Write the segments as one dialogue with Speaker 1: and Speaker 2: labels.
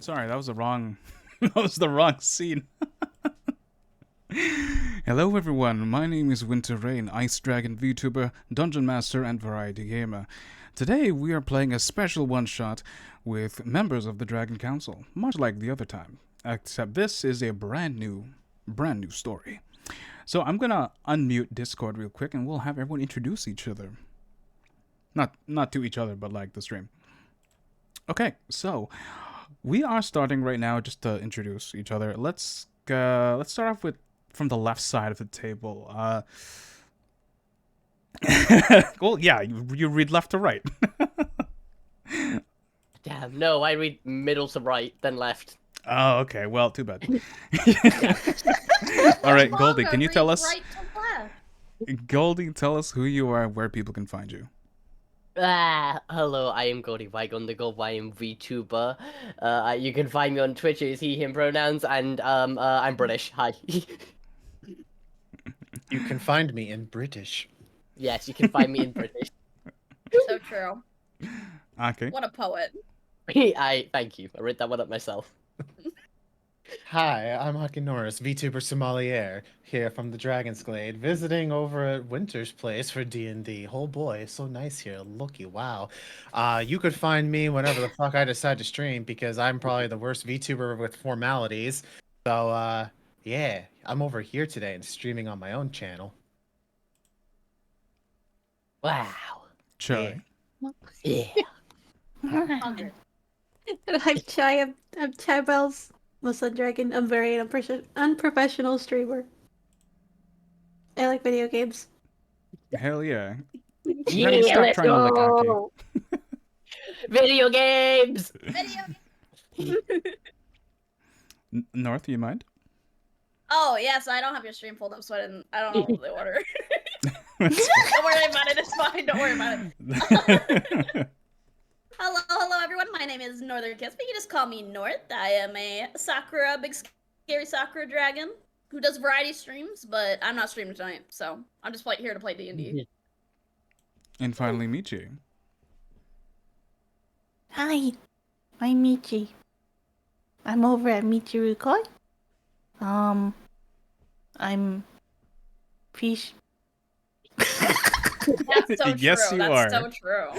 Speaker 1: Sorry, that was the wrong that was the wrong scene. Hello everyone, my name is Winter Rain, Ice Dragon VTuber, Dungeon Master, and Variety Gamer. Today we are playing a special one-shot with members of the Dragon Council, much like the other time, except this is a brand new story. So I'm gonna unmute Discord real quick and we'll have everyone introduce each other. Not to each other, but like the stream. Okay, so we are starting right now just to introduce each other. Let's start off with from the left side of the table. Well, yeah, you read left to right.
Speaker 2: Damn, no, I read middle to right, then left.
Speaker 1: Oh, okay. Well, too bad. All right, Goldie, can you tell us?
Speaker 3: Right to left.
Speaker 1: Goldie, tell us who you are, where people can find you.
Speaker 2: Hello, I am Goldie Wygondigo, I am VTuber. You can find me on Twitch as he, him pronouns, and I'm British. Hi.
Speaker 4: You can find me in British.
Speaker 2: Yes, you can find me in British.
Speaker 3: So true.
Speaker 1: Okay.
Speaker 3: What a poet.
Speaker 2: Thank you. I read that one up myself.
Speaker 4: Hi, I'm Haki Norris, VTuber Sommelier, here from the Dragon's Glade, visiting over at Winter's place for D&D. Oh boy, it's so nice here. Looky, wow. You could find me whenever the fuck I decide to stream, because I'm probably the worst VTuber with formalities. So, yeah, I'm over here today and streaming on my own channel.
Speaker 2: Wow.
Speaker 1: Chai.
Speaker 2: Yeah.
Speaker 3: Hungry.
Speaker 5: I'm Chai. I'm Chai Bells, Muslim Dragon. I'm very unprofessional streamer. I like video games.
Speaker 1: Hell yeah.
Speaker 2: Yeah,
Speaker 1: Stop
Speaker 2: let's
Speaker 1: trying to lick
Speaker 2: go. Video games.
Speaker 3: Video.
Speaker 1: North, you mind?
Speaker 3: Oh yes, I don't have your stream pulled up, so I don't know the order. Don't worry about it. It's fine. Don't worry about it. Hello, everyone. My name is Northern Kiss, but you can just call me North. I am a Sakura, big scary Sakura dragon who does variety streams, but I'm not streaming tonight, so I'm just here to play D&D.
Speaker 1: And finally, Michi.
Speaker 5: Hi, I'm Michi. I'm over at Michi Rukoi. I'm fish.
Speaker 3: That's so
Speaker 1: Yes,
Speaker 3: true.
Speaker 1: you
Speaker 3: That's
Speaker 1: are.
Speaker 3: so true.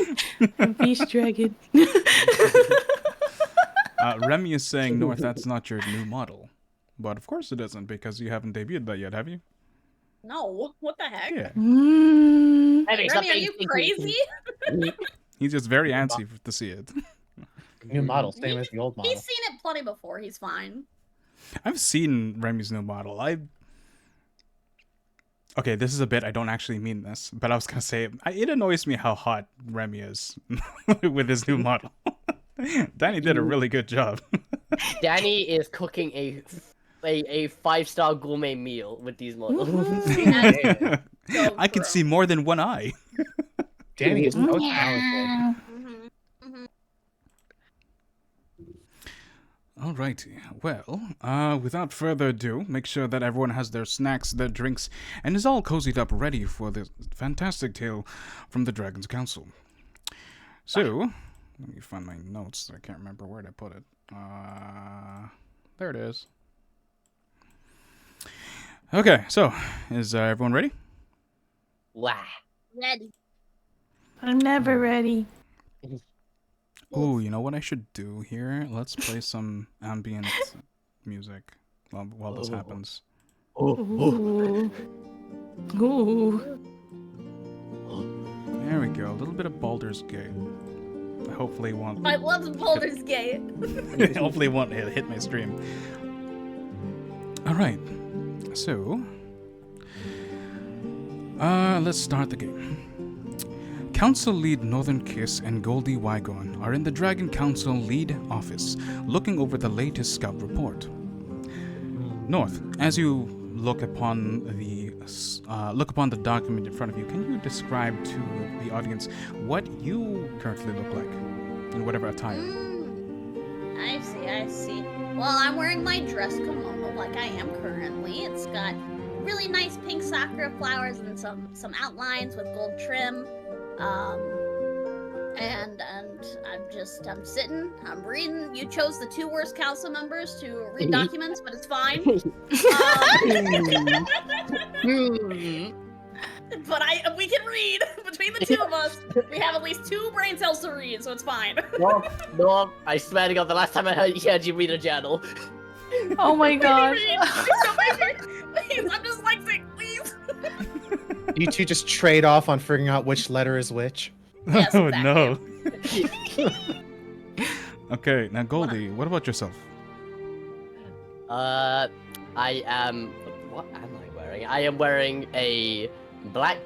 Speaker 5: I'm fish dragon.
Speaker 1: Remy is saying, North, that's not your new model. But of course it isn't, because you haven't debuted that yet, have you?
Speaker 3: No, what the heck?
Speaker 1: Yeah.
Speaker 3: Remy, are you crazy?
Speaker 1: He's just very antsy to see it.
Speaker 4: New model, same as the old model.
Speaker 3: He's seen it plenty before. He's fine.
Speaker 1: I've seen Remy's new model. Okay, this is a bit, I don't actually mean this, but I was gonna say, it annoys me how hot Remy is with his new model. Danny did a really good job.
Speaker 2: Danny is cooking a 5-star gourmet meal with these models.
Speaker 3: So
Speaker 1: I can
Speaker 3: true.
Speaker 1: see more than one eye.
Speaker 4: Danny is so talented.
Speaker 1: Alrighty, well, without further ado, make sure that everyone has their snacks, their drinks, and is all cozied up ready for this fantastic tale from the Dragon's Council. So, let me find my notes. I can't remember where I put it. There it is. Okay, so, is everyone ready?
Speaker 2: Wow.
Speaker 3: Ready.
Speaker 5: I'm never ready.
Speaker 1: Ooh, you know what I should do here? Let's play some ambient music while this happens.
Speaker 5: Ooh. Ooh.
Speaker 1: There we go. A little bit of Baldur's Gate. Hopefully it won't.
Speaker 3: I love Baldur's Gate.
Speaker 1: Hopefully it won't hit my stream. All right. So, let's start the game. Council Lead Northern Kiss and Goldie Wygon are in the Dragon Council lead office, looking over the latest scout report. North, as you look upon the document in front of you, can you describe to the audience what you currently look like in whatever attire?
Speaker 3: I see. Well, I'm wearing my dress kimono like I am currently. It's got really nice pink sakura flowers and some outlines with gold trim. And I'm sitting, I'm reading. You chose the 2 worst council members to read documents, but it's fine. But we can read between the 2 of us. We have at least 2 brain cells to read, so it's fine.
Speaker 2: No, I swear to God, the last time I heard you read a journal.
Speaker 5: Oh my god.
Speaker 3: Please, I'm dyslexic, please.
Speaker 4: You two just trade off on figuring out which letter is which.
Speaker 3: Yes,
Speaker 1: Oh
Speaker 3: exactly.
Speaker 1: no. Okay, now Goldie, what about yourself?
Speaker 2: I am. What am I wearing? I am wearing a black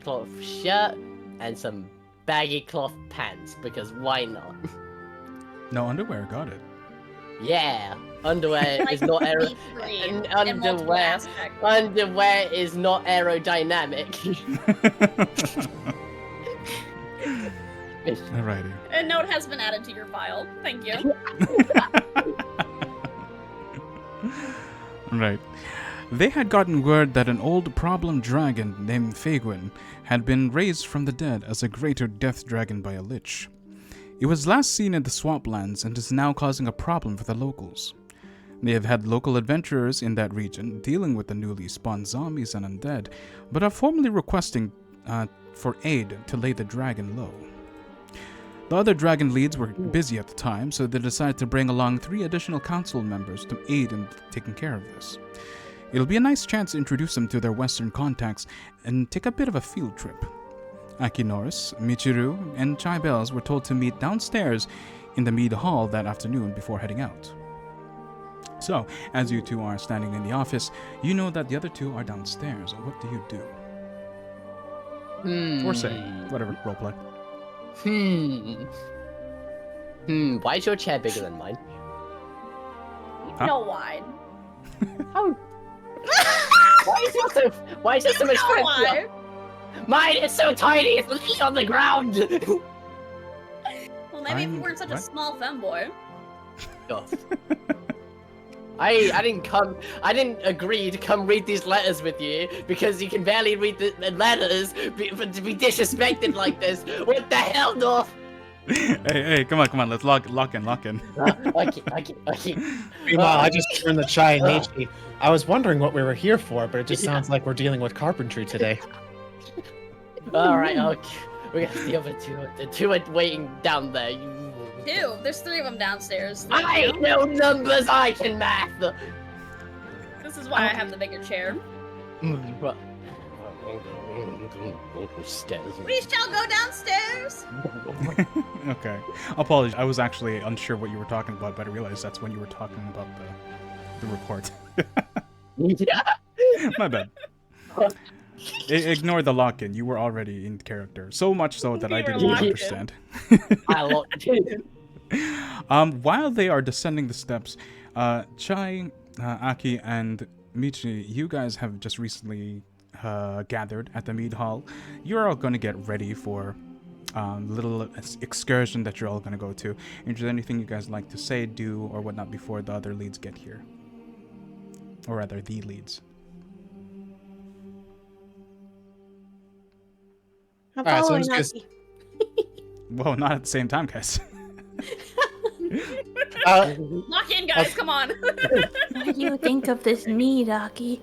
Speaker 2: cloth shirt and some baggy cloth pants because why not?
Speaker 1: No underwear, got it.
Speaker 2: Yeah, underwear
Speaker 3: Like
Speaker 2: is not
Speaker 3: deep green in multiple aspects.
Speaker 2: underwear is not aerodynamic.
Speaker 1: Alrighty.
Speaker 3: A note has been added to your file. Thank you.
Speaker 1: Right. They had gotten word that an old problem dragon named Faguin had been raised from the dead as a greater death dragon by a lich. It was last seen in the swamplands and is now causing a problem for the locals. They have had local adventurers in that region dealing with the newly spawned zombies and undead, but are formally requesting for aid to lay the dragon low. The other dragon leads were busy at the time, so they decided to bring along 3 additional council members to aid in taking care of this. It'll be a nice chance to introduce them to their western contacts and take a bit of a field trip. Aki Norris, Michiru, and Chai Bells were told to meet downstairs in the Mead Hall that afternoon before heading out. So, as you 2 are standing in the office, you know that the other 2 are downstairs. What do you do? Or say, whatever, roleplay.
Speaker 2: Why is your chair bigger than mine?
Speaker 1: Huh?
Speaker 3: No wine.
Speaker 2: Why is there so much
Speaker 3: No
Speaker 2: fancier?
Speaker 3: wine.
Speaker 2: Mine is so tiny, it's literally on the ground.
Speaker 3: Well, maybe if you weren't such a
Speaker 1: What?
Speaker 3: small femboy.
Speaker 2: Oh. I didn't agree to come read these letters with you because you can barely read the letters, but to be disrespected like this, what the hell, North?
Speaker 1: Hey, come on, let's lock in.
Speaker 2: Okay.
Speaker 4: Meanwhile, I just turned the chai and Nietzsche. I was wondering what we were here for, but it just sounds like we're dealing with carpentry today.
Speaker 2: Alright, okay. We got the other 2. The 2 are waiting down there.
Speaker 3: 2. There's 3 of them downstairs.
Speaker 2: I know numbers, I can math.
Speaker 3: This is why I have the bigger chair.
Speaker 2: Stairs.
Speaker 3: We shall go downstairs.
Speaker 1: Okay. Apologies, I was actually unsure what you were talking about, but I realized that's when you were talking about the report.
Speaker 2: Yeah.
Speaker 1: My bad. Ignore the lock-in. You were already in character. So much so that I
Speaker 3: You were
Speaker 1: didn't
Speaker 3: locked in.
Speaker 1: understand.
Speaker 2: I locked in.
Speaker 1: While they are descending the steps, Chai, Aki, and Michi, you guys have just recently gathered at the Mead Hall. You're all going to get ready for little excursion that you're all going to go to. Is there anything you guys like to say, do, or whatnot before the other leads get here? Or rather, the leads.
Speaker 5: I'm
Speaker 4: Alright, so I'm
Speaker 5: following
Speaker 4: just
Speaker 5: Aki.
Speaker 1: Whoa, not at the same time, guys.
Speaker 3: Lock in, guys. Come on.
Speaker 5: What do you think of this mead, Aki?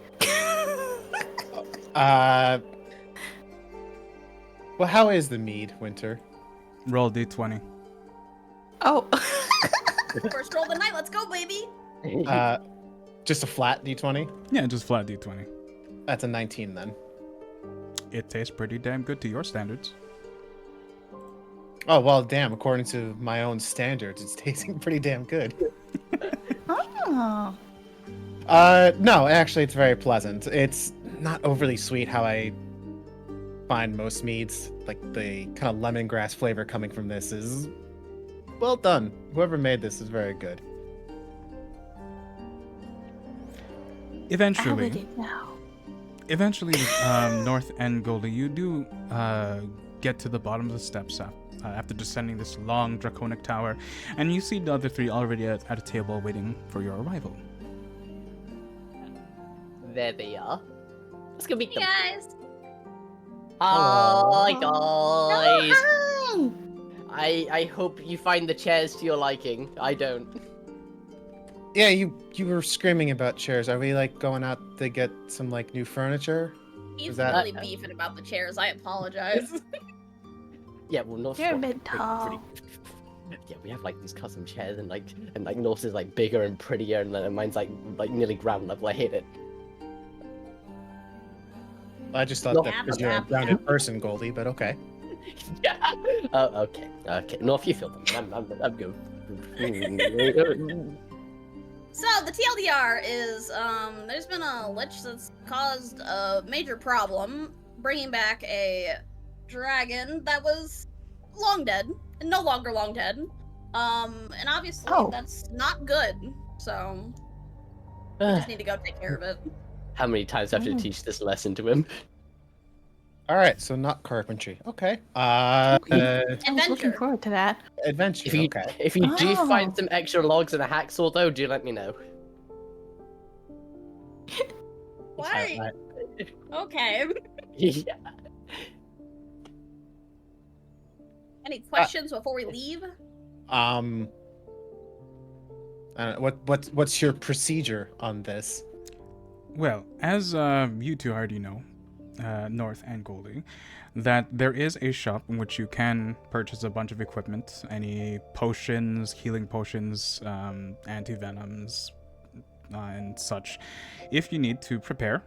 Speaker 4: Well, how is the mead, Winter?
Speaker 1: Roll D20.
Speaker 5: Oh.
Speaker 3: First roll of the night. Let's go, baby.
Speaker 4: Just a flat d20?
Speaker 1: Yeah, just flat D20.
Speaker 4: That's a 19 then.
Speaker 1: It tastes pretty damn good to your standards.
Speaker 4: Oh, well, damn. According to my own standards, it's tasting pretty damn good.
Speaker 5: Oh.
Speaker 4: No, actually, it's very pleasant. It's not overly sweet how I find most meads. Like, the kind of lemongrass flavor coming from this is well done. Whoever made this is very good.
Speaker 1: Eventually,
Speaker 5: it now.
Speaker 1: eventually, North and Goldie, you do get to the bottom of the steps after descending this long draconic tower, and you see the other three already at a table waiting for your arrival.
Speaker 2: There they are. Let's go meet
Speaker 3: Hey
Speaker 2: them.
Speaker 3: guys.
Speaker 2: Hi, guys.
Speaker 5: Hi!
Speaker 2: I hope you find the chairs to your liking. I don't.
Speaker 4: Yeah, you were screaming about chairs. Are we like going out to get some like new furniture?
Speaker 3: He's
Speaker 4: Is that-
Speaker 3: really beefing about the chairs. I apologize.
Speaker 2: Yeah, well, North's
Speaker 5: You're a
Speaker 2: got
Speaker 5: bit tall.
Speaker 2: Yeah, we have like these custom chairs, and like North's is like bigger and prettier, and then mine's like nearly ground level. I hate it.
Speaker 4: I just thought
Speaker 2: No.
Speaker 4: that because you're a grounded person, Goldie, but okay.
Speaker 2: Yeah. Okay. Okay. North, you feel them. I'm good.
Speaker 3: So the TLDR is there's been a lich that's caused a major problem, bringing back a dragon that was long dead and no longer long dead. And obviously that's not good. So we just need to go take care of it.
Speaker 2: How many times do I have to teach this lesson to him?
Speaker 4: All right, so not carpentry. Okay.
Speaker 5: I was looking
Speaker 3: Adventure.
Speaker 5: forward to that.
Speaker 4: Adventure.
Speaker 2: If you
Speaker 4: Okay.
Speaker 2: if you do
Speaker 5: Oh.
Speaker 2: find some extra logs and a hacksaw, though, do let me know.
Speaker 3: Why?
Speaker 4: I-
Speaker 3: Okay.
Speaker 2: Yeah.
Speaker 3: Any questions before we leave?
Speaker 4: I don't know, what's your procedure on this?
Speaker 1: Well, as you two already know, North and Goldie, that there is a shop in which you can purchase a bunch of equipment, any potions, healing potions, anti-venoms, and such, if you need to prepare.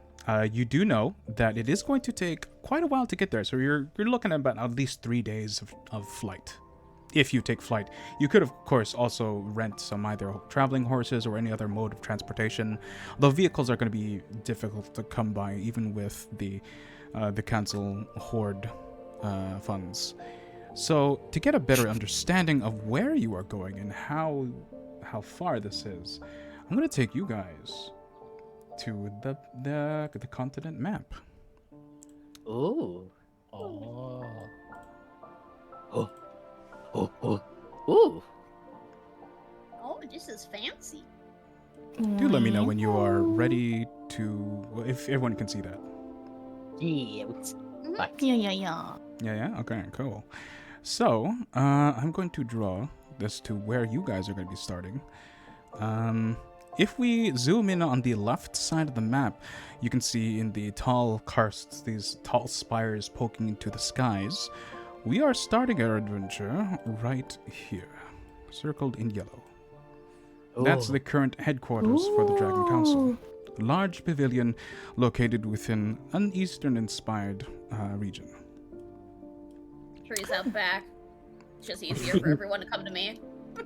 Speaker 1: You do know that it is going to take quite a while to get there, so you're looking at about at least 3 days of flight. If you take flight, you could of course also rent some either traveling horses or any other mode of transportation. Though vehicles are going to be difficult to come by, even with the council hoard funds. So to get a better understanding of where you are going and how far this is, I'm going to take you guys to the continent map.
Speaker 2: Ooh.
Speaker 4: Oh.
Speaker 2: Oh. Oh. Oh. Ooh.
Speaker 3: Oh, this is fancy.
Speaker 1: Do let me know when you are ready to. Well, if everyone can see that.
Speaker 2: Yeah. Right.
Speaker 5: Yeah.
Speaker 1: Yeah. Okay. Cool. So I'm going to draw this to where you guys are going to be starting. If we zoom in on the left side of the map, you can see in the tall karsts, these tall spires poking into the skies. We are starting our adventure right here, circled in yellow. That's the current headquarters for the Dragon Council. A large pavilion located within an eastern-inspired region.
Speaker 3: Trees out back. It's just easier for everyone to come to me.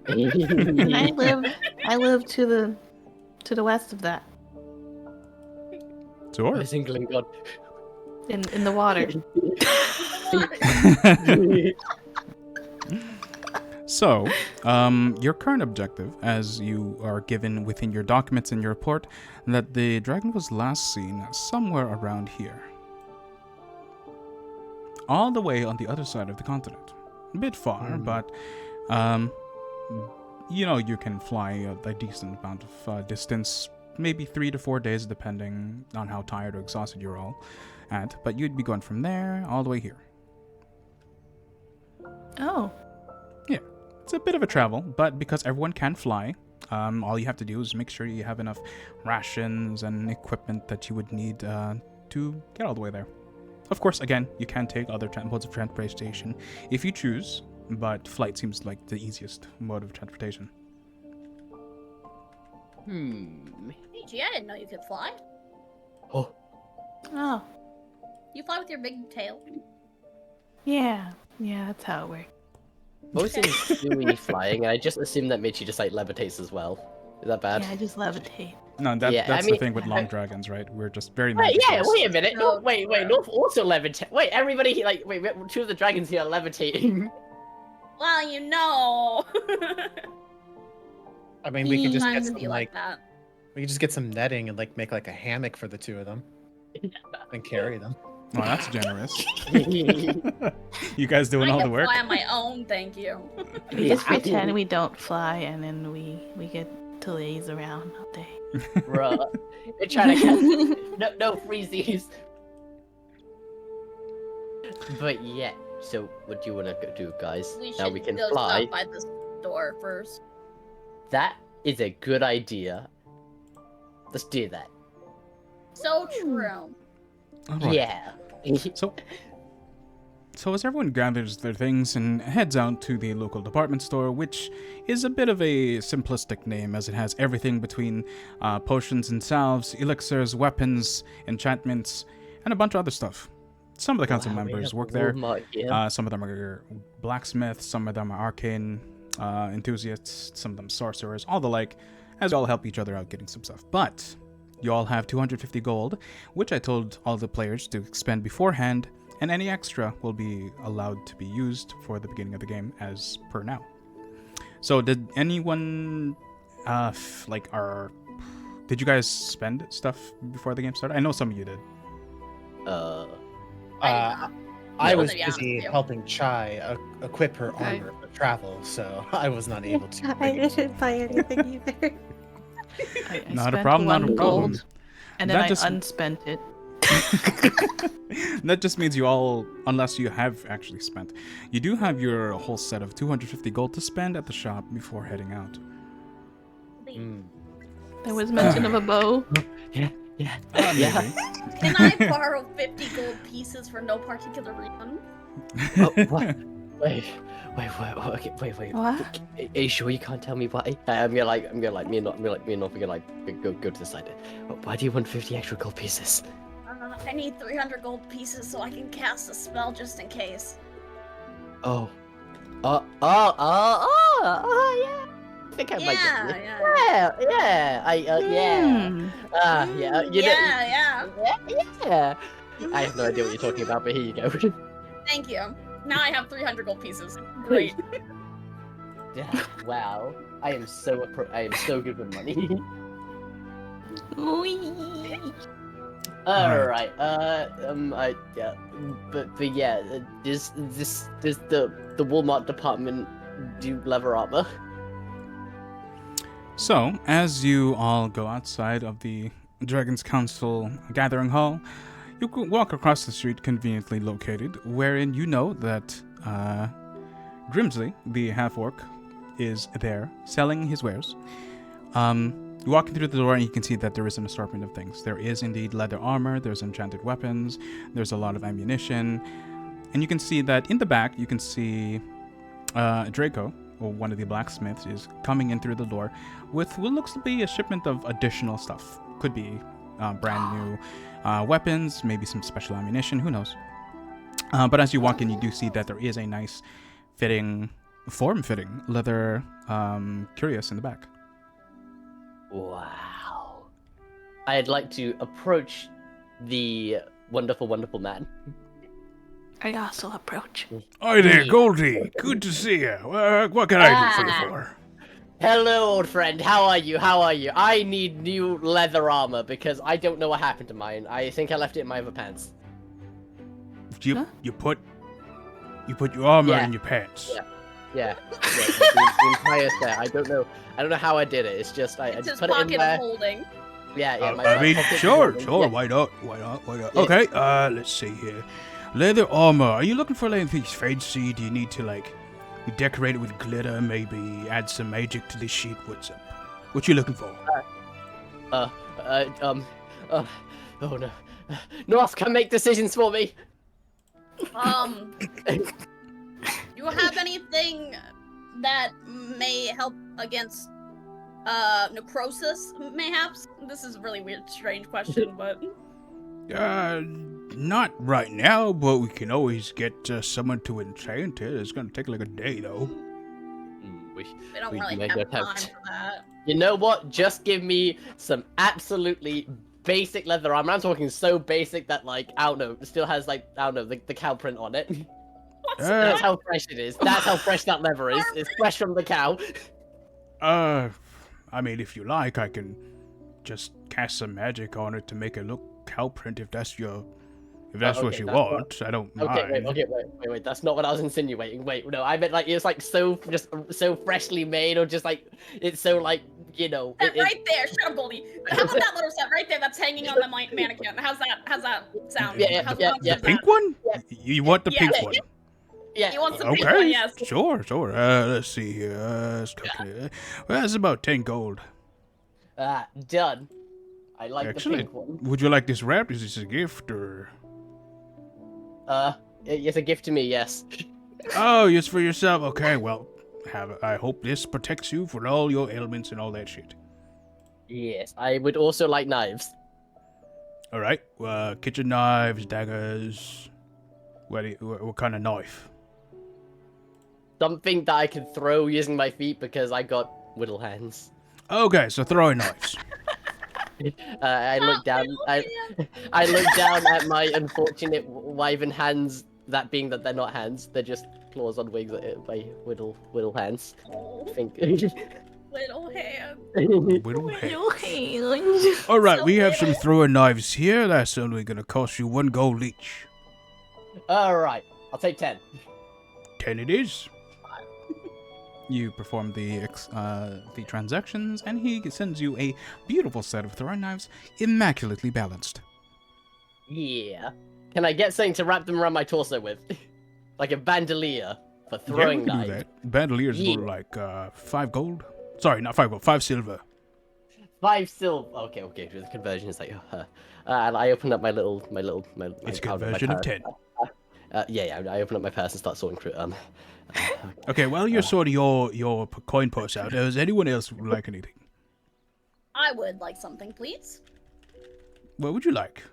Speaker 5: And I live to the west of that.
Speaker 1: Sure.
Speaker 2: This England god.
Speaker 5: In the water.
Speaker 1: So, your current objective, as you are given within your documents in your report, that the dragon was last seen somewhere around here. All the way on the other side of the continent. A bit far, but, you know you can fly a decent amount of distance, maybe 3 to 4 days, depending on how tired or exhausted you're all at. But you'd be going from there all the way here.
Speaker 5: Oh.
Speaker 1: It's a bit of a travel, but because everyone can fly, all you have to do is make sure you have enough rations and equipment that you would need to get all the way there. Of course, again, you can take other modes of transportation if you choose, but flight seems like the easiest mode of transportation.
Speaker 3: Hey, gee, I didn't know you could fly.
Speaker 2: Oh.
Speaker 5: Oh.
Speaker 3: You fly with your big tail.
Speaker 5: Yeah. Yeah, that's how it works.
Speaker 2: Most in Stewie flying, I just assumed that Michi just like levitates as well. Is that bad?
Speaker 5: Yeah, I just levitate.
Speaker 1: No,
Speaker 2: Yeah,
Speaker 1: that's
Speaker 2: I mean-
Speaker 1: the thing with long dragons, right? We're just very
Speaker 2: Wait, yeah,
Speaker 1: magical.
Speaker 2: wait a minute. No,
Speaker 3: No.
Speaker 2: wait, North also levitate. Wait, everybody, like, wait, two of the dragons here are levitating.
Speaker 3: Well, you know.
Speaker 4: I mean, we could just get
Speaker 3: Sometimes
Speaker 4: some
Speaker 3: be
Speaker 4: like
Speaker 3: that.
Speaker 4: We could just get some netting and like make like a hammock for the two of them and carry them.
Speaker 1: Oh, that's generous. You guys doing
Speaker 3: I
Speaker 1: all the
Speaker 3: can
Speaker 1: work?
Speaker 3: fly on my own, thank you.
Speaker 6: We just pretend we don't fly, and then we get to laze around all day.
Speaker 2: Bruh. They're trying to catch no freezies. But yeah, so what do you want to go do, guys?
Speaker 3: We
Speaker 2: Now
Speaker 3: should
Speaker 2: we can
Speaker 3: go
Speaker 2: fly.
Speaker 3: stop by this door first.
Speaker 2: That is a good idea. Let's do that.
Speaker 3: So true.
Speaker 1: All right.
Speaker 2: Yeah.
Speaker 1: So as everyone gathers their things and heads out to the local department store, which is a bit of a simplistic name as it has everything between potions and salves, elixirs, weapons, enchantments, and a bunch of other stuff. Some of the council
Speaker 2: Wow, we
Speaker 1: members
Speaker 2: have
Speaker 1: work there.
Speaker 2: Walmart here.
Speaker 1: Some of them are blacksmiths, some of them are arcane enthusiasts, some of them sorcerers, all the like, as we all help each other out getting some stuff. But you all have 250 gold, which I told all the players to expend beforehand, and any extra will be allowed to be used for the beginning of the game as per now. So did anyone did you guys spend stuff before the game started? I know some of you did.
Speaker 4: I was
Speaker 3: to be honest
Speaker 4: busy
Speaker 3: with you.
Speaker 4: helping Chai equip her
Speaker 5: I-
Speaker 4: armor for travel, so I was not able to.
Speaker 5: I didn't buy anything either.
Speaker 6: I
Speaker 1: Not a
Speaker 6: spent
Speaker 1: problem, not a
Speaker 6: 1
Speaker 1: problem.
Speaker 6: gold, and then
Speaker 1: That
Speaker 6: I
Speaker 1: just-
Speaker 6: unspent it.
Speaker 1: That just means you all, unless you have actually spent, you do have your whole set of 250 gold to spend at the shop before heading out.
Speaker 4: Mm.
Speaker 6: There was mention of a bow.
Speaker 2: Yeah.
Speaker 1: Maybe.
Speaker 3: Can I borrow 50 gold pieces for no particular reason?
Speaker 2: Oh, what? Wait. Okay, wait.
Speaker 6: What?
Speaker 2: Are you sure you can't tell me why? I'm gonna like me and North are gonna like go to the side. Why do you want 50 extra gold pieces?
Speaker 3: I need 300 gold pieces so I can cast a spell just in case.
Speaker 2: Oh, yeah. I think I might get you. Yeah. Yeah.
Speaker 6: Hmm.
Speaker 2: Yeah. You know,
Speaker 3: Yeah.
Speaker 2: I have no idea what you're talking about, but here you go.
Speaker 3: Thank you. Now I have 300 gold pieces. Great.
Speaker 2: Yeah. Wow. I am so good with money.
Speaker 6: Whee!
Speaker 2: Alright, yeah, but yeah, does the Walmart department do leather armor?
Speaker 1: So, as you all go outside of the Dragon's Council Gathering Hall, you can walk across the street conveniently located, wherein you know that Grimsley, the half-orc, is there selling his wares. You walk in through the door and you can see that there is an assortment of things. There is indeed leather armor, there's enchanted weapons, there's a lot of ammunition, and you can see that in the back you can see Draco, or one of the blacksmiths, is coming in through the door with what looks to be a shipment of additional stuff. Could be brand new weapons, maybe some special ammunition, who knows. But as you walk in, you do see that there is a nice form-fitting leather cuirass in the back.
Speaker 2: Wow. I'd like to approach the wonderful, wonderful man.
Speaker 6: I also approach.
Speaker 1: Hi there, Goldie. Good to see you. What can I do for you for?
Speaker 2: Hello, old friend. How are you? I need new leather armor because I don't know what happened to mine. I think I left it in my other pants.
Speaker 1: You put your armor
Speaker 2: Yeah.
Speaker 1: in your pants.
Speaker 2: Yeah. The entire set. I don't know how I did it. It's just I
Speaker 3: It's
Speaker 2: just
Speaker 3: his
Speaker 2: put it in
Speaker 3: pocket
Speaker 2: there.
Speaker 3: of holding.
Speaker 2: Yeah.
Speaker 1: I mean, sure.
Speaker 2: Yeah.
Speaker 1: Why not?
Speaker 2: Yeah.
Speaker 1: Okay. Let's see here. Leather armor. Are you looking for anything fancy? Do you need to like decorate it with glitter? Maybe add some magic to this sheet. What's up? What you looking for?
Speaker 2: Oh no. North can make decisions for me.
Speaker 3: Do you have anything that may help against necrosis, mayhaps? This is a really weird, strange question, but
Speaker 1: Not right now, but we can always get someone to enchant it. It's gonna take like a day though.
Speaker 3: we don't
Speaker 2: We
Speaker 3: really
Speaker 2: may
Speaker 3: have
Speaker 2: not
Speaker 3: time
Speaker 2: have
Speaker 3: for that.
Speaker 2: You know what? Just give me some absolutely basic leather armor. I'm talking so basic that, like, I don't know, it still has, like, I don't know, the cow print on it. That's how fresh it is. That's how fresh that leather is. It's fresh from the cow.
Speaker 1: I mean, if you like, I can just cast some magic on it to make it look cow print if that's what
Speaker 2: okay,
Speaker 1: you
Speaker 2: that's
Speaker 1: want. I don't mind.
Speaker 2: Wait. That's not what I was insinuating. Wait, no, I meant like it's like so freshly made, or just like it's so like
Speaker 3: That right there, shut up, Goldie. How about that little set right there that's hanging on the mannequin? How's that sound?
Speaker 2: Yeah,
Speaker 3: How's
Speaker 2: yeah.
Speaker 1: The pink one?
Speaker 2: Yeah.
Speaker 1: You want the pink one?
Speaker 2: Yeah.
Speaker 3: He wants the pink
Speaker 1: Okay,
Speaker 3: one, yes.
Speaker 1: sure. Let's see here. Let's calculate. Well, that's about 10 gold.
Speaker 2: Done. I like
Speaker 1: Excellent.
Speaker 2: the pink one.
Speaker 1: Would you like this wrapped? Is this a gift or?
Speaker 2: It's a gift to me, yes.
Speaker 1: Oh, it's for yourself. Okay, well, I hope this protects you for all your ailments and all that shit.
Speaker 2: Yes, I would also like knives.
Speaker 1: All right. Kitchen knives, daggers. What kind of knife?
Speaker 2: Something that I can throw using my feet because I got whittle hands.
Speaker 1: Okay, so throwing knives.
Speaker 2: I look down. I look down at my unfortunate wyvern hands. That being that they're not hands, they're just claws on wings. My whittle hands. I think.
Speaker 3: Little hand.
Speaker 1: Whittle head.
Speaker 6: Your hands.
Speaker 1: All right,
Speaker 3: So
Speaker 1: we have some
Speaker 3: little.
Speaker 1: throwing knives here. That's only gonna cost you 1 gold each.
Speaker 2: All right, I'll take 10.
Speaker 1: 10 it is. You perform the transactions, and he sends you a beautiful set of throwing knives, immaculately balanced.
Speaker 2: Yeah. Can I get something to wrap them around my torso with, like a bandolier for
Speaker 1: Yeah,
Speaker 2: throwing
Speaker 1: we can do
Speaker 2: knives?
Speaker 1: that. Bandoliers
Speaker 2: Yeah.
Speaker 1: go like 5 gold. Sorry, not 5 gold, 5 silver.
Speaker 2: 5 silver. Okay. The conversion is like. And I open up my little.
Speaker 1: It's a
Speaker 2: powder- my
Speaker 1: conversion of
Speaker 2: purse.
Speaker 1: 10.
Speaker 2: Yeah. I open up my purse and start sorting through.
Speaker 1: Okay, well, you're sorting your coin purse out. Does anyone else like anything?
Speaker 3: I would like something, please.
Speaker 1: What would you like?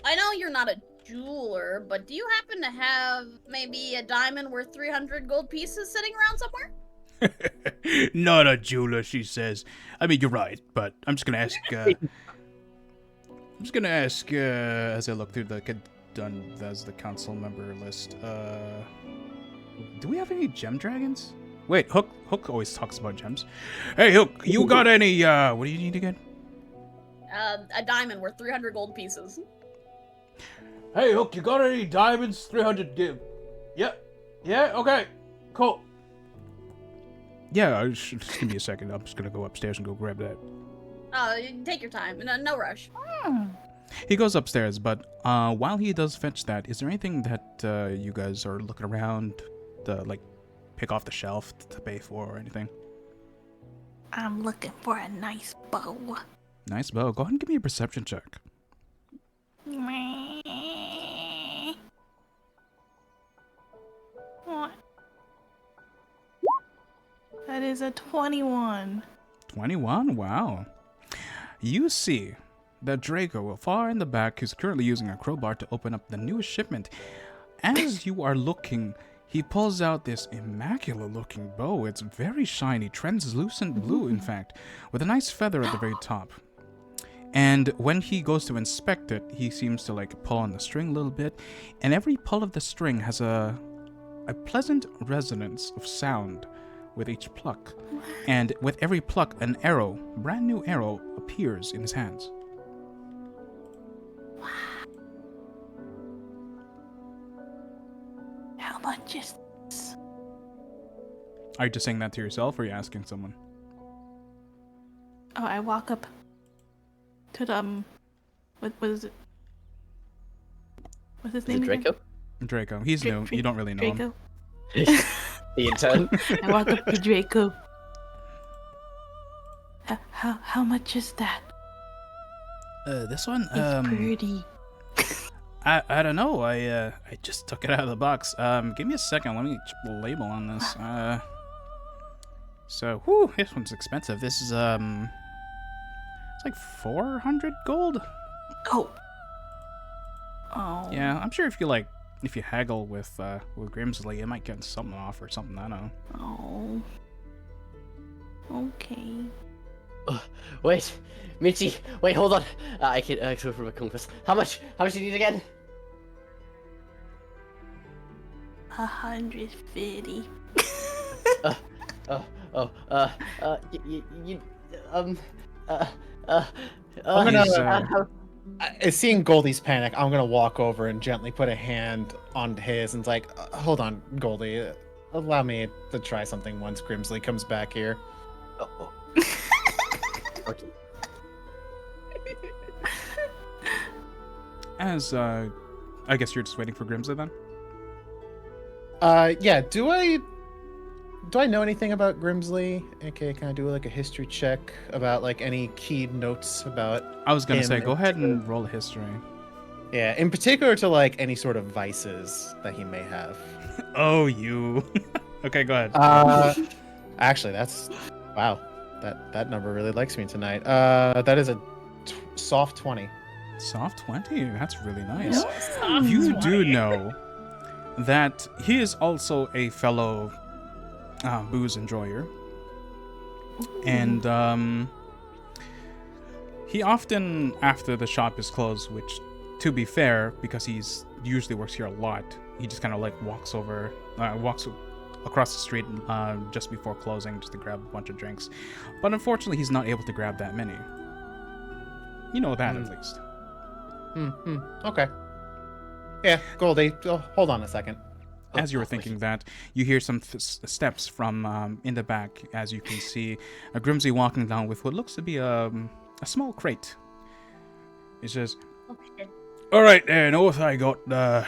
Speaker 3: I know you're not a jeweler, but do you happen to have maybe a diamond worth 300 gold pieces sitting around somewhere?
Speaker 1: Not a jeweler, she says. I mean, you're right, but I'm just gonna ask. As I look through the council member list. Do we have any gem dragons? Wait, Hook always talks about gems. Hey, Hook, you got any? What do you need again?
Speaker 3: A diamond worth 300 gold pieces.
Speaker 1: Hey, Hook, you got any diamonds? 300 give. Yep. Yeah. Okay. Cool. Yeah, just give me a second. I'm just gonna go upstairs and go grab that.
Speaker 3: Take your time. No rush.
Speaker 1: He goes upstairs, but while he does fetch that, is there anything that you guys are looking around to, like, pick off the shelf to pay for or anything?
Speaker 6: I'm looking for a nice bow.
Speaker 1: Nice bow. Go ahead and give me a perception check.
Speaker 6: What? That is a 21.
Speaker 1: 21? Wow. You see that Draco, far in the back, is currently using a crowbar to open up the newest shipment. As you are looking, he pulls out this immaculate-looking bow. It's very shiny, translucent blue, in fact, with a nice feather at the very top. And when he goes to inspect it, he seems to, like, pull on the string a little bit, and every pull of the string has a pleasant resonance of sound with each pluck. And with every pluck, an arrow, brand new arrow, appears in his hands.
Speaker 6: How much is this?
Speaker 1: Are you just saying that to yourself, or are you asking someone?
Speaker 6: Oh, I walk up to the, what is it? What's his
Speaker 2: Is
Speaker 6: name
Speaker 2: it Draco?
Speaker 1: Draco. He's new. You don't really know him.
Speaker 6: Draco.
Speaker 2: The intern.
Speaker 6: I walk up to Draco. How much is that?
Speaker 1: This one?
Speaker 6: It's pretty.
Speaker 1: I don't know. I just took it out of the box. Give me a second. Let me label on this. So, whew, this one's expensive. This is, it's like 400 gold?
Speaker 6: Oh. Oh.
Speaker 1: Yeah, I'm sure if you haggle with Grimsley, you might get something off or something, I don't know.
Speaker 6: Oh. Okay.
Speaker 2: Wait, Michi. Wait, hold on. I can go from a compass. How much? How much do you need again?
Speaker 6: 150.
Speaker 4: I'm gonna-
Speaker 1: He's,
Speaker 4: Seeing Goldie's panic, I'm gonna walk over and gently put a hand on his and like, hold on, Goldie. Allow me to try something once Grimsley comes back here.
Speaker 2: Uh-oh. Okay.
Speaker 1: as I guess you're just waiting for Grimsley then.
Speaker 4: Yeah. Do I know anything about Grimsley? Okay, can I do like a history check about like any key notes about?
Speaker 1: I was gonna
Speaker 4: him
Speaker 1: say, go
Speaker 4: in
Speaker 1: ahead
Speaker 4: particular?
Speaker 1: and roll a history.
Speaker 4: Yeah, in particular to like any sort of vices that he may have.
Speaker 1: Oh, you. Okay, go ahead.
Speaker 4: Actually, that's wow. That number really likes me tonight. That is a soft 20.
Speaker 1: Soft 20. That's really nice.
Speaker 3: Soft
Speaker 1: You
Speaker 3: 20.
Speaker 1: do know that he is also a fellow booze enjoyer, and he often, after the shop is closed, which, to be fair, because he's usually works here a lot, he just kind of like walks across the street just before closing just to grab a bunch of drinks. But unfortunately, he's not able to grab that many. You know that at least.
Speaker 4: Okay. Yeah, Goldie, hold on a second.
Speaker 1: As you were thinking that, you hear some steps from in the back, as you can see a Grimsley walking down with what looks to be a small crate. He says,
Speaker 3: Okay.
Speaker 1: "All right, there, North. I got a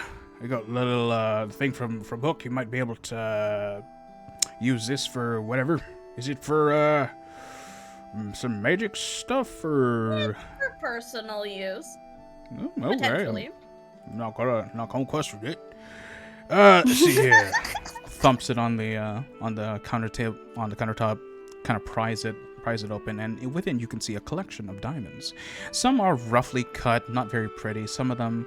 Speaker 1: little thing from Hook. You might be able to use this for whatever. Is it for some magic stuff or?"
Speaker 3: For personal use,
Speaker 1: Oh, okay.
Speaker 3: potentially.
Speaker 1: I'm not gonna question it. Let's see here. Thumps it on the countertop, kind of pries it open, and within you can see a collection of diamonds. Some are roughly cut, not very pretty. Some of them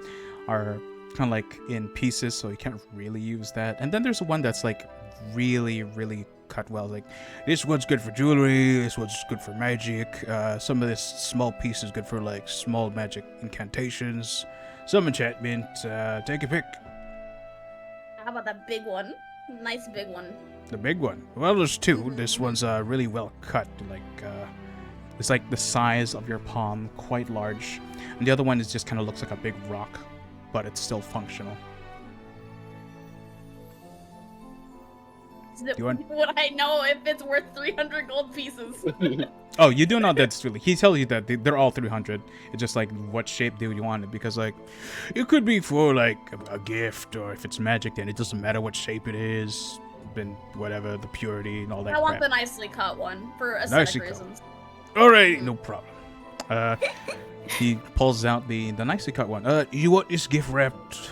Speaker 1: are kind of like in pieces, so you can't really use that. And then there's one that's like really, really cut well. Like, this one's good for jewelry. This one's good for magic. Some of this small piece is good for like small magic incantations. Some enchantment. Take a pick.
Speaker 3: How about that big one? Nice big one.
Speaker 1: The big one. Well, there's two. This one's really well cut. Like, it's like the size of your palm, quite large. And the other one is just kind of looks like a big rock, but it's still functional. You want-
Speaker 3: Would I know if it's worth 300 gold pieces?
Speaker 1: Oh, you do know that's really. He tells you that they're all 300. It's just like, what shape do you want it? Because like, it could be for like a gift, or if it's magic, then it doesn't matter what shape it is, and whatever the purity and all that.
Speaker 3: I want
Speaker 1: crap.
Speaker 3: the nicely cut one for aesthetic
Speaker 1: Nicely cut.
Speaker 3: reasons.
Speaker 1: Alright, no problem. He pulls out the nicely cut one. You want this gift wrapped?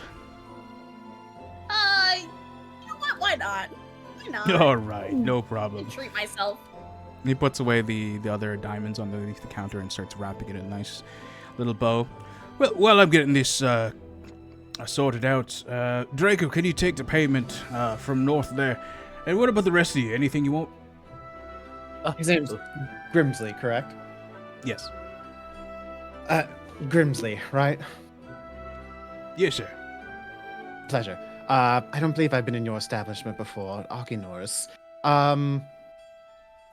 Speaker 3: You know what? Why not? Why not?
Speaker 1: Alright, no
Speaker 3: I'll
Speaker 1: problem.
Speaker 3: treat myself.
Speaker 1: He puts away the other diamonds underneath the counter and starts wrapping it in a nice little bow. Well, while I'm getting this sorted out, Draco, can you take the payment from North there? And what about the rest of you? Anything you want?
Speaker 4: His name's Grimsley, correct?
Speaker 1: Yes.
Speaker 4: Grimsley, right?
Speaker 1: Yes, sir.
Speaker 4: Pleasure. I don't believe I've been in your establishment before, Archinoris.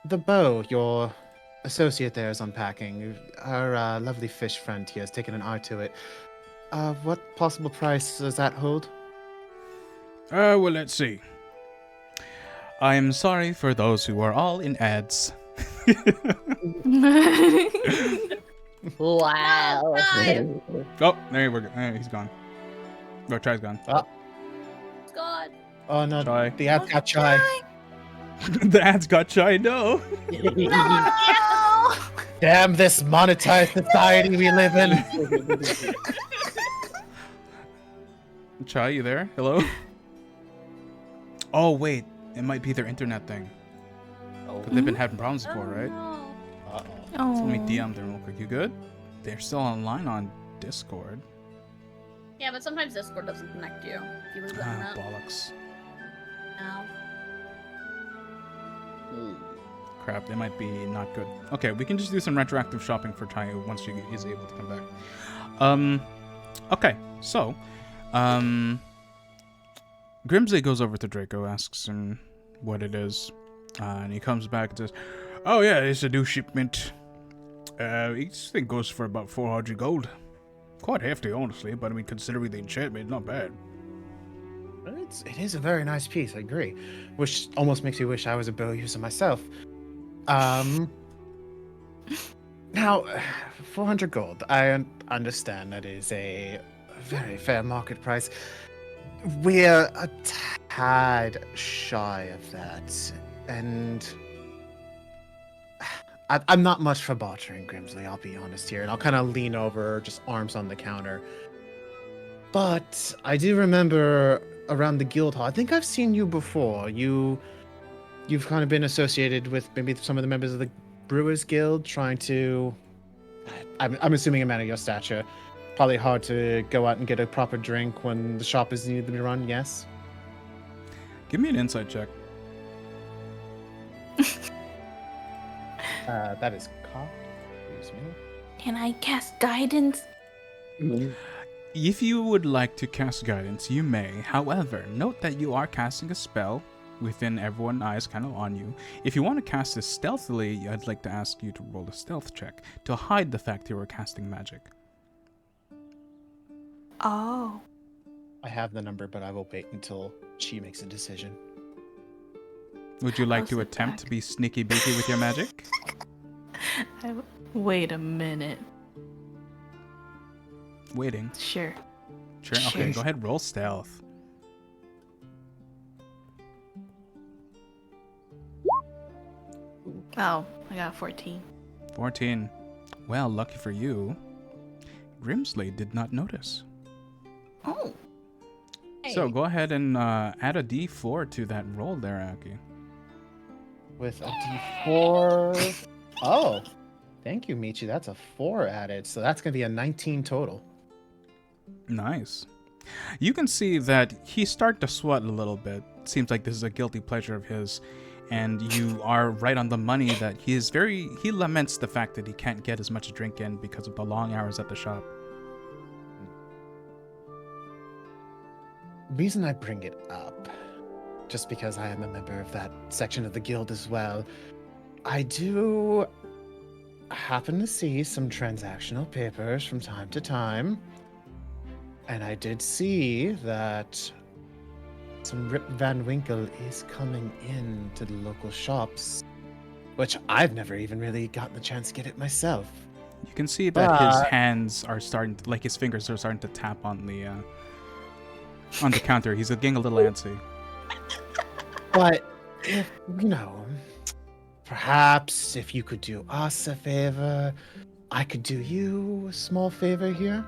Speaker 4: The bow your associate there is unpacking. Our lovely fish friend here has taken an eye to it. What possible price does that hold?
Speaker 1: Well, let's see. I am sorry for those who are all in ads.
Speaker 2: Wow.
Speaker 3: No, time.
Speaker 1: Oh, there we go. He's gone. Oh, Chai's gone.
Speaker 3: God.
Speaker 4: Oh no,
Speaker 1: Chai.
Speaker 4: the ad's got chai.
Speaker 1: The ads got Chai, no.
Speaker 4: Damn this monetized society we live in.
Speaker 1: Chai, you there? Hello? Oh, wait. It might be their internet thing. But they've been having problems before, right?
Speaker 3: Oh,
Speaker 6: Oh.
Speaker 1: So let me DM them real quick. You good? They're still online on Discord.
Speaker 3: yeah, but sometimes Discord doesn't connect you. If you lose the
Speaker 1: Ah,
Speaker 3: internet.
Speaker 1: bollocks.
Speaker 3: No.
Speaker 1: Crap, they might be not good. Okay, we can just do some retroactive shopping for Chai once she is able to come back. Okay, so, Grimsley goes over to Draco, asks him what it is, and he comes back and says, "Oh yeah, it's a new shipment. Each thing goes for about 400 gold. Quite hefty, honestly, but I mean, considering the enchantment, not bad.
Speaker 4: It is a very nice piece, I agree. Which almost makes me wish I was a bow user myself. Now, 400 gold. I understand that is a very fair market price. We're a tad shy of that, and I'm not much for bartering, Grimsley, I'll be honest here, and I'll kind of lean over, just arms on the counter. But I do remember around the guild hall, I think I've seen you before. You've kind of been associated with maybe some of the members of the Brewers Guild, trying to... I'm assuming a man of your stature. Probably hard to go out and get a proper drink when the shop is needed to be run, yes?
Speaker 1: Give me an insight check.
Speaker 4: That is cocked. Excuse me.
Speaker 6: Can I cast guidance?
Speaker 1: If you would like to cast guidance, you may. However, note that you are casting a spell within everyone's eyes kind of on you. If you want to cast this stealthily, I'd like to ask you to roll a stealth check to hide the fact you were casting magic.
Speaker 6: Oh.
Speaker 4: I have the number, but I will wait until she makes a decision.
Speaker 1: Would you like
Speaker 6: How's
Speaker 1: to
Speaker 6: the
Speaker 1: attempt
Speaker 6: back?
Speaker 1: to be sneaky beaky with your magic?
Speaker 6: Wait a minute.
Speaker 1: Waiting.
Speaker 6: Sure.
Speaker 1: Sure. Okay,
Speaker 6: Sure.
Speaker 1: go ahead, roll stealth.
Speaker 6: Oh, I got 14.
Speaker 1: 14. Well, lucky for you, Grimsley did not notice.
Speaker 6: Oh.
Speaker 1: So go ahead and add a d4 to that roll there, Aki.
Speaker 4: With a d4. Oh, thank you, Michi. That's a 4 added, so that's going to be a 19 total.
Speaker 1: Nice. You can see that he's starting to sweat a little bit. Seems like this is a guilty pleasure of his. And you are right on the money that he laments the fact that he can't get as much drink in because of the long hours at the shop.
Speaker 4: Reason I bring it up, just because I am a member of that section of the guild as well, I do happen to see some transactional papers from time to time, and I did see that some Rip Van Winkle is coming in to the local shops, which I've never even really gotten the chance to get it myself.
Speaker 1: You can see that his
Speaker 4: But-
Speaker 1: hands are starting to, like his fingers are starting to tap on the counter. He's getting a little antsy.
Speaker 4: But, if, perhaps if you could do us a favor, I could do you a small favor here.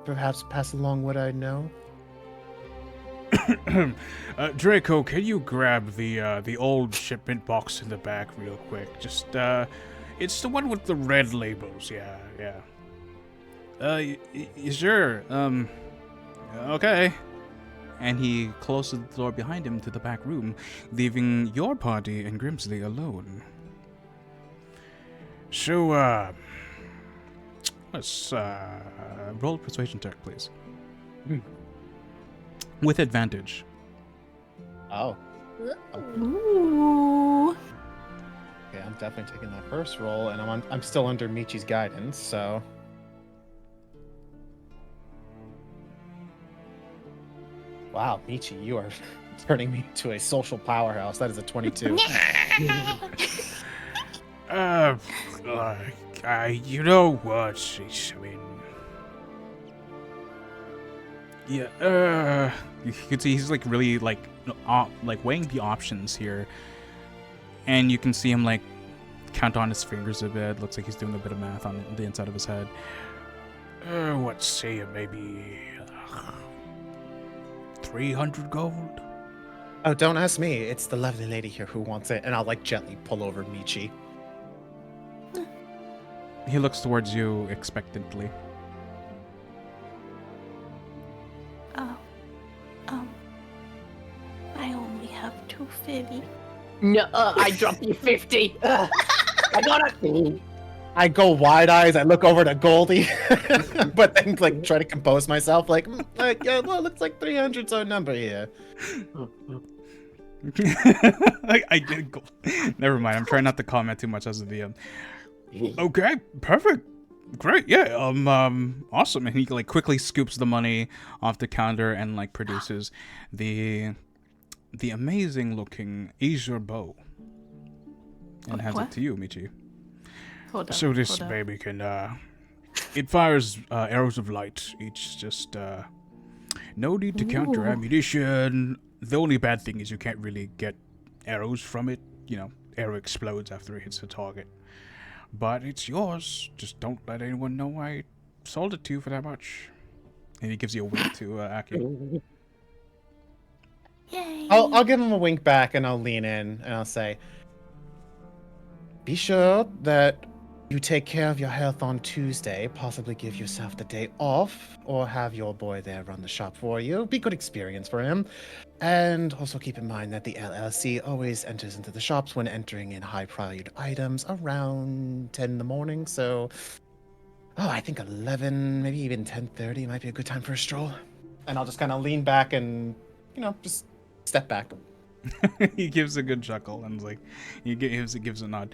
Speaker 4: Perhaps pass along what I know.
Speaker 1: Draco, can you grab the old shipment box in the back real quick? Just it's the one with the red labels. Yeah. Sure. Okay. And he closes the door behind him to the back room, leaving your party and Grimsley alone. So, let's roll a persuasion check, please. With advantage.
Speaker 4: Oh,
Speaker 6: Ooh.
Speaker 4: okay. I'm definitely taking that first roll, and I'm still under Michi's guidance, so. Wow, Michi, you are turning me into a social powerhouse. That is a 22.
Speaker 1: You know what? I mean, yeah. You can see he's like really like weighing the options here, and you can see him like count on his fingers a bit. Looks like he's doing a bit of math on the inside of his head. Let's say maybe 300 gold.
Speaker 4: Oh, don't ask me. It's the lovely lady here who wants it, and I'll like gently pull over Michi.
Speaker 1: He looks towards you expectantly.
Speaker 6: I only have 250.
Speaker 2: No, I dropped you 50. I got it.
Speaker 4: I go wide eyes. I look over to Goldie, but then like try to compose myself. Yeah, well, looks like 300's our number here.
Speaker 1: I did go. Never mind. I'm trying not to comment too much as a DM. Okay, perfect. Great, yeah, awesome. And he like quickly scoops the money off the counter and like produces the amazing looking Azure bow and hands it
Speaker 6: What?
Speaker 1: to you, Michi.
Speaker 6: Hold on.
Speaker 1: So this
Speaker 6: hold on.
Speaker 1: baby can it fires arrows of light. Each just no need to counter
Speaker 6: Ooh.
Speaker 1: ammunition. The only bad thing is you can't really get arrows from it. You know, arrow explodes after it hits the target. But it's yours. Just don't let anyone know I sold it to you for that much. And he gives you a wink to Aki.
Speaker 6: Yay!
Speaker 4: I'll give him a wink back and I'll lean in and I'll say, be sure that you take care of your health on Tuesday, possibly give yourself the day off, or have your boy there run the shop for you. Be good experience for him. And also keep in mind that the LLC always enters into the shops when entering in high-valued items around 10 in the morning, so... Oh, I think 11, maybe even 10:30 might be a good time for a stroll. And I'll just kind of lean back and, just step back.
Speaker 1: He gives a good chuckle and like he gives a nod.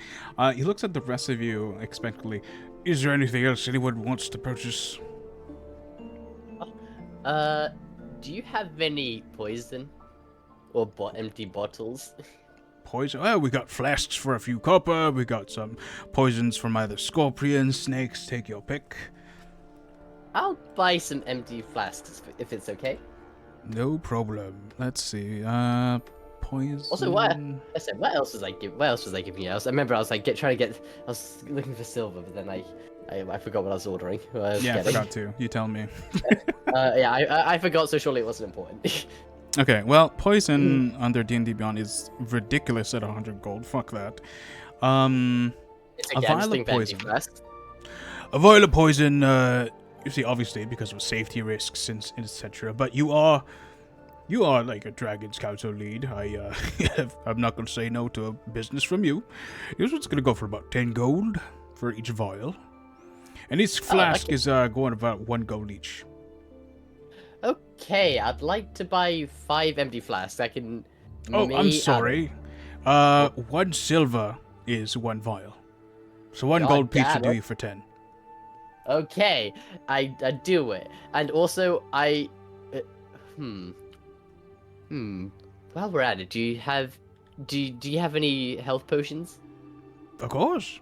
Speaker 1: He looks at the rest of you expectantly. Is there anything else anyone wants to purchase?
Speaker 2: Do you have any poison or empty bottles?
Speaker 1: Poison? Well, we got flasks for a few copper. We got some poisons from either scorpions, snakes. Take your pick.
Speaker 2: I'll buy some empty flasks if it's okay.
Speaker 1: No problem. Let's see. Poison.
Speaker 2: Also, what else was I giving? What else was I giving you? I remember I was like I was looking for silver, but then I forgot what I was ordering.
Speaker 1: Yeah, I forgot to. You tell me.
Speaker 2: Yeah, I forgot. So surely it wasn't important.
Speaker 1: Okay, well, poison under D&D Beyond is ridiculous at 100 gold. Fuck that.
Speaker 2: It's
Speaker 1: A
Speaker 2: again
Speaker 1: vial of
Speaker 2: thing
Speaker 1: poison.
Speaker 2: flasks.
Speaker 1: A vial of poison, you see, obviously because of safety risks and etc. But you are like a Dragon's Council lead. I'm not going to say no to a business from you. This one's going to go for about 10 gold for each vial. And each flask is going about 1 gold each.
Speaker 2: Okay, I'd like to buy 5 empty flasks. I can.
Speaker 1: Oh, I'm sorry. 1 silver is 1 vial. So 1
Speaker 2: God
Speaker 1: gold piece
Speaker 2: damn
Speaker 1: should do
Speaker 2: it.
Speaker 1: you for 10.
Speaker 2: Okay, I do it, and also While we're at it, do you have any health potions?
Speaker 1: Of course.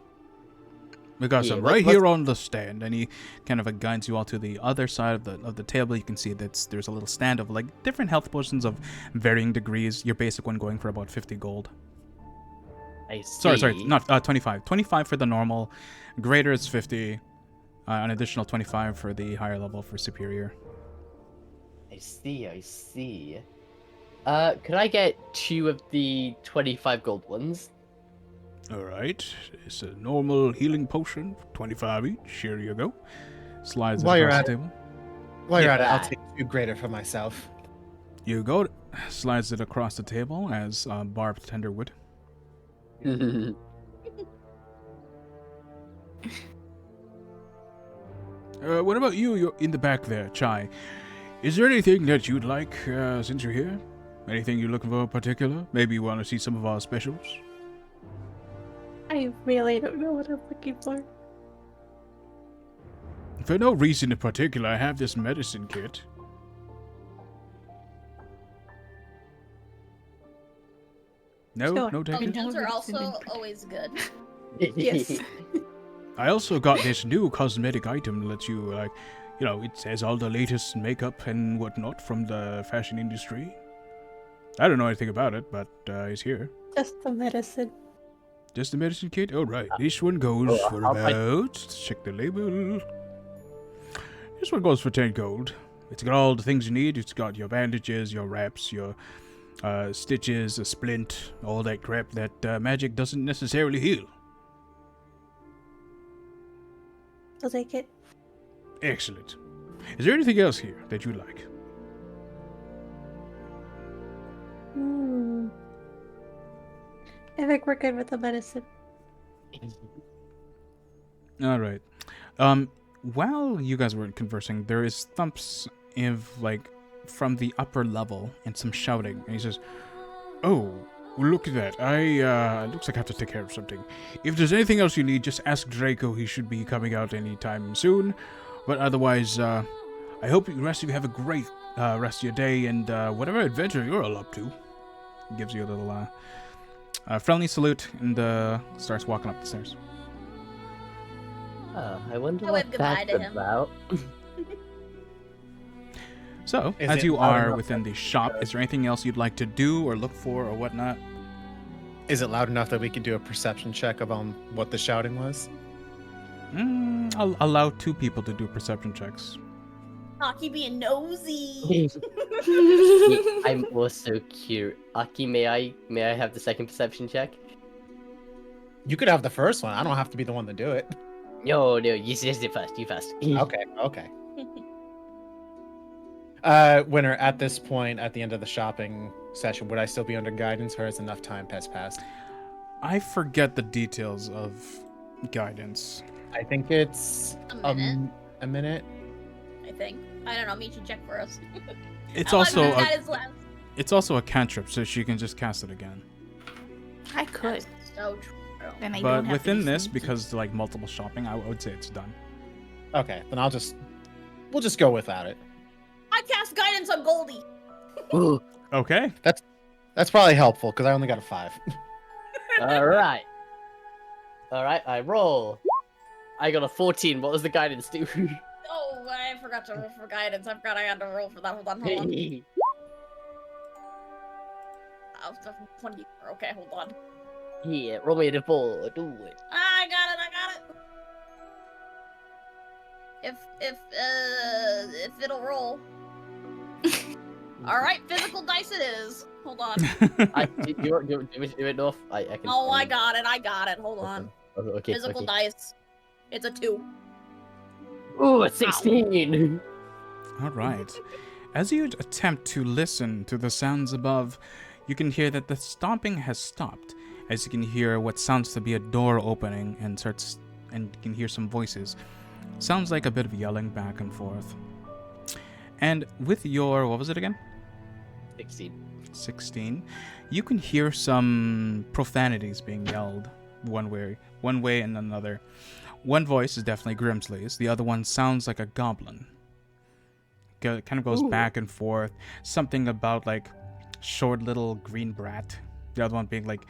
Speaker 1: We got
Speaker 2: Yeah,
Speaker 1: some
Speaker 2: what-
Speaker 1: right
Speaker 2: what's-
Speaker 1: here on the stand, and he kind of guides you all to the other side of the table. You can see that there's a little stand of like different health potions of varying degrees. Your basic one going for about 50 gold.
Speaker 2: I see.
Speaker 1: Sorry, not 25. 25 for the normal. Greater is 50. An additional 25 for the higher level for superior.
Speaker 2: I see. Could I get 2 of the 25 gold ones?
Speaker 1: All right, it's a normal healing potion, 25 each. Here you go. Slides it
Speaker 4: While you're
Speaker 1: across
Speaker 4: at
Speaker 1: the
Speaker 4: it.
Speaker 1: table.
Speaker 4: While you're at it, I'll
Speaker 2: Yeah.
Speaker 4: take 2 greater for myself.
Speaker 1: You go. Slides it across the table as barbed tender wood. What about you? You're in the back there, Chai. Is there anything that you'd like since you're here? Anything you're looking for in particular? Maybe you want to see some of our specials?
Speaker 5: I really don't know what I'm looking for.
Speaker 1: For no reason in particular, I have this medicine kit. No,
Speaker 5: Sure.
Speaker 1: no takers?
Speaker 3: Those are also always good.
Speaker 5: Yes.
Speaker 1: I also got this new cosmetic item that lets you, like, you know, it says all the latest makeup and whatnot from the fashion industry. I don't know anything about it, but it's here.
Speaker 5: Just the medicine.
Speaker 1: Just the medicine kit? Oh, right. This one goes for
Speaker 2: I'll buy-
Speaker 1: about... Let's check the label. This one goes for 10 gold. It's got all the things you need. It's got your bandages, your wraps, your stitches, a splint, all that crap that magic doesn't necessarily heal.
Speaker 5: I'll take it.
Speaker 1: Excellent. Is there anything else here that you like?
Speaker 5: I think we're good with the medicine.
Speaker 1: All right. While you guys were conversing, there is thumps of like from the upper level and some shouting, and he says, "Oh, Well, look at that. Looks like I have to take care of something. If there's anything else you need, just ask Draco. He should be coming out anytime soon. But otherwise, I hope the rest of you have a great rest of your day and whatever adventure you're all up to. He gives you a little friendly salute and starts walking up the stairs.
Speaker 2: I wonder
Speaker 3: I
Speaker 2: what
Speaker 3: wave goodbye
Speaker 2: that's
Speaker 3: to him.
Speaker 2: about.
Speaker 1: So,
Speaker 4: Is
Speaker 1: as
Speaker 4: it
Speaker 1: you
Speaker 4: loud
Speaker 1: are
Speaker 4: enough
Speaker 1: within
Speaker 4: that-
Speaker 1: the shop, is there anything else you'd like to do or look for or whatnot?
Speaker 4: Is it loud enough that we can do a perception check of what the shouting was?
Speaker 1: I'll allow 2 people to do perception checks.
Speaker 3: Hockey being nosy.
Speaker 2: I'm also cute. Aki, may I have the second perception check?
Speaker 4: You could have the first one. I don't have to be the one to do it.
Speaker 2: No, you just did first. You first.
Speaker 4: Okay. Winner, at this point, at the end of the shopping session, would I still be under guidance or has enough time passed?
Speaker 1: I forget the details of guidance.
Speaker 4: I think it's
Speaker 3: A minute,
Speaker 4: a minute.
Speaker 3: I think. I don't know. Michi, check for us.
Speaker 1: It's
Speaker 3: How long
Speaker 1: also
Speaker 3: does
Speaker 1: a,
Speaker 3: that is left?
Speaker 1: it's also a cantrip, so she can just cast it again.
Speaker 6: I could.
Speaker 3: That's so true.
Speaker 6: And I
Speaker 1: But
Speaker 6: don't have to
Speaker 1: within
Speaker 6: be
Speaker 1: this,
Speaker 6: sneaky.
Speaker 1: because like multiple shopping, I would say it's done.
Speaker 4: Okay, then we'll just go without it.
Speaker 3: I cast guidance on Goldie.
Speaker 2: Ooh,
Speaker 1: Okay.
Speaker 4: That's probably helpful because I only got a 5.
Speaker 2: all right. I roll. I got a 14. What was the guidance do?
Speaker 3: Oh, I forgot to roll for guidance. I forgot I had to roll for that. Hold on. Oh, stuff 20. Okay, hold on.
Speaker 2: Yeah, roll me a 4. Do it.
Speaker 3: I got it. If it'll roll. All right, physical dice it is. Hold on.
Speaker 2: Do you do it, North? I can.
Speaker 3: Oh, I got it. Hold on.
Speaker 2: Okay.
Speaker 3: Physical dice. It's a 2.
Speaker 2: Ooh, a 16.
Speaker 1: All right. As you attempt to listen to the sounds above, you can hear that the stomping has stopped. As you can hear what sounds to be a door opening and you can hear some voices. Sounds like a bit of yelling back and forth. And with your, what was it again? 16. You can hear some profanities being yelled one way and another. One voice is definitely Grimsley's. The other one sounds like a goblin. It kind of goes back and forth. Something about like short little green brat. The other one being like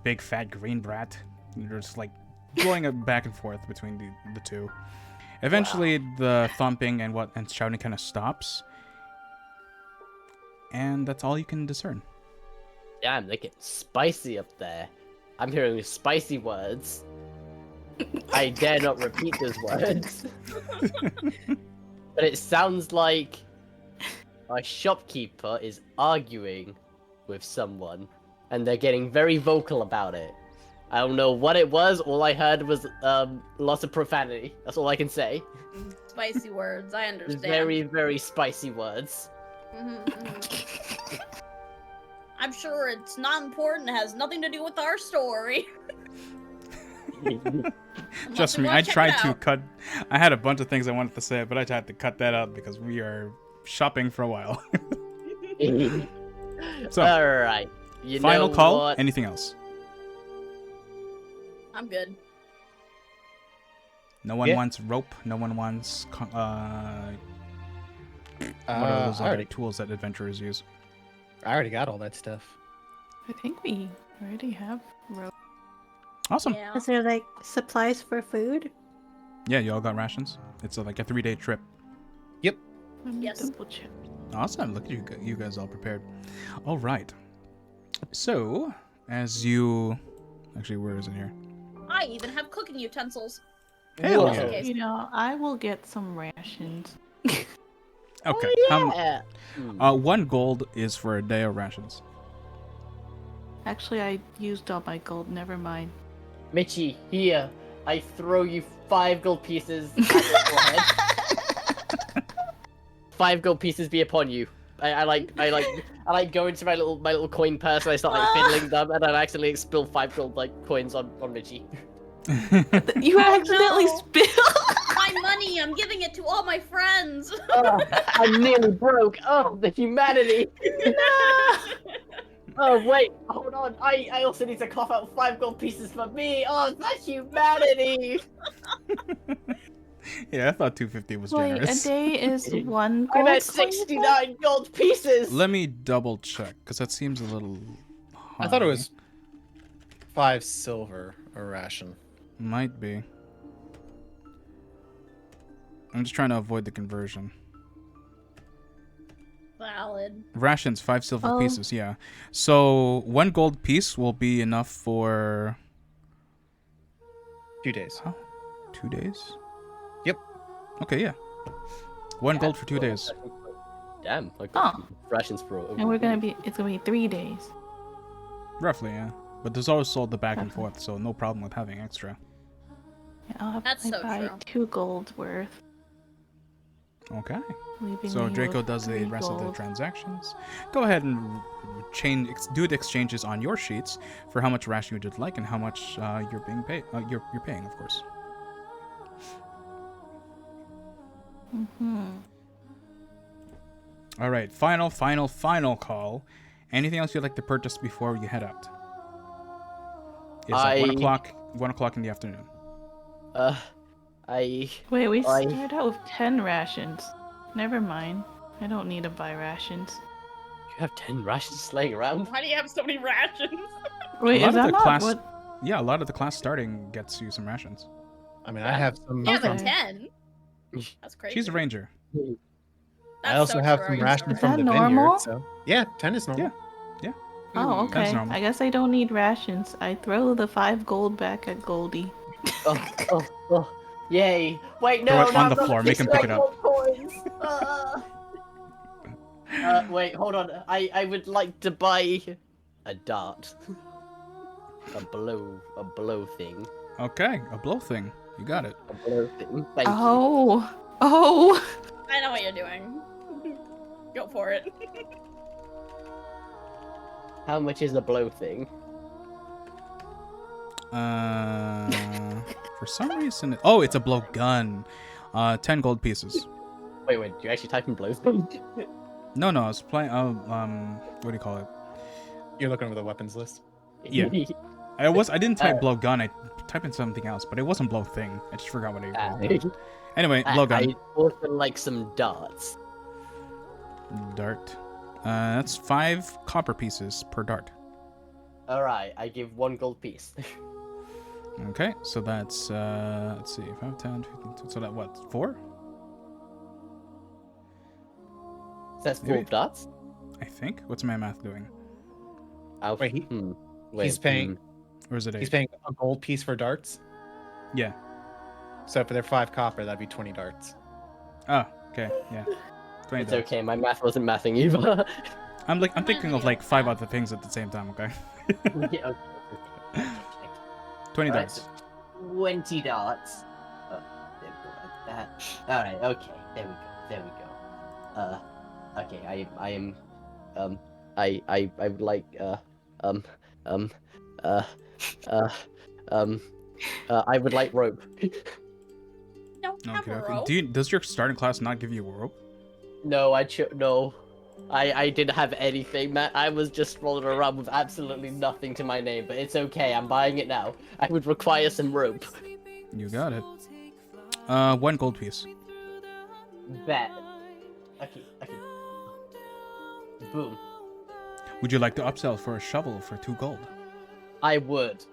Speaker 1: big fat green brat. And they're just like going back and forth between the two. Eventually, the thumping and shouting kind of stops. And that's all you can discern.
Speaker 2: Damn, they get spicy up there. I'm hearing spicy words. I dare not repeat those words. But it sounds like a shopkeeper is arguing with someone, and they're getting very vocal about it. I don't know what it was. All I heard was lots of profanity. That's all I can say.
Speaker 3: Spicy words. I understand.
Speaker 2: Very, very spicy words.
Speaker 3: I'm sure it's not important. It has nothing to do with our story.
Speaker 1: Trust me, I tried to cut. I had a bunch of things I wanted to say, but I had to cut that out because we are shopping for a while. So,
Speaker 2: all right.
Speaker 1: final call.
Speaker 2: What?
Speaker 1: Anything else?
Speaker 3: I'm good.
Speaker 1: No one
Speaker 4: Yeah.
Speaker 1: wants rope. No one wants. What are those
Speaker 4: I
Speaker 1: other
Speaker 4: already,
Speaker 1: tools that adventurers use?
Speaker 4: I already got all that stuff.
Speaker 6: I think we already have rope.
Speaker 1: Awesome.
Speaker 3: Yeah.
Speaker 5: Is there like supplies for food?
Speaker 1: Yeah, you all got rations. It's like a 3-day trip.
Speaker 6: Let me
Speaker 3: Yes.
Speaker 6: double check.
Speaker 1: Awesome. Look at you guys all prepared. All right. So, as you... Actually, where is it here?
Speaker 3: I even have cooking utensils.
Speaker 1: Hell
Speaker 2: Whoa.
Speaker 1: yeah.
Speaker 3: Okay.
Speaker 6: You know, I will get some rations.
Speaker 1: Okay.
Speaker 2: Yeah.
Speaker 1: 1 gold is for a day of rations.
Speaker 6: Actually, I used all my gold. Never mind.
Speaker 2: Michi, here. I throw you 5 gold pieces at your forehead. 5 gold pieces be upon you. I like go into my little coin purse and I start like fiddling them and then I accidentally spill 5 gold coins on Michi.
Speaker 6: You accidentally
Speaker 3: no.
Speaker 6: spilled.
Speaker 3: My money. I'm giving it to all my friends.
Speaker 2: Oh, I'm nearly broke. Oh, the humanity. Oh wait, hold on. I also need to cough out 5 gold pieces for me. Oh, that's humanity.
Speaker 1: Yeah, I thought 250 was
Speaker 6: Wait, a
Speaker 1: generous.
Speaker 6: day is 1
Speaker 2: I'm
Speaker 6: gold
Speaker 2: at
Speaker 6: coin, you said?
Speaker 2: 69 gold pieces.
Speaker 1: Let me double check, because that seems a little high.
Speaker 4: I thought it was 5 silver a ration.
Speaker 1: Might be. I'm just trying to avoid the conversion.
Speaker 3: Valid.
Speaker 1: Rations, 5 silver
Speaker 6: Oh.
Speaker 1: pieces, yeah. So 1 gold piece will be enough for
Speaker 4: 2 days.
Speaker 1: 2 days?
Speaker 4: Yep.
Speaker 1: Okay, yeah. 1 gold for 2 days.
Speaker 2: Damn, like
Speaker 6: Oh.
Speaker 2: rations for.
Speaker 6: And it's gonna be 3 days.
Speaker 1: Roughly, yeah. But there's always sold the back and
Speaker 6: Okay.
Speaker 1: forth, so no problem with having extra.
Speaker 6: Yeah, I'll have
Speaker 3: That's
Speaker 6: to
Speaker 3: so
Speaker 6: buy
Speaker 3: true.
Speaker 6: 2 gold worth.
Speaker 1: Okay.
Speaker 6: Leaving
Speaker 1: So
Speaker 6: me
Speaker 1: Draco
Speaker 6: with
Speaker 1: does the
Speaker 6: 3
Speaker 1: rest of the
Speaker 6: gold.
Speaker 1: transactions. Go ahead and do the exchanges on your sheets for how much ration you would like and how much you're being paid. You're paying, of course.
Speaker 6: Mm-hmm.
Speaker 1: All right, final call. Anything else you'd like to purchase before you head out? It's like 1 o'clock in the afternoon.
Speaker 2: I
Speaker 6: Wait, we
Speaker 2: I-
Speaker 6: started out with 10 rations. Never mind. I don't need to buy rations.
Speaker 2: You have 10 rations laying around?
Speaker 3: Why do you have so many rations?
Speaker 6: Wait,
Speaker 1: lot
Speaker 6: is
Speaker 1: of
Speaker 6: that
Speaker 1: the
Speaker 6: not
Speaker 1: class-
Speaker 6: what?
Speaker 1: Yeah, a lot of the class starting gets you some rations.
Speaker 4: I mean, I have some.
Speaker 3: Yeah, but
Speaker 6: Okay.
Speaker 3: 10. That's crazy.
Speaker 1: She's a ranger.
Speaker 3: That's
Speaker 4: I also
Speaker 3: so
Speaker 4: have
Speaker 3: true.
Speaker 4: some
Speaker 3: Are you
Speaker 4: rations
Speaker 3: sure?
Speaker 4: from
Speaker 6: Is
Speaker 4: the
Speaker 6: that
Speaker 4: vineyard.
Speaker 6: normal?
Speaker 4: So yeah, 10 is normal.
Speaker 1: Yeah.
Speaker 6: Oh,
Speaker 1: That's
Speaker 6: okay.
Speaker 1: normal.
Speaker 6: I guess I don't need rations. I throw the 5 gold back at Goldie.
Speaker 2: Oh, yay. Wait,
Speaker 1: Throw
Speaker 2: no,
Speaker 1: it
Speaker 2: no,
Speaker 1: on
Speaker 2: I'm
Speaker 1: the
Speaker 2: not
Speaker 1: floor, make him pick it up.
Speaker 2: coins. Wait, hold on. I would like to buy a dart. A blow thing.
Speaker 1: Okay, a blow thing. You got it.
Speaker 2: A blow thing. Thank you.
Speaker 6: Oh!
Speaker 3: I know what you're doing. Go for it.
Speaker 2: How much is a blow thing?
Speaker 1: For some reason, it's a blow gun. 10 gold pieces.
Speaker 2: Wait, do you actually type in blow thing?
Speaker 1: No, I was playing. What do you call it?
Speaker 4: You're looking over the weapons list.
Speaker 1: Yeah. I didn't type blow gun. I typed in something else, but it wasn't blow thing. I just forgot what I called. Anyway, blow gun.
Speaker 2: I also like some darts.
Speaker 1: Dart. That's 5 copper pieces per dart.
Speaker 2: Alright, I give 1 gold piece.
Speaker 1: Okay, so that's let's see, 5, 10, 15, so that what? 4?
Speaker 2: That's 4
Speaker 1: Maybe.
Speaker 2: darts?
Speaker 1: I think. What's my math doing?
Speaker 4: Wait,
Speaker 2: Wait,
Speaker 4: he's paying.
Speaker 1: Or is it 8?
Speaker 4: He's paying a gold piece for darts.
Speaker 1: Yeah.
Speaker 4: So for their 5 copper, that'd be 20 darts.
Speaker 1: Oh, okay, yeah. 20
Speaker 2: It's
Speaker 1: darts.
Speaker 2: okay, my math wasn't mathing either.
Speaker 1: I'm thinking of like 5 other things at the same time. Okay.
Speaker 2: Yeah, okay.
Speaker 1: 20
Speaker 2: Alright,
Speaker 1: darts.
Speaker 2: 20 darts. Oh, there we go, like that. Alright, okay, there we go. Okay, I would like, I would like rope.
Speaker 3: Don't have
Speaker 1: Okay,
Speaker 3: a
Speaker 1: okay.
Speaker 3: rope.
Speaker 1: Does your starting class not give you a rope?
Speaker 2: No, I didn't have anything, Matt. I was just rolling around with absolutely nothing to my name, but it's okay. I'm buying it now. I would require some rope.
Speaker 1: You got it. 1 gold piece.
Speaker 2: Bet. Okay. Boom.
Speaker 1: Would you like to upsell for a shovel for 2 gold?
Speaker 2: I would.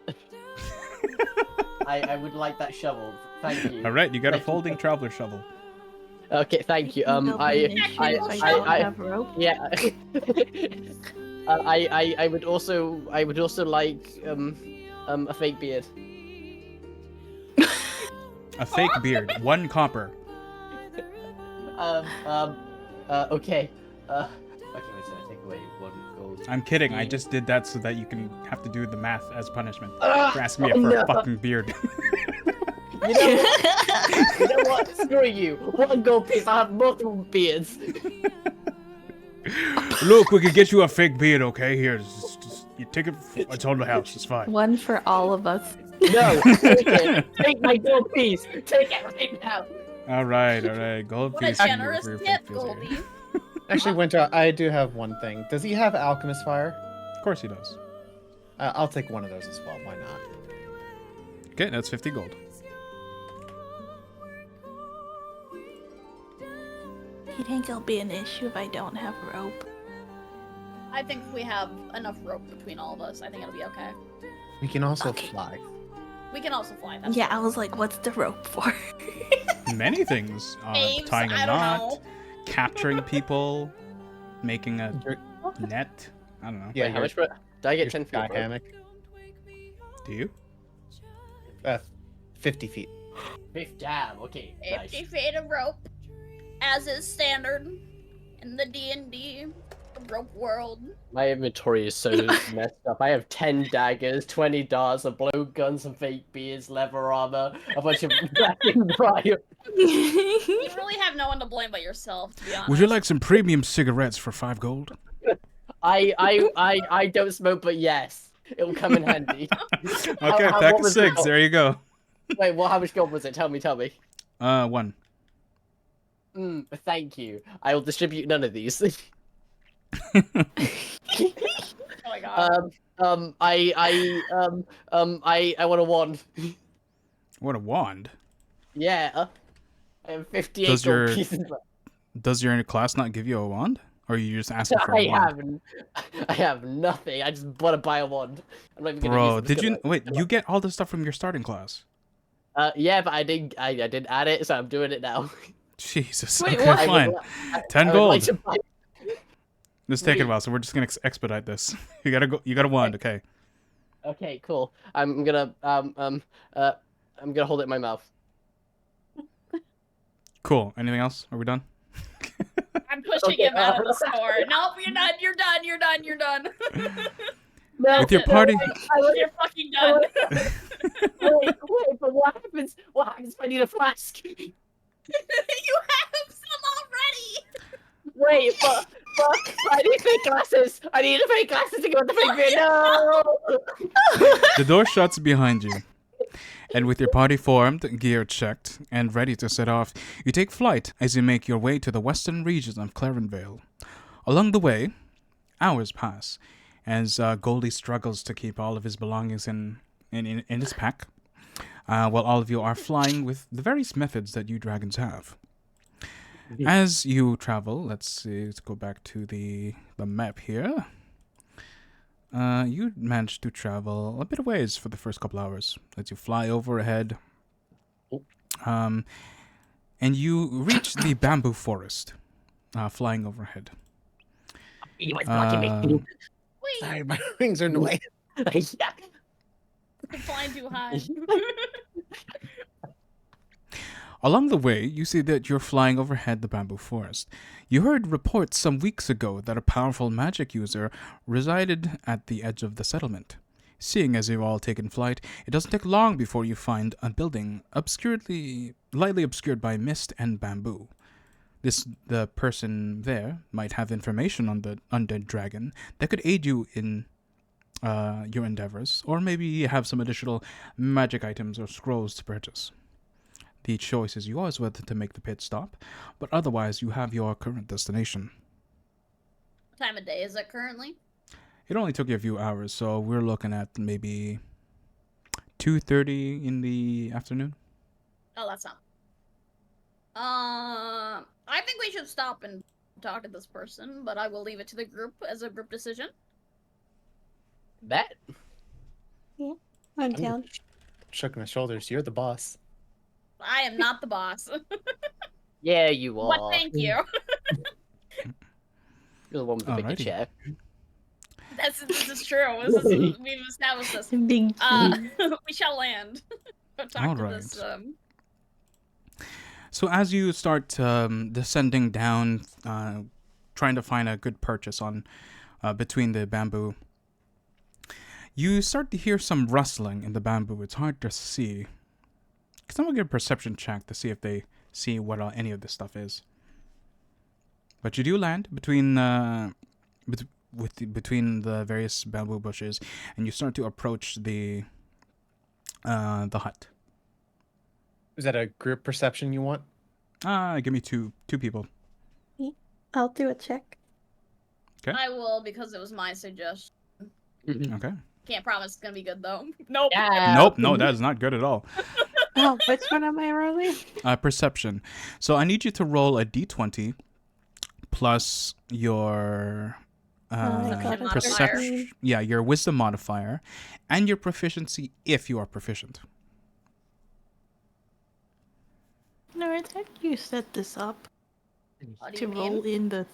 Speaker 2: I would like that shovel. Thank you.
Speaker 1: All right, you got a
Speaker 2: Thank you.
Speaker 1: folding traveler shovel.
Speaker 2: Okay, thank you.
Speaker 6: Don't be an issue if I don't have rope.
Speaker 2: Yeah. I would also like a fake beard.
Speaker 1: A fake beard. 1 copper.
Speaker 2: Okay. Okay, wait, so I take away 1 gold.
Speaker 1: I'm kidding. I just did that so that you can have to do the math as punishment
Speaker 2: Ah,
Speaker 1: for asking me
Speaker 2: oh,
Speaker 1: for
Speaker 2: no.
Speaker 1: a fucking beard.
Speaker 2: You know what? You know what? Screw you. 1 gold piece. I have multiple beards.
Speaker 1: Look, we could get you a fake beard, okay? Here, just you take it. It's on the house. It's fine.
Speaker 6: One for all of us.
Speaker 2: No, take it. Take my gold piece. Take it right now.
Speaker 1: All right. Gold
Speaker 3: What a
Speaker 1: piece for your
Speaker 3: generous
Speaker 1: fake
Speaker 3: tip,
Speaker 1: beard.
Speaker 3: Goldie.
Speaker 4: Actually, Winter, I do have one thing. Does he have alchemist fire?
Speaker 1: Of course he does.
Speaker 4: I'll take one of those as well. Why not?
Speaker 1: Okay, that's 50 gold.
Speaker 6: Do you think it'll be an issue if I don't have rope?
Speaker 3: I think we have enough rope between all of us. I think it'll be okay.
Speaker 4: We can also
Speaker 6: Okay.
Speaker 4: fly.
Speaker 3: We can also fly. That's
Speaker 6: Yeah,
Speaker 3: true.
Speaker 6: I was like, what's the rope for?
Speaker 1: Many things.
Speaker 3: Waves,
Speaker 1: Tying a
Speaker 3: I don't
Speaker 1: knot,
Speaker 3: know.
Speaker 1: capturing people, making a
Speaker 4: Your-
Speaker 1: net. I don't know.
Speaker 4: Yeah,
Speaker 2: Wait, how
Speaker 4: your-
Speaker 2: much? Did I
Speaker 4: your
Speaker 2: get 10 feet?
Speaker 4: sky
Speaker 2: of rope?
Speaker 4: hammock.
Speaker 1: Do you?
Speaker 4: 50 feet.
Speaker 2: Damn. Okay.
Speaker 3: 50 feet of rope, as is standard in the D&D rope world.
Speaker 2: My inventory is so messed up. I have 10 daggers, 20 darts, a blowgun, some fake beards, leather armor, a bunch of fucking fire.
Speaker 3: You really have no one to blame but yourself, to be honest.
Speaker 1: Would you like some premium cigarettes for 5 gold?
Speaker 2: I don't smoke, but yes, it will come in handy.
Speaker 1: Okay,
Speaker 2: How-
Speaker 1: pack
Speaker 2: what
Speaker 1: of
Speaker 2: was
Speaker 1: 6.
Speaker 2: it?
Speaker 1: There you go.
Speaker 2: Wait, how much gold was it? Tell me.
Speaker 1: 1.
Speaker 2: Thank you. I will distribute none of these.
Speaker 3: Oh my god.
Speaker 2: I want a wand.
Speaker 1: What a wand.
Speaker 2: Yeah. I have 58
Speaker 1: Does
Speaker 2: gold
Speaker 1: your-
Speaker 2: pieces left.
Speaker 1: Does your class not give you a wand? Or are you just asking for a wand?
Speaker 2: I have nothing. I just want to buy a wand. I'm not even gonna use
Speaker 1: Bro,
Speaker 2: it.
Speaker 1: did you wait? You get all the stuff from your starting class.
Speaker 2: Yeah, but I didn't add it, so I'm doing it now.
Speaker 1: Jesus.
Speaker 6: Wait,
Speaker 1: Okay,
Speaker 6: what?
Speaker 1: fine. 10
Speaker 2: I would like
Speaker 1: gold.
Speaker 2: to buy-
Speaker 1: This is taking a
Speaker 2: Wait.
Speaker 1: while, so we're just gonna expedite this. You gotta go. You got a wand, okay?
Speaker 2: Okay, cool. I'm gonna hold it in my mouth.
Speaker 1: Cool. Anything else? Are we done?
Speaker 3: I'm pushing
Speaker 2: Okay,
Speaker 3: him out of the store. Nope, you're done. You're done. You're done. You're done.
Speaker 2: No,
Speaker 1: With your
Speaker 3: no,
Speaker 1: party.
Speaker 3: You're fucking done.
Speaker 2: Wait, but what happens? What happens if I need a flask?
Speaker 3: You have some already.
Speaker 2: Wait, but I need fake glasses. I need fake glasses to go with the fake beard. No.
Speaker 1: The door shuts behind you. And with your party formed, gear checked, and ready to set off, you take flight as you make your way to the western region of Clarenvale. Along the way, hours pass, as Goldie struggles to keep all of his belongings in his pack, while all of you are flying with the various methods that you dragons have. As you travel, let's go back to the map here. You managed to travel a bit of ways for the first couple hours as you fly overhead. And you reach the bamboo forest, flying overhead.
Speaker 2: You was blocking me.
Speaker 3: Wait,
Speaker 4: Sorry, my wings are in the way.
Speaker 2: Yeah.
Speaker 3: you're flying too high.
Speaker 1: Along the way, you see that you're flying overhead the bamboo forest. You heard reports some weeks ago that a powerful magic user resided at the edge of the settlement. Seeing as you've all taken flight, it doesn't take long before you find a building lightly obscured by mist and bamboo. The person there might have information on the undead dragon that could aid you in your endeavors, or maybe have some additional magic items or scrolls to purchase. The choice is yours whether to make the pit stop, but otherwise you have your current destination.
Speaker 3: What time of day is it currently?
Speaker 1: It only took you a few hours, so we're looking at maybe 2:30 in the afternoon.
Speaker 3: Oh, that's not. I think we should stop and talk to this person, but I will leave it to the group as a group decision.
Speaker 2: Bet.
Speaker 5: I'm down.
Speaker 4: Shrugging my shoulders. You're the boss.
Speaker 3: I am not the boss.
Speaker 2: Yeah, you are.
Speaker 3: But thank you.
Speaker 2: You're the one with the bigger
Speaker 1: Alrighty.
Speaker 2: chair.
Speaker 3: This is true. We've established this.
Speaker 5: Big
Speaker 3: We shall land. Go talk to this.
Speaker 1: So as you start descending down, trying to find a good purchase on between the bamboo, you start to hear some rustling in the bamboo. It's hard to see. Someone get a perception check to see if they see what any of this stuff is. But you do land between between the various bamboo bushes, and you start to approach the hut.
Speaker 4: Is that a group perception you want?
Speaker 1: Give me two people.
Speaker 5: I'll do a check.
Speaker 1: Okay.
Speaker 3: I will, because it was my suggestion.
Speaker 1: Okay.
Speaker 3: Can't promise it's gonna be good though. Nope.
Speaker 2: Yeah.
Speaker 1: Nope, no, that is not good at all.
Speaker 5: Oh, which one am I rolling?
Speaker 1: Perception. So I need you to roll a d20 plus your
Speaker 5: I got a
Speaker 1: perception.
Speaker 5: 13.
Speaker 1: Yeah, your wisdom modifier, and your proficiency if you are proficient.
Speaker 6: North, how do you set this up
Speaker 3: What do
Speaker 6: to
Speaker 3: you
Speaker 6: roll
Speaker 3: mean?
Speaker 6: in the?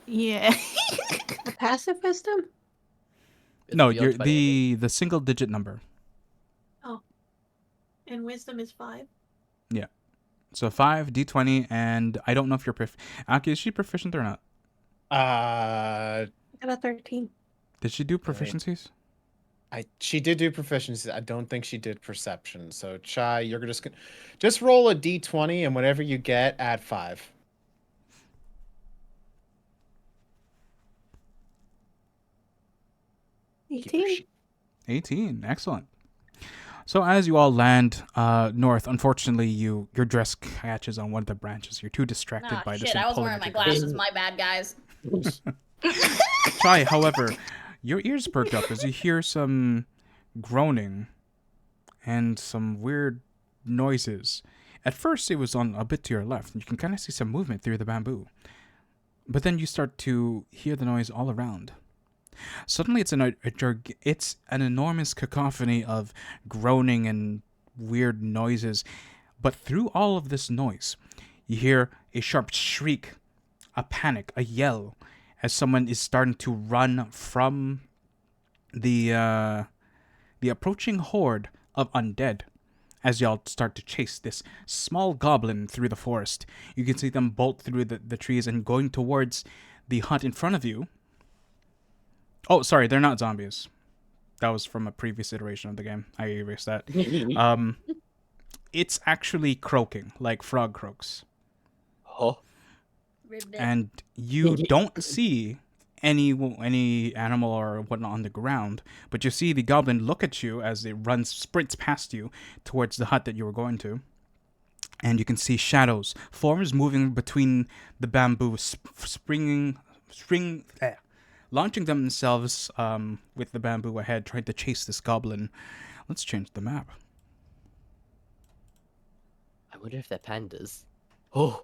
Speaker 6: Yeah.
Speaker 5: A passive wisdom?
Speaker 1: No,
Speaker 2: Beyond
Speaker 1: you're
Speaker 2: 20.
Speaker 1: the single digit number.
Speaker 5: And wisdom is 5.
Speaker 1: So 5 d20, and I don't know if you're Aki, is she proficient or not?
Speaker 4: Uh,
Speaker 5: I got a 13.
Speaker 1: Did she do
Speaker 4: Wait.
Speaker 1: proficiencies?
Speaker 4: she did do proficiency. I don't think she did perception. So Chai, you're just roll a d20, and whatever you get, add 5.
Speaker 5: $18.
Speaker 1: 18. Excellent. So as you all land north, unfortunately, your dress catches on one of the branches. You're too distracted
Speaker 3: Ah,
Speaker 1: by this
Speaker 3: shit,
Speaker 1: thing
Speaker 3: I was
Speaker 1: pulling
Speaker 3: wearing
Speaker 1: at
Speaker 3: my
Speaker 1: your face.
Speaker 3: glasses. My bad, guys.
Speaker 1: Chai, however, your ears perk up as you hear some groaning and some weird noises. At first, it was on a bit to your left, and you can kind of see some movement through the bamboo. But then you start to hear the noise all around. Suddenly, it's an enormous cacophony of groaning and weird noises. But through all of this noise, you hear a sharp shriek, a panic, a yell, as someone is starting to run from the approaching horde of undead. As y'all start to chase this small goblin through the forest, you can see them bolt through the trees and going towards the hut in front of you. Oh, sorry, they're not zombies. That was from a previous iteration of the game. I erased that. It's actually croaking, like frog croaks.
Speaker 2: Oh.
Speaker 3: Ribbed it.
Speaker 1: And you don't see any animal or whatnot on the ground, but you see the goblin look at you as it sprints past you towards the hut that you were going to. And you can see shadows, forms moving between the bamboo, launching themselves with the bamboo ahead, trying to chase this goblin. Let's change the map.
Speaker 2: I wonder if they're pandas. Oh.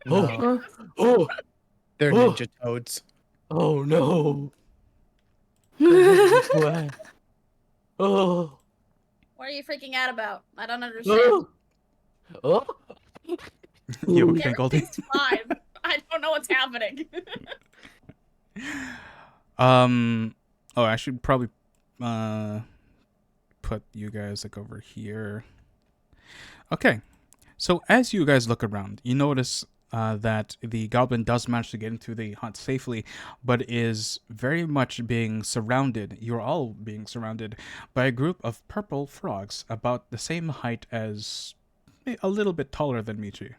Speaker 4: No,
Speaker 2: Oh.
Speaker 4: they're
Speaker 2: Oh.
Speaker 4: ninja toads.
Speaker 2: Oh no. Oh.
Speaker 3: What are you freaking out about? I don't understand.
Speaker 2: Oh.
Speaker 1: You okay, Goldie?
Speaker 3: Everything's fine. I don't know what's happening.
Speaker 1: Oh, I should probably put you guys like over here. Okay, so as you guys look around, you notice that the goblin does manage to get into the hut safely, but is very much being surrounded. You're all being surrounded by a group of purple frogs about the same height as a little bit taller than Michi.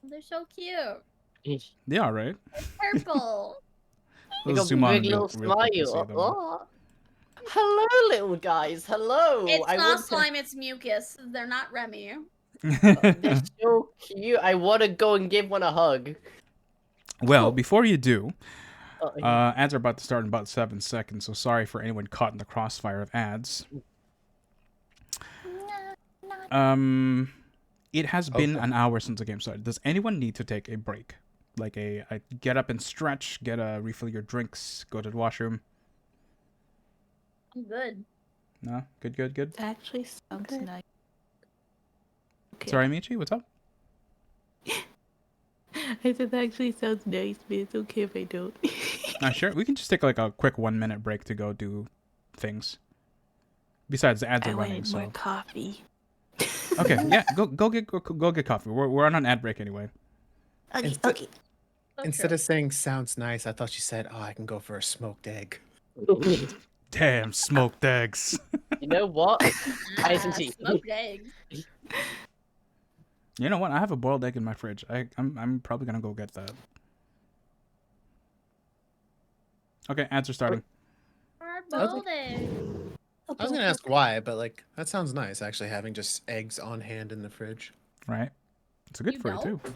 Speaker 3: They're so cute.
Speaker 1: They are, right?
Speaker 3: Purple.
Speaker 2: They
Speaker 1: Let's
Speaker 2: got
Speaker 1: zoom
Speaker 2: big
Speaker 1: on
Speaker 2: little
Speaker 1: real quick to see
Speaker 2: smile.
Speaker 1: them.
Speaker 2: Oh. Hello, little guys. Hello.
Speaker 3: It's
Speaker 2: I
Speaker 3: not
Speaker 2: want to-
Speaker 3: slime, it's mucus. They're not Remy.
Speaker 2: They're so cute. I want to go and give one a hug.
Speaker 1: Well, before you do,
Speaker 2: Oh,
Speaker 1: ads are about to start in about 7 seconds, so sorry for anyone caught in the crossfire of ads. It has been an hour since the game started. Does anyone need to take a break? Like a get up and stretch, refill your drinks, go to the washroom?
Speaker 3: I'm good.
Speaker 1: No? Good.
Speaker 6: It actually sounds
Speaker 5: Okay.
Speaker 6: nice. Okay.
Speaker 1: Sorry, Michi, what's up?
Speaker 6: I said that actually sounds nice, but it's okay if I don't.
Speaker 1: Sure. We can just take like a quick 1 minute break to go do things. Besides, the ads
Speaker 6: I
Speaker 1: are running,
Speaker 6: wanted
Speaker 1: so.
Speaker 6: more coffee.
Speaker 1: Okay, yeah, go get coffee. We're on an ad break anyway.
Speaker 6: Okay,
Speaker 4: Instead-
Speaker 6: okay.
Speaker 3: So
Speaker 4: Instead
Speaker 3: true.
Speaker 4: of saying sounds nice, I thought she said, "Oh, I can go for a smoked egg."
Speaker 1: Damn, smoked eggs.
Speaker 2: You know what? Ice and
Speaker 3: Ah,
Speaker 2: tea.
Speaker 3: smoked eggs.
Speaker 1: You know what? I have a boiled egg in my fridge. I'm probably gonna go get that. Okay, ads are starting.
Speaker 3: Hard
Speaker 4: Okay.
Speaker 3: boiled egg.
Speaker 4: I was gonna ask why, but like that sounds nice. Actually, having just eggs on hand in the fridge.
Speaker 1: Right? It's good
Speaker 3: You
Speaker 1: for you too.
Speaker 3: don't?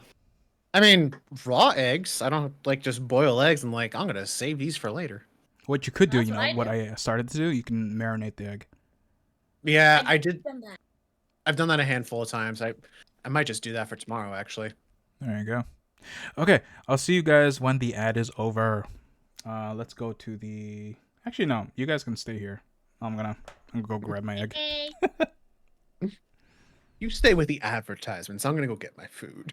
Speaker 4: I mean, raw eggs. I don't like just boil eggs and like I'm gonna save these for later.
Speaker 1: What you could do,
Speaker 3: That's
Speaker 1: you know,
Speaker 3: what I
Speaker 1: what I started to do, you can marinate the egg.
Speaker 4: Yeah, I did.
Speaker 3: done that.
Speaker 4: I've done that a handful of times. I might just do that for tomorrow, actually.
Speaker 1: There you go. Okay, I'll see you guys when the ad is over. Let's go to the. Actually, no, you guys can stay here. I'm gonna go grab my egg.
Speaker 3: Hey.
Speaker 4: You stay with the advertisements. I'm gonna go get my food.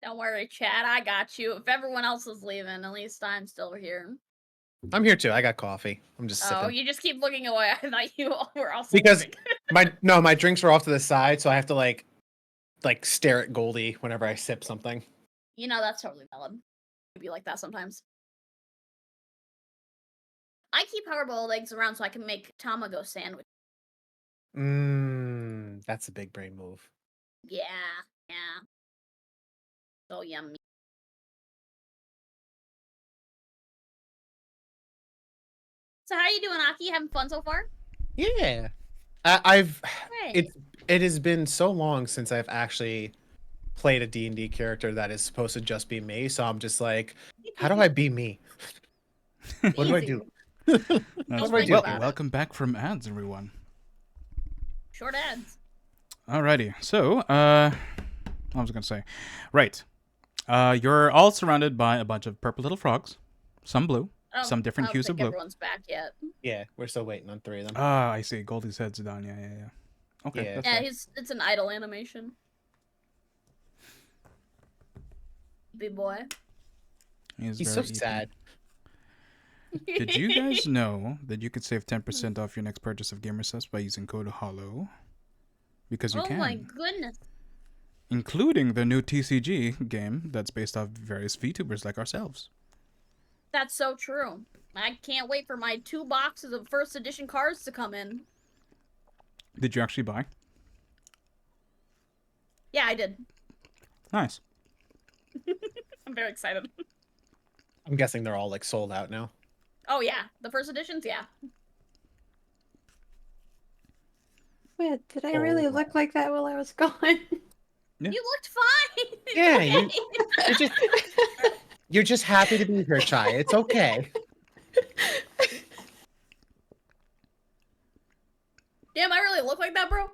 Speaker 3: Don't worry, Chad. I got you. If everyone else is leaving, at least I'm still here.
Speaker 4: I'm here too. I got coffee. I'm just
Speaker 3: Oh,
Speaker 4: sipping.
Speaker 3: you just keep looking away. I thought you all were also
Speaker 4: Because
Speaker 3: leaving.
Speaker 4: my drinks were off to the side, so I have to like stare at Goldie whenever I sip something.
Speaker 3: You know, that's totally valid. It'd be like that sometimes. I keep hard-boiled eggs around so I can make tamago sandwich.
Speaker 4: That's a big brain move.
Speaker 3: Yeah, yeah. So yummy. So how you doing, Aki? Having fun so far?
Speaker 4: Yeah, I've
Speaker 3: Great.
Speaker 4: it has been so long since I've actually played a D&D character that is supposed to just be me. So I'm just like, how do I be me? What do I
Speaker 3: Easy.
Speaker 4: do?
Speaker 1: That's
Speaker 3: Don't
Speaker 1: right.
Speaker 3: think
Speaker 1: Well,
Speaker 3: about it.
Speaker 1: welcome back from ads, everyone.
Speaker 3: Short ads.
Speaker 1: Alrighty, so what was I gonna say? Right, you're all surrounded by a bunch of purple little frogs, some blue, some different
Speaker 3: I don't
Speaker 1: hues of
Speaker 3: think
Speaker 1: blue.
Speaker 3: everyone's back yet.
Speaker 4: Yeah, we're still waiting on 3 of them.
Speaker 1: Ah, I see. Goldie's head's down. Yeah. Okay,
Speaker 4: Yeah.
Speaker 1: that's
Speaker 3: Yeah,
Speaker 1: fine.
Speaker 3: it's an idle animation. Big boy.
Speaker 1: He's
Speaker 4: He's so
Speaker 1: very
Speaker 4: sad.
Speaker 1: Did you guys know that you could save 10% off your next purchase of gamer subs by using code HOLLOW? Because you
Speaker 3: Oh
Speaker 1: can.
Speaker 3: my goodness.
Speaker 1: Including the new TCG game that's based off various VTubers like ourselves.
Speaker 3: That's so true. I can't wait for my 2 boxes of first edition cards to come in.
Speaker 1: Did you actually buy?
Speaker 3: Yeah, I did.
Speaker 1: Nice.
Speaker 3: I'm very excited.
Speaker 4: I'm guessing they're all like sold out now.
Speaker 3: Oh yeah, the first editions, yeah.
Speaker 5: Wait, did I really look like that while I was gone?
Speaker 1: Yeah.
Speaker 3: You looked fine.
Speaker 4: Yeah, you're just happy to be here, Chai. It's okay.
Speaker 3: Damn, I really look like that, bro.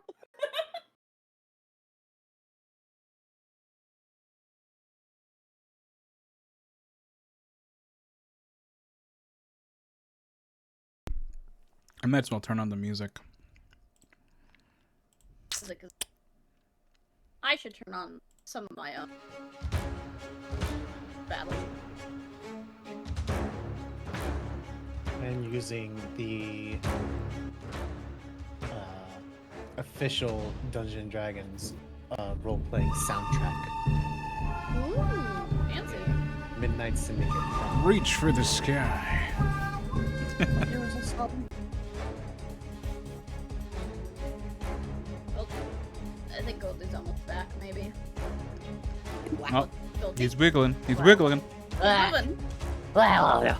Speaker 1: I might as well turn on the music.
Speaker 3: I should turn on some of my own battle.
Speaker 4: And using the official Dungeons and Dragons role-playing soundtrack,
Speaker 3: Ooh, fancy.
Speaker 4: Midnight Syndicate.
Speaker 1: Reach for the sky.
Speaker 3: There was a sub. Oh, I think Goldie's almost back, maybe.
Speaker 1: Oh,
Speaker 3: Goldie.
Speaker 1: he's wiggling. He's wiggling.
Speaker 3: Kevin.
Speaker 2: Hi.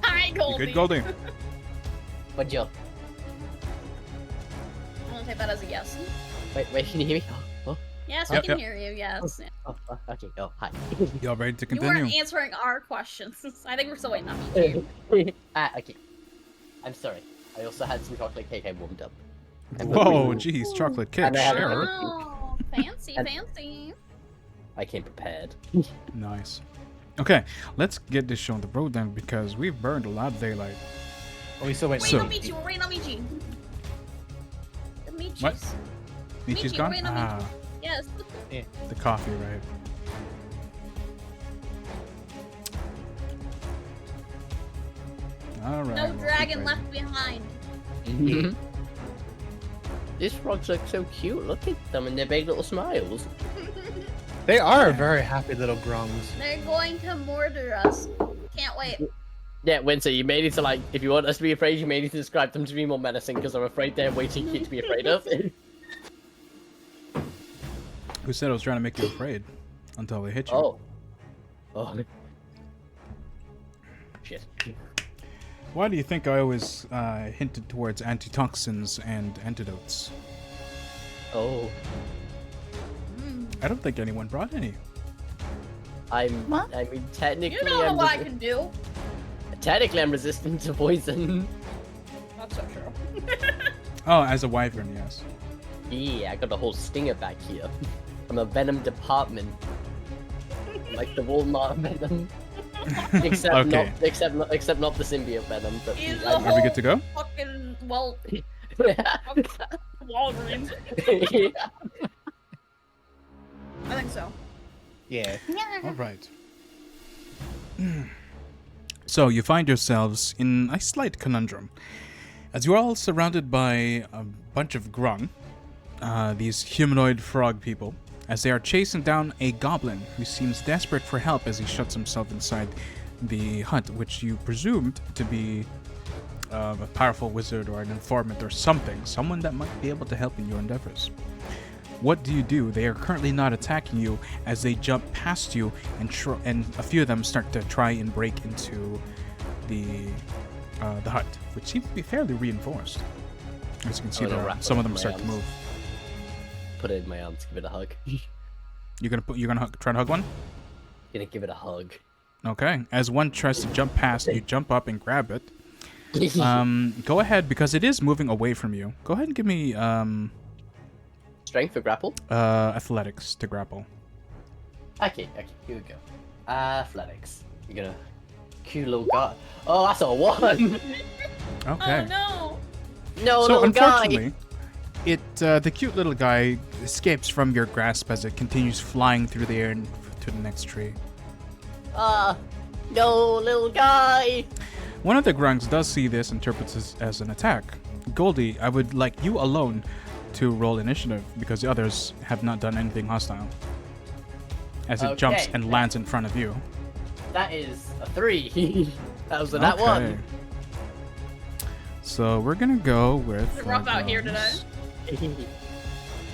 Speaker 3: Hi, Goldie.
Speaker 1: Good Goldie.
Speaker 2: What'd you?
Speaker 3: I'm gonna take that as a yes.
Speaker 2: Wait, can you hear me? Oh,
Speaker 3: Yes,
Speaker 1: Yep,
Speaker 3: we can
Speaker 1: yep.
Speaker 3: hear you, yes.
Speaker 2: okay. Oh, hi.
Speaker 1: Y'all ready to
Speaker 3: You
Speaker 1: continue?
Speaker 3: weren't answering our questions. I think we're still waiting on you.
Speaker 2: Okay. I'm sorry. I also had some chocolate cake I warmed up.
Speaker 1: Whoa, jeez, chocolate cake.
Speaker 2: And I had a-
Speaker 1: Sure.
Speaker 3: Oh, fancy,
Speaker 2: And-
Speaker 3: fancy.
Speaker 2: I came prepared.
Speaker 1: Nice. Okay, let's get this show on the road then because we've burned a lot of daylight.
Speaker 4: Oh, we still waiting.
Speaker 3: Waiting
Speaker 1: So-
Speaker 3: on Michi, we're waiting on Michi. The Michis.
Speaker 1: What? Michi's
Speaker 3: Michi,
Speaker 1: gone?
Speaker 3: wait, no, Michi.
Speaker 1: Ah,
Speaker 3: Yes.
Speaker 1: the coffee, right? Alright.
Speaker 3: No
Speaker 1: we'll
Speaker 3: dragon
Speaker 1: keep
Speaker 3: left behind.
Speaker 2: These frogs look so cute. Look at them and their big little smiles.
Speaker 4: They are very happy little grungs.
Speaker 3: They're going to murder us. Can't wait.
Speaker 2: Yeah, Winter, you may need to if you want us to be afraid, you may need to describe them to be more menacing because I'm afraid they're way too cute to be afraid of.
Speaker 1: Who said I was trying to make you afraid? Until they hit you.
Speaker 2: Oh. Oh. Shit.
Speaker 1: Why do you think I always hinted towards antitoxins and antidotes?
Speaker 2: Oh.
Speaker 1: I don't think anyone brought any.
Speaker 6: What?
Speaker 2: I mean, technically,
Speaker 3: You don't know what I can do.
Speaker 2: Technically, I'm resistant to poison.
Speaker 3: Not so true.
Speaker 1: Oh, as a wyvern, yes.
Speaker 2: Yeah, I got a whole stinger back here. I'm a venom department. Like the Walmart venom. Except
Speaker 1: Okay.
Speaker 2: except not the symbiote venom. But
Speaker 3: He's
Speaker 2: I-
Speaker 3: a
Speaker 1: Are we good to go?
Speaker 3: fucking well,
Speaker 2: yeah.
Speaker 3: Walgreens.
Speaker 2: Yeah.
Speaker 3: I think so.
Speaker 4: Yeah.
Speaker 1: All right. So you find yourselves in a slight conundrum, as you're all surrounded by a bunch of grung, these humanoid frog people, as they are chasing down a goblin who seems desperate for help as he shuts himself inside the hut, which you presumed to be a powerful wizard or an informant or something, someone that might be able to help in your endeavors. What do? They are currently not attacking you as they jump past you, and a few of them start to try and break into the hut, which seems to be fairly reinforced. As you can see,
Speaker 2: I'm gonna wrap
Speaker 1: some of
Speaker 2: up
Speaker 1: them
Speaker 2: my
Speaker 1: start to
Speaker 2: arms.
Speaker 1: move.
Speaker 2: Put it in my arms, give it a hug.
Speaker 1: You're gonna try to hug one.
Speaker 2: Gonna give it a hug.
Speaker 1: Okay. As one tries to jump past, you jump up and grab it. Go ahead, because it is moving away from you. Go ahead and give me
Speaker 2: Strength for grapple.
Speaker 1: athletics to grapple.
Speaker 2: Okay, here we go. Athletics. You're gonna cute little guy. Oh, that's a 1.
Speaker 1: Okay.
Speaker 3: Oh no.
Speaker 2: No,
Speaker 1: So
Speaker 2: little guy.
Speaker 1: unfortunately, the cute little guy escapes from your grasp as it continues flying through the air and to the next tree.
Speaker 2: No, little guy.
Speaker 1: One of the grungs does see this, interprets this as an attack. Goldie, I would like you alone to roll initiative because the others have not done anything hostile. As it jumps
Speaker 2: Okay.
Speaker 1: and lands in front of you.
Speaker 2: That is a 3. That was a nat 1.
Speaker 1: So we're gonna go with.
Speaker 3: It's rough out here today.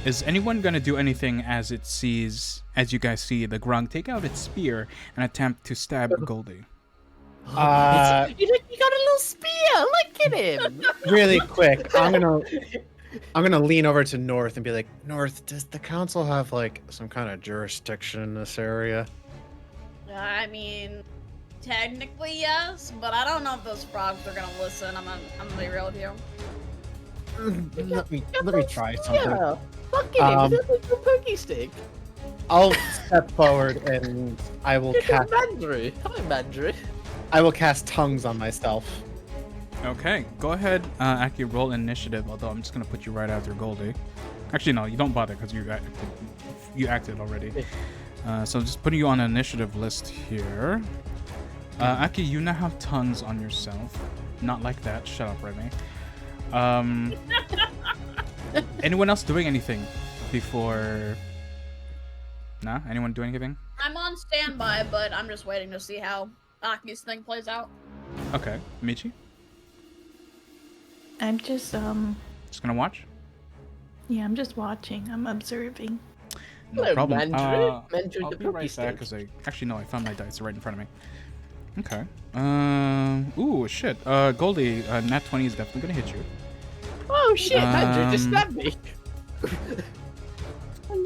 Speaker 1: Is anyone gonna do anything as it sees, as you guys see the grung take out its spear and attempt to stab Goldie?
Speaker 2: You got a little spear. Look at him.
Speaker 4: Really quick, I'm gonna lean over to North and be like, North, does the council have like some kind of jurisdiction in this area?
Speaker 3: I mean, technically yes, but I don't know if those frogs are gonna listen. I'm gonna be real with you.
Speaker 4: Let me try something.
Speaker 2: Yeah. Look at him. He's like a pokey stick.
Speaker 4: I'll step forward and I will
Speaker 2: Look at
Speaker 4: cast
Speaker 2: Mandrew. Hi, Mandrew.
Speaker 4: tongues on myself.
Speaker 1: Okay, go ahead, Aki, roll initiative, although I'm just gonna put you right after Goldie. Actually, no, you don't bother because you acted already. So I'm just putting you on an initiative list here. Aki, you now have tongues on yourself. Not like that. Shut up, Remy. Anyone else doing anything before? Nah? Anyone doing anything?
Speaker 3: I'm on standby, but I'm just waiting to see how Aki's thing plays out.
Speaker 1: Okay. Michi?
Speaker 6: I'm just
Speaker 1: Just gonna watch?
Speaker 6: yeah, I'm just watching. I'm observing.
Speaker 1: No
Speaker 2: Hello,
Speaker 1: problem.
Speaker 2: Mandrew. Mandrew
Speaker 1: I'll
Speaker 2: the
Speaker 1: be
Speaker 2: pokey
Speaker 1: right back
Speaker 2: stick.
Speaker 1: because actually no, I found my dice right in front of me. Okay. Ooh, shit. Goldie, nat 20 is definitely gonna hit you.
Speaker 2: Oh shit, Mandrew just
Speaker 1: Um,
Speaker 2: stabbed me.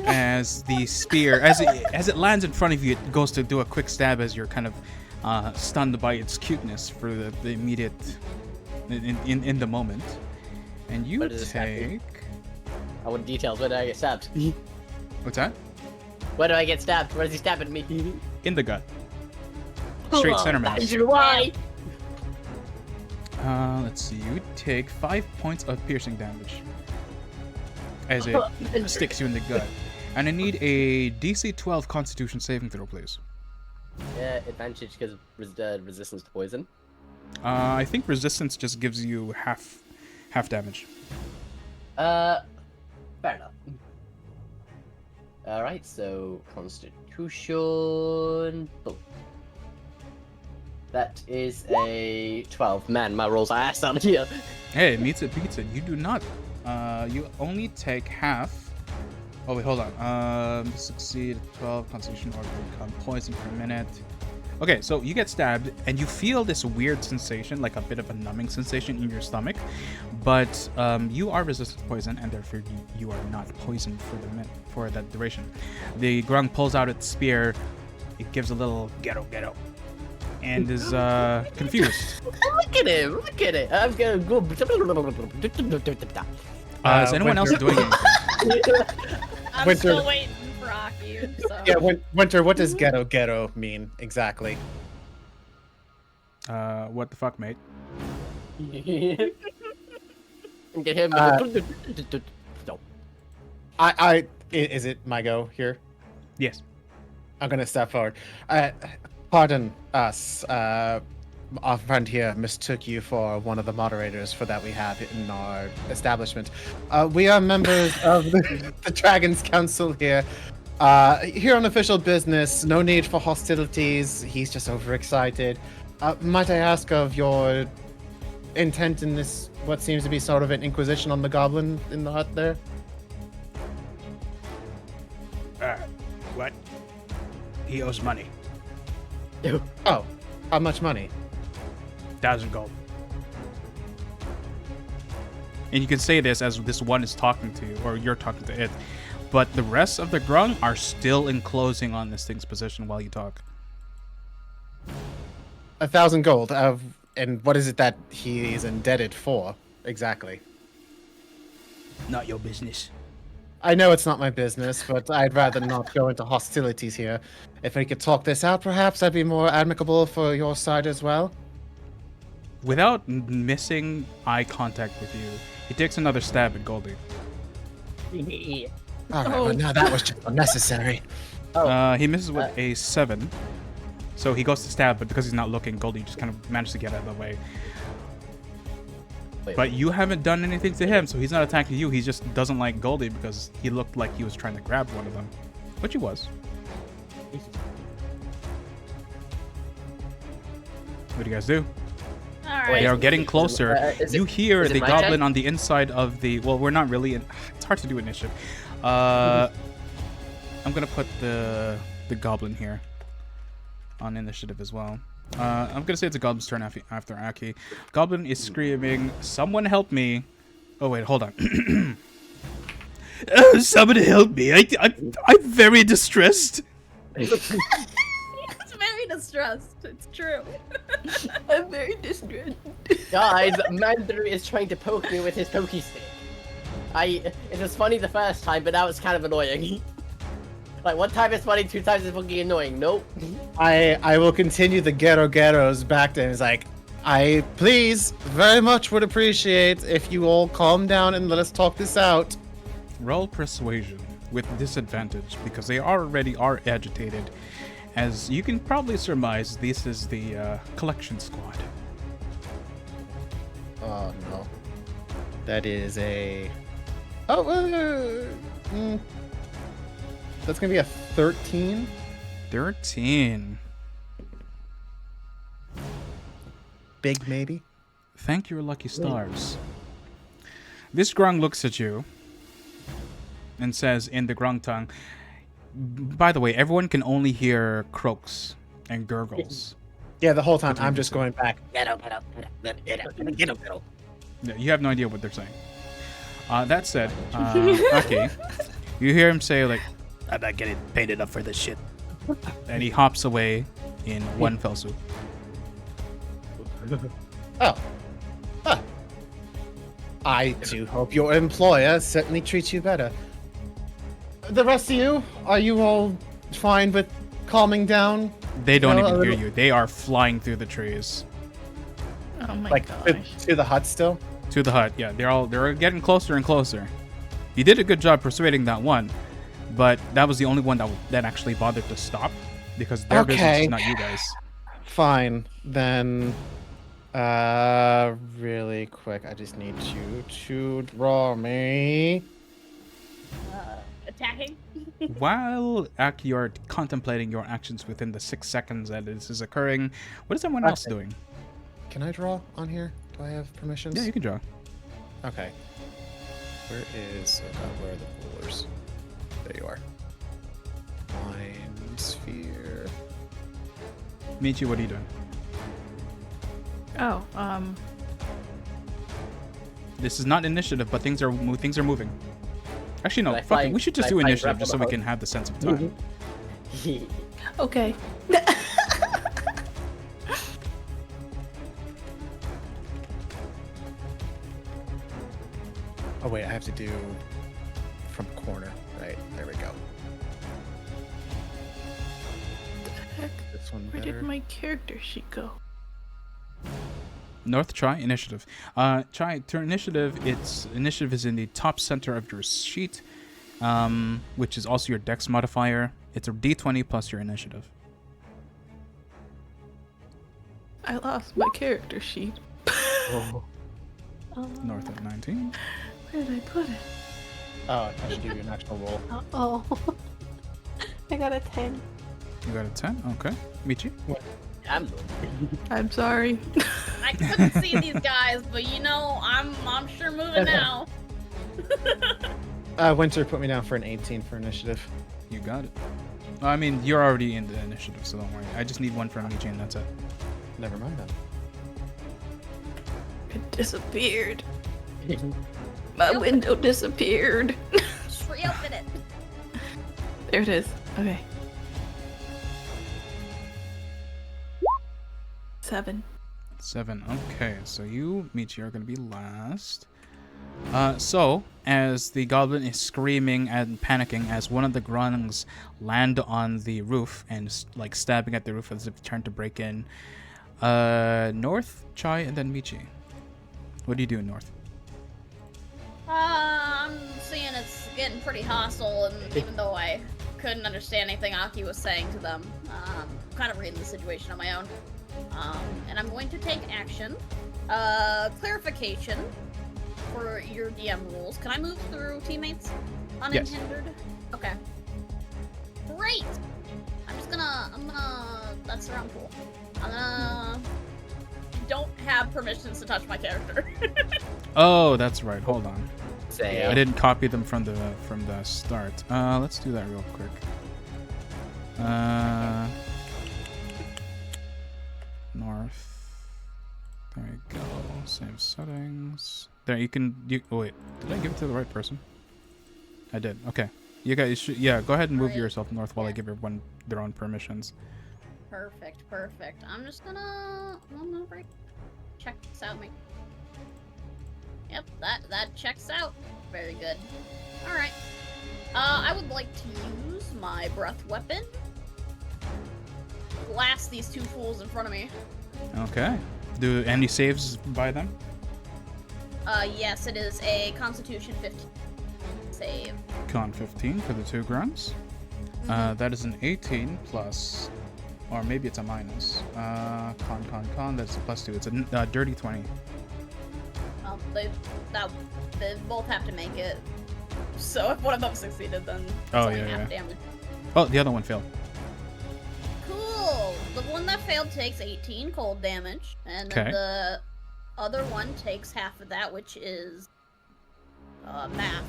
Speaker 1: As the spear, as it lands in front of you, it goes to do a quick stab as you're kind of stunned by its cuteness for the immediate in the moment. And you
Speaker 2: Where does it stab me?
Speaker 1: take.
Speaker 2: I want details. Where do I get stabbed?
Speaker 1: What's that?
Speaker 2: Where do I get stabbed? Where is he stabbing me?
Speaker 1: In the gut. Straight center mass.
Speaker 2: Mandrew, why?
Speaker 1: Let's see. You take 5 points of piercing damage as it sticks you in the gut. And I need a DC 12 Constitution saving throw, please.
Speaker 2: Yeah, advantage because of resistance to poison.
Speaker 1: I think resistance just gives you half damage.
Speaker 2: Fair enough. Alright, so Constitution. Boom. That is a 12. Man, my rolls are ass out here.
Speaker 1: Hey, it meets it, beats it. You do not. You only take half. Oh wait, hold on. Succeed 12 Constitution or become poisoned for a minute. Okay, so you get stabbed, and you feel this weird sensation, like a bit of a numbing sensation in your stomach, but you are resistant to poison, and therefore you are not poisoned for that duration. The grung pulls out its spear. It gives a little ghetto, and is confused.
Speaker 2: Look at him! Look at it! I'm gonna go.
Speaker 1: Is anyone else
Speaker 4: Winter.
Speaker 1: doing anything?
Speaker 3: I'm
Speaker 4: Winter.
Speaker 3: still waiting for Aki. So.
Speaker 4: Yeah, Winter, what does ghetto mean exactly?
Speaker 1: What the fuck, mate?
Speaker 2: Get him. No.
Speaker 4: Is it my go here?
Speaker 1: Yes.
Speaker 4: I'm gonna step forward. Pardon us. Our friend here mistook you for one of the moderators for that we have in our establishment. We are members of the Dragons Council here. Here on official business, no need for hostilities. He's just overexcited. Might I ask of your intent in this, what seems to be sort of an inquisition on the goblin in the hut there?
Speaker 1: What? He owes money.
Speaker 4: Oh, how much money?
Speaker 1: 1,000 gold. And you can say this as this one is talking to you, or you're talking to it. But the rest of the grung are still enclosing on this thing's position while you talk.
Speaker 4: 1,000 gold. And what is it that he is indebted for exactly?
Speaker 1: Not your business.
Speaker 4: I know it's not my business, but I'd rather not go into hostilities here. If we could talk this out, perhaps that'd be more amicable for your side as well.
Speaker 1: Without missing eye contact with you, he takes another stab at Goldie.
Speaker 4: All right, well, now that was just unnecessary.
Speaker 1: He misses with a 7. So he goes to stab, but because he's not looking, Goldie just kind of managed to get out of the way. But you haven't done anything to him, so he's not attacking you. He just doesn't like Goldie because he looked like he was trying to grab one of them. Which he was. What do you guys do?
Speaker 3: All
Speaker 1: They
Speaker 3: right.
Speaker 1: are getting closer. You hear
Speaker 2: is it
Speaker 1: the
Speaker 2: my
Speaker 1: goblin
Speaker 2: turn?
Speaker 1: on the inside of the... Well, we're not really... It's hard to do initiative. I'm going to put the goblin here on initiative as well. I'm going to say it's a goblin's turn after Aki. Goblin is screaming, "Someone help me." Oh, wait, hold on. Someone help me. I'm very distressed.
Speaker 3: It's very distressed. It's true.
Speaker 6: I'm very distressed.
Speaker 2: Guys, Mandarin is trying to poke me with his pokey stick. It was funny the first time, but now it's kind of annoying. Like, one time it's funny, 2 times it's fucking annoying. Nope.
Speaker 4: I will continue the ghettos back to him. He's like, I please very much would appreciate if you all calm down and let us talk this out.
Speaker 1: Roll persuasion with disadvantage because they already are agitated. As you can probably surmise, this is the collection squad.
Speaker 4: Oh no. That is a... That's gonna be a 13.
Speaker 1: 13.
Speaker 4: Big maybe.
Speaker 1: Thank your lucky stars. This grung looks at you and says in the grung tongue, by the way, everyone can only hear croaks and gurgles.
Speaker 4: Yeah, the whole time I'm just going back. Ghetto.
Speaker 1: Yeah, you have no idea what they're saying. That said, Aki, you hear him say, like, "I'm not getting paid enough for this shit." And he hops away in one fell swoop.
Speaker 4: Oh. Huh. I do hope your employer certainly treats you better. The rest of you, are you all fine with calming down?
Speaker 1: They don't
Speaker 4: No,
Speaker 1: even
Speaker 4: a
Speaker 1: hear
Speaker 4: little-
Speaker 1: you. They are flying through the trees
Speaker 6: Oh my
Speaker 4: Like
Speaker 6: gosh.
Speaker 4: to the hut still?
Speaker 1: to the hut. Yeah, they're getting closer and closer. You did a good job persuading that one, but that was the only one that actually bothered to stop because their business
Speaker 4: Okay.
Speaker 1: is not you guys.
Speaker 4: Fine, then. Really quick, I just need you to draw me.
Speaker 3: Attacking.
Speaker 1: While Aki, you're contemplating your actions within the 6 seconds that this is occurring, what is everyone else
Speaker 4: Okay.
Speaker 1: doing?
Speaker 4: Can I draw on here? Do I have permissions?
Speaker 1: Yeah, you can draw.
Speaker 4: Okay. Where are the rulers? There you are. Mind sphere.
Speaker 1: Michi, what are you doing?
Speaker 6: Oh,
Speaker 1: This is not initiative, but things are moving. Actually, no.
Speaker 2: Can I
Speaker 1: Fuck it.
Speaker 2: find-
Speaker 1: We should just
Speaker 2: can
Speaker 1: do
Speaker 2: I find
Speaker 1: initiative
Speaker 2: grapple
Speaker 1: just so
Speaker 2: the
Speaker 1: we
Speaker 2: hook?
Speaker 1: can have the sense of time.
Speaker 6: okay.
Speaker 4: Oh wait, I have to do from corner. Right, there we go.
Speaker 6: Heck,
Speaker 4: This one
Speaker 6: where
Speaker 4: better.
Speaker 6: did my character sheet go?
Speaker 1: North, Chai, initiative. Chai, to initiative, initiative is in the top center of your sheet, which is also your dex modifier. It's a d20 plus your initiative.
Speaker 6: I lost my character sheet.
Speaker 1: North at 19.
Speaker 6: Where did I put it?
Speaker 4: Oh, I should give you an actual roll.
Speaker 5: Oh. I got a 10.
Speaker 1: You got a 10? Okay. Michi?
Speaker 2: Damn.
Speaker 6: I'm sorry.
Speaker 3: I couldn't see these guys, but you know, I'm sure moving now.
Speaker 4: Winter put me down for an 18 for initiative.
Speaker 1: You got it. I mean, you're already in the initiative, so don't worry. I just need one from Michi and that's it.
Speaker 4: Never mind then.
Speaker 6: It disappeared. My window disappeared.
Speaker 3: Just reopen it.
Speaker 6: There it is. Okay. 7.
Speaker 1: 7. Okay, so you, Michi, are going to be last. So, as the goblin is screaming and panicking as one of the grungs land on the roof and like stabbing at the roof as if trying to break in, North, Chai, and then Michi. What do you do in North?
Speaker 3: I'm seeing it's getting pretty hostile, and even though I couldn't understand anything Aki was saying to them, I'm kind of reading the situation on my own. And I'm going to take action. Clarification for your DM rules. Can I move through teammates unhindered? Okay. Great! That's around cool. Don't have permissions to touch my character.
Speaker 1: Oh, that's right. Hold on.
Speaker 2: Say,
Speaker 1: I didn't copy them from the start. Let's do that real quick. North. There you go. Save settings. There you can. Oh wait, did I give it to the right person? I did. Okay. You guys should. Yeah, go ahead and move
Speaker 3: Right.
Speaker 1: yourself north while I give everyone their own permissions.
Speaker 3: Perfect. I'm gonna check this out, mate. Yep, that checks out. Very good. All right. I would like to use my breath weapon. Blast these two fools in front of me.
Speaker 1: Okay. Do any saves by them?
Speaker 3: Yes, it is a Constitution 15 save.
Speaker 1: Con 15 for the two grunts. That is an 18 plus, or maybe it's a minus. Con. That's a plus 2. It's a dirty 20.
Speaker 3: Well, they both have to make it. So if one of them succeeded, then it's
Speaker 1: Oh,
Speaker 3: only
Speaker 1: yeah,
Speaker 3: half
Speaker 1: yeah.
Speaker 3: damage.
Speaker 1: Oh, the other one failed.
Speaker 3: Cool. The one that failed takes 18 cold damage, and then
Speaker 1: Okay.
Speaker 3: the other one takes half of that, which is math.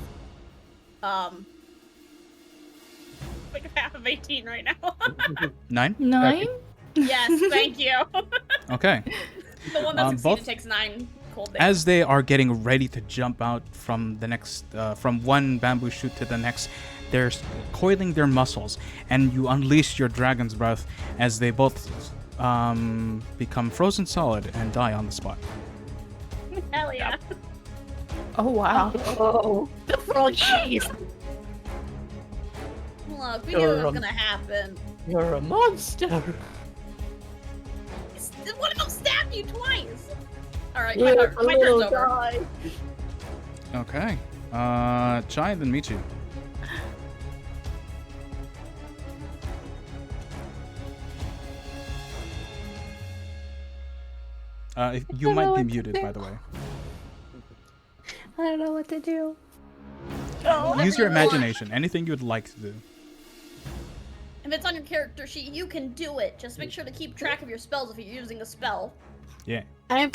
Speaker 3: Like half of 18 right now.
Speaker 1: 9.
Speaker 6: 9?
Speaker 3: Yes, thank you.
Speaker 1: Okay.
Speaker 3: The one that succeeded
Speaker 1: both-
Speaker 3: takes 9 cold damage.
Speaker 1: As they are getting ready to jump out from the next, from one bamboo shoot to the next, they're coiling their muscles, and you unleash your dragon's breath as they both become frozen solid and die on the spot.
Speaker 3: Hell yeah.
Speaker 6: Oh, wow.
Speaker 5: Oh.
Speaker 6: The frog cheese.
Speaker 3: Look, we knew it was gonna happen.
Speaker 2: you're a monster.
Speaker 3: One of them stabbed you twice. Alright, my turn's over.
Speaker 1: Okay. Chai, then Michi. You might be muted, by the way.
Speaker 5: I don't know what to do.
Speaker 1: Use your
Speaker 3: Whatever you want.
Speaker 1: imagination. Anything you'd like to do.
Speaker 3: If it's on your character sheet, you can do it. Just make sure to keep track of your spells if you're using a spell.
Speaker 1: Yeah.
Speaker 5: I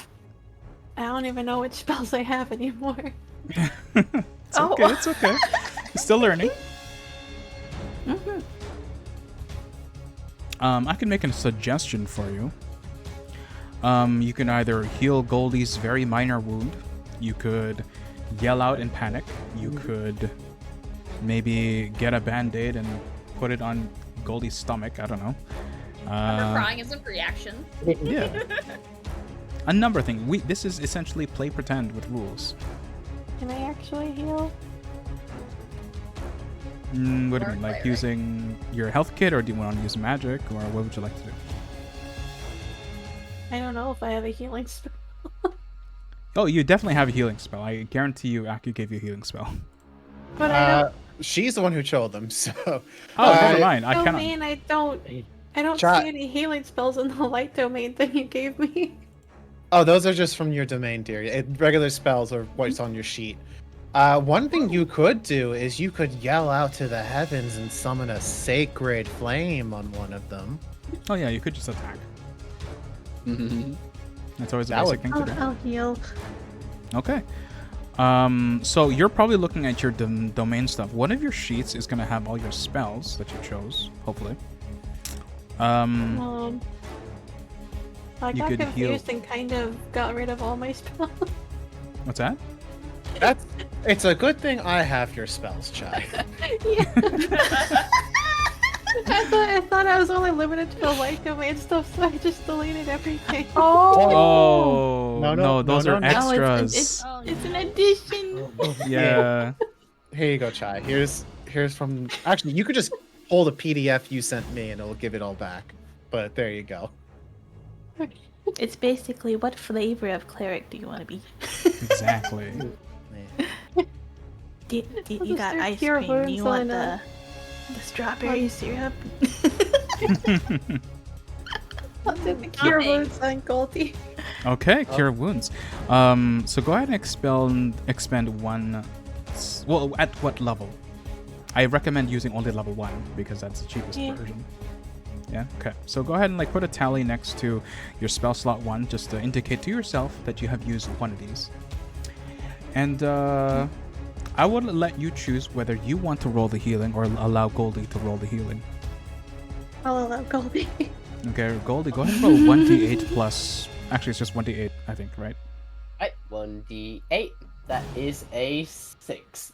Speaker 5: don't even know which spells I have anymore.
Speaker 1: It's okay. It's okay. Still learning. I can make a suggestion for you. You can either heal Goldie's very minor wound. You could yell out in panic. You could maybe get a band-aid and put it on Goldie's stomach. I don't know.
Speaker 3: Her crying is a reaction.
Speaker 1: Yeah. A number of things. This is essentially play pretend with rules.
Speaker 5: Can I actually heal?
Speaker 1: What do you
Speaker 3: Or
Speaker 1: mean? Like
Speaker 3: play, right?
Speaker 1: using your health kit, or do you want to use magic, or what would you like to do?
Speaker 5: I don't know if I have a healing spell.
Speaker 1: Oh, you definitely have a healing spell. I guarantee you Aki gave you a healing spell.
Speaker 5: But I don't.
Speaker 4: She's the one who chose them, so.
Speaker 1: Oh, never mind. I cannot.
Speaker 5: Domain, I don't
Speaker 4: Try-
Speaker 5: see any healing spells in the light domain that you gave me.
Speaker 4: Oh, those are just from your domain, dear. Regular spells are what's on your sheet. One thing you could do is you could yell out to the heavens and summon a sacred flame on one of them.
Speaker 1: Oh yeah, you could just attack. That's always a
Speaker 4: That
Speaker 1: basic
Speaker 4: would-
Speaker 1: thing to do.
Speaker 5: I'll heal.
Speaker 1: Okay. So you're probably looking at your domain stuff. One of your sheets is gonna have all your spells that you chose, hopefully.
Speaker 5: I
Speaker 1: You
Speaker 5: got
Speaker 1: could heal-
Speaker 5: confused and kind of got rid of all my spells.
Speaker 1: What's that?
Speaker 4: It's a good thing I have your spells, Chai.
Speaker 5: I thought I was only limited to the light domain stuff, so I just deleted everything.
Speaker 1: Oh
Speaker 4: No,
Speaker 1: those
Speaker 4: no,
Speaker 1: are
Speaker 4: no.
Speaker 1: extras.
Speaker 6: It's an addition.
Speaker 1: Yeah.
Speaker 4: Here you go, Chai. Here's from. Actually, you could just pull the PDF you sent me, and it'll give it all back. But there you go.
Speaker 6: It's basically what flavor of cleric do you want to be?
Speaker 1: Exactly.
Speaker 6: You got
Speaker 5: Mr.
Speaker 6: ice
Speaker 5: Pure
Speaker 6: cream. Do
Speaker 5: Words
Speaker 6: you want
Speaker 5: on
Speaker 6: the strawberry syrup?
Speaker 5: I'll do the cure wounds on Goldie.
Speaker 1: Okay, cure wounds. So go ahead and expend one. Well, at what level? I recommend using only level 1 because that's the cheapest version. Yeah. Okay. So go ahead and put a tally next to your spell slot 1, just to indicate to yourself that you have used one of these. And I would let you choose whether you want to roll the healing or allow Goldie to roll the healing.
Speaker 5: I'll allow Goldie.
Speaker 1: Okay, Goldie, go ahead and roll 1d8 plus. Actually, it's just 1d8, I think, right?
Speaker 2: Right, 1d8. That is a 6.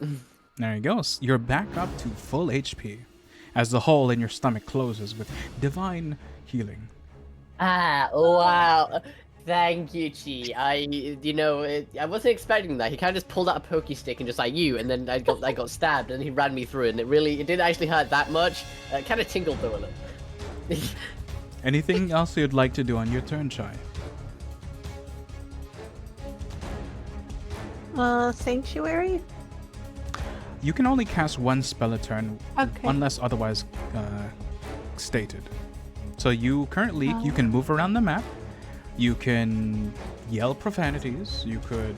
Speaker 1: There you go. You're back up to full HP as the hole in your stomach closes with divine healing.
Speaker 2: Ah, wow. Thank you, Chi. I wasn't expecting that. He kind of just pulled out a pokey stick and just like you, and then I got stabbed, and he ran me through, and it didn't actually hurt that much. It kind of tingled though a little.
Speaker 1: Anything else you'd like to do on your turn, Chai?
Speaker 5: Sanctuary?
Speaker 1: You can only cast one spell a turn,
Speaker 5: Okay.
Speaker 1: unless otherwise stated. So you can move around the map. You can yell profanities. You could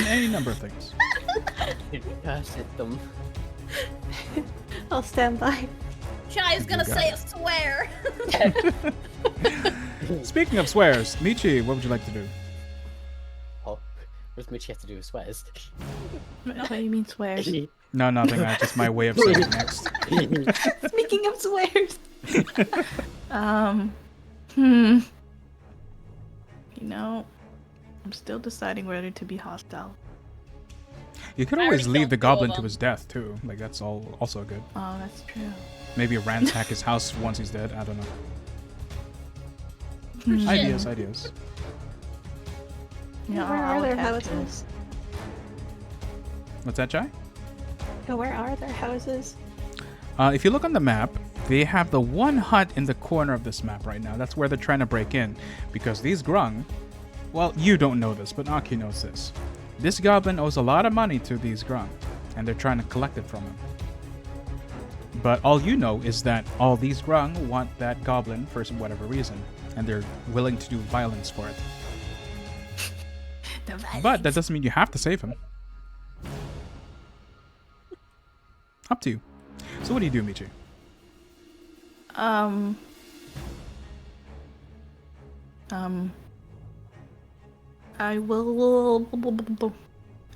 Speaker 1: any number of things.
Speaker 2: Curse at them.
Speaker 5: I'll stand by.
Speaker 3: Chai's gonna
Speaker 1: You got
Speaker 3: say
Speaker 1: it.
Speaker 3: a swear.
Speaker 1: Speaking of swears, Michi, what would you like to do?
Speaker 2: Oh, what's Michi have to do with swears?
Speaker 6: What do you mean swears?
Speaker 1: No, nothing. That's just my way of saying it next.
Speaker 6: Speaking of swears. You know, I'm still deciding whether to be hostile.
Speaker 1: You could
Speaker 3: I
Speaker 1: always
Speaker 3: already
Speaker 1: leave the
Speaker 3: killed two of
Speaker 1: goblin to
Speaker 3: them.
Speaker 1: his death too. That's also good.
Speaker 6: Oh, that's true.
Speaker 1: Maybe ransack his house once he's dead. I don't know.
Speaker 6: Hmm.
Speaker 1: Ideas.
Speaker 6: Yeah,
Speaker 5: Where
Speaker 6: I'll
Speaker 5: are their
Speaker 6: attack too.
Speaker 5: houses?
Speaker 1: What's that, Chai?
Speaker 5: Where are their houses?
Speaker 1: If you look on the map, they have the one hut in the corner of this map right now. That's where they're trying to break in. Because these grung... Well, you don't know this, but Aki knows this. This goblin owes a lot of money to these grung, and they're trying to collect it from him. But all you know is that all these grung want that goblin for whatever reason, and they're willing to do violence for it. But that doesn't mean you have to save him. Up to you. So what do you do, Michi?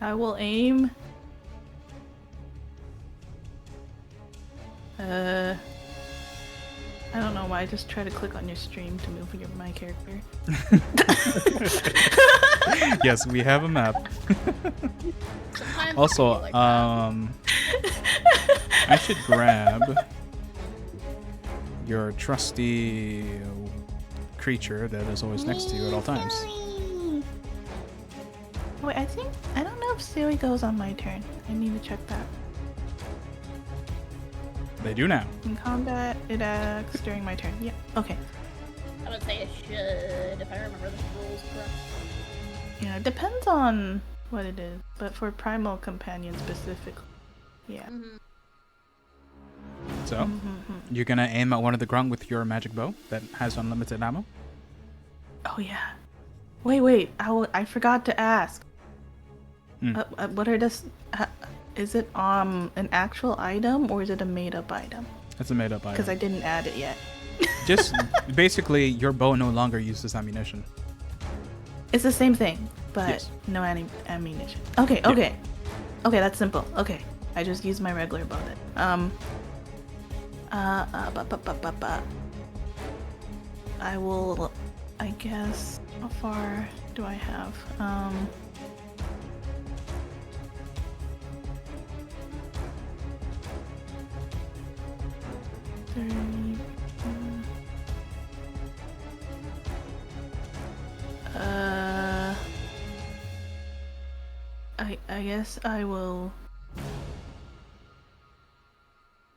Speaker 6: I will aim. I don't know why. I just try to click on your stream to move my character.
Speaker 1: Yes, we have a map.
Speaker 3: Sometimes
Speaker 1: Also,
Speaker 3: I feel like that.
Speaker 1: I should grab your trusty creature that is always next to you at all times.
Speaker 6: Wait, I don't know if Sui goes on my turn. I need to check that.
Speaker 1: They do now.
Speaker 6: In combat, it acts during my turn. Yep. Okay.
Speaker 3: I would say it should, if I remember the rules correct.
Speaker 6: Yeah, it depends on what it is, but for Primal Companion specifically, yeah.
Speaker 3: Mm-hmm.
Speaker 1: So, you're gonna aim at one of the grung with your magic bow that has unlimited ammo?
Speaker 6: Oh yeah. Wait. I forgot to ask. What are this? Is it an actual item or is it a made-up item?
Speaker 1: It's a made-up item.
Speaker 6: Because I didn't add it yet.
Speaker 1: Just basically, your bow no longer uses ammunition.
Speaker 6: It's the same thing, but
Speaker 1: Yes.
Speaker 6: no ammunition. Okay. Okay, that's simple. Okay, I just used my regular bow then. I will. I guess. How far do I have? 30. I guess I will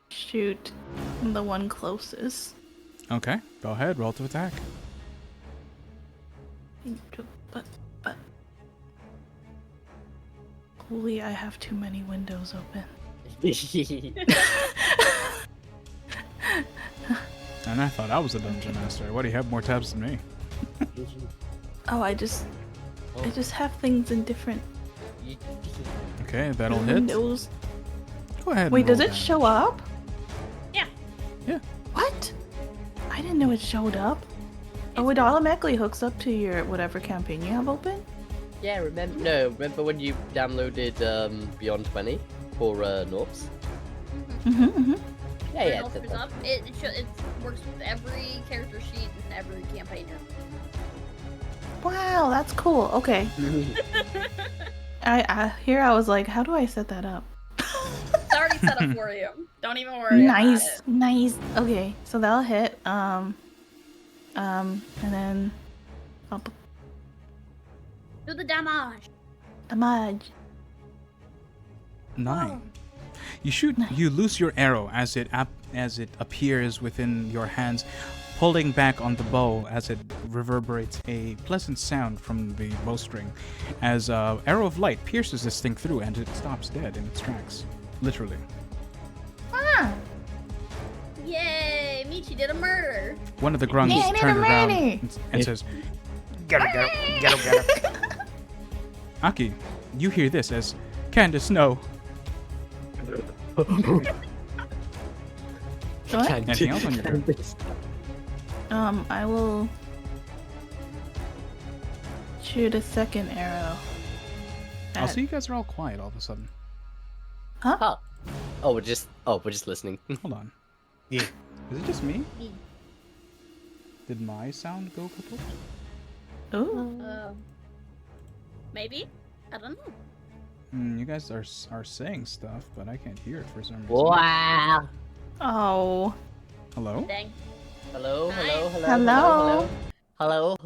Speaker 6: shoot the one closest.
Speaker 1: Okay, go ahead, roll to attack.
Speaker 6: But holy, I have too many windows open.
Speaker 1: And I thought I was a dungeon master. Why do you have more tabs than me?
Speaker 6: Oh, I just have things in different
Speaker 1: Okay, that'll hit.
Speaker 6: windows.
Speaker 1: Go ahead.
Speaker 6: Wait,
Speaker 1: and
Speaker 6: does
Speaker 1: roll
Speaker 6: it
Speaker 1: damage.
Speaker 6: show up?
Speaker 3: Yeah.
Speaker 1: Yeah.
Speaker 6: What? I didn't know it showed up. Oh, it automatically hooks up to your whatever campaign you have open?
Speaker 2: Yeah, remember when you downloaded Beyond 20 for Norps?
Speaker 6: Mm-hmm.
Speaker 2: Yeah,
Speaker 3: When
Speaker 2: yeah.
Speaker 3: it opens up, it works with every character sheet and every campaigner.
Speaker 6: Wow, that's cool. Okay. I was like, how do I set that up?
Speaker 3: It's already set up for you. Don't even worry
Speaker 6: Nice,
Speaker 3: about
Speaker 6: nice. Okay, so that'll hit. And then I'll
Speaker 3: it. Do the damage.
Speaker 6: damage.
Speaker 1: 9. You shoot.
Speaker 6: Nice.
Speaker 1: You loose your arrow as it appears within your hands, pulling back on the bow as it reverberates a pleasant sound from the bowstring. As arrow of light pierces this thing through, and it stops dead in its tracks, literally.
Speaker 6: Ah,
Speaker 3: Yay! Michi did a murder.
Speaker 1: One of the grungs
Speaker 6: Yeah, I did
Speaker 1: turned
Speaker 6: a
Speaker 1: around
Speaker 6: murder.
Speaker 1: and says, "Get him." Aki, you hear this as Candace, no.
Speaker 6: what?
Speaker 1: Anything else on your turn?
Speaker 6: I will shoot a second arrow.
Speaker 1: I'll see you guys are all quiet all of a sudden.
Speaker 6: Huh?
Speaker 2: Huh. Oh, we're just listening.
Speaker 1: Hold on.
Speaker 4: Yeah.
Speaker 1: Is it just me?
Speaker 3: Me.
Speaker 1: Did my sound go kaput?
Speaker 6: Ooh.
Speaker 3: Maybe? I don't know.
Speaker 1: You guys are saying stuff, but I can't hear it for some reason.
Speaker 2: Wow.
Speaker 6: Oh.
Speaker 1: Hello?
Speaker 3: Dang.
Speaker 2: Hello.
Speaker 6: Hello.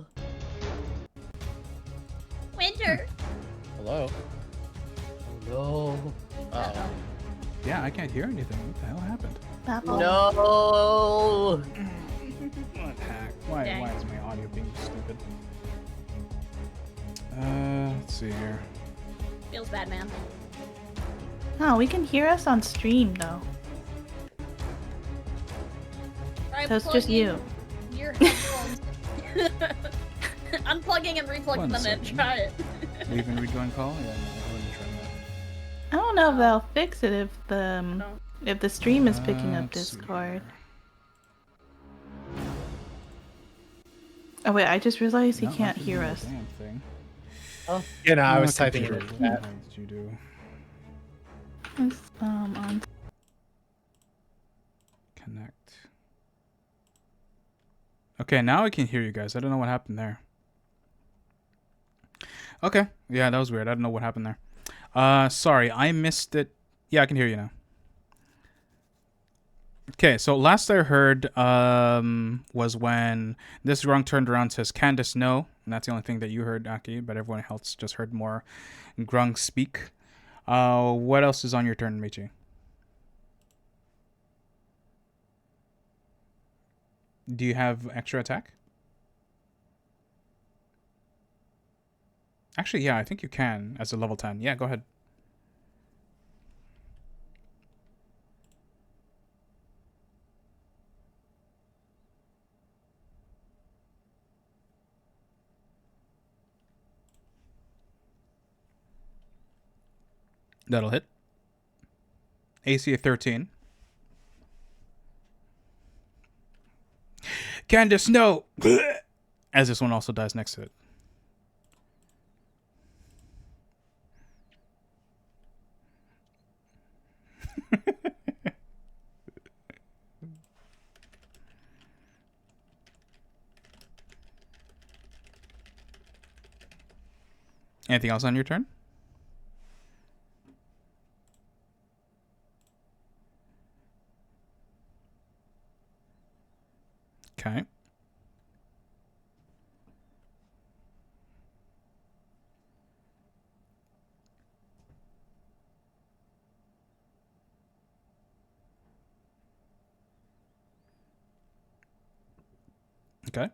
Speaker 3: Winter.
Speaker 4: Hello.
Speaker 2: No.
Speaker 4: Uh-oh.
Speaker 1: Yeah, I can't hear anything. What the hell happened?
Speaker 6: Apple.
Speaker 2: No.
Speaker 1: What the heck? Why
Speaker 3: Dang.
Speaker 1: is my audio being stupid? Let's see here.
Speaker 3: Feels bad, man.
Speaker 6: Oh, we can hear us on stream though.
Speaker 3: Try
Speaker 6: So it's just you.
Speaker 3: plugging Your headphones. Unplugging and replugging
Speaker 1: One
Speaker 3: them in.
Speaker 1: second.
Speaker 3: Try it.
Speaker 1: Leave and rejoin call? Yeah, no, I wouldn't try that.
Speaker 6: I don't know if they'll fix it
Speaker 3: No.
Speaker 6: if the stream is picking up
Speaker 1: Let's see
Speaker 6: Discord.
Speaker 1: here.
Speaker 6: Oh wait, I just realized he
Speaker 1: No, I
Speaker 6: can't
Speaker 1: can
Speaker 6: hear
Speaker 1: do a
Speaker 6: us.
Speaker 1: damn thing.
Speaker 4: You know, I
Speaker 1: Oh,
Speaker 4: was typing in
Speaker 1: computer,
Speaker 4: the
Speaker 1: what
Speaker 4: chat.
Speaker 1: the hell did you do?
Speaker 6: It's, on.
Speaker 1: Connect. Okay, now I can hear you guys. I don't know what happened there. Okay, yeah, that was weird. I don't know what happened there. Sorry, I missed it. Yeah, I can hear you now. Okay, so last I heard was when this grung turned around and says, Candace, no. And that's the only thing that you heard, Aki, but everyone else just heard more grung speak. What else is on your turn, Michi? Do you have extra attack? Actually, yeah, I think you can as a level 10. Yeah, go ahead. That'll hit. AC of 13. Candace, no! As this one also dies next to it. Anything else on your turn? Okay. Okay.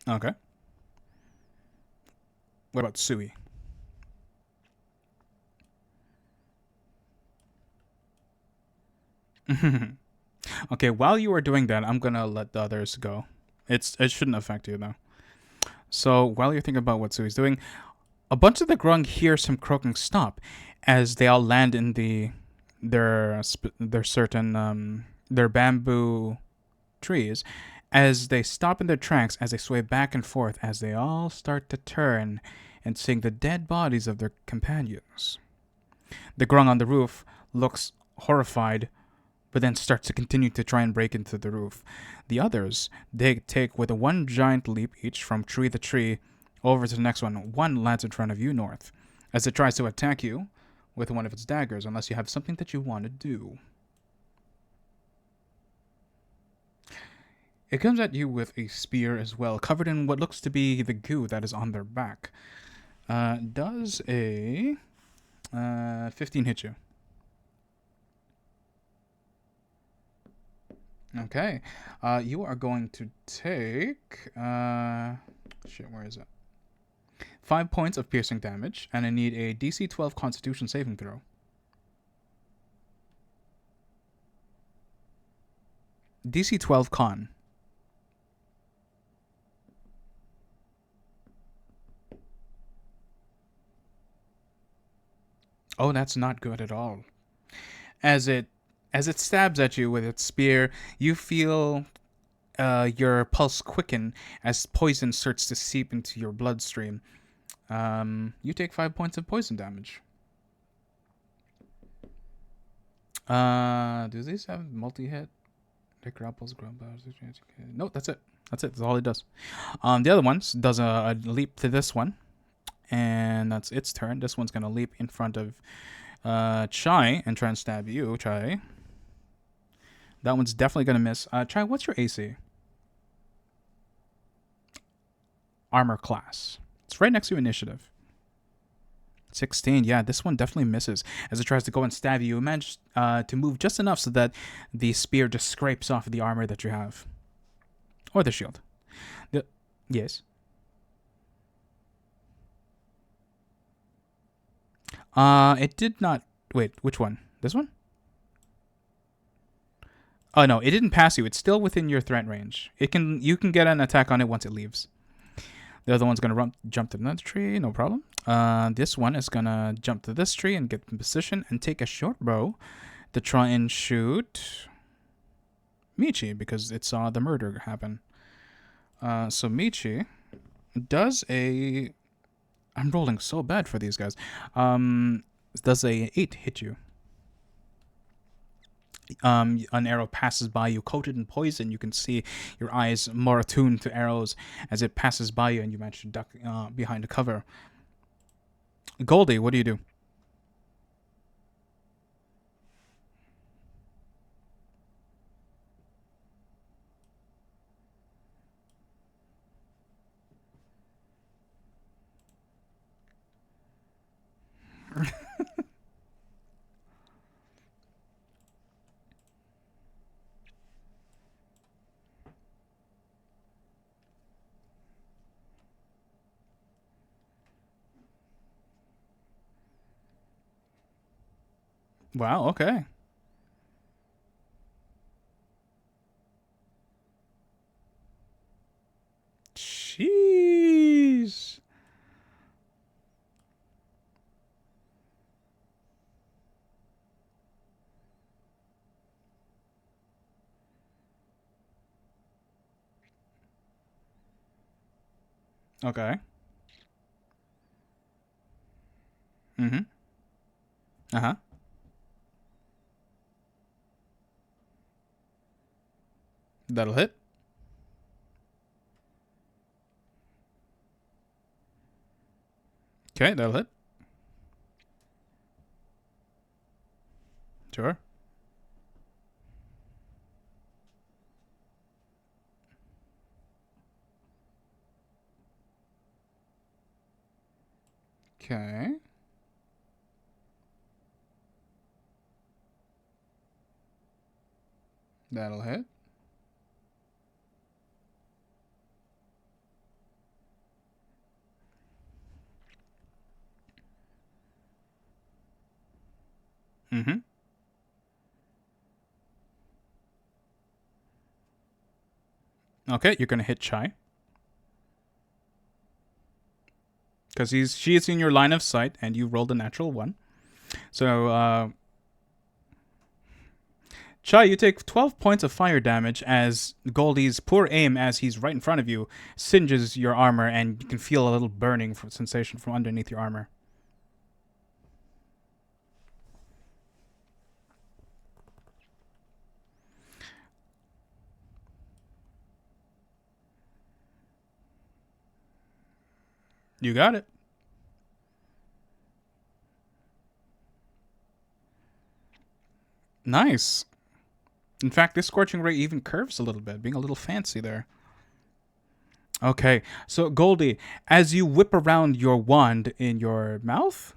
Speaker 1: Okay. What about Sui? Okay, while you are doing that, I'm gonna let the others go. It shouldn't affect you though. So while you're thinking about what Sui's doing, a bunch of the grung hear some croaking stop as they all land in their certain their bamboo trees as they stop in their tracks as they sway back and forth as they all start to turn and seeing the dead bodies of their companions. The grung on the roof looks horrified but then starts to continue to try and break into the roof. The others, they take with a one giant leap each from tree to tree over to the next one. One lands in front of you, North, as it tries to attack you with one of its daggers, unless you have something that you want to do. It comes at you with a spear as well, covered in what looks to be the goo that is on their back. Does a 15 hit you? Okay. You are going to take... shit, where is it? 5 points of piercing damage, and I need a DC 12 Constitution saving throw. DC 12 Con. Oh, that's not good at all. As it stabs at you with its spear, you feel your pulse quicken as poison starts to seep into your bloodstream. You take 5 points of poison damage. Do these have multi-hit? It grapples, no, that's it. That's it. That's all it does. The other ones does a leap to this one, and that's its turn. This one's gonna leap in front of Chai and try and stab you, Chai. That one's definitely gonna miss. Chai, what's your AC? Armor class. It's right next to initiative. 16. Yeah, this one definitely misses. As it tries to go and stab you, you manage to move just enough so that the spear just scrapes off the armor that you have. Or the shield. Yes. It did not... Wait, which one? This one? Oh, no, it didn't pass you. It's still within your threat range. You can get an attack on it once it leaves. The other one's going to jump to another tree, no problem. This one is going to jump to this tree and get in position and take a short bow to try and shoot Michi because it saw the murder happen. So Michi does a... I'm rolling so bad for these guys. Does a 8 hit you? an arrow passes by you coated in poison. You can see your eyes more attuned to arrows as it passes by you, and you manage to duck behind a cover. Goldie, what do you do? Wow, okay. Jeez. Okay. Mm-hmm. Uh-huh. That'll hit. Okay, that'll hit. Sure. Okay. That'll hit. Mm-hmm. Okay, you're gonna hit Chai. Because she is in your line of sight, and you rolled a natural 1. So, Chai, you take 12 points of fire damage as Goldie's poor aim, as he's right in front of you, singes your armor, and you can feel a little burning sensation from underneath your armor. You got it. Nice. In fact, this Scorching Ray even curves a little bit, being a little fancy there. Okay, so Goldie, as you whip around your wand in your mouth,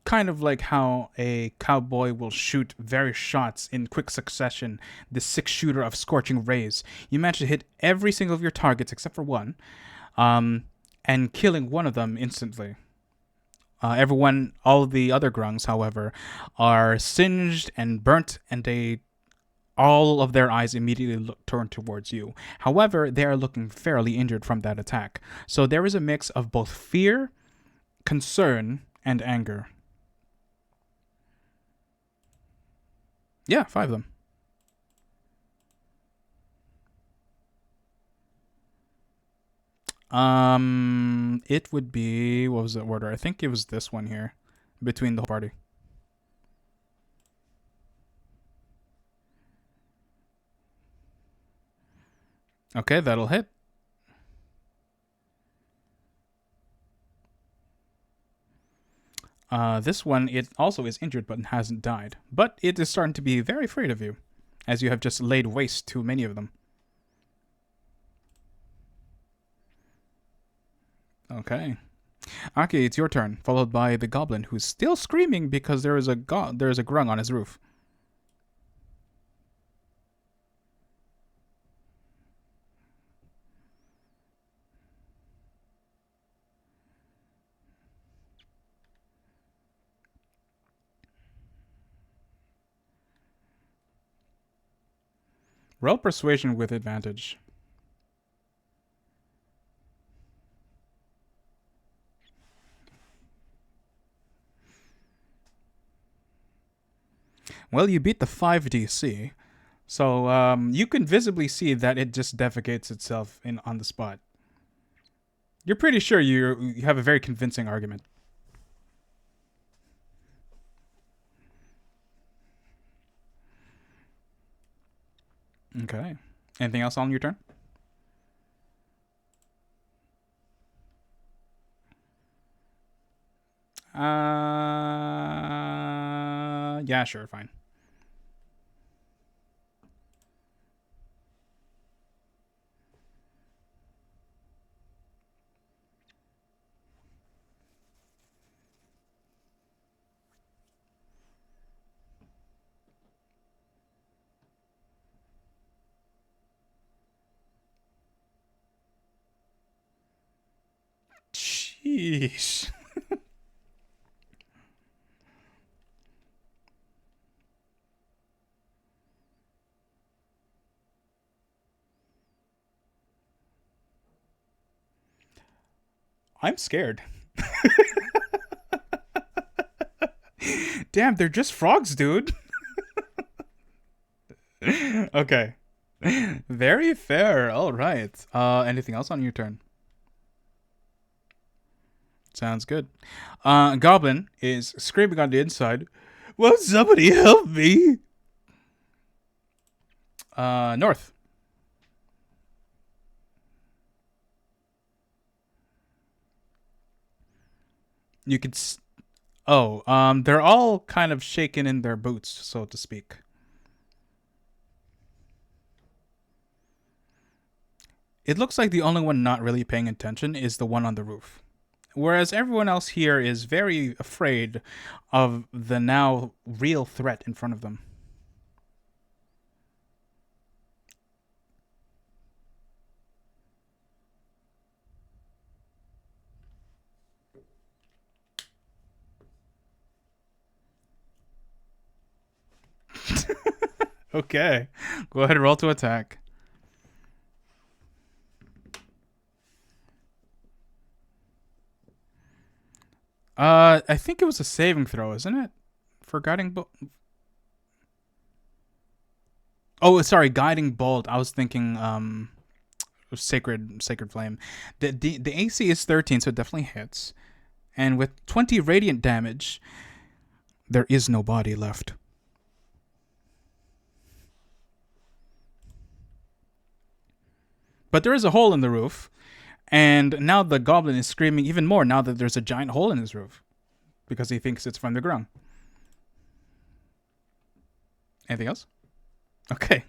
Speaker 1: kind of like how a cowboy will shoot various shots in quick succession, the 6-shooter of Scorching Rays. You manage to hit every single of your targets except for one, and killing one of them instantly. All of the other grungs, however, are singed and burnt, and all of their eyes immediately turn towards you. However, they are looking fairly injured from that attack. So there is a mix of both fear, concern, and anger. Yeah, 5 of them. It would be, what was the order? I think it was this one here, between the whole party. Okay, that'll hit. This one, it also is injured but hasn't died. But it is starting to be very afraid of you, as you have just laid waste to many of them. Okay. Aki, it's your turn, followed by the goblin, who's still screaming because there is a grung on his roof. Roll persuasion with advantage. Well, you beat the 5 DC, so you can visibly see that it just defecates itself on the spot. You're pretty sure you have a very convincing argument. Okay. Anything else on your turn? Yeah, sure, fine. Sheesh. I'm scared. Damn, they're just frogs, dude. Okay. Very fair. All right. Anything else on your turn? Sounds good. Goblin is screaming on the inside. Won't somebody help me? North. You could. They're all kind of shaken in their boots, so to speak. It looks like the only one not really paying attention is the one on the roof. Whereas everyone else here is very afraid of the now real threat in front of them. Okay. Go ahead and roll to attack. I think it was a saving throw, isn't it? For guiding bolt. Oh, sorry, guiding bolt. I was thinking sacred flame. The AC is 13, so it definitely hits. And with 20 radiant damage, there is no body left. But there is a hole in the roof, and now the goblin is screaming even more now that there's a giant hole in his roof because he thinks it's from the ground. Anything else? Okay.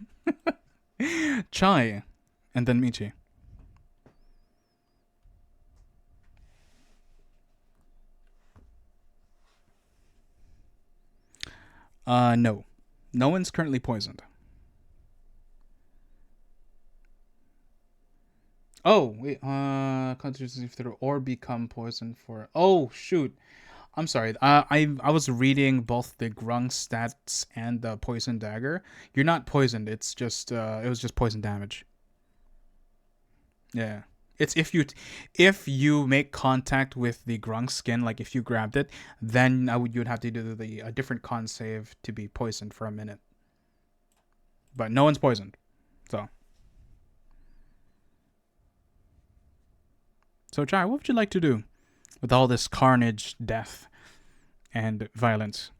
Speaker 1: Chai, and then Michi. No. No one's currently poisoned. Oh, wait, constitution through or become poisoned for. Oh, shoot. I'm sorry. I was reading both the grung stats and the poison dagger. You're not poisoned. It's just it was just poison damage. Yeah. It's if you make contact with the grung skin, like if you grabbed it, then you'd have to do the a different con save to be poisoned for a minute. But no one's poisoned. So Chai, what would you like to do with all this carnage, death, and violence?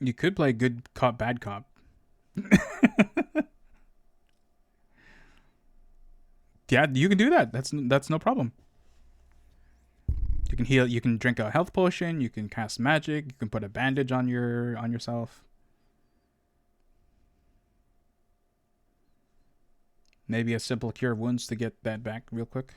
Speaker 1: You could play good cop, bad cop. Yeah, you can do that. That's no problem. You can heal. You can drink a health potion. You can cast magic. You can put a bandage on yourself. Maybe a simple cure of wounds to get that back real quick.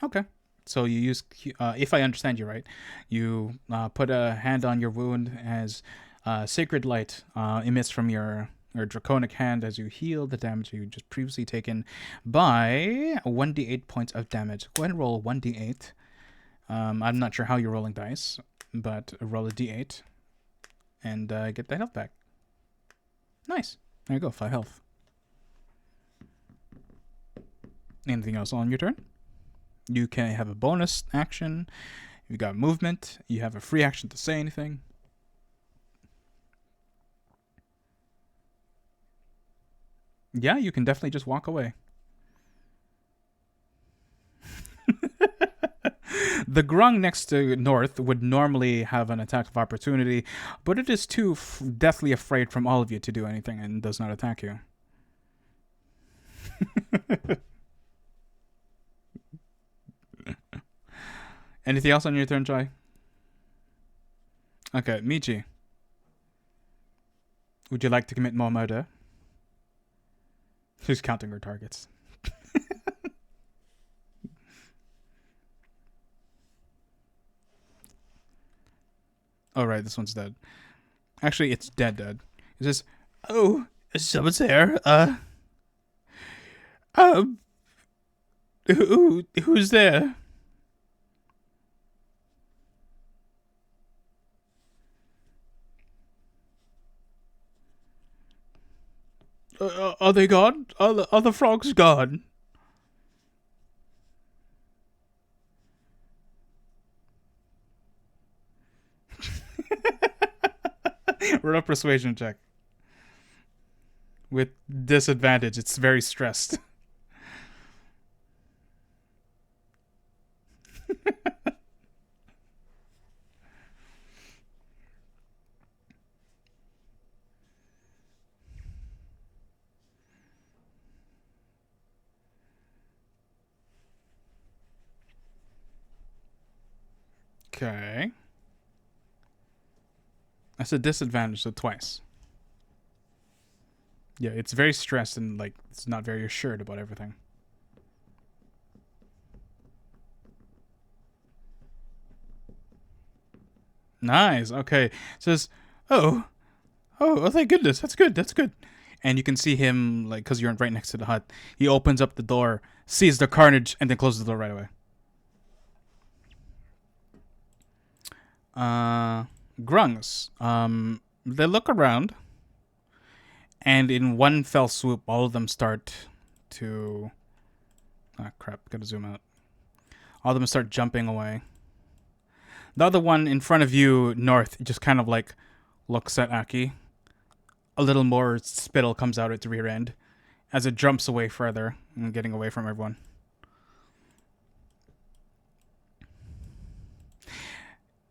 Speaker 1: Okay. So you use, if I understand you right, you put a hand on your wound as sacred light emits from your draconic hand as you heal the damage you just previously taken by 1d8 points of damage. Go ahead and roll 1d8. I'm not sure how you're rolling dice, but roll a d8 and get that health back. Nice. There you go, 5 health. Anything else on your turn? You can have a bonus action. You got movement. You have a free action to say anything. Yeah, you can definitely just walk away. The grung next to North would normally have an attack of opportunity, but it is too deathly afraid from all of you to do anything and does not attack you. Anything else on your turn, Joy? Okay, Michi. Would you like to commit more murder? She's counting her targets. Oh, right, this one's dead. Actually, it's dead. It says, "Oh, someone's there. Who's there?" Are they gone? Are the frogs gone? Roll a persuasion check. With disadvantage, it's very stressed. Okay. That's a disadvantage, so twice. Yeah, it's very stressed and like it's not very assured about everything. Nice. Okay. It says, oh, thank goodness. That's good. That's good. And you can see him, like, because you're right next to the hut. He opens up the door, sees the carnage, and then closes the door right away. Grungs. They look around, and in one fell swoop, all of them start to. Ah, crap! Gotta zoom out. All of them start jumping away. The other one in front of you, North, just kind of like looks at Aki. A little more spittle comes out its rear end as it jumps away further and getting away from everyone.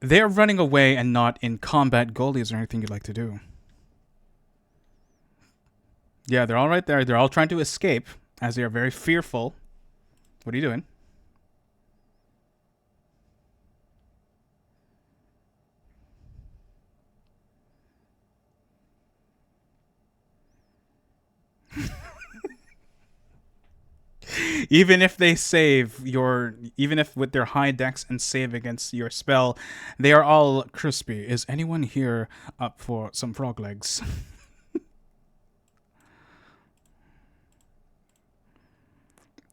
Speaker 1: They're running away and not in combat goalies or anything you'd like to do. Yeah, they're all right there. They're all trying to escape as they are very fearful. What are you doing? Even if they even if with their high dex and save against your spell, they are all crispy. Is anyone here up for some frog legs?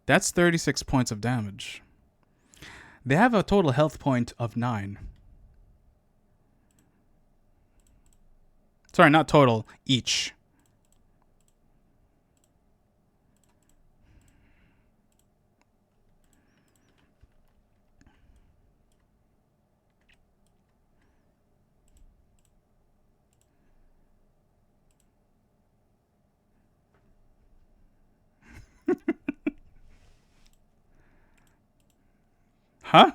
Speaker 1: That's 36 points of damage. They have a total health point of 9. Sorry, not total, each. Huh?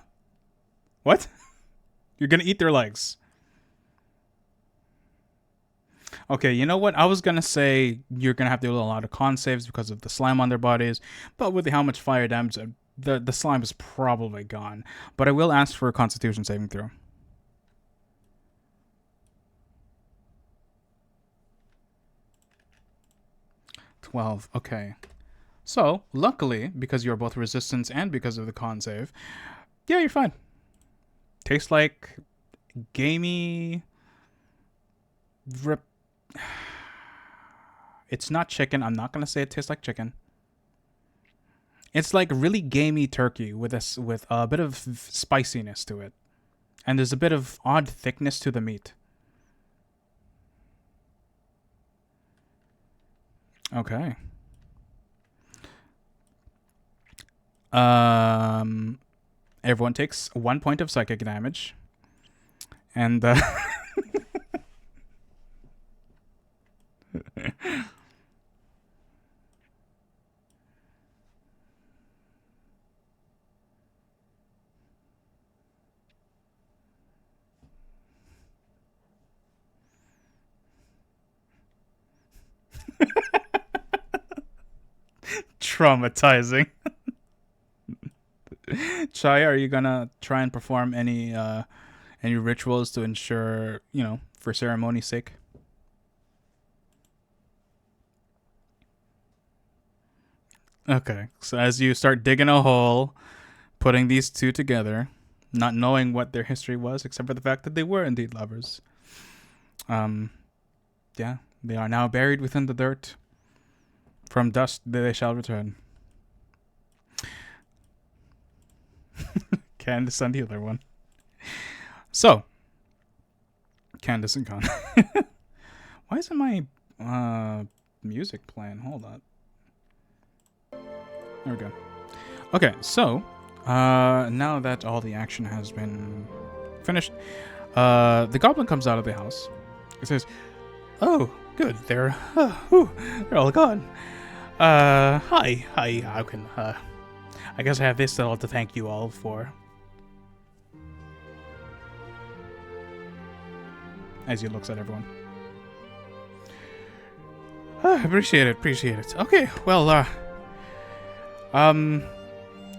Speaker 1: What? You're gonna eat their legs. Okay, you know what? I was gonna say you're gonna have to do a lot of con saves because of the slime on their bodies, but with how much fire damage, the slime is probably gone. But I will ask for a Constitution saving throw. 12. Okay. So, luckily, because you're both resistance and because of the con save, yeah, you're fine. Tastes like gamey. It's not chicken. I'm not gonna say it tastes like chicken. It's like really gamey turkey with a bit of spiciness to it, and there's a bit of odd thickness to the meat. Okay. Everyone takes 1 point of psychic damage. And traumatizing. Chai, are you gonna try and perform any rituals to ensure, for ceremony's sake? Okay, so as you start digging a hole, putting these two together, not knowing what their history was, except for the fact that they were indeed lovers. Yeah, they are now buried within the dirt. From dust they shall return. Candace and the other one. So, Candace and Con. Why isn't my music playing? Hold on. There we go. Okay, so now that all the action has been finished, the goblin comes out of the house. It says, "Oh, good. They're all gone. Hi. How can I guess I have this all to thank you all for." As he looks at everyone. Appreciate it. Okay, well,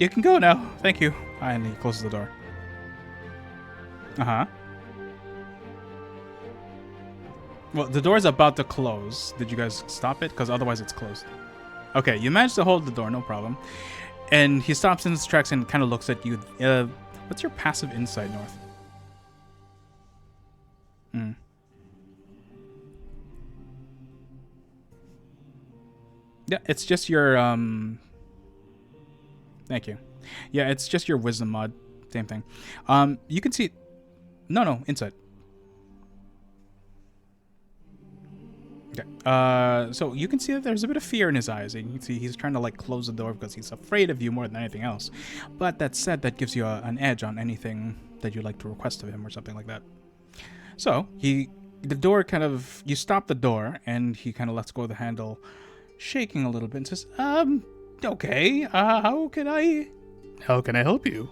Speaker 1: you can go now. Thank you. And he closes the door. Uh-huh. Well, the door's about to close. Did you guys stop it? Because otherwise it's closed. Okay, you managed to hold the door, no problem. And he stops in his tracks and kind of looks at you. What's your passive insight, North? Yeah, it's just your, Thank you. Yeah, it's just your wisdom mod. Same thing. You can see... No, insight. Okay. So you can see that there's a bit of fear in his eyes. And you can see he's trying to, close the door because he's afraid of you more than anything else. But that said, that gives you an edge on anything that you'd like to request of him or something like that. So, the door kind of... You stop the door, and he kind of lets go of the handle, shaking a little bit, and says, okay, how can I help you?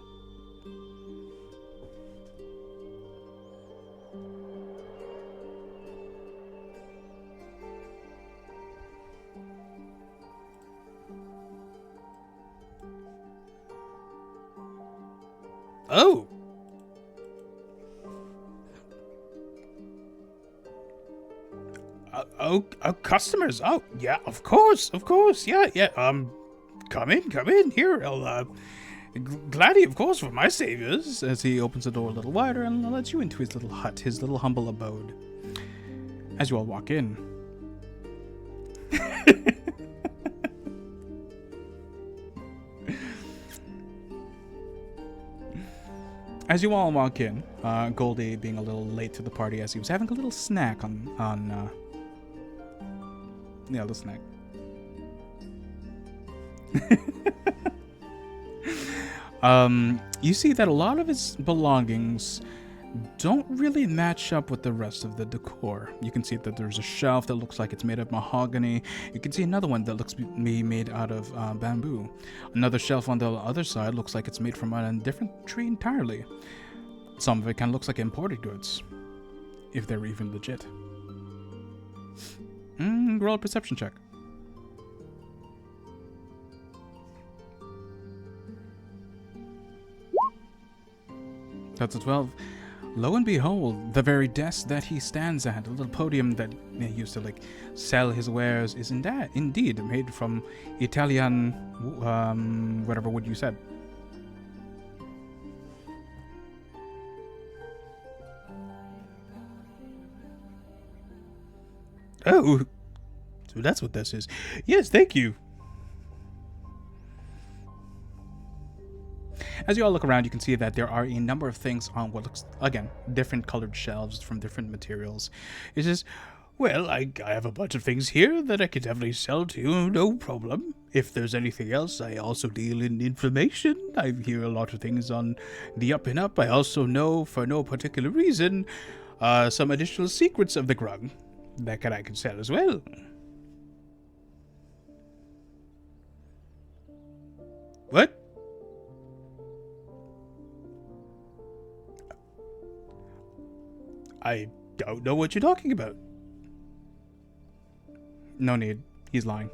Speaker 1: Oh! Customers. Oh, yeah, of course. Yeah. Come in. Here, I'll, gladly, of course, for my saviors. As he opens the door a little wider and lets you into his little hut, his little humble abode. As you all walk in. As you all walk in, Goldie being a little late to the party as he was having a little snack on the snack. You see that a lot of his belongings don't really match up with the rest of the decor. You can see that there's a shelf that looks like it's made of mahogany. You can see another one that looks to be made out of bamboo. Another shelf on the other side looks like it's made from a different tree entirely. Some of it kind of looks like imported goods, if they're even legit. Roll a perception check. That's a 12. Lo and behold, the very desk that he stands at, the little podium that he used to sell his wares, is indeed made from Italian, whatever wood you said. Oh, so that's what this is. Yes, thank you. As you all look around, you can see that there are a number of things on what looks, again, different colored shelves from different materials. It says, Well, I have a bunch of things here that I could definitely sell to you, no problem. If there's anything else, I also deal in information. I hear a lot of things on the up and up. I also know, for no particular reason, some additional secrets of the Grung that I can sell as well. What? I don't know what you're talking about. No need. He's lying.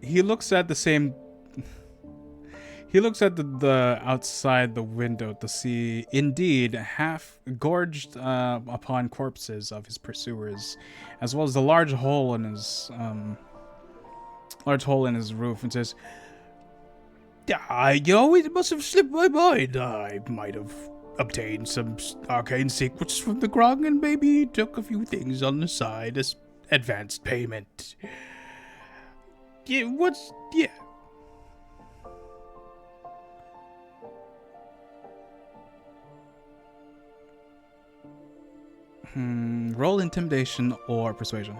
Speaker 1: He looks at the same. He looks at the outside the window to see, indeed, half gorged upon corpses of his pursuers, as well as the large hole in his roof, and says, it must have slipped my mind. I might have obtained some arcane secrets from the Grung and maybe took a few things on the side as advanced payment. Yeah, roll intimidation or persuasion.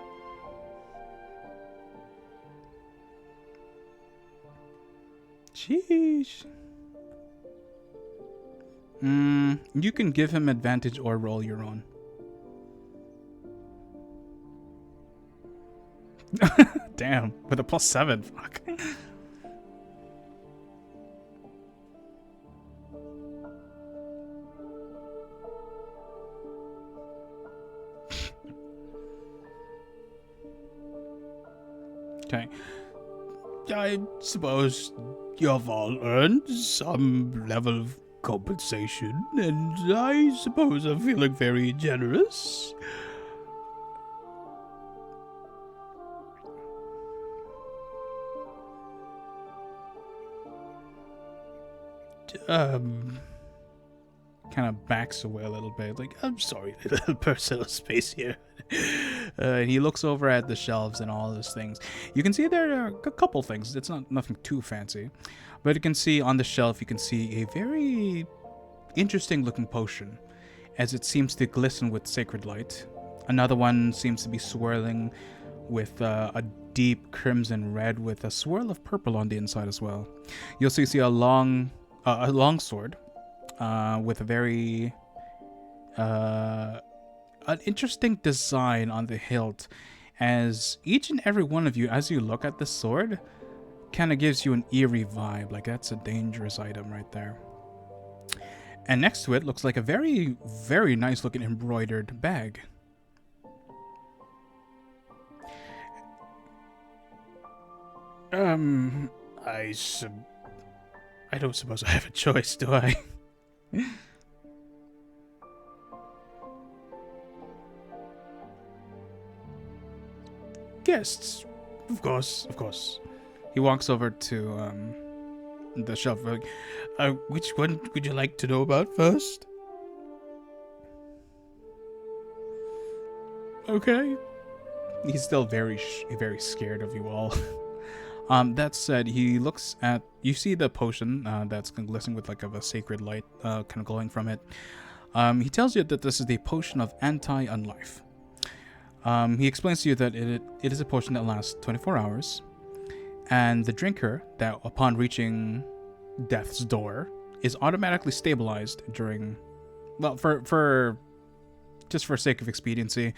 Speaker 1: Sheesh. You can give him advantage or roll your own. Damn, with a +7. Fuck. Okay. I suppose you've all earned some level of compensation, and I suppose I'm feeling very generous. Kind of backs away a little bit, like, I'm sorry, little personal space here. And he looks over at the shelves and all those things. You can see there are a couple things. It's not nothing too fancy, but you can see on the shelf, you can see a very interesting looking potion, as it seems to glisten with sacred light. Another one seems to be swirling with a deep crimson red with a swirl of purple on the inside as well. You'll see a long sword with a very an interesting design on the hilt, as each and every one of you, as you look at the sword, kind of gives you an eerie vibe, like that's a dangerous item right there. And next to it looks like a very, very nice looking embroidered bag. I don't suppose I have a choice, do I? Guests, of course. He walks over to the shelf. Like, which one would you like to know about first? Okay. He's still very scared of you all. That said, he looks at, you see the potion that's glistening with like a sacred light kind of glowing from it. He tells you that this is the potion of anti-unlife. He explains to you that it is a potion that lasts 24 hours, and the drinker, that upon reaching death's door, is automatically stabilized during, well, for sake of expediency,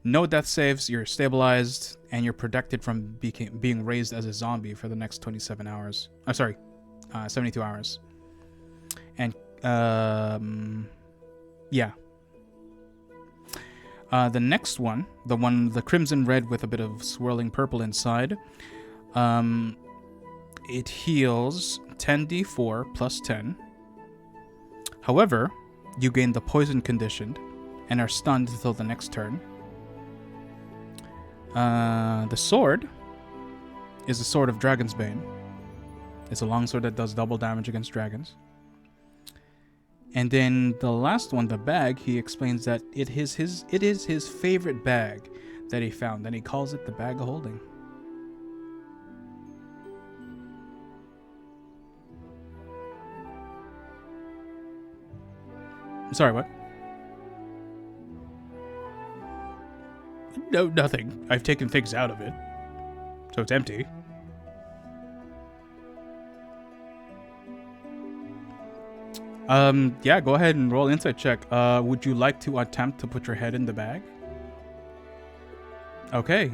Speaker 1: no death saves, you're stabilized, and you're protected from being raised as a zombie for the next 27 hours. 72 hours. And, yeah. The next one, the crimson red with a bit of swirling purple inside, it heals 10d4 plus 10. However, you gain the poison conditioned, and are stunned until the next turn. The sword is a sword of Dragon's Bane. It's a longsword that does double damage against dragons. And then the last one, the bag, he explains that it is his favorite bag that he found, and he calls it the Bag of Holding. Sorry, what? No, nothing. I've taken things out of it, so it's empty. Yeah, go ahead and roll insight check. Would you like to attempt to put your head in the bag? Okay.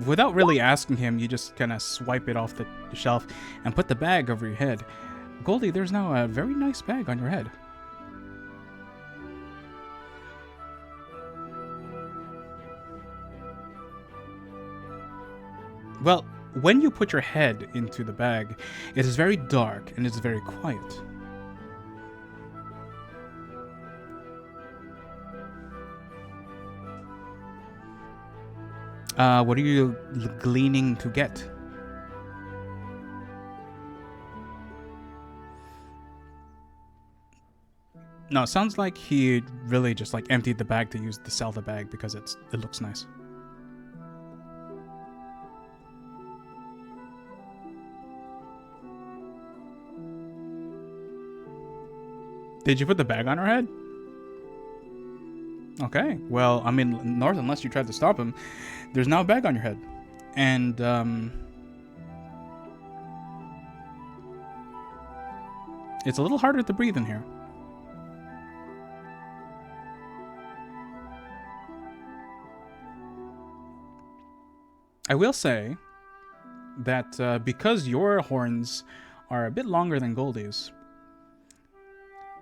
Speaker 1: Without really asking him, you just kind of swipe it off the shelf and put the bag over your head. Goldie, there's now a very nice bag on your head. Well, when you put your head into the bag, it is very dark and it's very quiet. What are you gleaning to get? No, it sounds like he really just like emptied the bag to sell the bag because it looks nice. Did you put the bag on her head? Okay, well, I mean, North, unless you tried to stop him, there's now a bag on your head. And, it's a little harder to breathe in here. I will say that because your horns are a bit longer than Goldie's,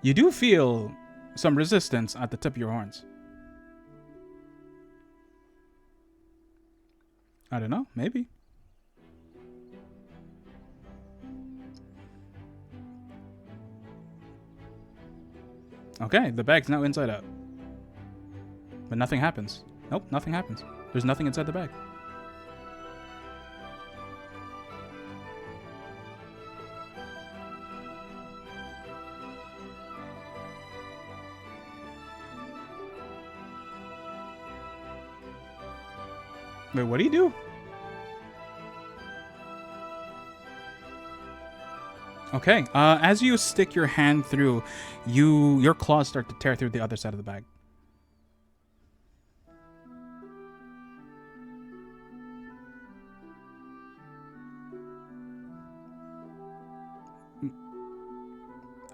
Speaker 1: you do feel some resistance at the tip of your horns. I don't know, maybe. Okay, the bag's now inside out. But nothing happens. Nope, nothing happens. There's nothing inside the bag. Wait, what do you do? Okay, as you stick your hand through, your claws start to tear through the other side of the bag.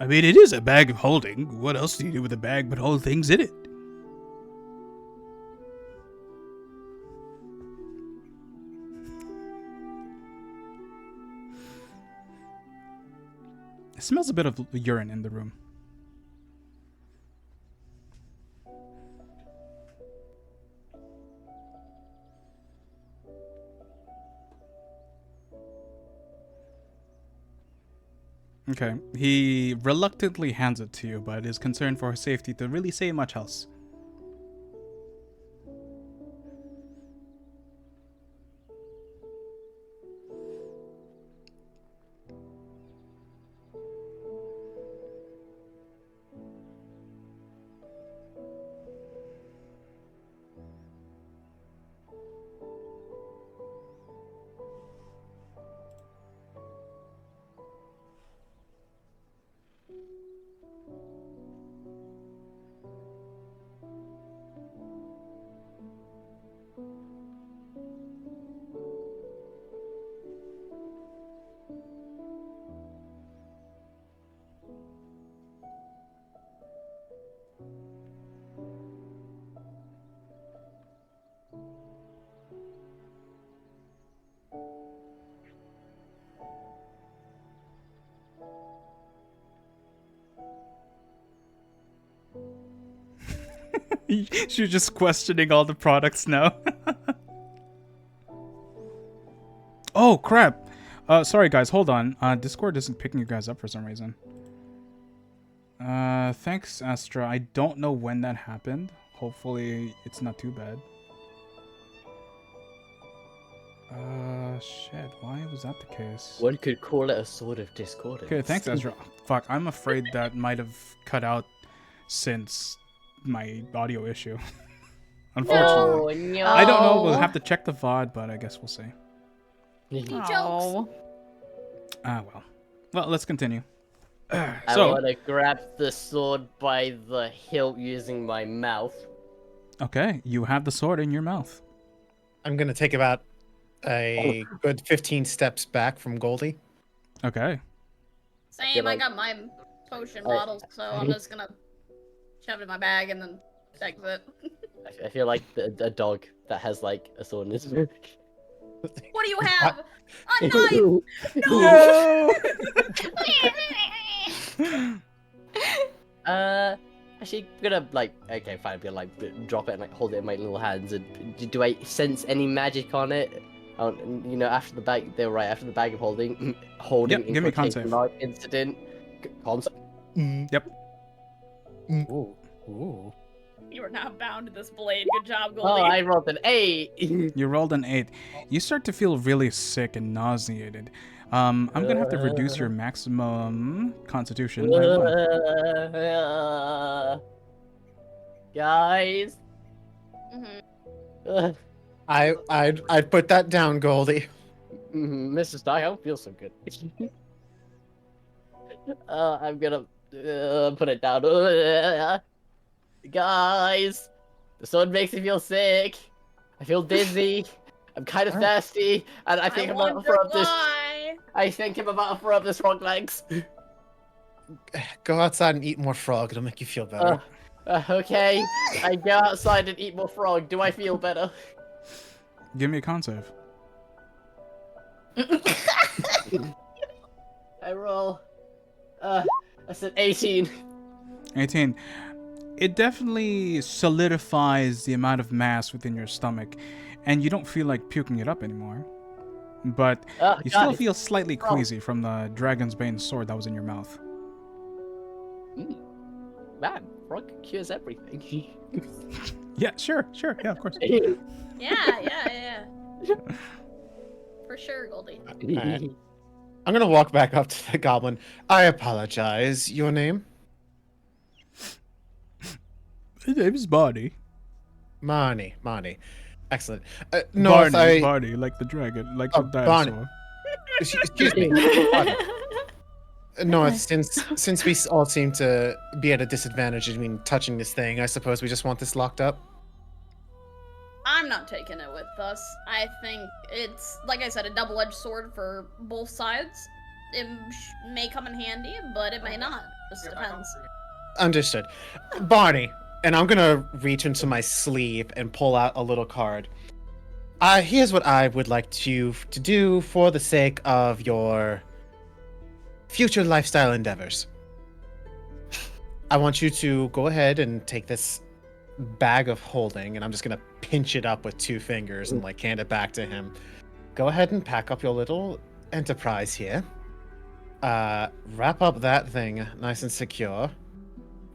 Speaker 1: I mean, it is a bag of holding. What else do you do with a bag but hold things in it? It smells a bit of urine in the room. Okay, he reluctantly hands it to you, but is concerned for his safety to really say much else. You're just questioning all the products now. Oh, crap. Sorry, guys. Hold on. Discord isn't picking you guys up for some reason. Thanks, Astra. I don't know when that happened. hopefully it's not too bad. Shit, why was that the case?
Speaker 2: One could call it a sword of discordance.
Speaker 1: Okay, thanks, Ezra. Fuck, I'm afraid that might have cut out since my audio issue. Unfortunately.
Speaker 2: No.
Speaker 1: I don't know, we'll have to check the VOD, but I guess we'll see.
Speaker 6: Oh.
Speaker 1: Ah, well. Well, let's continue.
Speaker 2: I
Speaker 1: So,
Speaker 2: want to grab the sword by the hilt using my mouth.
Speaker 1: okay, you have the sword in your mouth.
Speaker 4: I'm gonna take about a good 15 steps back from Goldie.
Speaker 1: Okay.
Speaker 3: Same, I got my potion bottles, so I'm just gonna shove it in my bag and then exit.
Speaker 2: I feel like a dog that has like a sword in his mouth.
Speaker 3: What do you have? A knife!
Speaker 1: No!
Speaker 2: Actually, I'm gonna like, okay, fine, I'm gonna like drop it and like hold it in my little hands. And do I sense any magic on it? You know, after the bag, they're right after the bag of holding.
Speaker 1: Yep, give me con save.
Speaker 2: Lark incident. Con save.
Speaker 1: Yep.
Speaker 4: Ooh. Ooh.
Speaker 3: You are not bound to this blade. Good job,
Speaker 2: Oh,
Speaker 3: Goldie.
Speaker 2: I rolled an 8.
Speaker 1: You rolled an 8. You start to feel really sick and nauseated. I'm gonna have to reduce your maximum constitution by 1.
Speaker 2: Guys.
Speaker 3: Mhm.
Speaker 4: I'd put that down, Goldie.
Speaker 2: Mrs. Stark, I don't feel so good. I'm gonna put it down. Guys, the sword makes me feel sick. I feel dizzy. I'm kind of thirsty, and I think I'm about to throw up this.
Speaker 3: Why?
Speaker 2: I think I'm about to throw up this frog legs.
Speaker 4: Go outside and eat more frog. It'll make you feel better.
Speaker 2: Okay, I go outside and eat more frog. Do I feel better?
Speaker 1: Give me a con save.
Speaker 2: I roll. That's an 18.
Speaker 1: 18. It definitely solidifies the amount of mass within your stomach, and you don't feel like puking it up anymore. But you still feel slightly queasy from the Dragon's Bane sword that was in your mouth.
Speaker 2: Man, frog cures everything.
Speaker 1: Yeah, sure, yeah, of course.
Speaker 3: Yeah. For sure, Goldie.
Speaker 4: Alright. I'm gonna walk back up to the goblin. I apologize. Your name?
Speaker 1: His name is Barney.
Speaker 4: Marnie. Excellent. North,
Speaker 1: Barney, like the dragon, like the
Speaker 4: Barney.
Speaker 1: dinosaur.
Speaker 4: Excuse me. Pardon. North, since we all seem to be at a disadvantage in touching this thing, I suppose we just want this locked up?
Speaker 3: I'm not taking it with us. I think it's, like I said, a double-edged sword for both sides. It may come in handy, but it may not. Just depends.
Speaker 4: Understood. Barney, and I'm gonna reach into my sleeve and pull out a little card. Here's what I would like you to do for the sake of your future lifestyle endeavors. I want you to go ahead and take this bag of holding, and I'm just gonna pinch it up with 2 fingers and like hand it back to him. Go ahead and pack up your little enterprise here. Wrap up that thing nice and secure.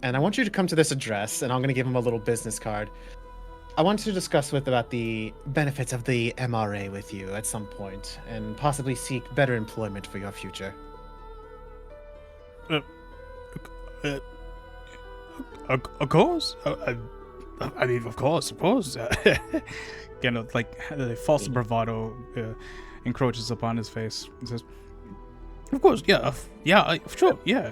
Speaker 4: And I want you to come to this address, and I'm gonna give him a little business card. I want to discuss about the benefits of the MRA with you at some point, and possibly seek better employment for your future.
Speaker 1: Of course. I mean, of course, suppose. You know, like the false bravado encroaches upon his face. He says, "Of course, yeah, sure, yeah."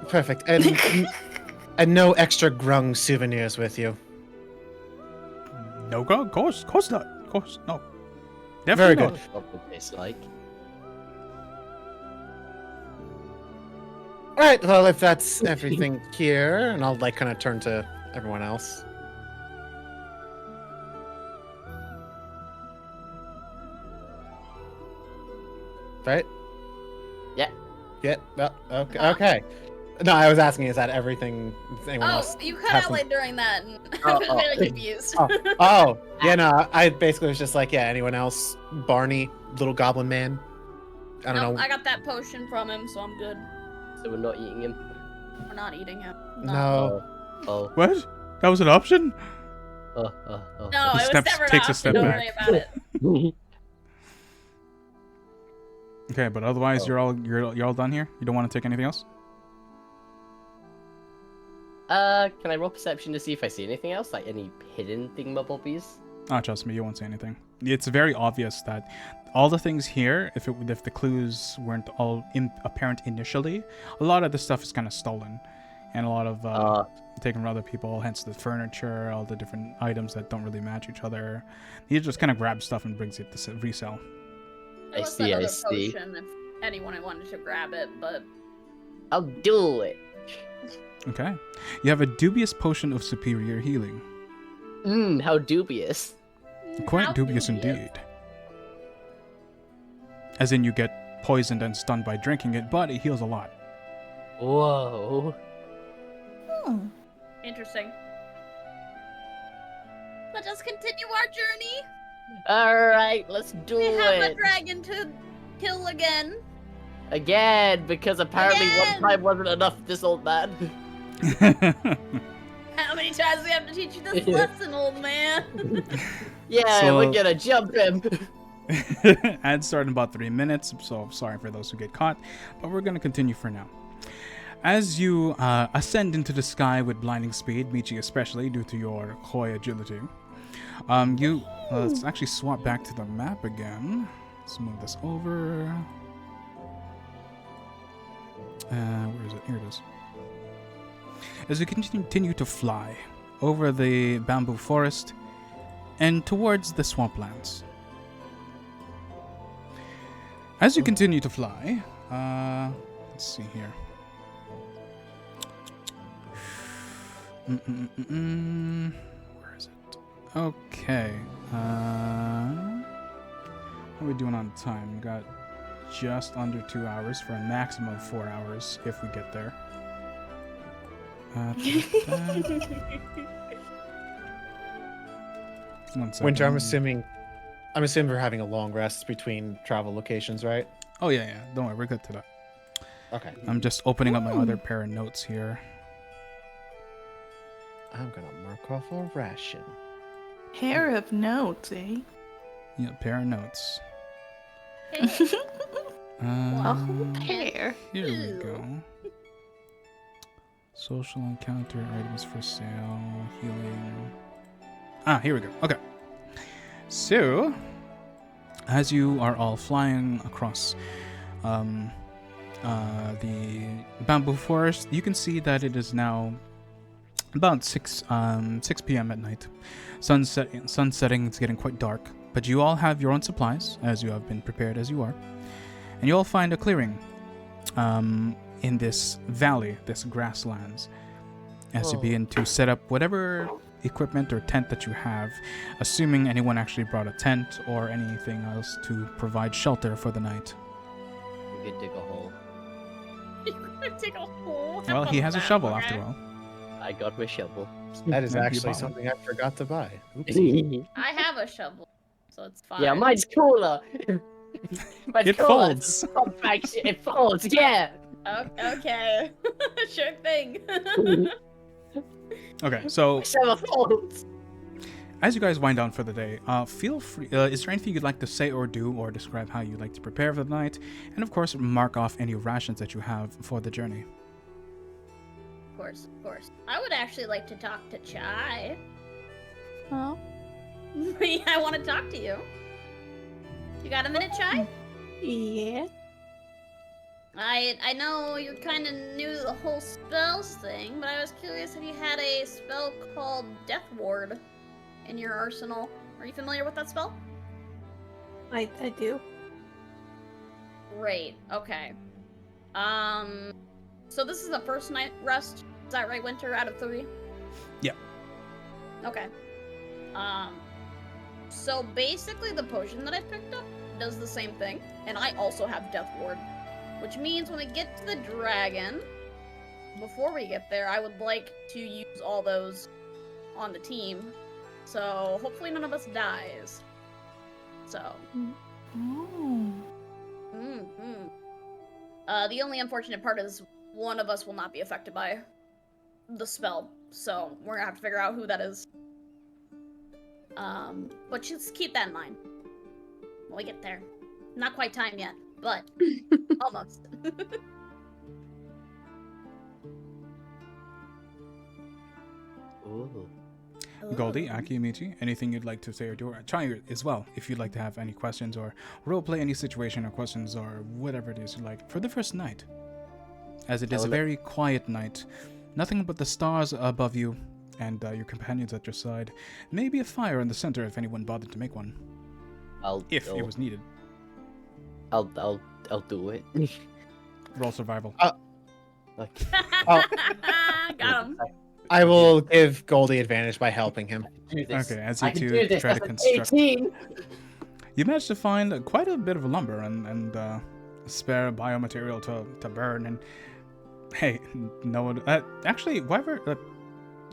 Speaker 4: Perfect. And no extra grung souvenirs with you.
Speaker 1: No, of course not. Of course, no.
Speaker 4: Very
Speaker 1: Definitely
Speaker 4: good.
Speaker 2: What would this like?
Speaker 4: All right. Well, if that's everything here, and I'll like kind of turn to everyone else. Right?
Speaker 2: Yeah.
Speaker 4: Yeah. Well, okay. Okay. No, I was asking, is that everything? Does anyone
Speaker 3: Oh,
Speaker 4: else?
Speaker 3: you cut
Speaker 4: have
Speaker 3: out
Speaker 4: some-
Speaker 3: like during that, and I was very confused.
Speaker 4: Oh, yeah. No, I basically was just like, yeah. Anyone else? Barney, little goblin man. I don't know.
Speaker 3: I got that potion from him, so I'm good.
Speaker 2: So we're not eating him.
Speaker 3: We're not eating him.
Speaker 4: No.
Speaker 2: Oh.
Speaker 1: What? That was an option?
Speaker 2: Oh.
Speaker 3: No,
Speaker 1: He
Speaker 3: it
Speaker 1: steps-
Speaker 3: was never an
Speaker 1: takes a
Speaker 3: option.
Speaker 1: step
Speaker 3: Don't
Speaker 1: back.
Speaker 3: worry about it.
Speaker 1: Okay, but otherwise
Speaker 2: Oh.
Speaker 1: you're all done here? You don't want to take anything else?
Speaker 2: Can I roll perception to see if I see anything else? Like any hidden thingamabobbies?
Speaker 1: Oh, trust me, you won't say anything. It's very obvious that all the things here, if the clues weren't all apparent initially, a lot of the stuff is kind of stolen, and a lot of taken from other people. Hence the furniture, all the different items that don't really match each other. He just kind of grabs stuff and brings it to resell.
Speaker 3: There
Speaker 2: I
Speaker 3: was
Speaker 2: see,
Speaker 3: that
Speaker 2: I
Speaker 3: other
Speaker 2: see.
Speaker 3: potion if anyone wanted to grab it, but
Speaker 2: I'll do it.
Speaker 1: Okay, you have a dubious potion of superior healing.
Speaker 2: How dubious.
Speaker 1: Quite
Speaker 3: how
Speaker 1: dubious indeed. As in, you get poisoned and stunned by drinking it, but it heals a lot.
Speaker 2: Whoa.
Speaker 3: Interesting. Let us continue our journey.
Speaker 2: Alright, let's do
Speaker 3: We have a
Speaker 2: it.
Speaker 3: dragon to kill again.
Speaker 2: Again, because apparently
Speaker 3: Again!
Speaker 2: one time wasn't enough for this old man.
Speaker 3: How many times do we have to teach you this lesson, old man?
Speaker 2: Yeah,
Speaker 1: So-
Speaker 2: we're gonna jump him.
Speaker 1: Ads start in about 3 minutes, so sorry for those who get caught, but we're going to continue for now. As you ascend into the sky with blinding speed, Michi especially, due to your Koi agility, let's actually swap back to the map again. Let's move this over. Where is it? Here it is. As you continue to fly over the bamboo forest and towards the swamplands. As you continue to fly, let's see here. Where is it? Okay. How are we doing on time? We got just under 2 hours for a maximum of 4 hours if we get there. One second.
Speaker 4: Winter, I'm assuming we're having a long rest between travel locations, right?
Speaker 1: Oh yeah. Don't worry, we're good to that.
Speaker 4: Okay.
Speaker 1: I'm just opening up my other pair of notes here.
Speaker 4: I'm gonna mark off a ration.
Speaker 6: Pair of notes, eh?
Speaker 1: Yeah, pair of notes.
Speaker 6: Pair.
Speaker 1: Here we go. Social encounter items for sale, healing. Here we go. Okay. So, as you are all flying across the bamboo forest, you can see that it is now about 6 p.m. at night. Sun setting, it's getting quite dark, but you all have your own supplies, as you have been prepared as you are. And you all find a clearing in this valley, this grasslands, as you begin to set up whatever equipment or tent that you have, assuming anyone actually brought a tent or anything else to provide shelter for the night.
Speaker 2: We could dig a hole.
Speaker 3: Dig a hole.
Speaker 1: Well, he has a shovel after all.
Speaker 2: I got my shovel.
Speaker 4: That is
Speaker 1: Yeah, you
Speaker 4: actually
Speaker 1: bought one.
Speaker 4: something I forgot to buy. Oops.
Speaker 3: I have a shovel, so it's fine.
Speaker 2: Yeah, mine's cooler. Mine's
Speaker 1: It
Speaker 2: cooler.
Speaker 1: folds.
Speaker 2: Compact shit, it folds, yeah.
Speaker 3: Okay. Sure thing.
Speaker 1: Okay, so
Speaker 2: Shovel folds.
Speaker 1: as you guys wind down for the day, feel free. Is there anything you'd like to say or do, or describe how you'd like to prepare for the night? And of course, mark off any rations that you have for the journey.
Speaker 3: Of course. I would actually like to talk to Chai.
Speaker 5: Oh,
Speaker 3: Yeah, I want to talk to you. You got a minute, Chai?
Speaker 5: yeah.
Speaker 3: I know you're kind of new to the whole spells thing, but I was curious if you had a spell called Death Ward in your arsenal. Are you familiar with that spell?
Speaker 5: I do.
Speaker 3: Great. Okay. So this is the first night rest. Is that right, Winter? Out of 3?
Speaker 1: Yeah.
Speaker 3: Okay. So basically, the potion that I picked up does the same thing, and I also have Death Ward, which means when we get to the dragon, before we get there, I would like to use all those on the team. So hopefully none of us dies. So.
Speaker 6: Oh.
Speaker 3: The only unfortunate part is one of us will not be affected by the spell. so we're gonna have to figure out who that is. But just keep that in mind when we get there. Not quite time yet, but almost.
Speaker 2: Ooh.
Speaker 1: Goldie, Aki, Michi, anything you'd like to say or do? Or Chai as well, if you'd like to have any questions or roleplay any situation or questions or whatever it is you like for the first night. As it is a very quiet night. Nothing but the stars above you and your companions at your side. Maybe a fire in the center if anyone bothered to make one. If it was needed.
Speaker 2: I'll do it.
Speaker 1: Roll survival.
Speaker 2: Okay.
Speaker 3: Got him.
Speaker 4: I will give Goldie advantage by helping him.
Speaker 1: Okay, as you
Speaker 2: I can
Speaker 1: two
Speaker 2: do this.
Speaker 1: try to
Speaker 2: That's an
Speaker 1: construct.
Speaker 2: 18.
Speaker 1: You managed to find quite a bit of lumber and spare biomaterial to burn. And hey, no one. Actually, whatever.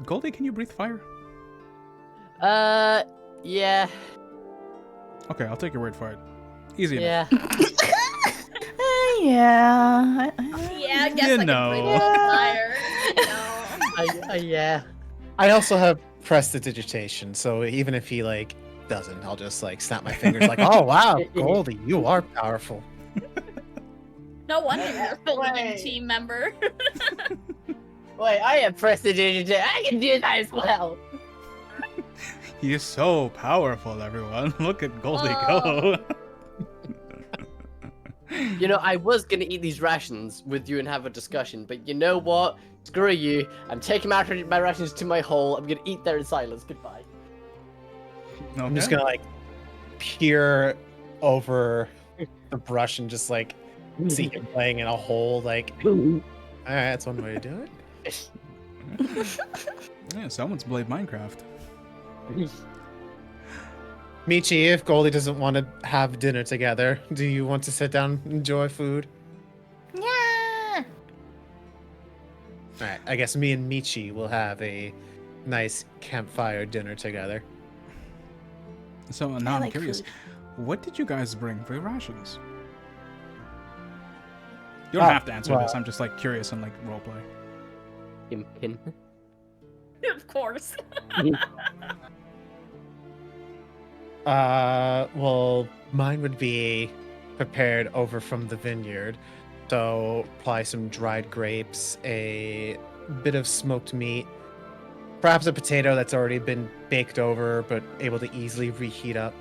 Speaker 1: Goldie, can you breathe fire?
Speaker 2: Yeah.
Speaker 1: Okay, I'll take your word for it. Easy enough.
Speaker 2: Yeah.
Speaker 6: Yeah.
Speaker 3: Yeah, I guess
Speaker 1: You
Speaker 3: I
Speaker 1: know.
Speaker 3: can breathe a little fire. You know.
Speaker 2: Yeah.
Speaker 4: I also have prestidigitation, so even if he like doesn't, I'll just like snap my fingers like, "Oh wow, Goldie, you are powerful."
Speaker 3: No wonder you're a living
Speaker 2: Wait.
Speaker 3: team member.
Speaker 2: Wait, I have prestidigitation. I can do that as well.
Speaker 1: He's so powerful, everyone. Look at Goldie
Speaker 3: Whoa.
Speaker 1: go.
Speaker 2: You know, I was gonna eat these rations with you and have a discussion, but you know what? Screw you. I'm taking my rations to my hole. I'm gonna eat there in silence. Goodbye.
Speaker 4: I'm just
Speaker 1: Okay.
Speaker 4: gonna like peer over the brush and just like see him playing in a hole. Like, all right, that's one way to do it.
Speaker 1: Yeah, someone's played Minecraft.
Speaker 4: Michi, if Goldie doesn't want to have dinner together, do you want to sit down and enjoy food?
Speaker 6: Yeah.
Speaker 4: All right, I guess me and Michi will have a nice campfire dinner together.
Speaker 1: So now I'm
Speaker 6: like
Speaker 1: curious.
Speaker 6: food.
Speaker 1: What did you guys bring for your rations? You don't have to answer this. I'm just like curious and like roleplay.
Speaker 2: Impin.
Speaker 3: Of course.
Speaker 4: Well, mine would be prepared over from the vineyard. So, probably some dried grapes, a bit of smoked meat, perhaps a potato that's already been baked over but able to easily reheat up.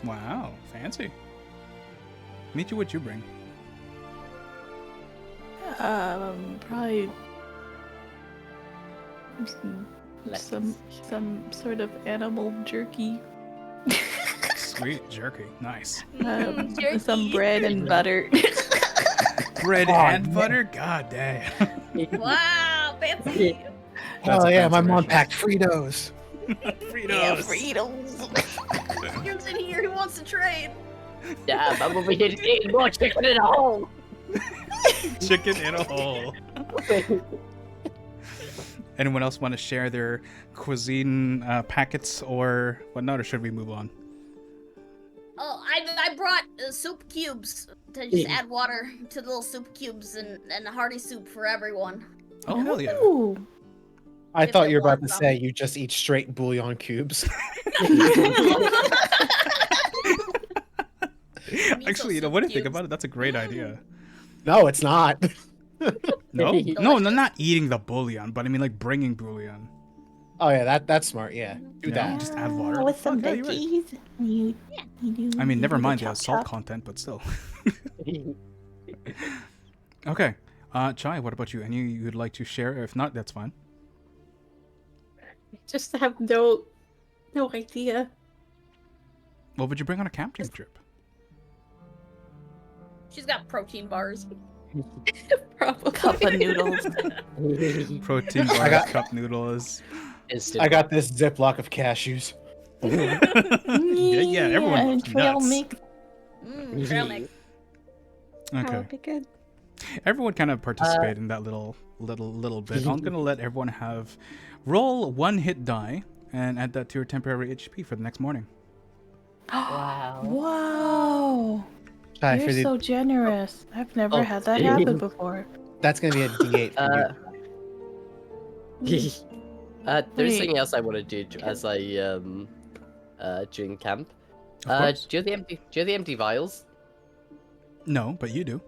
Speaker 1: Wow, fancy. Michi, what'd you bring?
Speaker 6: Probably some sort of animal jerky.
Speaker 1: Sweet jerky. Nice.
Speaker 3: Jerky.
Speaker 6: Some bread and butter.
Speaker 1: Bread
Speaker 4: Oh,
Speaker 1: and
Speaker 4: man.
Speaker 1: butter? God damn.
Speaker 3: Wow, fancy.
Speaker 1: That's
Speaker 4: Oh
Speaker 1: a
Speaker 4: yeah, my
Speaker 1: fancy
Speaker 4: mom
Speaker 1: ration.
Speaker 4: packed Fritos.
Speaker 6: Yeah,
Speaker 1: Fritos.
Speaker 6: Fritos.
Speaker 3: Here's in here who wants to trade.
Speaker 2: Yeah, I'm over here eating more chicken in a hole.
Speaker 1: Chicken in a hole. Anyone else want to share their cuisine packets or whatnot, or should we move on?
Speaker 3: Oh, I brought soup cubes to just add water to the little soup cubes and a hearty soup for everyone.
Speaker 1: Oh, hell yeah.
Speaker 6: Ooh.
Speaker 4: I
Speaker 3: If
Speaker 4: thought
Speaker 3: it
Speaker 4: you were about to
Speaker 3: was
Speaker 4: say you just eat straight bouillon cubes.
Speaker 1: Actually, you know, what do you think about it? That's a great idea.
Speaker 4: No, it's not.
Speaker 1: No? No, not eating the bouillon, but I mean like bringing bouillon.
Speaker 4: Oh yeah, that's smart. Yeah, do
Speaker 1: Yeah.
Speaker 4: that.
Speaker 1: Just add water.
Speaker 6: With some
Speaker 1: Fuck, yeah, you're right.
Speaker 6: veggies. You
Speaker 1: I mean, never
Speaker 6: do
Speaker 1: mind the
Speaker 6: chop
Speaker 1: salt
Speaker 6: chop.
Speaker 1: content, but still. Okay. Chai, what about you? Any you'd like to share? If not, that's fine.
Speaker 5: Just have no idea.
Speaker 1: What would you bring on a camping trip?
Speaker 3: She's got protein bars.
Speaker 5: Probably.
Speaker 6: Cup of noodles.
Speaker 1: Protein
Speaker 4: I
Speaker 1: bars,
Speaker 4: got-
Speaker 1: cup noodles.
Speaker 2: Instant.
Speaker 4: I got this Ziploc of cashews.
Speaker 1: yeah, everyone
Speaker 6: and
Speaker 1: loves
Speaker 6: trail
Speaker 1: nuts.
Speaker 6: mix.
Speaker 3: Trail mix.
Speaker 5: That
Speaker 1: Okay.
Speaker 5: would be good.
Speaker 1: Everyone kind of participate in that little bit. I'm gonna let everyone roll one hit die and add that to your temporary HP for the next morning.
Speaker 2: Wow.
Speaker 6: Whoa.
Speaker 4: Hi,
Speaker 6: You're
Speaker 4: for the-
Speaker 6: so generous. I've never
Speaker 2: Oh.
Speaker 6: had that happen before.
Speaker 4: That's gonna be a D8 for you.
Speaker 2: There's
Speaker 6: Wait.
Speaker 2: something else I want to do as I during camp.
Speaker 1: Of course.
Speaker 2: Do you have the empty vials?
Speaker 1: No, but you do.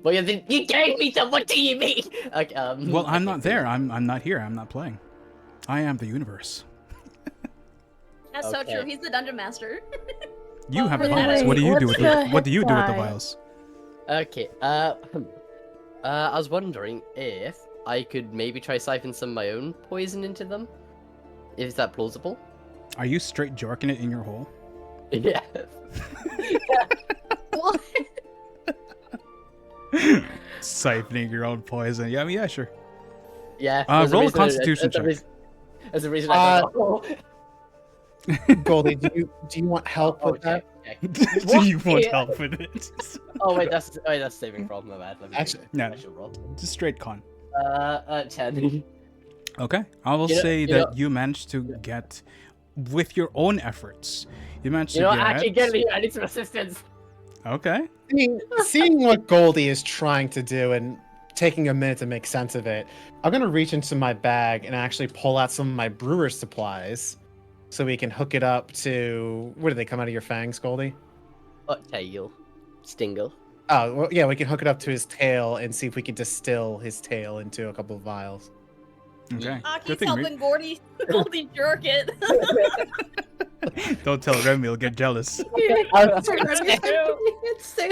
Speaker 2: Well, you gave me them. What do you mean? Okay,
Speaker 1: Well, I'm
Speaker 2: okay,
Speaker 1: not there. I'm not here. I'm not playing. I am the universe.
Speaker 3: That's so
Speaker 2: Okay.
Speaker 3: true. He's the dungeon master.
Speaker 1: You have
Speaker 3: wait,
Speaker 1: vials. What do you do with
Speaker 6: what's the
Speaker 1: What do you do with the
Speaker 6: hit die?
Speaker 1: vials?
Speaker 2: Okay. I was wondering if I could maybe try siphon some of my own poison into them. Is that plausible?
Speaker 1: Are you straight jarking it in your hole?
Speaker 2: Yeah.
Speaker 3: What?
Speaker 1: Siphoning your own poison. Yeah, yeah, sure.
Speaker 2: Yeah.
Speaker 1: Roll a Constitution check.
Speaker 2: There's a reason I don't know.
Speaker 4: Goldie, do you want help with that?
Speaker 2: Okay.
Speaker 1: Do you want
Speaker 2: Yeah.
Speaker 1: help with it?
Speaker 2: Oh wait, that's saving from my bad. Let me
Speaker 4: Actually,
Speaker 2: do a
Speaker 1: no.
Speaker 2: special roll.
Speaker 1: Just straight con.
Speaker 2: 10.
Speaker 1: Okay, I will
Speaker 2: You know-
Speaker 1: say
Speaker 2: you
Speaker 1: that
Speaker 2: know-
Speaker 1: you managed to get, with your own efforts, you managed
Speaker 2: You
Speaker 1: to
Speaker 2: know,
Speaker 1: get.
Speaker 2: actually, get me. I need some assistance.
Speaker 1: Okay.
Speaker 4: Seeing what Goldie is trying to do and taking a minute to make sense of it, I'm gonna reach into my bag and actually pull out some of my brewer's supplies, so we can hook it up to. Where do they come out of your fangs, Goldie?
Speaker 2: Tail. Stingle.
Speaker 4: Oh, well, yeah, we can hook it up to his tail and see if we can distill his tail into a couple of vials.
Speaker 1: Okay.
Speaker 3: Aki's
Speaker 1: Good thing.
Speaker 3: helping Gordy jerk it.
Speaker 1: Don't tell Remy, he'll get jealous.
Speaker 5: It's so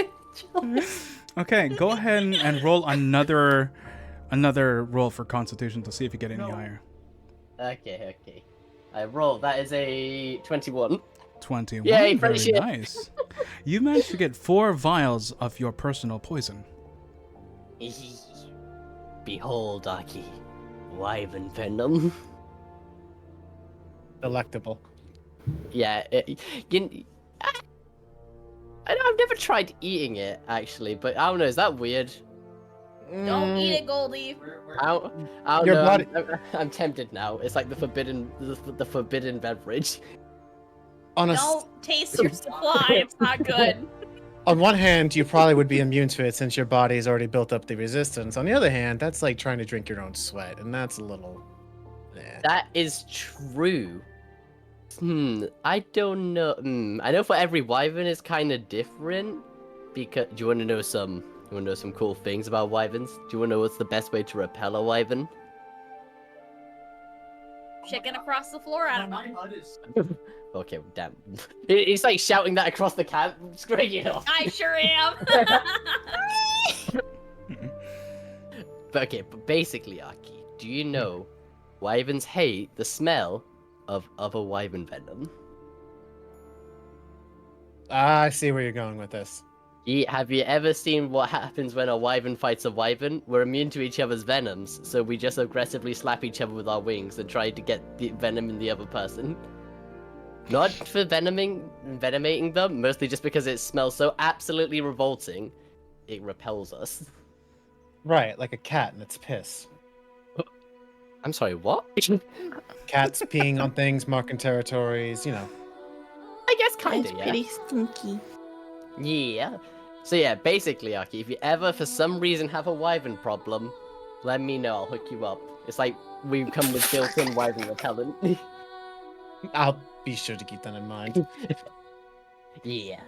Speaker 5: jealous.
Speaker 1: Okay, go ahead and roll another roll for Constitution to see if you get any higher.
Speaker 2: Okay. I roll. That is a 21.
Speaker 1: 21.
Speaker 2: Yay,
Speaker 1: very
Speaker 2: friendship.
Speaker 1: nice. You managed to get 4 vials of your personal poison.
Speaker 2: Behold, Aki. Wyvern venom.
Speaker 4: Delectable.
Speaker 2: Yeah. I've never tried eating it, actually, but I don't know. Is that weird?
Speaker 3: Don't eat it, Goldie.
Speaker 2: I don't
Speaker 4: Your
Speaker 2: know.
Speaker 4: body-
Speaker 2: I'm tempted now. It's like the forbidden beverage.
Speaker 4: On a s-
Speaker 3: Don't taste your supply. It's not good.
Speaker 4: on one hand, you probably would be immune to it since your body's already built up the resistance. On the other hand, that's like trying to drink your own sweat, and that's a little.
Speaker 2: That is true. I don't know. I know for every wyvern is kind of different. Because do you want to know some? You want to know some cool things about wyverns? Do you want to know what's the best way to repel a wyvern?
Speaker 3: Chicken across the floor. I don't know.
Speaker 2: Okay, damn. He's like shouting that across the camp. Screw you.
Speaker 3: I sure am.
Speaker 2: But basically, Aki, do you know wyverns hate the smell of other wyvern venom?
Speaker 4: I see where you're going with this.
Speaker 2: Have you ever seen what happens when a wyvern fights a wyvern? We're immune to each other's venoms, so we just aggressively slap each other with our wings and try to get the venom in the other person. Not for venomating them, mostly just because it smells so absolutely revolting, it repels us.
Speaker 4: Right, like a cat and its piss.
Speaker 2: I'm sorry, what?
Speaker 4: Cats peeing on things, marking territories, you know.
Speaker 2: I guess kinda,
Speaker 6: It's
Speaker 2: yeah.
Speaker 6: pretty stinky.
Speaker 2: Yeah. So yeah, basically, Aki, if you ever for some reason have a wyvern problem, let me know, I'll hook you up. It's like we come with built-in wyvern repellent.
Speaker 4: I'll be sure to keep that in mind.
Speaker 2: Yeah.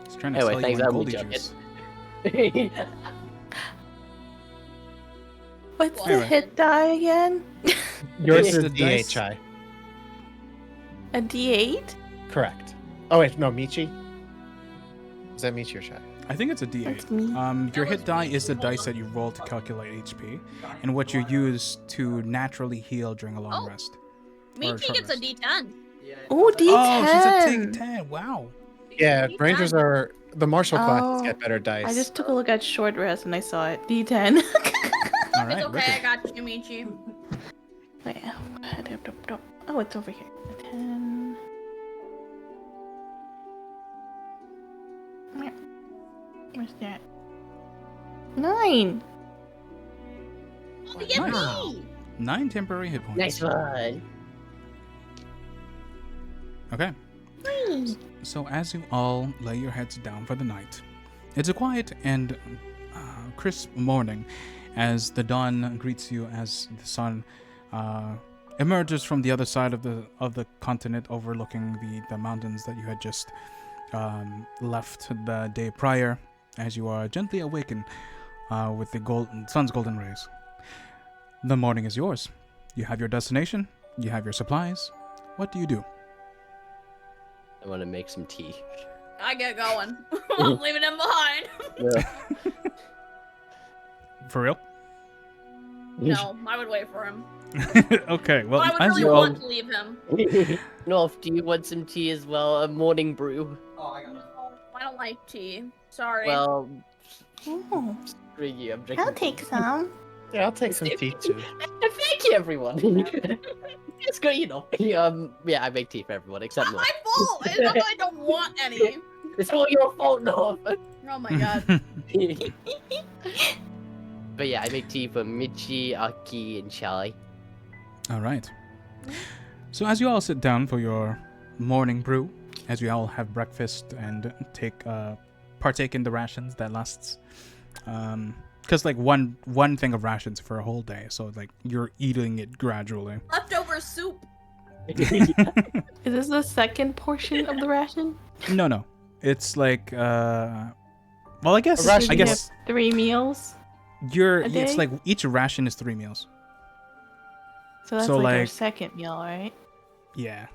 Speaker 1: He's trying to
Speaker 2: Anyway,
Speaker 1: sell you
Speaker 2: thanks,
Speaker 1: on
Speaker 2: I'll be
Speaker 1: Goldie
Speaker 2: joking.
Speaker 1: juice.
Speaker 6: What's the
Speaker 1: Anyway.
Speaker 6: hit die again?
Speaker 4: Yours
Speaker 1: It's
Speaker 4: is
Speaker 1: the dice.
Speaker 4: DHI.
Speaker 6: A D8?
Speaker 4: Correct. Oh wait, no, Michi? Is that Michi or Shai?
Speaker 1: I think it's a D8.
Speaker 6: That's me.
Speaker 1: Your hit die is the dice that you roll to calculate HP, and what you use to naturally heal during a long
Speaker 3: Oh.
Speaker 1: rest.
Speaker 3: Michi
Speaker 1: short
Speaker 3: gets a
Speaker 1: rest.
Speaker 3: D10.
Speaker 6: Oh, D10.
Speaker 1: Oh, she's a T10. Wow.
Speaker 4: Yeah,
Speaker 3: D10.
Speaker 4: Rangers are the martial classes
Speaker 6: Oh,
Speaker 4: get better dice.
Speaker 6: I just took a look at short rest and I saw it. D10.
Speaker 1: All right.
Speaker 3: It's okay, I
Speaker 1: wicked.
Speaker 3: got you, Michi.
Speaker 6: Wait, oh, it's over here. 10. Where's that? 9.
Speaker 3: Oh, get
Speaker 1: Nice.
Speaker 3: me!
Speaker 1: 9 temporary hit points.
Speaker 2: Nice one.
Speaker 1: Okay. So as you all lay your heads down for the night, it's a quiet and crisp morning, as the dawn greets you as the sun emerges from the other side of the continent, overlooking the mountains that you had just left the day prior, as you are gently awakened with the sun's golden rays. The morning is yours. You have your destination. You have your supplies. What do you do?
Speaker 2: I want to make some tea.
Speaker 3: I get going. I'm leaving him behind.
Speaker 2: Yeah.
Speaker 1: For real?
Speaker 3: No, I would wait for him.
Speaker 1: Okay, well,
Speaker 3: I would
Speaker 1: as
Speaker 3: really
Speaker 1: you
Speaker 3: want to leave him.
Speaker 2: North, do you want some tea as well? A morning brew?
Speaker 3: I don't like tea. Sorry.
Speaker 2: Well,
Speaker 6: Oh,
Speaker 2: screw you. I'm drinking.
Speaker 6: I'll take some.
Speaker 4: Yeah, I'll take some tea too.
Speaker 2: Thank you, everyone. It's good, you know. Yeah, I make tea for everyone except
Speaker 3: Not
Speaker 2: North.
Speaker 3: my fault. It's not that I don't want any.
Speaker 2: It's all your fault, North.
Speaker 3: Oh my god.
Speaker 2: But yeah, I make tea for Michi, Aki, and Chai.
Speaker 1: All right. So as you all sit down for your morning brew, as you all have breakfast and partake in the rations that lasts, because like one thing of rations for a whole day, so like you're eating it gradually.
Speaker 3: Leftover soup.
Speaker 6: Is this the second portion of the ration?
Speaker 1: No, it's like well, I guess
Speaker 4: ration
Speaker 1: I
Speaker 6: You
Speaker 1: guess
Speaker 6: have 3 meals,
Speaker 1: you're
Speaker 6: a
Speaker 1: it's
Speaker 6: day?
Speaker 1: like each ration is 3 meals.
Speaker 6: so that's
Speaker 1: So,
Speaker 6: like our
Speaker 1: like-
Speaker 6: second meal, right?
Speaker 1: Yeah,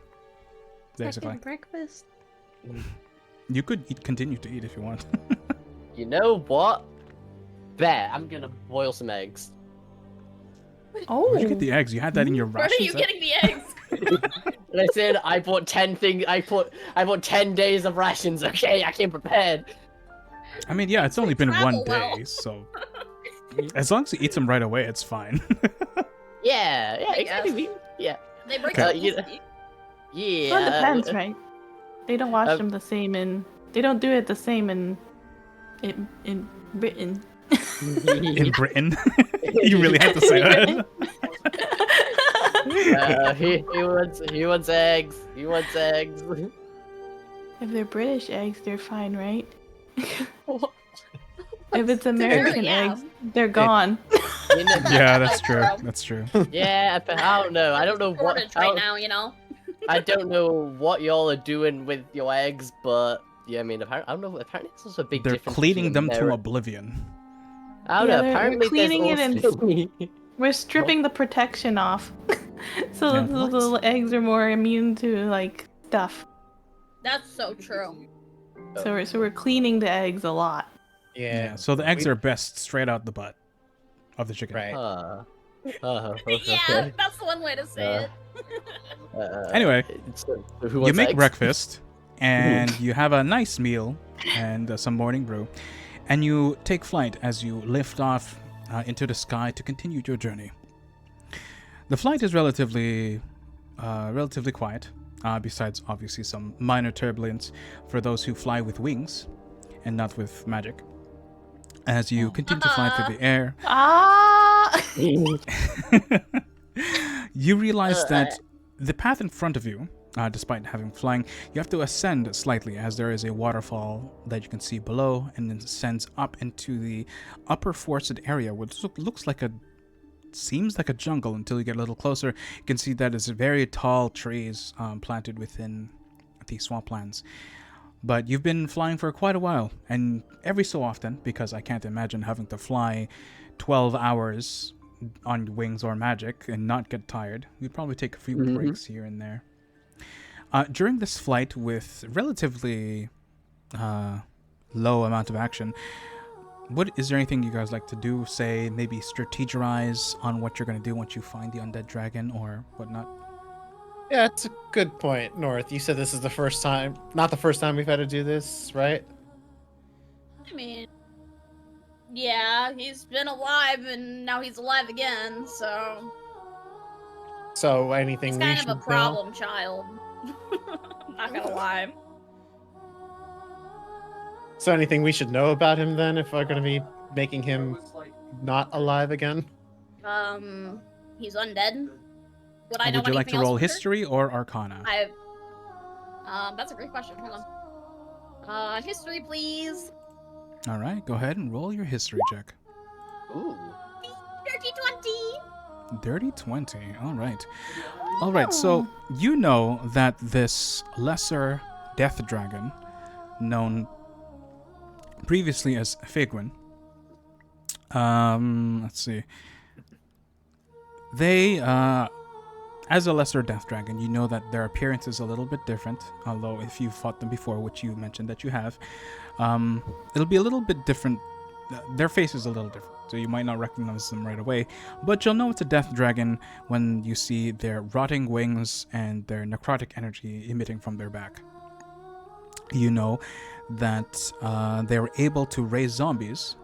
Speaker 1: basically.
Speaker 5: Second breakfast.
Speaker 1: You could continue to eat if you want.
Speaker 2: You know what? There, I'm gonna boil some eggs.
Speaker 6: Oh,
Speaker 1: Where'd you get the eggs? You had that in your
Speaker 3: Where are
Speaker 1: rations?
Speaker 3: you getting the eggs?
Speaker 2: Listen, I bought 10 things. I bought 10 days of rations. Okay, I came prepared.
Speaker 1: I mean, yeah, it's only been one
Speaker 3: travel well.
Speaker 1: day, so as long as you eat them right away, it's fine.
Speaker 2: Yeah,
Speaker 3: I
Speaker 2: exactly. Yeah,
Speaker 3: They break
Speaker 1: Okay.
Speaker 3: up
Speaker 2: you-
Speaker 3: easy.
Speaker 2: yeah.
Speaker 6: well, it depends, right? They don't wash
Speaker 2: Um,
Speaker 6: them the same in. They don't do it the same in Britain.
Speaker 1: In Britain, you really have to say that.
Speaker 2: He wants eggs. He wants eggs.
Speaker 6: If they're British eggs, they're fine, right?
Speaker 3: What?
Speaker 6: If it's American
Speaker 3: yeah.
Speaker 6: eggs, they're gone.
Speaker 2: You know-
Speaker 1: Yeah, that's true. That's true.
Speaker 2: yeah, but I don't know. I don't know what.
Speaker 3: Shortage right now, you know.
Speaker 2: I don't know what y'all are doing with your eggs, but yeah, I mean, apparently, I don't know. Apparently, it's also a big
Speaker 1: They're
Speaker 2: difference.
Speaker 1: cleaning
Speaker 2: between
Speaker 1: them to
Speaker 2: Ameri-
Speaker 1: oblivion.
Speaker 2: I don't
Speaker 6: Yeah,
Speaker 2: know.
Speaker 6: they're
Speaker 2: Apparently,
Speaker 6: cleaning it
Speaker 2: there's
Speaker 6: and
Speaker 2: also...
Speaker 6: We're stripping the protection off, so
Speaker 1: Yeah.
Speaker 6: the little eggs are more immune to like stuff.
Speaker 3: That's so true.
Speaker 6: So we're cleaning the eggs a lot.
Speaker 1: Yeah. So the eggs are best straight out the butt of the chicken.
Speaker 4: Right.
Speaker 2: Okay.
Speaker 3: Yeah, that's one way to say it.
Speaker 1: Anyway,
Speaker 2: so who
Speaker 1: you
Speaker 2: wants
Speaker 1: make
Speaker 2: eggs?
Speaker 1: breakfast, and you have a nice meal and some morning brew, and you take flight as you lift off into the sky to continue your journey. The flight is relatively quiet, besides obviously some minor turbulence for those who fly with wings and not with magic. As you continue to fly through the air,
Speaker 6: Ah!
Speaker 1: you realize that the path in front of you, despite having flying, you have to ascend slightly as there is a waterfall that you can see below and then ascends up into the upper forested area, which seems like a jungle until you get a little closer. You can see that it's very tall trees planted within the swamplands. But you've been flying for quite a while, and every so often, because I can't imagine having to fly 12 hours on wings or magic and not get tired, we'd probably take a few breaks here and there. During this flight with relatively low amount of action, is there anything you guys like to do? Say, maybe strategize on what you're going to do once you find the undead dragon or whatnot?
Speaker 4: Yeah, it's a good point, North. You said this is the first time, not the first time we've had to do this, right?
Speaker 3: I mean, yeah, he's been alive and now he's alive again, so
Speaker 4: So anything
Speaker 3: he's
Speaker 4: we
Speaker 3: kind
Speaker 4: should
Speaker 3: of a
Speaker 4: know?
Speaker 3: problem child. Not gonna lie.
Speaker 4: So anything we should know about him then, if we're going to be making him not alive again?
Speaker 3: He's undead. Would I know
Speaker 1: Would you like
Speaker 3: anything
Speaker 1: to roll
Speaker 3: else for sure?
Speaker 1: history or arcana?
Speaker 3: That's a great question. Hold on. History, please.
Speaker 1: All right, go ahead and roll your history check.
Speaker 2: Ooh.
Speaker 1: Dirty 20. All right. All right. So you know that this lesser death dragon, known previously as Figwin, let's see. They, as a lesser death dragon, you know that their appearance is a little bit different. Although if you fought them before, which you mentioned that you have, it'll be a little bit different. Their face is a little different, so you might not recognize them right away. But you'll know it's a death dragon when you see their rotting wings and their necrotic energy emitting from their back. You know that they're able to raise zombies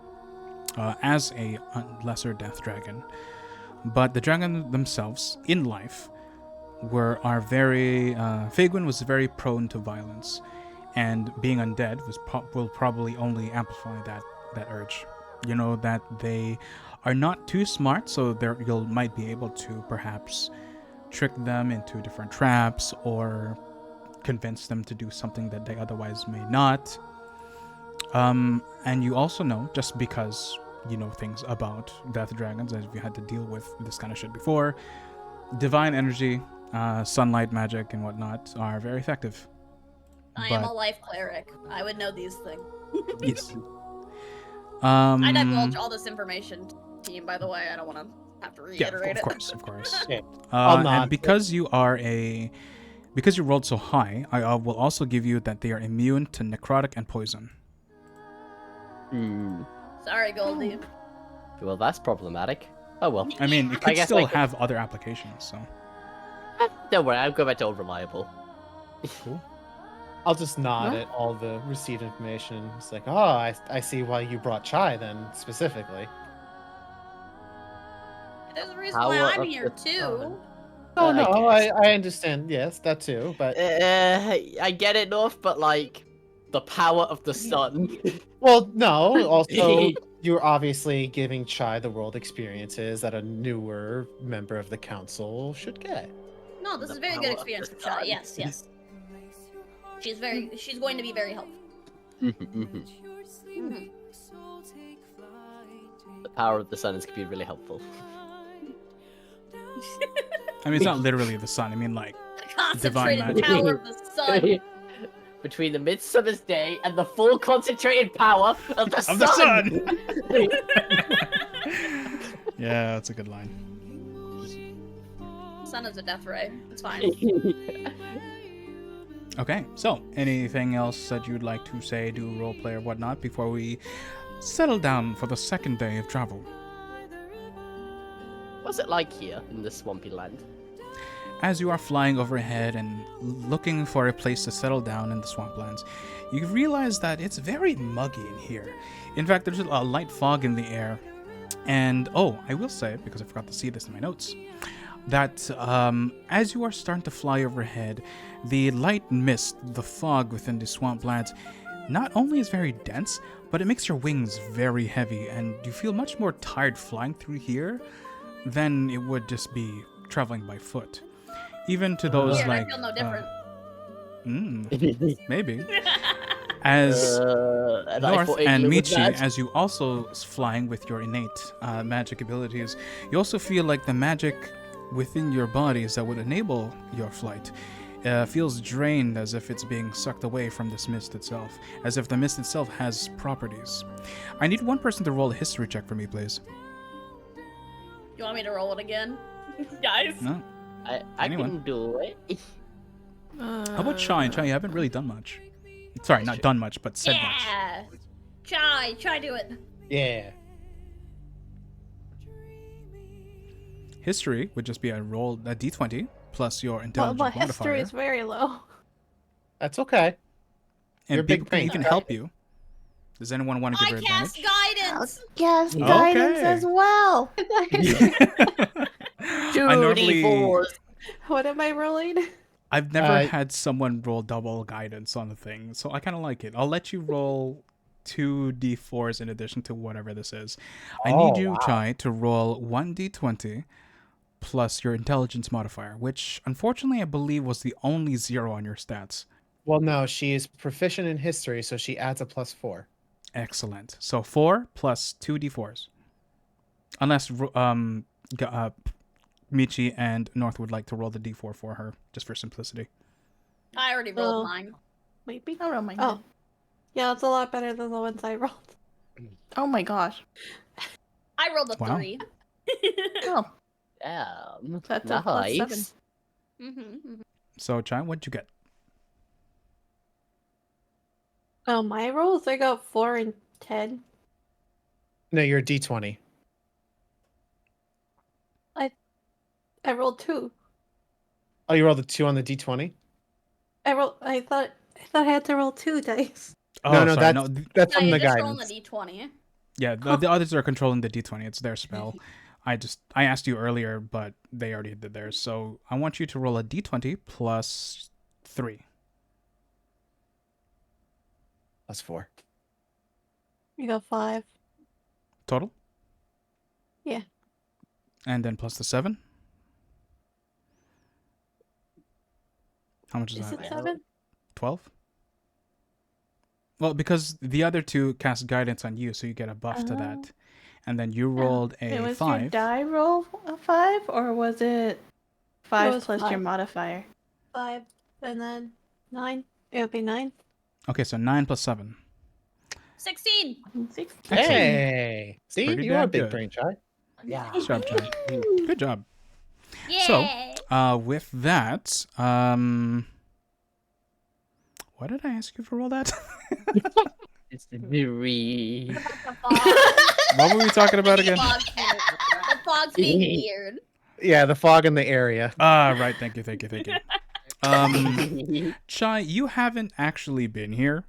Speaker 1: as a lesser death dragon. But the dragon themselves, in life, are very... Fagwin was very prone to violence, and being undead will probably only amplify that urge. You know that they are not too smart, so you might be able to perhaps trick them into different traps or convince them to do something that they otherwise may not. And you also know, just because you know things about death dragons, as you had to deal with this kind of shit before, divine energy, sunlight magic, and whatnot are very effective.
Speaker 3: I am a life cleric. I would know these things.
Speaker 1: Yes.
Speaker 3: I divulge all this information, team. By the way, I don't want to have to reiterate
Speaker 1: of course.
Speaker 4: Okay. I'll nod.
Speaker 1: And because you rolled so high, I will also give you that they are immune to necrotic and poison.
Speaker 3: Sorry, Goldie.
Speaker 2: Well, that's problematic. Oh well.
Speaker 1: I mean, it could still have other applications, so...
Speaker 2: Don't worry, I'll go back to old reliable.
Speaker 1: Cool.
Speaker 4: I'll just nod at all the received information. It's like, oh, I see why you brought chai then, specifically.
Speaker 3: There's a reason why I'm here, too.
Speaker 4: Oh, no, I understand. Yes, that too, but...
Speaker 2: I get it, North, but, like, the power of the sun.
Speaker 4: Well, no, also, you're obviously giving chai the world experiences that a newer member of the council should get.
Speaker 3: No, this is a very good experience for Chai. Yes, yes. She's going to be very helpful.
Speaker 2: The power of the sun is going to be really helpful.
Speaker 1: I mean, it's not literally the sun. I mean, like, divine
Speaker 3: Concentrated
Speaker 1: magic.
Speaker 3: power of the sun.
Speaker 2: Between the midsummer's day and the full concentrated power of the sun.
Speaker 1: Yeah, that's a good line.
Speaker 3: Sun is a death ray. It's fine.
Speaker 1: Okay, so anything else that you'd like to say, do roleplay or whatnot before we settle down for the second day of travel?
Speaker 2: What's it like here in this swampy land?
Speaker 1: As you are flying overhead and looking for a place to settle down in the swamplands, you realize that it's very muggy in here. In fact, there's a light fog in the air. And, I will say, because I forgot to see this in my notes, that as you are starting to fly overhead, the light mist, the fog within the swamplands, not only is very dense, but it makes your wings very heavy, and you feel much more tired flying through here than it would just be traveling by foot. Even to those
Speaker 3: Weird,
Speaker 1: like...
Speaker 3: I feel no different.
Speaker 1: Maybe. As North and Michi, as you also flying with your innate magic abilities, you also feel like the magic within your bodies that would enable your flight feels drained, as if it's being sucked away from this mist itself, as if the mist itself has properties. I need one person to roll a history check for me, please.
Speaker 3: You want me to roll it again? Guys?
Speaker 1: No?
Speaker 2: I can do it.
Speaker 1: How about Chai? Chai, you haven't really done much. Sorry, not done much, but said much.
Speaker 3: Yeah! Chai, do it.
Speaker 4: Yeah.
Speaker 1: History would just be a d20 plus your intelligence
Speaker 5: Well, my
Speaker 1: modifier.
Speaker 5: history is very low.
Speaker 4: That's okay.
Speaker 1: And
Speaker 4: You're
Speaker 1: people
Speaker 4: big
Speaker 1: can
Speaker 4: brain,
Speaker 1: even
Speaker 4: right?
Speaker 1: help you. Does anyone want to give her
Speaker 3: I cast
Speaker 1: advantage?
Speaker 3: guidance!
Speaker 5: Yes,
Speaker 1: Okay.
Speaker 5: guidance as well.
Speaker 1: I normally...
Speaker 2: 2d4s.
Speaker 5: What am I rolling?
Speaker 1: I've never had someone roll double guidance on a thing, so I kind of like it. I'll let you roll 2d4s in addition to whatever this is. I need you, Chai, to roll 1d20 plus your intelligence modifier, which unfortunately I believe was the only 0 on your stats.
Speaker 4: Well, no, she is proficient in history, so she adds a +4.
Speaker 1: Excellent. So 4 plus 2d4s. Unless Michi and North would like to roll the d4 for her, just for simplicity.
Speaker 3: I already rolled mine.
Speaker 5: Maybe.
Speaker 6: I don't mind.
Speaker 5: Oh. Yeah, it's a lot better than the ones I rolled.
Speaker 6: Oh my gosh.
Speaker 3: I rolled a
Speaker 1: Wow.
Speaker 3: 3.
Speaker 6: Oh, that's a plus 7.
Speaker 3: Mm-hmm.
Speaker 1: So, Chai, what'd you get?
Speaker 5: Oh, my rolls, I got 4 and 10.
Speaker 4: No, you're a D20.
Speaker 5: I rolled 2.
Speaker 4: Oh, you rolled a 2 on the D20?
Speaker 5: I thought I had to roll 2 dice.
Speaker 1: Oh,
Speaker 4: no,
Speaker 1: sorry.
Speaker 4: that's
Speaker 3: No,
Speaker 4: from
Speaker 3: you're
Speaker 4: the
Speaker 3: just rolling
Speaker 4: guidance.
Speaker 3: the d20.
Speaker 1: Yeah, the others are controlling the d20. It's their spell. I asked you earlier, but they already did theirs. So I want you to roll a d20 plus 3.
Speaker 4: Plus 4.
Speaker 5: You got 5.
Speaker 1: Total?
Speaker 5: Yeah.
Speaker 1: And then plus the 7? How much is
Speaker 5: Is
Speaker 1: that?
Speaker 5: it 7?
Speaker 1: 12? Well, because the other two cast guidance on you, so you get a buff to that. And then you rolled
Speaker 6: It
Speaker 1: a
Speaker 6: was
Speaker 1: 5.
Speaker 6: your die roll a 5, or was it 5
Speaker 5: was
Speaker 6: plus your
Speaker 5: 5.
Speaker 6: modifier?
Speaker 5: 5. And then 9. It would be 9.
Speaker 1: Okay, so 9 plus 7.
Speaker 3: 16.
Speaker 6: 6.
Speaker 4: Hey! See?
Speaker 1: Pretty
Speaker 4: You are a
Speaker 1: damn
Speaker 4: big
Speaker 1: good.
Speaker 4: brain, Chai.
Speaker 2: Yeah.
Speaker 1: Good job, Chai. Good job.
Speaker 3: Yay!
Speaker 1: So, with that, what did I ask you for all that?
Speaker 2: It's the Nuri.
Speaker 3: The fog.
Speaker 1: What were we talking about again?
Speaker 3: The fog's being weird.
Speaker 4: Yeah, the fog in the area.
Speaker 1: Ah, right. Thank you. Chai, you haven't actually been here,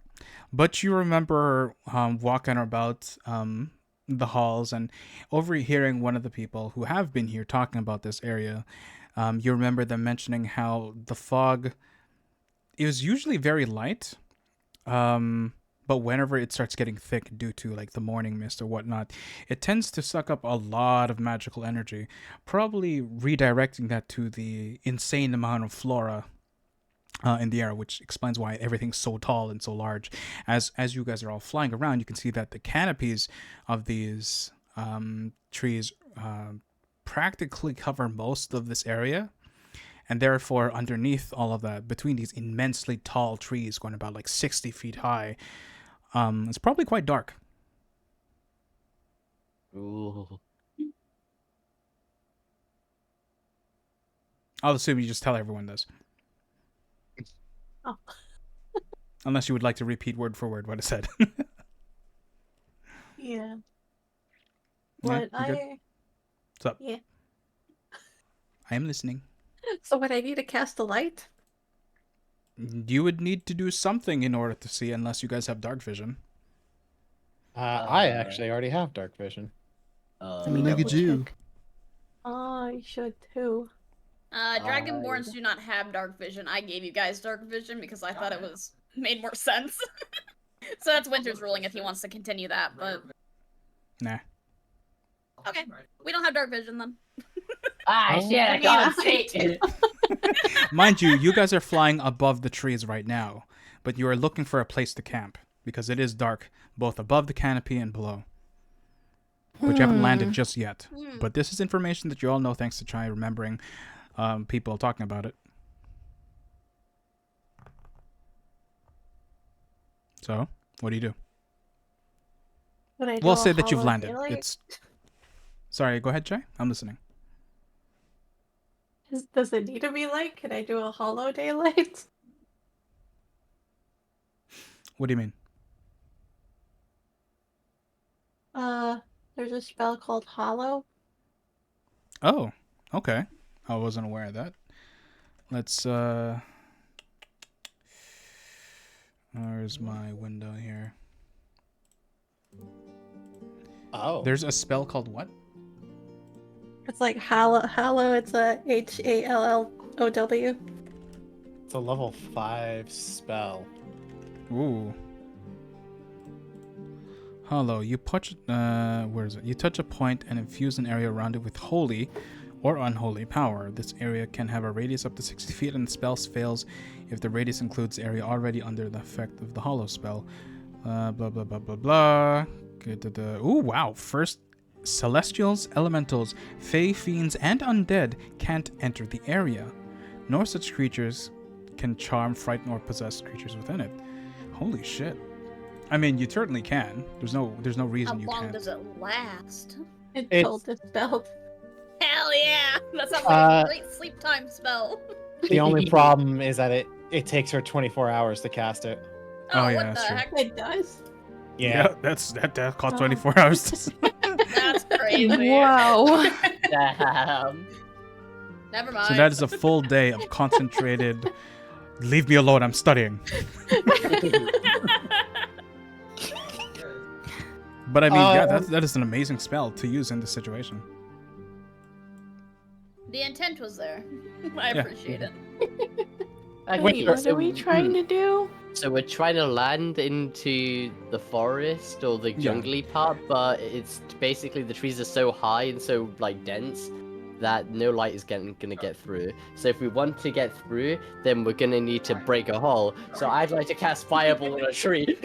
Speaker 1: but you remember walking about the halls and overhearing one of the people who have been here talking about this area. You remember them mentioning how the fog is usually very light, but whenever it starts getting thick due to like the morning mist or whatnot, it tends to suck up a lot of magical energy, probably redirecting that to the insane amount of flora in the air, which explains why everything's so tall and so large. As you guys are all flying around, you can see that the canopies of these trees practically cover most of this area. And therefore, underneath all of that, between these immensely tall trees going about like 60 feet high, it's probably quite dark.
Speaker 2: Ooh.
Speaker 1: I'll assume you just tell everyone this.
Speaker 5: Oh.
Speaker 1: Unless you would like to repeat word for word what I said.
Speaker 5: Yeah.
Speaker 1: Yeah,
Speaker 5: What
Speaker 1: you good?
Speaker 5: I...
Speaker 1: What's up?
Speaker 5: Yeah.
Speaker 1: I am listening.
Speaker 5: So would I need to cast a light?
Speaker 1: You would need to do something in order to see, unless you guys have dark vision.
Speaker 4: I actually already have dark vision.
Speaker 6: Let me
Speaker 7: Look at
Speaker 6: double
Speaker 7: you.
Speaker 6: check.
Speaker 5: I should too.
Speaker 3: Dragonborns do not have dark vision. I gave you guys dark vision because I thought it made more sense. So that's Winter's ruling if he wants to continue that, but
Speaker 1: Nah.
Speaker 3: okay. We don't have dark vision then.
Speaker 2: Shit, I can't see it.
Speaker 1: Mind you, you guys are flying above the trees right now, but you are looking for a place to camp, because it is dark, both above the canopy and below. But you haven't landed just yet. But this is information that you all know thanks to Chai remembering people talking about it. So, what do you do?
Speaker 5: Would I do
Speaker 1: We'll
Speaker 5: a
Speaker 1: say that you've
Speaker 5: hollow
Speaker 1: landed.
Speaker 5: daylight?
Speaker 1: It's. Sorry, go ahead, Chai. I'm listening.
Speaker 5: Does it need to be light? Can I do a hollow daylight?
Speaker 1: What do you mean?
Speaker 5: There's a spell called Hollow.
Speaker 1: Oh, okay. I wasn't aware of that. Let's, where's my window here?
Speaker 4: Oh.
Speaker 1: There's a spell called what?
Speaker 5: It's like Hallow. It's a HALLOW.
Speaker 4: It's a level 5 spell.
Speaker 1: Ooh. Hollow. You touch, where is it? You touch a point and infuse an area around it with holy or unholy power. This area can have a radius up to 60 feet, and the spell fails if the radius includes the area already under the effect of the hollow spell. Blah, blah, blah, blah, blah. Ooh, wow. First celestials, elementals, fey, fiends, and undead can't enter the area, nor such creatures can charm, frighten, or possess creatures within it. Holy shit. I mean, you certainly can. There's no reason
Speaker 3: How
Speaker 1: you
Speaker 3: long
Speaker 1: can't.
Speaker 3: does it last?
Speaker 5: Until dispelled.
Speaker 3: Hell yeah! That sounds like a great sleep time spell.
Speaker 4: The only problem is that it takes her 24 hours to cast it.
Speaker 1: Oh,
Speaker 3: what
Speaker 1: yeah,
Speaker 3: the
Speaker 1: that's true.
Speaker 3: heck?
Speaker 5: It does.
Speaker 4: Yeah.
Speaker 1: That costs
Speaker 5: Oh.
Speaker 1: 24 hours.
Speaker 3: That's crazy.
Speaker 6: Wow.
Speaker 2: Damn.
Speaker 3: Never mind.
Speaker 1: So that is a full day of concentrated. Leave me alone. I'm studying. But I mean, yeah, that is an amazing spell to use in this situation.
Speaker 3: The intent was there. I
Speaker 1: Yeah.
Speaker 3: appreciate it.
Speaker 2: Okay,
Speaker 6: Wait, what
Speaker 2: so
Speaker 6: are we trying to do?
Speaker 2: So we're trying to land into the forest or the jungly part, but it's basically the trees are so high and so like dense that no light is gonna get through. So if we want to get through, then we're gonna need to break a hole. So I'd like to cast fireball on a tree.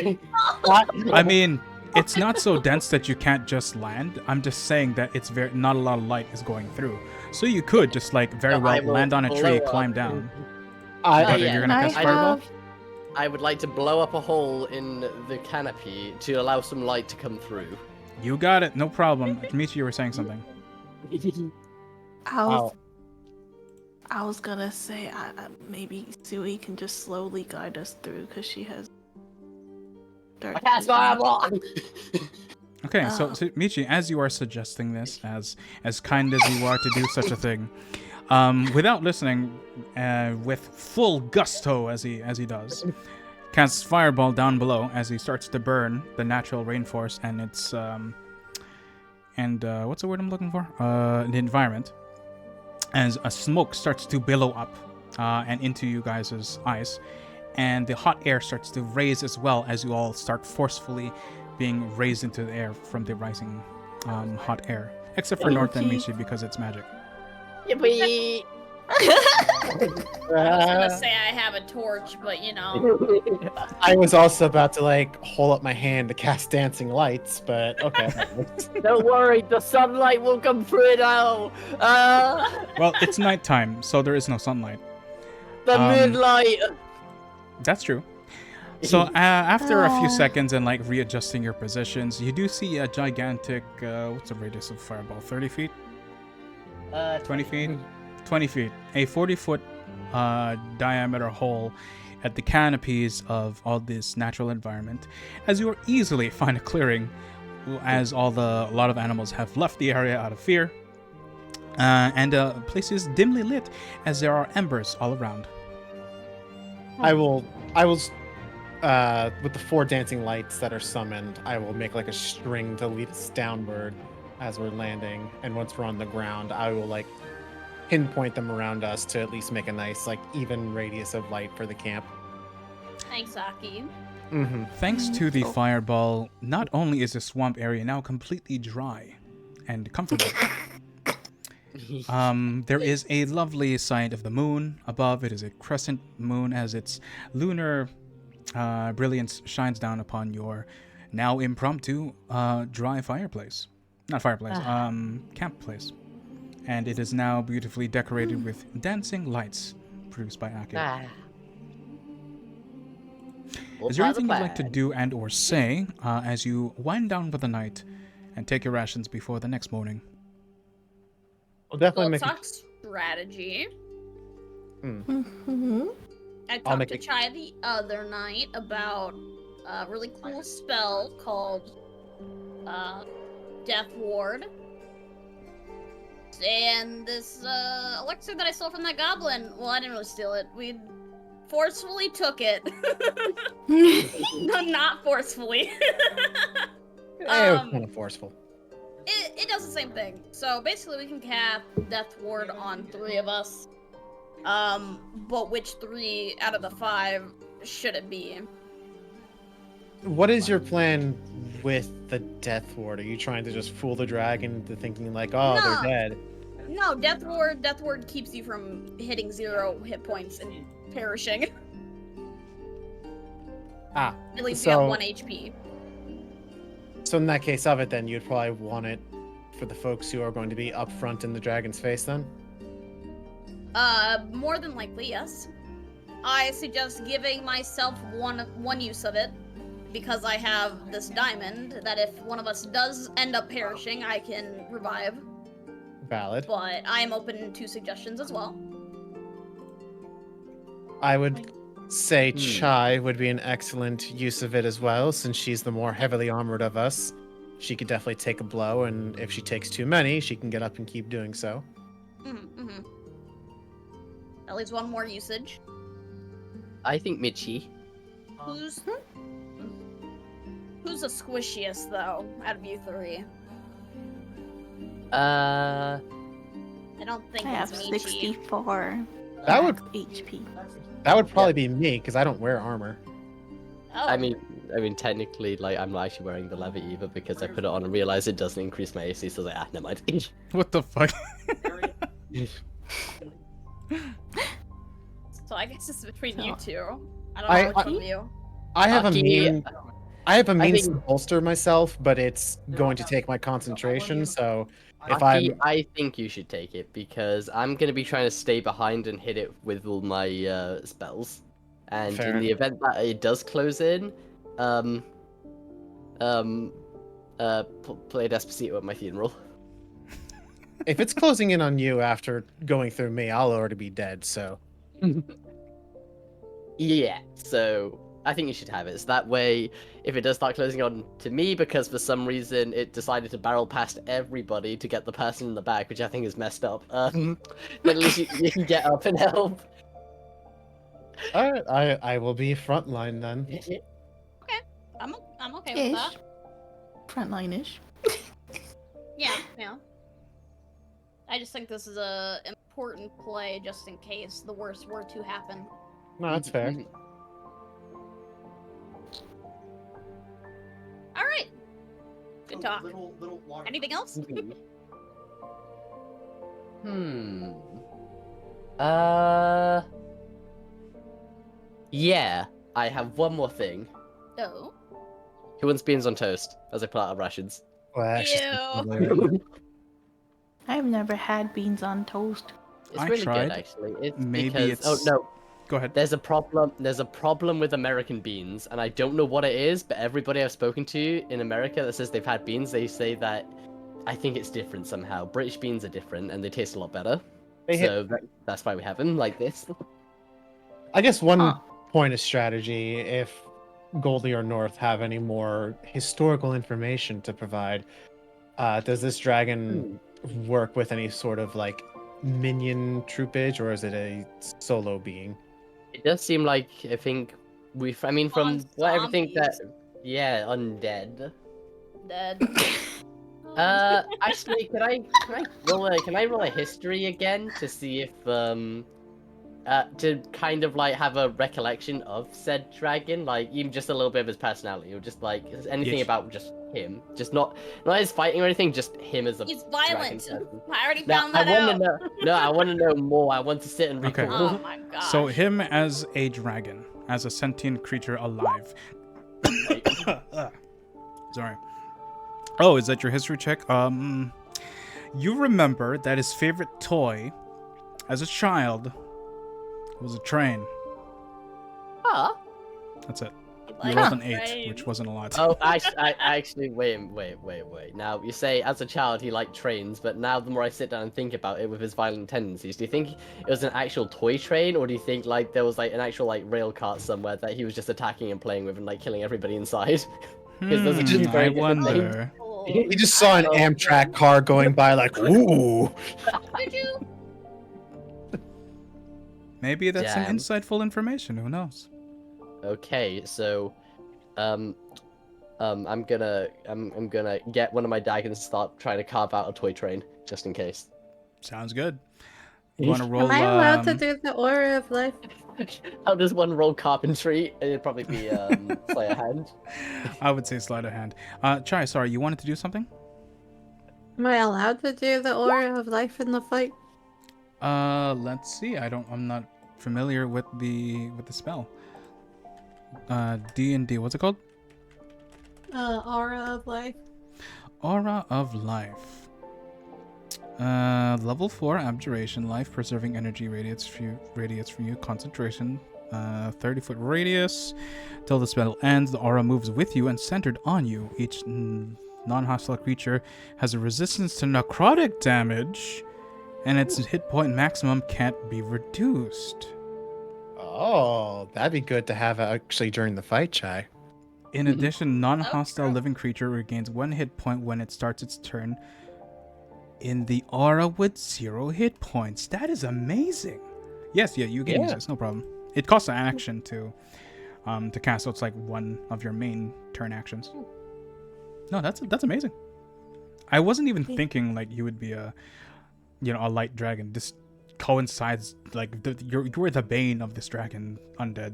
Speaker 1: I mean, it's not so dense that you can't just land. I'm just saying that it's not a lot of light is going through. So you could just like very
Speaker 2: So
Speaker 1: well
Speaker 2: I will
Speaker 1: land on a tree,
Speaker 2: blow up.
Speaker 1: climb down.
Speaker 2: yeah.
Speaker 1: You're gonna cast
Speaker 2: I
Speaker 1: fireball?
Speaker 2: have- I would like to blow up a hole in the canopy to allow some light to come through.
Speaker 1: You got it, no problem. Dimitri, you were saying something.
Speaker 6: I was gonna say maybe Sui can just slowly guide us through because she has.
Speaker 2: I cast fireball.
Speaker 1: Okay, so Michi, as you are suggesting this, as kind as you are to do such a thing, without listening, with full gusto as he does, casts fireball down below as he starts to burn the natural rainforest and its what's the word I'm looking for? The environment. As a smoke starts to billow up and into you guys' eyes, and the hot air starts to raise as well as you all start forcefully being raised into the air from the rising hot air, except for North and Michi because it's magic.
Speaker 2: Yippee!
Speaker 3: I was gonna say I have a torch, but you know.
Speaker 4: I was also about to like hold up my hand to cast dancing lights, but okay.
Speaker 2: Don't worry, the sunlight will come through now.
Speaker 1: Well, it's nighttime, so there is no sunlight.
Speaker 2: The moonlight.
Speaker 1: That's true. So after a few seconds and like readjusting your positions, you do see a gigantic, what's the radius of fireball? 30 feet? 20 feet? 20 feet. A 40-foot diameter hole at the canopies of all this natural environment, as you will easily find a clearing, as a lot of animals have left the area out of fear, and the place is dimly lit as there are embers all around.
Speaker 4: I will with the 4 dancing lights that are summoned, I will make like a string to lead us downward as we're landing, and once we're on the ground, I will like pinpoint them around us to at least make a nice like even radius of light for the camp.
Speaker 3: Thanks, Aki.
Speaker 1: Thanks to the fireball, not only is the swamp area now completely dry and comfortable, there is a lovely sight of the moon above. It is a crescent moon as its lunar brilliance shines down upon your now impromptu dry fireplace. Not fireplace, camp place. And it is now beautifully decorated with dancing lights produced by Aki. Is there anything you'd like to do and or say as you wind down for the night and take your rations before the next morning?
Speaker 4: We'll definitely
Speaker 3: Well,
Speaker 4: make
Speaker 3: talk strategy.
Speaker 6: Mm-hmm.
Speaker 3: I talked to Chai the other night about a really cool spell called Death Ward. And this elixir that I stole from that goblin, well, I didn't really steal it. We forcefully took it. No, not forcefully.
Speaker 4: it was kind of forceful.
Speaker 3: It does the same thing. So basically we can cast Death Ward on 3 of us. But which 3 out of the 5 should it be?
Speaker 4: What is your plan with the Death Ward? Are you trying to just fool the dragon into thinking like, oh,
Speaker 3: No.
Speaker 4: they're dead?
Speaker 3: No, Death Ward keeps you from hitting 0 hit points and perishing. It leaves you at 1 HP.
Speaker 4: So in that case of it, then you'd probably want it for the folks who are going to be up front in the dragon's face then?
Speaker 3: More than likely, yes. I suggest giving myself one use of it, because I have this diamond that if one of us does end up perishing, I can revive.
Speaker 4: Valid.
Speaker 3: But I am open to suggestions as well.
Speaker 4: I would say Chai would be an excellent use of it as well, since she's the more heavily armored of us. She could definitely take a blow, and if she takes too many, she can get up and keep doing so.
Speaker 3: At least one more usage.
Speaker 2: I think Michi.
Speaker 3: Who's the squishiest though, out of you three?
Speaker 2: Uh,
Speaker 3: I don't think
Speaker 6: I have
Speaker 3: it's Michi.
Speaker 6: 64
Speaker 4: That would
Speaker 6: HP.
Speaker 4: that would probably be me because I don't wear armor.
Speaker 3: Oh.
Speaker 2: I mean, technically, like, I'm not actually wearing the leather either because I put it on and realized it doesn't increase my AC, so I was like, never mind.
Speaker 1: What the fuck?
Speaker 3: So I guess it's between you two. I don't
Speaker 4: I-
Speaker 3: know which one of you.
Speaker 4: I have
Speaker 2: Lucky-
Speaker 4: I have a
Speaker 2: I
Speaker 4: means
Speaker 2: think-
Speaker 4: to bolster myself, but it's going to take my concentration. So if I'm
Speaker 2: Lucky, I think you should take it because I'm gonna be trying to stay behind and hit it with all my spells, and
Speaker 4: Fair.
Speaker 2: in the event that it does close in, play Despacito at my funeral.
Speaker 4: if it's closing in on you after going through me, I'll already be dead. So
Speaker 2: Yeah, so I think you should have it. So that way, if it does start closing on to me because for some reason it decided to barrel past everybody to get the person in the back, which I think is messed up, then at least you can get up and help.
Speaker 4: all right, I will be frontline then.
Speaker 3: I'm okay with that.
Speaker 6: Ish. Frontline-ish.
Speaker 3: Yeah. I just think this is a important play just in case the worst were to happen.
Speaker 4: No, that's fair.
Speaker 3: All right. Good talk. Anything else?
Speaker 2: Yeah, I have one more thing.
Speaker 3: No.
Speaker 2: Who wants beans on toast as I pull out of rations?
Speaker 4: Well, actually,
Speaker 6: I've never had beans on toast.
Speaker 2: It's
Speaker 1: I
Speaker 2: really
Speaker 1: tried.
Speaker 2: good, actually. It's
Speaker 1: Maybe
Speaker 2: because...
Speaker 1: it's-
Speaker 2: Oh, no.
Speaker 1: Go ahead.
Speaker 2: There's a problem with American beans, and I don't know what it is, but everybody I've spoken to in America that says they've had beans, they say that I think it's different somehow. British beans are different, and they taste a lot better. That's why we have them like this.
Speaker 4: I guess one point of strategy, if Goldie or North have any more historical information to provide, does this dragon work with any sort of like minion troopage, or is it a solo being?
Speaker 2: It does seem like, I think, from what everything that...
Speaker 3: Zombies.
Speaker 2: Yeah, undead.
Speaker 3: Dead.
Speaker 2: Actually, can I roll a history again to see if to kind of like have a recollection of said dragon, like even just a little bit of his personality, or just like anything
Speaker 1: Yes.
Speaker 2: about just him, just not his fighting or anything, just him as a
Speaker 3: He's violent.
Speaker 2: dragon person.
Speaker 3: I already
Speaker 2: Now,
Speaker 3: found that
Speaker 2: I
Speaker 3: out.
Speaker 2: want to know. No, I want to know more. I want to sit and
Speaker 1: Okay.
Speaker 2: recall.
Speaker 3: Oh my god.
Speaker 1: So him as a dragon, as a sentient creature alive. Sorry. Oh, is that your history check? You remember that his favorite toy as a child was a train.
Speaker 2: Ah.
Speaker 1: That's it.
Speaker 3: Like
Speaker 1: You rolled
Speaker 3: a
Speaker 1: an 8,
Speaker 3: train.
Speaker 1: which wasn't a lot.
Speaker 2: Oh, I actually wait. Now you say as a child he liked trains, but now the more I sit down and think about it with his violent tendencies, do you think it was an actual toy train, or do you think like there was like an actual like rail cart somewhere that he was just attacking and playing with and like killing everybody inside? 'Cause those are two very
Speaker 1: I
Speaker 2: different things.
Speaker 1: wonder.
Speaker 3: Oh,
Speaker 4: He just saw an
Speaker 2: Oh.
Speaker 4: Amtrak car going by, like, ooh.
Speaker 3: Did you?
Speaker 1: Maybe that's some
Speaker 2: Damn.
Speaker 1: insightful information. Who knows?
Speaker 2: Okay, so, I'm gonna get one of my daggers and start trying to carve out a toy train just in case.
Speaker 1: Sounds good. You want to roll?
Speaker 5: Am I allowed to
Speaker 1: um,
Speaker 5: do the aura of life?
Speaker 2: How does one roll carpentry? It'd probably be sleight of hand.
Speaker 1: I would say sleight of hand. Chai, sorry, you wanted to do something?
Speaker 5: Am I allowed to do the aura of life in the fight?
Speaker 1: Let's see. I'm not familiar with the spell. D&D. What's it called?
Speaker 5: Aura of life.
Speaker 1: Aura of life. Level 4 abjuration, life preserving energy radiates from you, concentration, 30-foot radius. Till the spell ends, the aura moves with you and centered on you. Each non-hostile creature has a resistance to necrotic damage, and its hit point maximum can't be reduced.
Speaker 4: Oh, that'd be good to have actually during the fight, Chai.
Speaker 1: In addition, non-hostile
Speaker 3: true.
Speaker 1: living creature regains 1 hit point when it starts its turn in the aura with 0 hit points. That is amazing. Yes, yeah, you can use this, no problem. It costs an action to cast, so it's like one of your main turn actions. No, that's amazing. I wasn't even thinking like you would be a light dragon. This coincides, like you're the bane of this dragon undead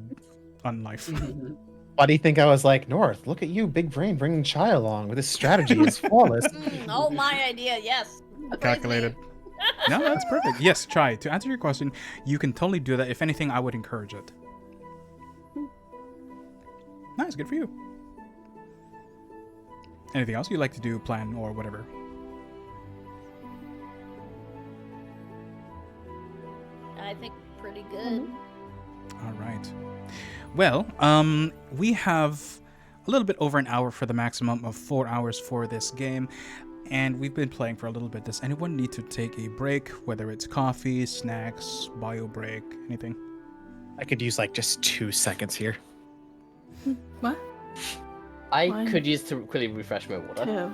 Speaker 1: unlife.
Speaker 4: Why do you think I was like, North, look at you, big brain, bringing Chai along with this strategy is flawless.
Speaker 3: Oh, my idea, yes.
Speaker 1: Calculated. No, that's perfect. Yes, Chai, to answer your question, you can totally do that. If anything, I would encourage it. Nice, good for you. Anything else you'd like to do, plan, or whatever?
Speaker 3: I think pretty good.
Speaker 1: All right. Well, we have a little bit over an hour for the maximum of 4 hours for this game, and we've been playing for a little bit. Does anyone need to take a break, whether it's coffee, snacks, bio break, anything?
Speaker 4: I could use like just 2 seconds here.
Speaker 6: What?
Speaker 2: I
Speaker 6: One.
Speaker 2: could use to quickly refresh my water.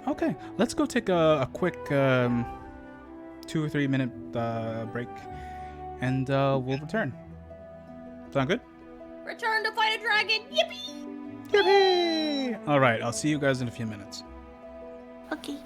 Speaker 6: 2.
Speaker 1: Okay, let's go take a quick 2 or 3 minute break, and we'll return. Sound good?
Speaker 3: Return to fight a dragon. Yippee!
Speaker 1: Yippee! All right, I'll see you guys in a few minutes.
Speaker 5: Okay.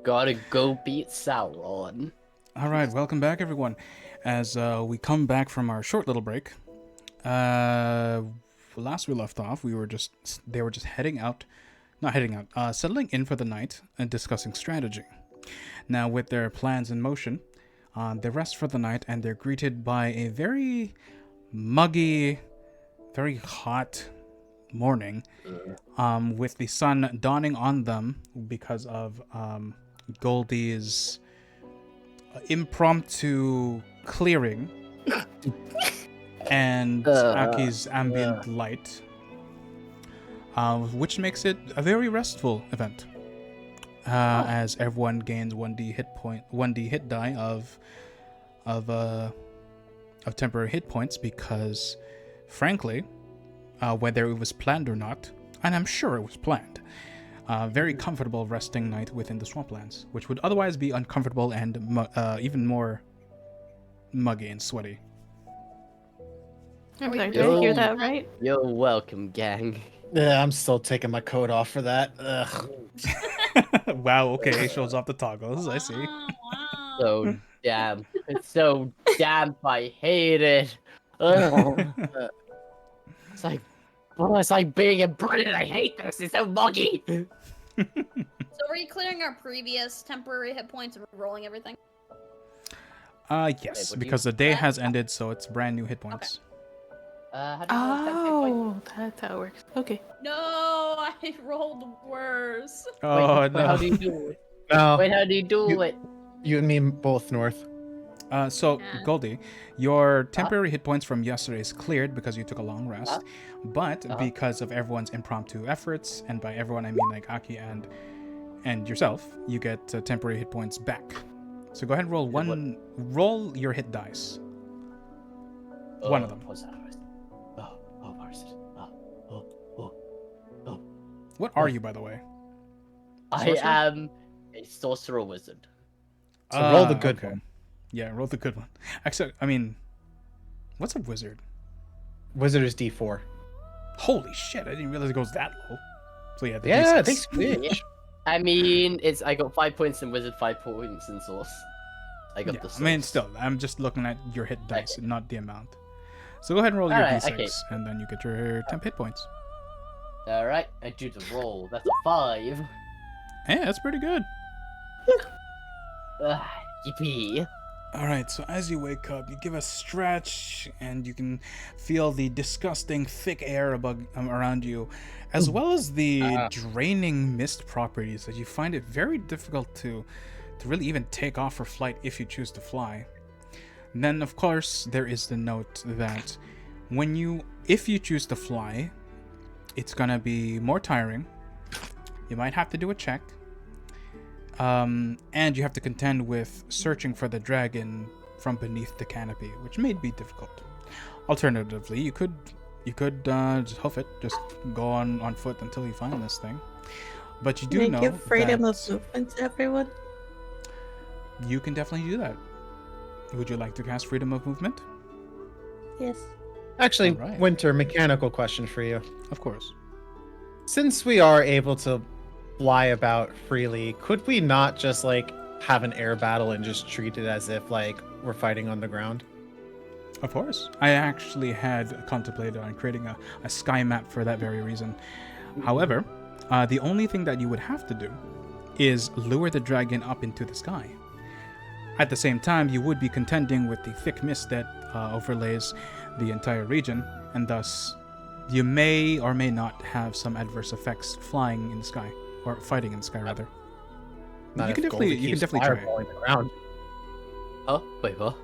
Speaker 2: Gotta go beat Sauron.
Speaker 1: All right, welcome back, everyone. As we come back from our short little break, last we left off, they were just settling in for the night and discussing strategy. Now, with their plans in motion, they rest for the night and they're greeted by a very muggy, very hot morning, with the sun dawning on them because of Goldie's impromptu clearing and Aki's ambient light, which makes it a very restful event, as everyone gains 1d hit die of temporary hit points, because frankly, whether it was planned or not, and I'm sure it was planned, very comfortable resting night within the swamplands, which would otherwise be uncomfortable and even more muggy and sweaty.
Speaker 5: Are we
Speaker 6: Did
Speaker 5: good?
Speaker 6: I hear that right?
Speaker 2: You're welcome, gang.
Speaker 4: Yeah, I'm still taking my coat off for that. Ugh.
Speaker 1: Wow, okay, it shows off the toggles, I see.
Speaker 3: Wow.
Speaker 2: So damn. It's so damp. I hate it. Ugh. It's like, oh, it's like being in Britain. I hate this. It's so muggy.
Speaker 3: So were you clearing our previous temporary hit points and rolling everything?
Speaker 1: Yes,
Speaker 2: would
Speaker 1: because
Speaker 2: you-
Speaker 1: the day has ended, so it's brand new hit points.
Speaker 2: How do you roll temp hit points?
Speaker 6: Oh, that's how it works. Okay.
Speaker 3: No, I rolled worse.
Speaker 1: Oh,
Speaker 2: Wait,
Speaker 1: no.
Speaker 2: how do you do it?
Speaker 4: No,
Speaker 2: Wait, how do you do it?
Speaker 4: you and me both, North.
Speaker 1: So,
Speaker 3: Yeah.
Speaker 1: Goldie, your temporary hit points from yesterday is cleared because you took a long rest, but because of everyone's impromptu efforts, and by everyone I mean like Aki and yourself, you get temporary hit points back. So go ahead and roll your hit dice. One of them.
Speaker 2: What's that? Where is it? Oh.
Speaker 1: What are you, by the way?
Speaker 2: I
Speaker 1: Sorcerer?
Speaker 2: am a sorcerer wizard.
Speaker 4: So roll the good
Speaker 1: okay.
Speaker 4: one.
Speaker 1: Yeah, roll the good one. Actually, I mean, what's a wizard?
Speaker 4: Wizard is D4.
Speaker 1: Holy shit, I didn't realize it goes that low. So yeah, the
Speaker 4: Yeah,
Speaker 1: D6.
Speaker 4: they switch.
Speaker 2: I mean, I got 5 points in wizard, 5 points in source. I got
Speaker 1: Yeah,
Speaker 2: the source.
Speaker 1: I mean, still, I'm just looking at your hit dice, not the amount. So go ahead and roll your
Speaker 2: Alright,
Speaker 1: D6,
Speaker 2: okay.
Speaker 1: and then you get your temp hit points.
Speaker 2: Alright, I do the roll. That's a 5.
Speaker 1: Yeah, that's pretty good.
Speaker 2: Yippee.
Speaker 1: Alright, so as you wake up, you give a stretch, and you can feel the disgusting thick air around you, as well as the draining mist properties that you find it very difficult to really even take off for flight if you choose to fly. And then, of course, there is the note that if you choose to fly, it's gonna be more tiring. You might have to do a check. And you have to contend with searching for the dragon from beneath the canopy, which may be difficult. Alternatively, you could just hoof it, just go on foot until you find this thing. But you do
Speaker 5: Make
Speaker 1: know
Speaker 5: give freedom
Speaker 1: that
Speaker 5: of movement to everyone.
Speaker 1: you can definitely do that. Would you like to cast freedom of movement?
Speaker 5: Yes.
Speaker 4: Actually,
Speaker 1: Alright.
Speaker 4: Winter, mechanical question for you.
Speaker 1: Of course.
Speaker 4: Since we are able to fly about freely, could we not just like have an air battle and just treat it as if like we're fighting on the ground?
Speaker 1: Of course. I actually had contemplated on creating a sky map for that very reason. However, the only thing that you would have to do is lure the dragon up into the sky. At the same time, you would be contending with the thick mist that overlays the entire region, and thus you may or may not have some adverse effects flying in the sky, or fighting in the sky rather.
Speaker 4: Not
Speaker 1: You can
Speaker 4: if Goldie
Speaker 1: definitely
Speaker 4: keeps
Speaker 1: try.
Speaker 4: fireballing the ground.
Speaker 2: Oh, wait, what?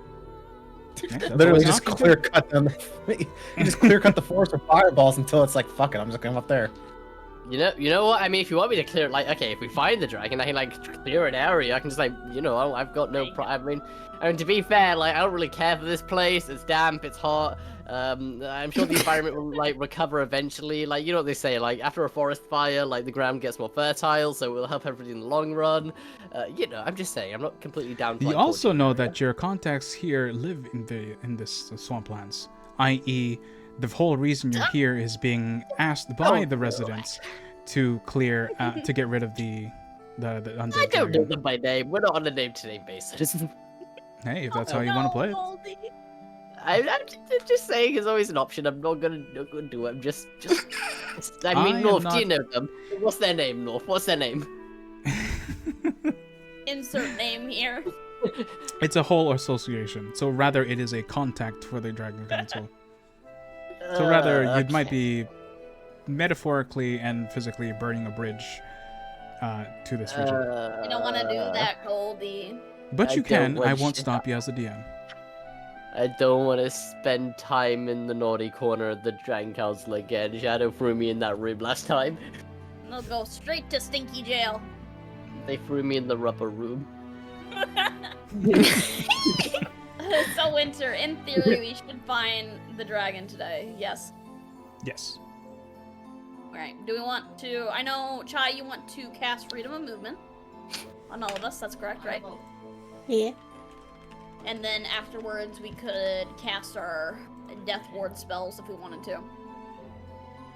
Speaker 1: Yeah, that's
Speaker 4: Literally
Speaker 1: what
Speaker 4: just
Speaker 1: Aki
Speaker 4: clear
Speaker 1: did.
Speaker 4: cut them. You just clear cut the forest of fireballs until it's like, fuck it, I'm just going up there.
Speaker 2: You know what? I mean, if you want me to clear it, like, okay, if we find the dragon, I can like clear an area. I can just like, I've got no problem. I mean, to be fair, like, I don't really care for this place. It's damp, it's hot. I'm sure the environment will like recover eventually. Like, you know what they say, like after a forest fire, like the ground gets more fertile, so it will help everybody in the long run. I'm just saying, I'm not completely down.
Speaker 1: You also know that your contacts here live in this swamplands, i.e., the whole reason you're here is being asked by the residents to clear, to get rid of the undead.
Speaker 2: I don't know them by name. We're not on a name-to-name basis.
Speaker 1: Hey, if that's how you want to play it.
Speaker 2: I'm just saying, it's always an option. I'm not gonna do it. I'm just. I mean, North. Do you know them? What's their name, North? What's their name?
Speaker 3: Insert name here.
Speaker 1: It's a whole association, so rather it is a contact for the Dragon Council. So rather, you might be metaphorically and physically burning a bridge to this region.
Speaker 3: You don't want to do that, Goldie.
Speaker 1: But you can. I won't stop you as a DM.
Speaker 2: I don't want to spend time in the naughty corner of the Dragon Council again. Shadow threw me in that room last time.
Speaker 3: They'll go straight to stinky jail.
Speaker 2: They threw me in the rubber room.
Speaker 3: So, Winter, in theory, we should find the dragon today. Yes.
Speaker 1: Yes.
Speaker 3: Alright, do we want to... I know, Chai, you want to cast Freedom of Movement on all of us. That's correct, right?
Speaker 5: Yeah.
Speaker 3: And then afterwards, we could cast our Death Ward spells if we wanted to.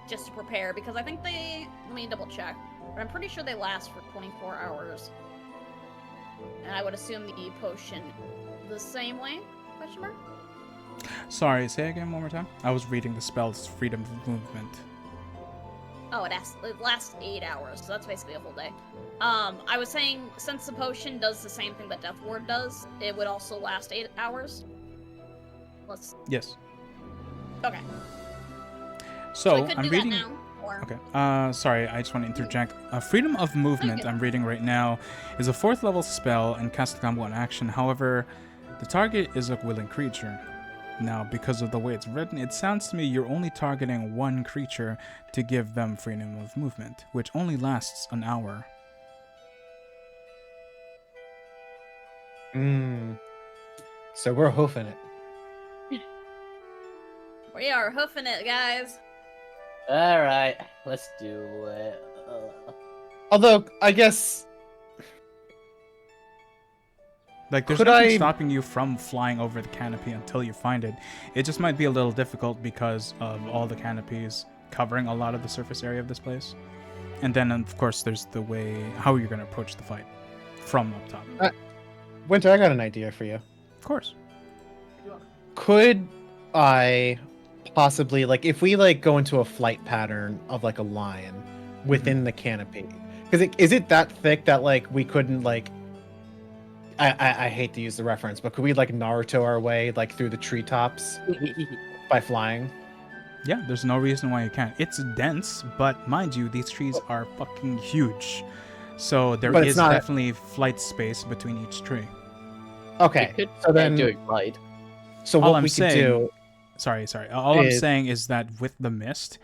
Speaker 3: Just to prepare, because I think they... Let me double check. But I'm pretty sure they last for 24 hours. And I would assume the potion the same way? Question mark?
Speaker 1: Sorry, say again one more time. I was reading the spell's freedom of movement.
Speaker 3: Oh, it lasts 8 hours, so that's basically a whole day. I was saying, since the potion does the same thing that Death Ward does, it would also last 8 hours.
Speaker 1: Yes.
Speaker 3: Okay.
Speaker 1: So
Speaker 3: we could
Speaker 1: I'm
Speaker 3: do
Speaker 1: reading.
Speaker 3: that now, or...
Speaker 1: Okay. Sorry, I just want to interject. Freedom of movement. I'm reading right now is a 4th level spell and cast a combo in action. However, the target is a willing creature. Now, because of the way it's written, it sounds to me you're only targeting one creature to give them freedom of movement, which only lasts an hour.
Speaker 4: So we're hoofing it.
Speaker 3: We are hoofing it, guys.
Speaker 2: Alright, let's do it.
Speaker 4: Although, I guess...
Speaker 1: Like, there's
Speaker 4: Could
Speaker 1: nothing
Speaker 4: I-
Speaker 1: stopping you from flying over the canopy until you find it. It just might be a little difficult because of all the canopies covering a lot of the surface area of this place. And then, of course, there's the way how you're going to approach the fight from up top.
Speaker 4: Winter, I got an idea for you.
Speaker 1: Of course.
Speaker 4: Could I possibly, like, if we, like, go into a flight pattern of, like, a lion within the canopy, because is it that thick that, like, we couldn't, like, I hate to use the reference, but could we, like, Naruto our way, like, through the treetops by flying?
Speaker 1: Yeah, there's no reason why you can't. It's dense, but mind you, these trees are fucking huge. So there
Speaker 4: But it's
Speaker 1: is
Speaker 4: not-
Speaker 1: definitely flight space between each tree.
Speaker 4: Okay,
Speaker 2: We could
Speaker 4: so then,
Speaker 2: do it right.
Speaker 4: so
Speaker 1: all
Speaker 4: what
Speaker 1: I'm
Speaker 4: we could
Speaker 1: saying-
Speaker 4: do,
Speaker 1: Sorry. All I'm
Speaker 4: is-
Speaker 1: saying is that with the mist,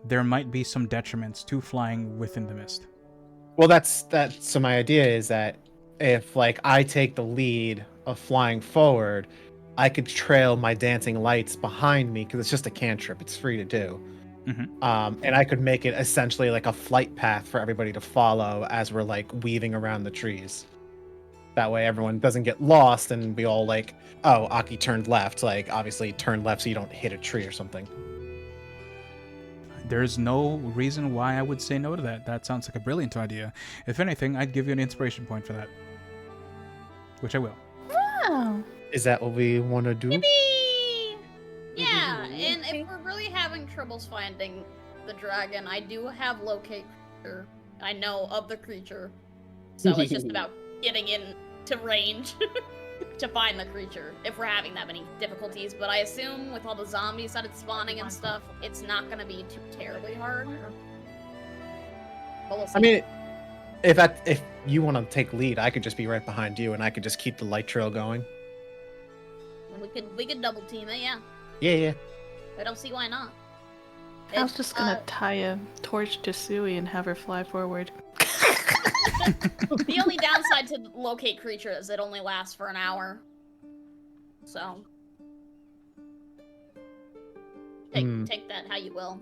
Speaker 1: there might be some detriments to flying within the mist.
Speaker 4: well, that's so my idea is that if, like, I take the lead of flying forward, I could trail my dancing lights behind me because it's just a cantrip. It's free to do. And I could make it essentially like a flight path for everybody to follow as we're, like, weaving around the trees. That way everyone doesn't get lost and we all, like, oh, Aki turned left. Like, obviously turn left so you don't hit a tree or something.
Speaker 1: There's no reason why I would say no to that. That sounds like a brilliant idea. If anything, I'd give you an inspiration point for that. Which I will.
Speaker 6: Oh.
Speaker 4: Is that what we want to do?
Speaker 3: Yippee! Yeah, and if we're really having troubles finding the dragon, I do have locate creature. I know of the creature. So it's just about getting in to range to find the creature if we're having that many difficulties. But I assume with all the zombies that it's spawning and stuff, it's not going to be too terribly hard. But we'll see.
Speaker 4: I mean, if you want to take lead, I could just be right behind you and I could just keep the light trail going.
Speaker 3: we could double team it, yeah.
Speaker 4: Yeah.
Speaker 3: I don't see why not.
Speaker 6: I was just gonna tie a torch to Sui and have her fly forward.
Speaker 3: The only downside to locate creature is it only lasts for an hour. So take that how you will.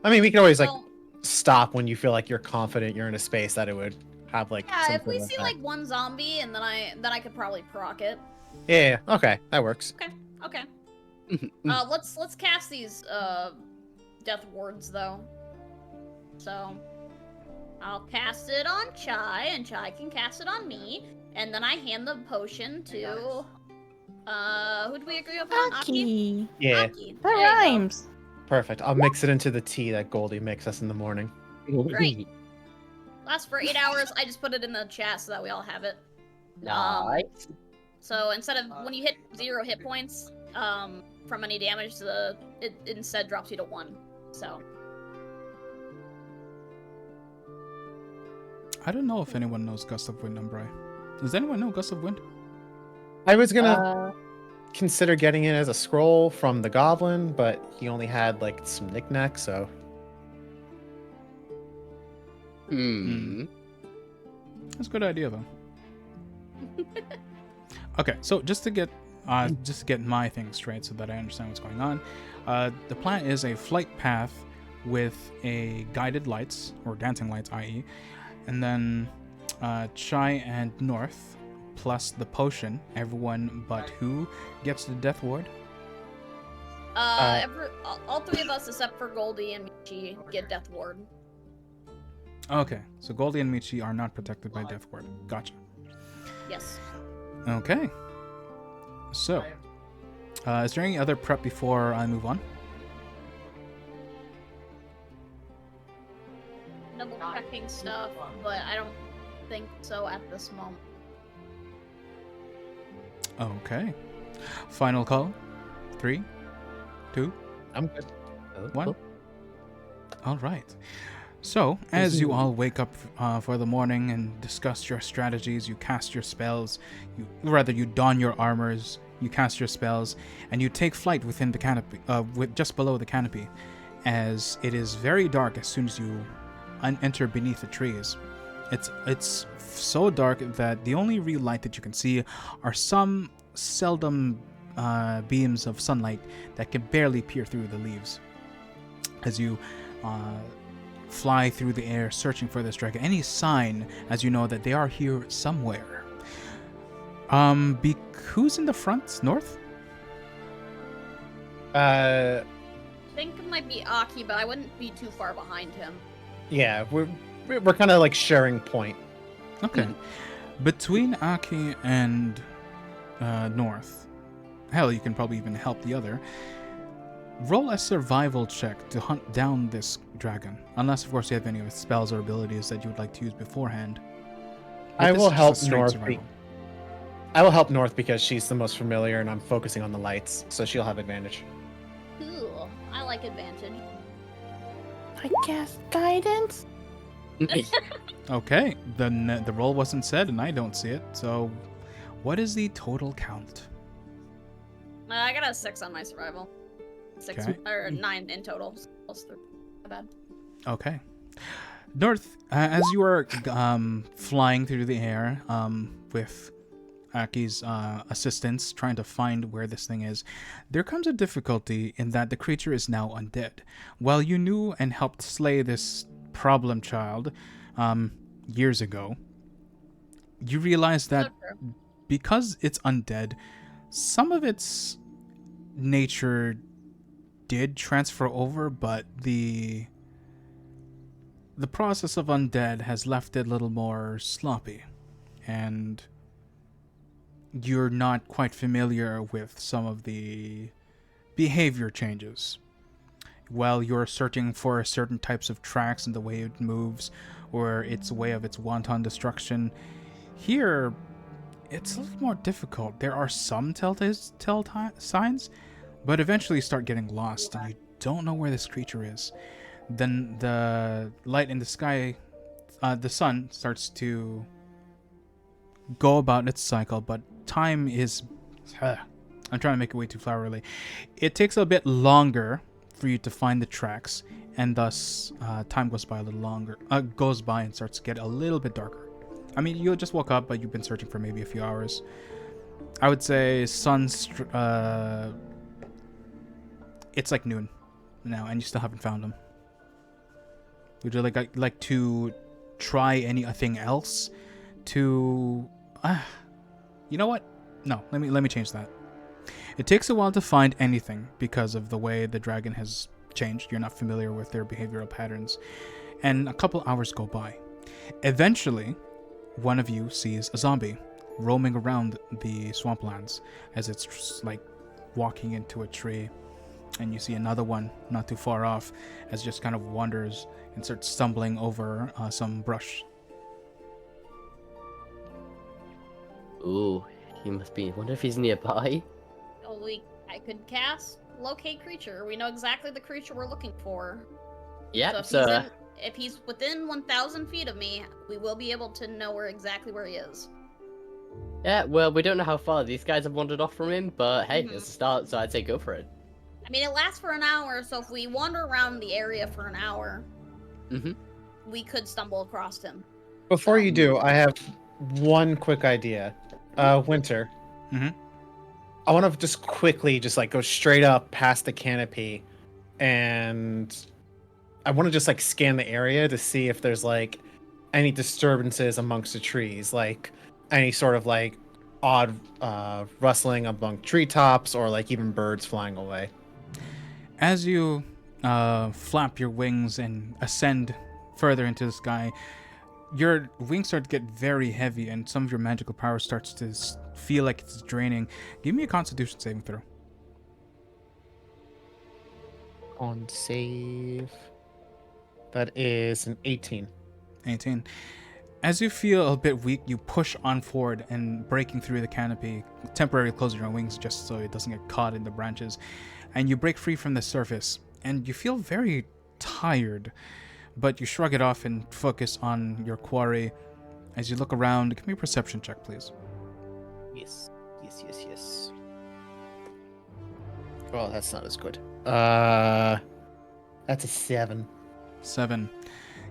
Speaker 4: I mean, we can always like
Speaker 3: So,
Speaker 4: stop when you feel like you're confident you're in a space that it would have like.
Speaker 3: yeah,
Speaker 4: some
Speaker 3: if we
Speaker 4: sort of
Speaker 3: see
Speaker 4: effect.
Speaker 3: like one zombie, and then I could probably proc it.
Speaker 4: Yeah. Okay, that works.
Speaker 3: Okay. Let's cast these death wards though. So I'll cast it on Chai, and Chai can cast it on me, and then I hand the potion to who did we agree upon?
Speaker 6: Aki.
Speaker 4: Yeah,
Speaker 3: Aki.
Speaker 6: That
Speaker 3: There you go.
Speaker 6: rhymes.
Speaker 4: perfect. I'll mix it into the tea that Goldie makes us in the morning.
Speaker 3: Great. Lasts for 8 hours. I just put it in the chat so that we all have it.
Speaker 2: Nice.
Speaker 3: So instead of when you hit 0 hit points from any damage, it instead drops you to 1. So
Speaker 1: I don't know if anyone knows Gust of Wind, Umbrai. Does anyone know Gust of Wind?
Speaker 4: I was gonna consider getting it as a scroll from the goblin, but he only had like some knickknacks, so.
Speaker 1: That's a good idea, though. Okay, so just to get my thing straight, so that I understand what's going on, the plan is a flight path with a guided lights or dancing lights, i.e., and then Chai and North plus the potion. Everyone but who gets the death ward?
Speaker 3: all 3 of us except for Goldie and Michi get death ward.
Speaker 1: Okay, so Goldie and Michi are not protected by death ward. Gotcha.
Speaker 3: Yes.
Speaker 1: Okay. So, is there any other prep before I move on?
Speaker 3: Double checking stuff, but I don't think so at this moment.
Speaker 1: Okay. Final call. 3, 2,
Speaker 4: I'm good.
Speaker 1: 1. All right. So, as you all wake up for the morning and discuss your strategies, you cast your spells, you don your armors, you cast your spells, and you take flight within the canopy, just below the canopy, as it is very dark as soon as you enter beneath the trees. It's so dark that the only real light that you can see are some seldom beams of sunlight that can barely peer through the leaves. As you fly through the air searching for this dragon, any sign, as you know, that they are here somewhere. Who's in the front? North?
Speaker 3: I think it might be Aki, but I wouldn't be too far behind him.
Speaker 4: Yeah, we're kind of like sharing point.
Speaker 1: Okay. Between Aki and North, hell, you can probably even help the other. Roll a survival check to hunt down this dragon. Unless, of course, you have any spells or abilities that you would like to use beforehand. But
Speaker 4: I
Speaker 1: this
Speaker 4: will
Speaker 1: is just
Speaker 4: help
Speaker 1: a straight
Speaker 4: North.
Speaker 1: survival.
Speaker 4: I will help North because she's the most familiar, and I'm focusing on the lights, so she'll have advantage.
Speaker 3: Cool. I like advantage.
Speaker 6: I guess guidance?
Speaker 1: Okay, then the roll wasn't said, and I don't see it. So, what is the total count?
Speaker 3: I got a 6 on my survival. 6
Speaker 1: Okay.
Speaker 3: or 9 in total. Plus 3. My bad.
Speaker 1: Okay. North, as you are flying through the air with Aki's assistance, trying to find where this thing is, there comes a difficulty in that the creature is now undead. While you knew and helped slay this problem child years ago, you realize that
Speaker 3: So true.
Speaker 1: because it's undead, some of its nature did transfer over, but the process of undead has left it a little more sloppy, and you're not quite familiar with some of the behavior changes. While you're searching for certain types of tracks and the way it moves, or its way of its wanton destruction, here it's a little more difficult. There are some telltale signs, but eventually you start getting lost and you don't know where this creature is. Then the light in the sky, the sun, starts to go about its cycle, but time is... I'm trying to make it way too flowery. It takes a bit longer for you to find the tracks, and thus time goes by a little longer. Goes by and starts to get a little bit darker. I mean, you just woke up, but you've been searching for maybe a few hours. I would say it's like noon now, and you still haven't found them. Would you like to try anything else? To you know what? No, let me change that. It takes a while to find anything because of the way the dragon has changed. You're not familiar with their behavioral patterns, and a couple hours go by. Eventually, one of you sees a zombie roaming around the swamplands as it's like walking into a tree, and you see another one not too far off as it just kind of wanders and starts stumbling over some brush.
Speaker 2: Ooh, he must be. Wonder if he's nearby.
Speaker 3: Oh, I could cast locate creature. We know exactly the creature we're looking for.
Speaker 2: Yep.
Speaker 3: So if he's within 1,000 feet of me, we will be able to know exactly where he is.
Speaker 2: Yeah. Well, we don't know how far these guys have wandered off from him, but hey, it's a start. So I'd say go for it.
Speaker 3: I mean, it lasts for an hour, so if we wander around the area for an hour, we could stumble across him.
Speaker 4: Before you do, I have one quick idea. Winter. I want to just quickly go straight up past the canopy, and I want to just scan the area to see if there's any disturbances amongst the trees, like any sort of odd rustling among treetops or even birds flying away.
Speaker 1: As you flap your wings and ascend further into the sky, your wings start to get very heavy, and some of your magical power starts to feel like it's draining. Give me a Constitution saving throw.
Speaker 4: On save. That is an 18.
Speaker 1: 18. As you feel a bit weak, you push on forward and breaking through the canopy, temporarily closing your wings just so it doesn't get caught in the branches, and you break free from the surface, and you feel very tired, but you shrug it off and focus on your quarry. As you look around, give me a perception check, please.
Speaker 4: Yes. Oh, that's not as good. That's a 7.
Speaker 1: 7.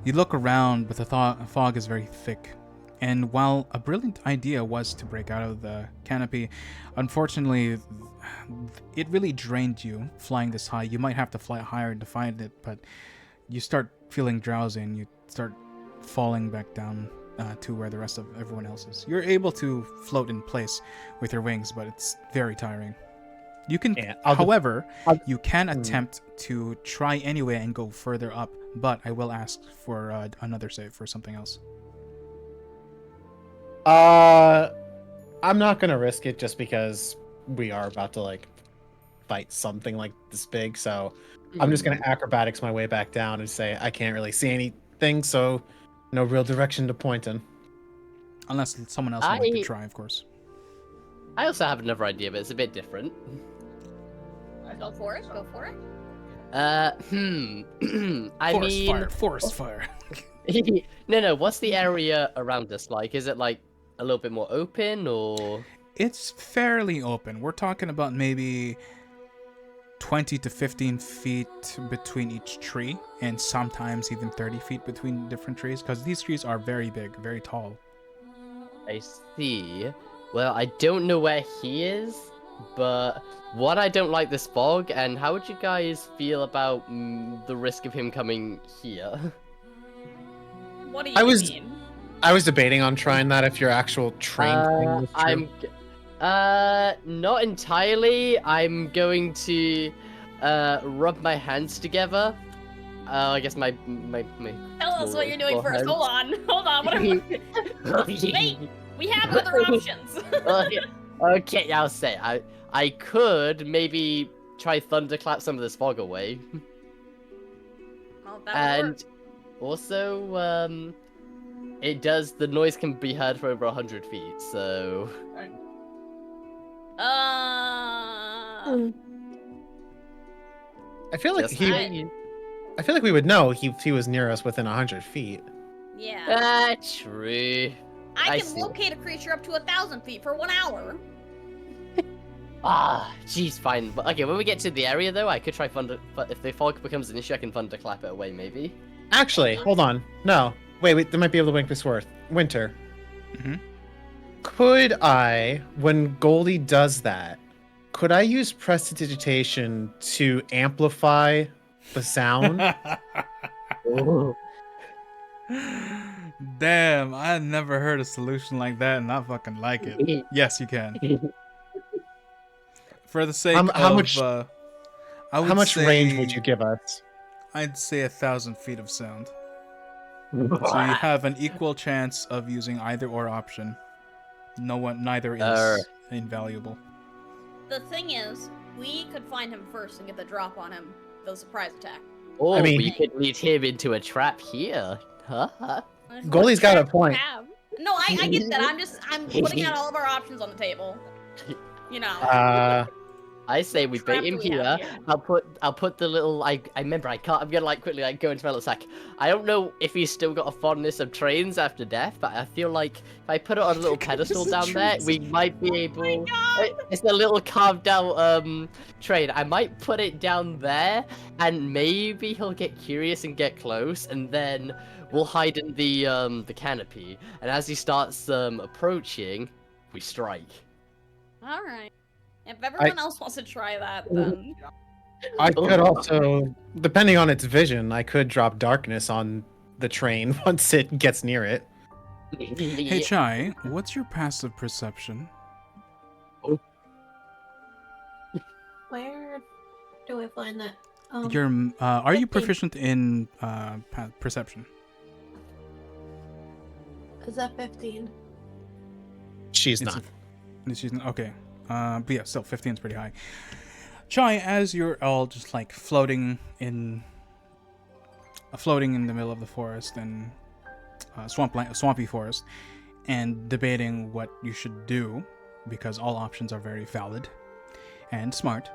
Speaker 1: You look around, but the fog is very thick. And while a brilliant idea was to break out of the canopy, unfortunately, it really drained you flying this high. You might have to fly higher to find it, but you start feeling drowsy and you start falling back down to where the rest of everyone else is. You're able to float in place with your wings, but it's very tiring. You can, however, you can attempt to try anyway and go further up, but I will ask for another save for something else.
Speaker 4: I'm not gonna risk it just because we are about to fight something this big, so I'm just gonna acrobatics my way back down and say I can't really see anything, so no real direction to point in.
Speaker 1: Unless someone else would like to try, of course.
Speaker 2: I also have another idea, but it's a bit different.
Speaker 3: Go for it.
Speaker 1: Forest fire.
Speaker 2: No. What's the area around us like? Is it a little bit more open, or?
Speaker 1: It's fairly open. We're talking about maybe 20 to 15 feet between each tree, and sometimes even 30 feet between different trees, because these trees are very big, very tall.
Speaker 2: I see. Well, I don't know where he is, but what I don't like this fog, and how would you guys feel about the risk of him coming here?
Speaker 3: What do you mean?
Speaker 4: I was debating on trying that if your actual trained thing was true.
Speaker 2: Not entirely. I'm going to rub my hands together. I guess my
Speaker 3: Tell us what you're doing first.
Speaker 2: hands.
Speaker 3: Hold on. What are we... Wait, we have other options.
Speaker 2: Okay, I'll say I could maybe try thunderclap some of this fog away.
Speaker 3: Well, that'll work.
Speaker 2: Also, the noise can be heard for over 100 feet, so...
Speaker 4: I feel like I feel like we would know if he was near us within 100 feet.
Speaker 3: Yeah.
Speaker 2: True.
Speaker 3: I can
Speaker 2: see.
Speaker 3: locate a creature up to 1,000 feet for 1 hour.
Speaker 2: Jeez, fine. But okay, when we get to the area though, I could try thunder. But if the fog becomes an issue, I can thunderclap it away, maybe.
Speaker 4: Actually, hold on. No. Wait, they might be able to wink this worth. Winter.
Speaker 1: Mm-hmm.
Speaker 4: Could I, when Goldie does that, could I use prestidigitation to amplify the sound?
Speaker 2: Ooh.
Speaker 1: Damn, I never heard a solution like that, and I fucking like it. Yes, you can. For the sake
Speaker 4: How
Speaker 1: of,
Speaker 4: much-
Speaker 1: I would
Speaker 4: How much
Speaker 1: say,
Speaker 4: range would you give us?
Speaker 1: I'd say 1,000 feet of sound. So you have an equal chance of using either or option. Neither is invaluable.
Speaker 3: The thing is, we could find him first and get the drop on him, the surprise attack.
Speaker 2: Or
Speaker 4: I mean-
Speaker 2: we could lead him into a trap here. Huh?
Speaker 4: Goldie's got a point.
Speaker 3: No, I get that. I'm putting out all of our options on the table. You know.
Speaker 2: I say we bait him
Speaker 3: Trap we
Speaker 2: here.
Speaker 3: have here.
Speaker 2: I'll put the little I remember I'm gonna like quickly like go into my little sack. I don't know if he's still got a fondness of trains after death, but I feel like if I put it on a little pedestal down there, we might be able. It's a little carved out train. I might put it down there, and maybe he'll get curious and get close, and then we'll hide in the canopy. And as he starts approaching, we strike.
Speaker 3: All right. If everyone else wants to try that, then
Speaker 4: I could also, depending on its vision, I could drop darkness on the train once it gets near it.
Speaker 1: Hey Chai, what's your passive perception?
Speaker 5: Where do I find that?
Speaker 1: Are you
Speaker 5: 15.
Speaker 1: proficient in perception?
Speaker 5: Is that 15?
Speaker 4: She's
Speaker 1: It's
Speaker 4: not.
Speaker 1: She's not. Okay. But yeah, still 15 is pretty high. Chai, as you're all just like floating in the middle of the forest and swampy forest, and debating what you should do, because all options are very valid and smart,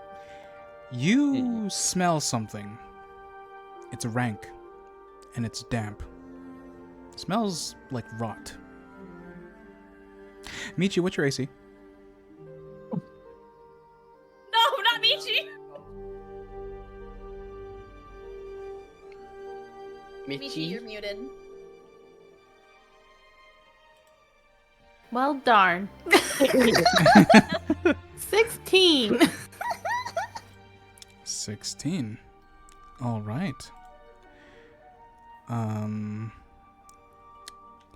Speaker 1: you smell something. It's rank, and it's damp. It smells like rot. Michi, what's your AC?
Speaker 3: no, not Michi. Michi, you're muted.
Speaker 6: Well, darn. 16.
Speaker 1: 16. All right.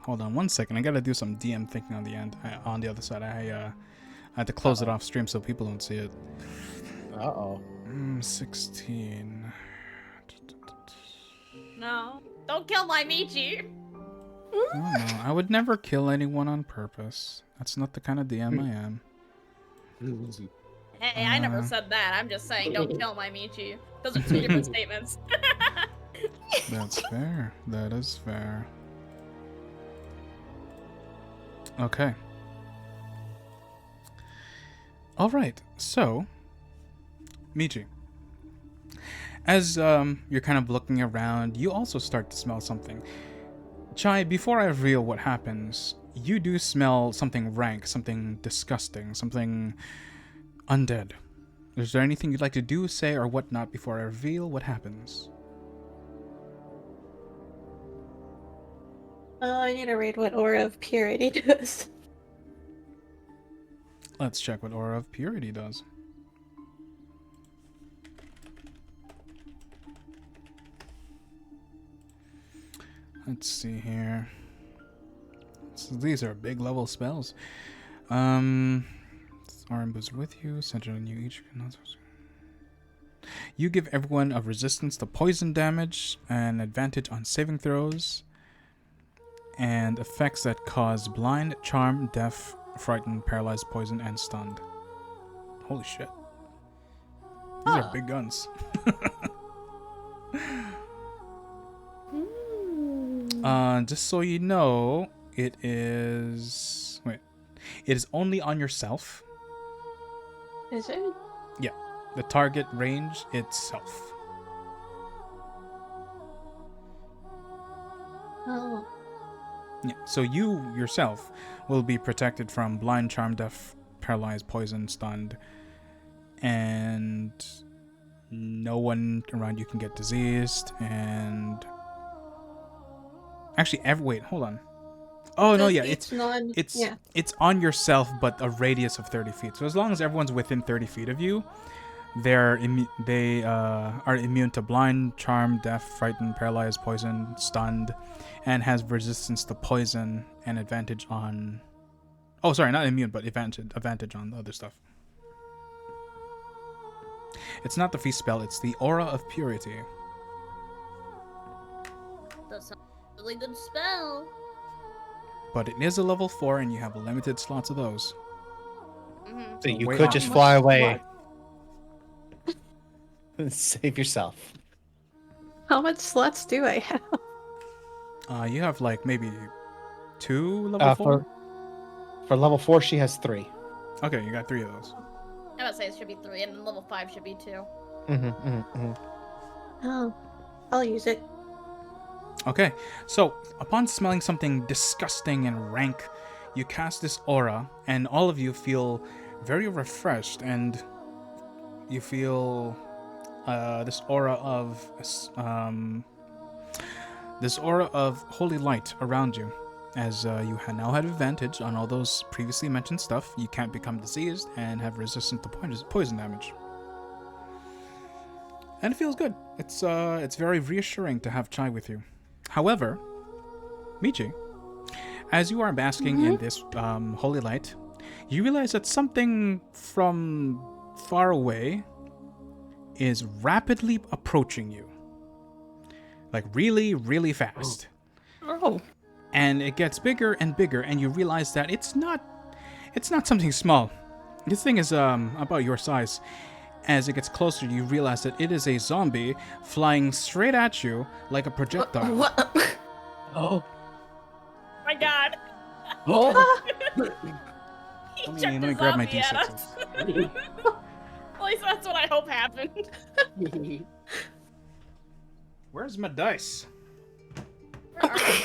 Speaker 1: Hold on 1 second. I gotta do some DM thinking on the end. On the other side, I had to close it off stream so people don't see it. 16.
Speaker 3: No, don't kill my Michi.
Speaker 1: No, I would never kill anyone on purpose. That's not the kind of DM I am.
Speaker 3: Hey, I never said that. I'm just saying, don't kill my Michi. Those are two different statements.
Speaker 1: That's fair. That is fair. Okay. All right. So, Michi, as you're kind of looking around, you also start to smell something. Chai, before I reveal what happens, you do smell something rank, something disgusting, something undead. Is there anything you'd like to do, say, or whatnot before I reveal what happens?
Speaker 5: I need to read what Aura of Purity does.
Speaker 1: Let's check what Aura of Purity does. Let's see here. So these are big level spells. Arm was with you, centered on you each. You give everyone a resistance to poison damage, an advantage on saving throws, and effects that cause blind, charm, deaf, frightened, paralyzed, poison, and stunned. Holy shit. These are big guns. Just so you know, it is... Wait. It is only on yourself.
Speaker 5: Is it?
Speaker 1: Yeah. The target range itself.
Speaker 5: Oh.
Speaker 1: Yeah. So you yourself will be protected from blind, charm, deaf, paralyzed, poison, stunned, and no one around you can get diseased, and actually, wait, hold on. Oh no, yeah, it's on yourself, but a radius of 30 feet. So as long as everyone's within 30 feet of you, they are immune to blind, charmed, deaf, frightened, paralyzed, poisoned, stunned, and has resistance to poison and advantage on. Oh, sorry, not immune, but advantage on the other stuff. It's not the feast spell; it's the aura of purity.
Speaker 3: That's a really good spell.
Speaker 1: But it is a level 4, and you have limited slots of those.
Speaker 3: Mm-hmm.
Speaker 4: So you
Speaker 1: Wait,
Speaker 4: could
Speaker 1: how
Speaker 4: just
Speaker 1: much
Speaker 4: fly away and save yourself.
Speaker 5: How much slots do I have?
Speaker 1: You have like maybe 2 level 4.
Speaker 4: For level 4, she has 3.
Speaker 1: Okay, you got 3 of those.
Speaker 3: I would say it should be 3, and then level 5 should be 2.
Speaker 5: Oh, I'll use it.
Speaker 1: Okay, so upon smelling something disgusting and rank, you cast this aura, and all of you feel very refreshed, and you feel this aura of holy light around you. As you now have advantage on all those previously mentioned stuff, you can't become diseased and have resistance to poison damage. And it feels good. It's very reassuring to have Chai with you. However, Michi, as you are basking in this holy light, you realize that something from far away is rapidly approaching you. Like really, really fast.
Speaker 6: Oh.
Speaker 1: And it gets bigger and bigger, and you realize that it's not something small. This thing is about your size. As it gets closer, you realize that it is a zombie flying straight at you like a projectile.
Speaker 6: What?
Speaker 4: Oh.
Speaker 3: My God.
Speaker 4: Oh.
Speaker 1: Let me grab my D6s.
Speaker 3: At least that's what I hope happened.
Speaker 1: Where's my dice?
Speaker 3: Where are they?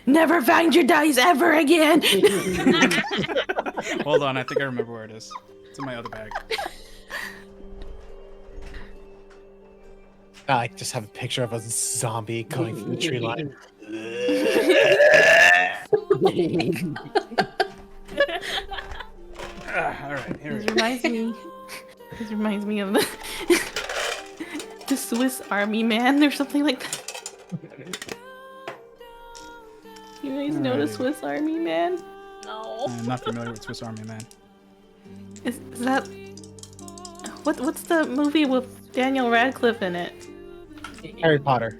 Speaker 6: Never find your dice ever again.
Speaker 1: Hold on, I think I remember where it is. It's in my other bag.
Speaker 4: I just have a picture of a zombie going from the tree line.
Speaker 1: All right, here
Speaker 6: This
Speaker 1: it is.
Speaker 6: reminds me of the Swiss Army Man or something like that. You guys know the
Speaker 1: Alrighty.
Speaker 6: Swiss Army Man?
Speaker 3: No.
Speaker 1: I'm not familiar with Swiss Army Man.
Speaker 6: Is that what's the movie with Daniel Radcliffe in it?
Speaker 4: Harry Potter.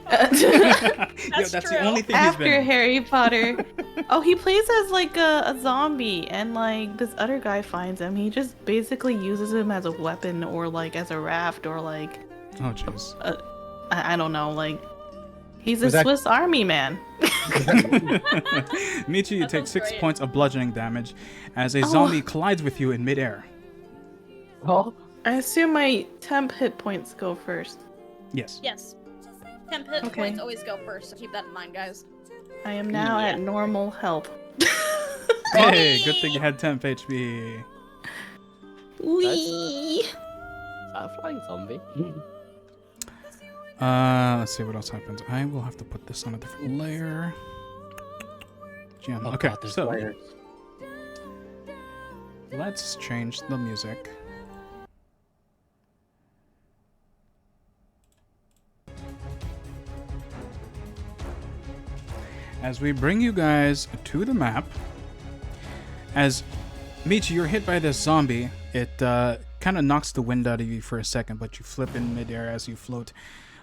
Speaker 3: That's
Speaker 1: That's
Speaker 3: true.
Speaker 1: the only thing
Speaker 6: After
Speaker 1: he's been in.
Speaker 6: Harry Potter. Oh, he plays as like a zombie, and like this other guy finds him. He just basically uses him as a weapon, or like as a raft, or like
Speaker 1: Oh, jeez.
Speaker 6: I don't know, like he's a
Speaker 4: Was that-
Speaker 6: Swiss Army Man.
Speaker 1: Michi, you
Speaker 3: That
Speaker 1: take
Speaker 3: sounds
Speaker 1: 6
Speaker 3: great.
Speaker 1: points of bludgeoning damage as a
Speaker 6: Oh.
Speaker 1: zombie collides with you in midair.
Speaker 4: Oh.
Speaker 6: I assume my temp hit points go first.
Speaker 1: Yes.
Speaker 3: Yes. 10 hit
Speaker 6: Okay.
Speaker 3: points always go first, so keep that in mind, guys.
Speaker 6: I am now
Speaker 2: Yeah.
Speaker 6: at normal health.
Speaker 1: Hey, good thing you had temp HP.
Speaker 6: Wee.
Speaker 2: A flying zombie.
Speaker 1: Let's see what else happens. I will have to put this on a different layer. Gem.
Speaker 4: Oh,
Speaker 1: Okay,
Speaker 4: God, there's
Speaker 1: so
Speaker 4: layers.
Speaker 1: let's change the music. As we bring you guys to the map, as Michi, you're hit by this zombie. It kind of knocks the wind out of you for a second, but you flip in midair as you float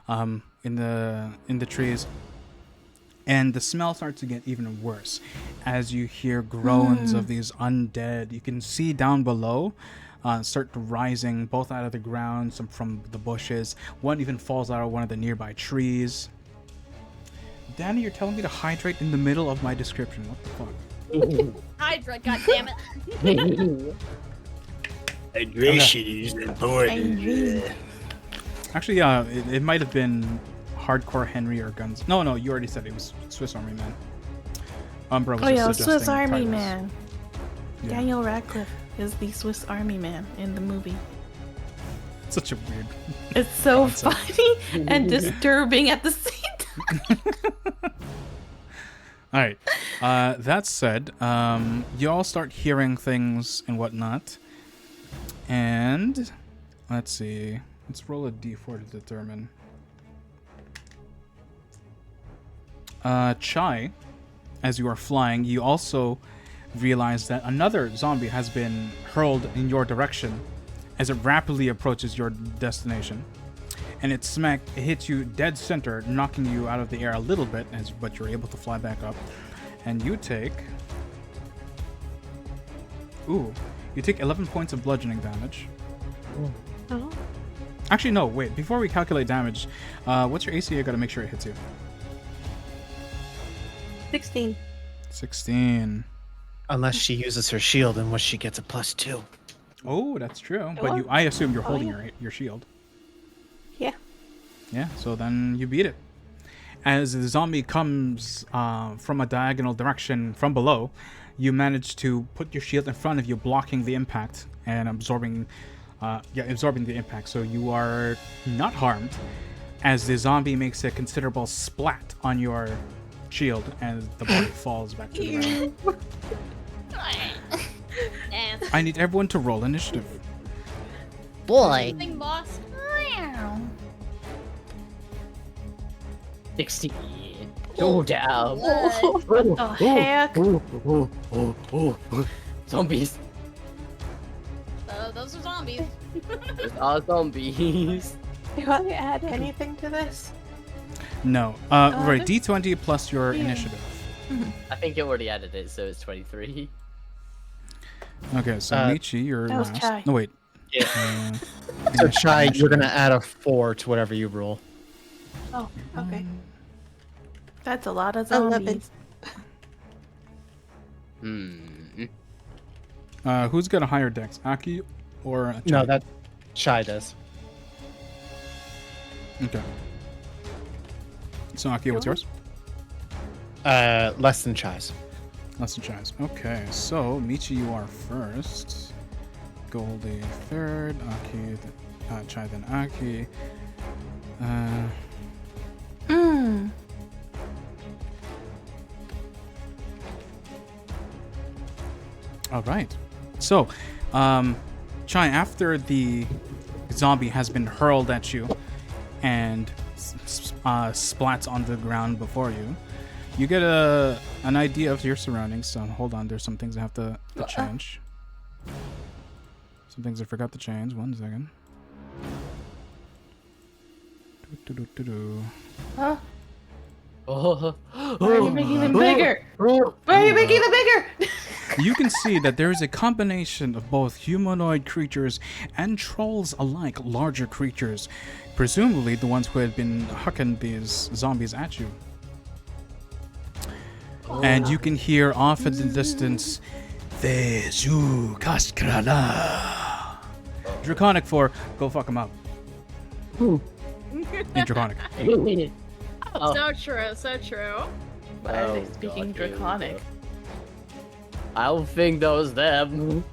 Speaker 1: in the trees. And the smell starts to get even worse as you hear groans of these undead. You can see down below start rising both out of the ground, some from the bushes. One even falls out of one of the nearby trees. Danny, you're telling me to hydrate in the middle of my description. What the fuck?
Speaker 3: Hydra, goddammit.
Speaker 7: Hydration is important.
Speaker 1: Actually, it might have been Hardcore Henry or Guns. No, you already said it was Swiss Army Man. Umbra was
Speaker 6: Oh
Speaker 1: just
Speaker 6: yeah,
Speaker 1: suggesting
Speaker 6: Swiss Army
Speaker 1: titles.
Speaker 6: Man.
Speaker 1: Yeah.
Speaker 6: Daniel Radcliffe. is the Swiss Army Man in the movie.
Speaker 1: Such a weird.
Speaker 6: It's so
Speaker 1: Concept.
Speaker 6: funny and disturbing at the same time.
Speaker 1: All right. That said, you all start hearing things and whatnot. And let's see. Let's roll a d4 to determine. Chai, as you are flying, you also realize that another zombie has been hurled in your direction as it rapidly approaches your destination. And it hits you dead center, knocking you out of the air a little bit, but you're able to fly back up. And you take... you take 11 points of bludgeoning damage.
Speaker 5: Oh.
Speaker 1: Actually, no, wait. Before we calculate damage, what's your AC? I gotta make sure it hits you.
Speaker 5: 16.
Speaker 1: 16.
Speaker 4: Unless she uses her shield, in which she gets a +2.
Speaker 1: Oh, that's true.
Speaker 5: Oh.
Speaker 1: But I assume you're
Speaker 5: Oh,
Speaker 1: holding
Speaker 5: yeah.
Speaker 1: your shield.
Speaker 5: Yeah.
Speaker 1: Yeah, so then you beat it. As the zombie comes from a diagonal direction from below, you manage to put your shield in front of you, blocking the impact and absorbing the impact. So you are not harmed, as the zombie makes a considerable splat on your shield, and the body falls back to the ground. I need everyone to roll initiative.
Speaker 8: Boy.
Speaker 3: Thing, boss.
Speaker 2: 60. Go down.
Speaker 6: What the heck?
Speaker 2: Zombies.
Speaker 3: Those are zombies.
Speaker 2: Those are zombies.
Speaker 5: Do you want to add anything to this?
Speaker 1: No.
Speaker 6: Oh,
Speaker 1: Right, d20 plus your initiative.
Speaker 2: I think it already added it, so it's 23.
Speaker 1: Okay, so Michi, you're
Speaker 6: that was
Speaker 1: last.
Speaker 6: Chai.
Speaker 1: No, wait.
Speaker 4: Yeah. So Chai, you're gonna add a 4 to whatever you roll.
Speaker 5: Oh, okay.
Speaker 6: That's a lot of
Speaker 5: 11.
Speaker 6: zombies.
Speaker 1: Who's got a higher dex, Aki or Chai?
Speaker 4: No, that Chai does.
Speaker 1: Okay. So Aki, what's yours?
Speaker 4: Less than Chai's.
Speaker 1: Less than Chai's. Okay, so Michi, you are first. Goldie third. Aki, Chai, then Aki. All right. So, Chai, after the zombie has been hurled at you and splats on the ground before you, you get an idea of your surroundings. So hold on, there's some things I have to change. Some things I forgot to change. 1 second.
Speaker 6: Huh?
Speaker 2: Oh.
Speaker 6: Why are you making them bigger? Why are you making them bigger?
Speaker 1: You can see that there is a combination of both humanoid creatures and trolls alike, larger creatures, presumably the ones who had been hucking these zombies at you. And you can hear off in the distance, Vezu Kaskrala. Draconic for go fuck him up. In Draconic.
Speaker 2: Oh.
Speaker 3: So true, so true.
Speaker 6: Why are they
Speaker 2: Oh,
Speaker 6: speaking
Speaker 2: God, here we
Speaker 6: draconic?
Speaker 2: go. I don't think that was them.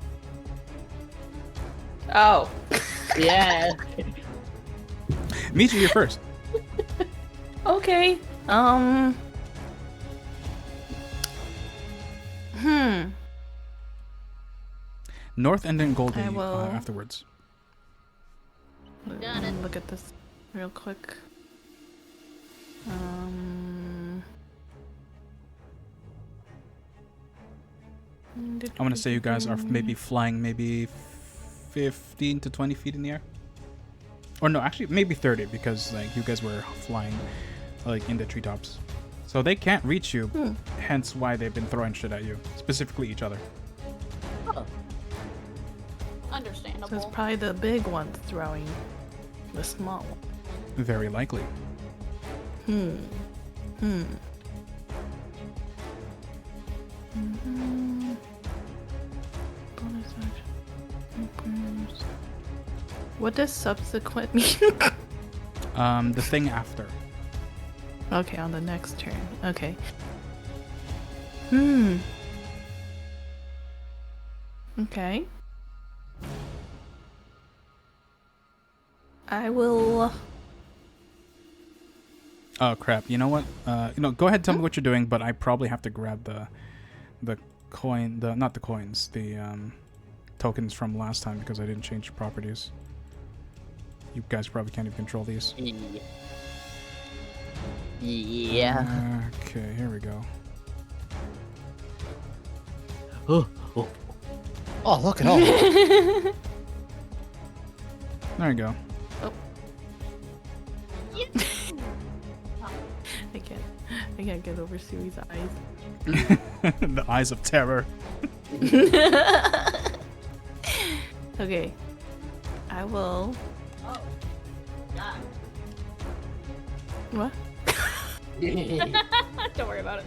Speaker 6: Oh.
Speaker 2: Yeah.
Speaker 1: Michi, you're first.
Speaker 6: Okay.
Speaker 1: North and then Goldie
Speaker 6: I will-
Speaker 1: afterwards.
Speaker 3: Got it.
Speaker 6: Look at this real quick.
Speaker 1: I'm gonna say you guys are maybe flying maybe 15 to 20 feet in the air. Or no, actually maybe 30 because like you guys were flying like in the treetops. So they can't reach you, hence why they've been throwing shit at you, specifically each other.
Speaker 3: Oh.
Speaker 6: So it's
Speaker 3: Understandable.
Speaker 6: probably the big ones throwing the small one.
Speaker 1: Very likely.
Speaker 6: Bonus action. What does subsequent mean?
Speaker 1: The thing after.
Speaker 6: Okay, on the next turn. Okay. Okay. I will.
Speaker 1: Oh crap! You know what? Go ahead. Tell me what you're doing, but I probably have to grab the coin. Not the coins. The tokens from last time because I didn't change the properties. You guys probably can't even control these.
Speaker 2: Yeah.
Speaker 1: Okay, here we go.
Speaker 4: Oh, look at all.
Speaker 1: There you go.
Speaker 6: I can't get over Sui's eyes.
Speaker 1: The eyes of terror.
Speaker 6: Okay. I will.
Speaker 3: Oh. God.
Speaker 6: What?
Speaker 3: Don't worry about it.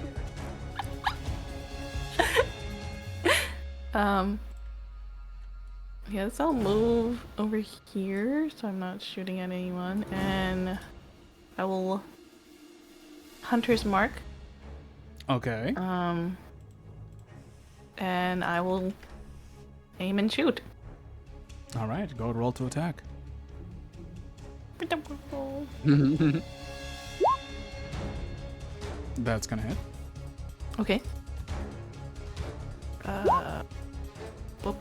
Speaker 6: Yes, I'll move over here so I'm not shooting at anyone, and I will Hunter's Mark.
Speaker 1: Okay.
Speaker 6: And I will aim and shoot.
Speaker 1: All right. Go roll to attack. That's gonna hit.
Speaker 6: Okay. Whoop.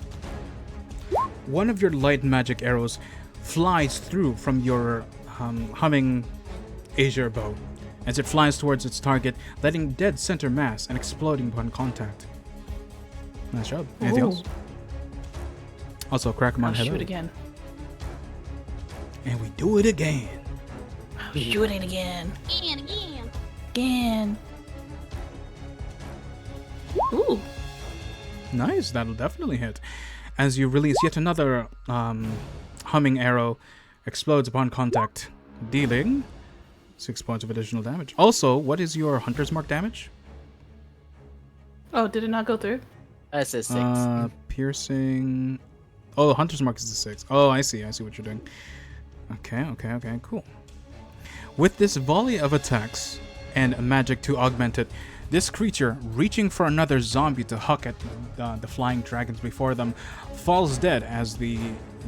Speaker 1: One of your light magic arrows flies through from your humming azure bow as it flies towards its target, letting dead center mass and exploding upon contact. Nice job. Anything
Speaker 6: Ooh.
Speaker 1: else? Also, crack 'em on
Speaker 6: I'll
Speaker 1: head.
Speaker 6: shoot again.
Speaker 1: And we do it again.
Speaker 6: I'll shoot it again.
Speaker 3: And again.
Speaker 6: Again. Ooh.
Speaker 1: Nice. That'll definitely hit. As you release yet another humming arrow, explodes upon contact, dealing 6 points of additional damage. Also, what is your Hunter's Mark damage?
Speaker 6: Oh, did it not go through?
Speaker 2: That's a 6.
Speaker 1: Piercing. Oh, Hunter's Mark is a 6. Oh, I see what you're doing. Okay, cool. With this volley of attacks and magic to augment it, this creature, reaching for another zombie to huck at the flying dragons before them, falls dead as the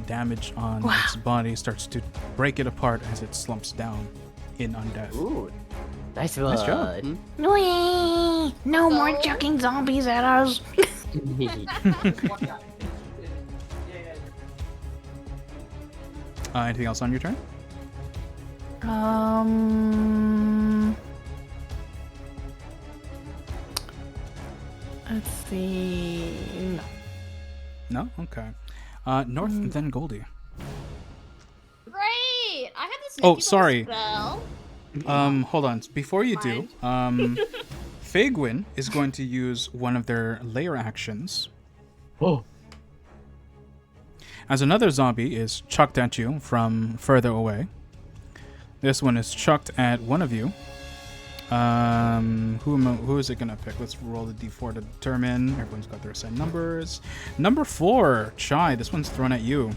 Speaker 1: damage on its body starts to break it apart as it slumps down in undeath.
Speaker 2: Ooh. Nice one.
Speaker 1: Nice job.
Speaker 6: No more chucking zombies at us.
Speaker 1: Anything else on your turn?
Speaker 6: Let's see. No.
Speaker 1: No? Okay. North, then Goldie.
Speaker 3: Great! I had this.
Speaker 1: Oh, sorry.
Speaker 3: Spell.
Speaker 1: Hold on. Before you do, Fagwin is going to use one of their layer actions.
Speaker 2: Oh.
Speaker 1: As another zombie is chucked at you from further away. This one is chucked at one of you. Who is it gonna pick? Let's roll the d4 to determine. Everyone's got their assigned numbers. Number 4, Chai. This one's thrown at you.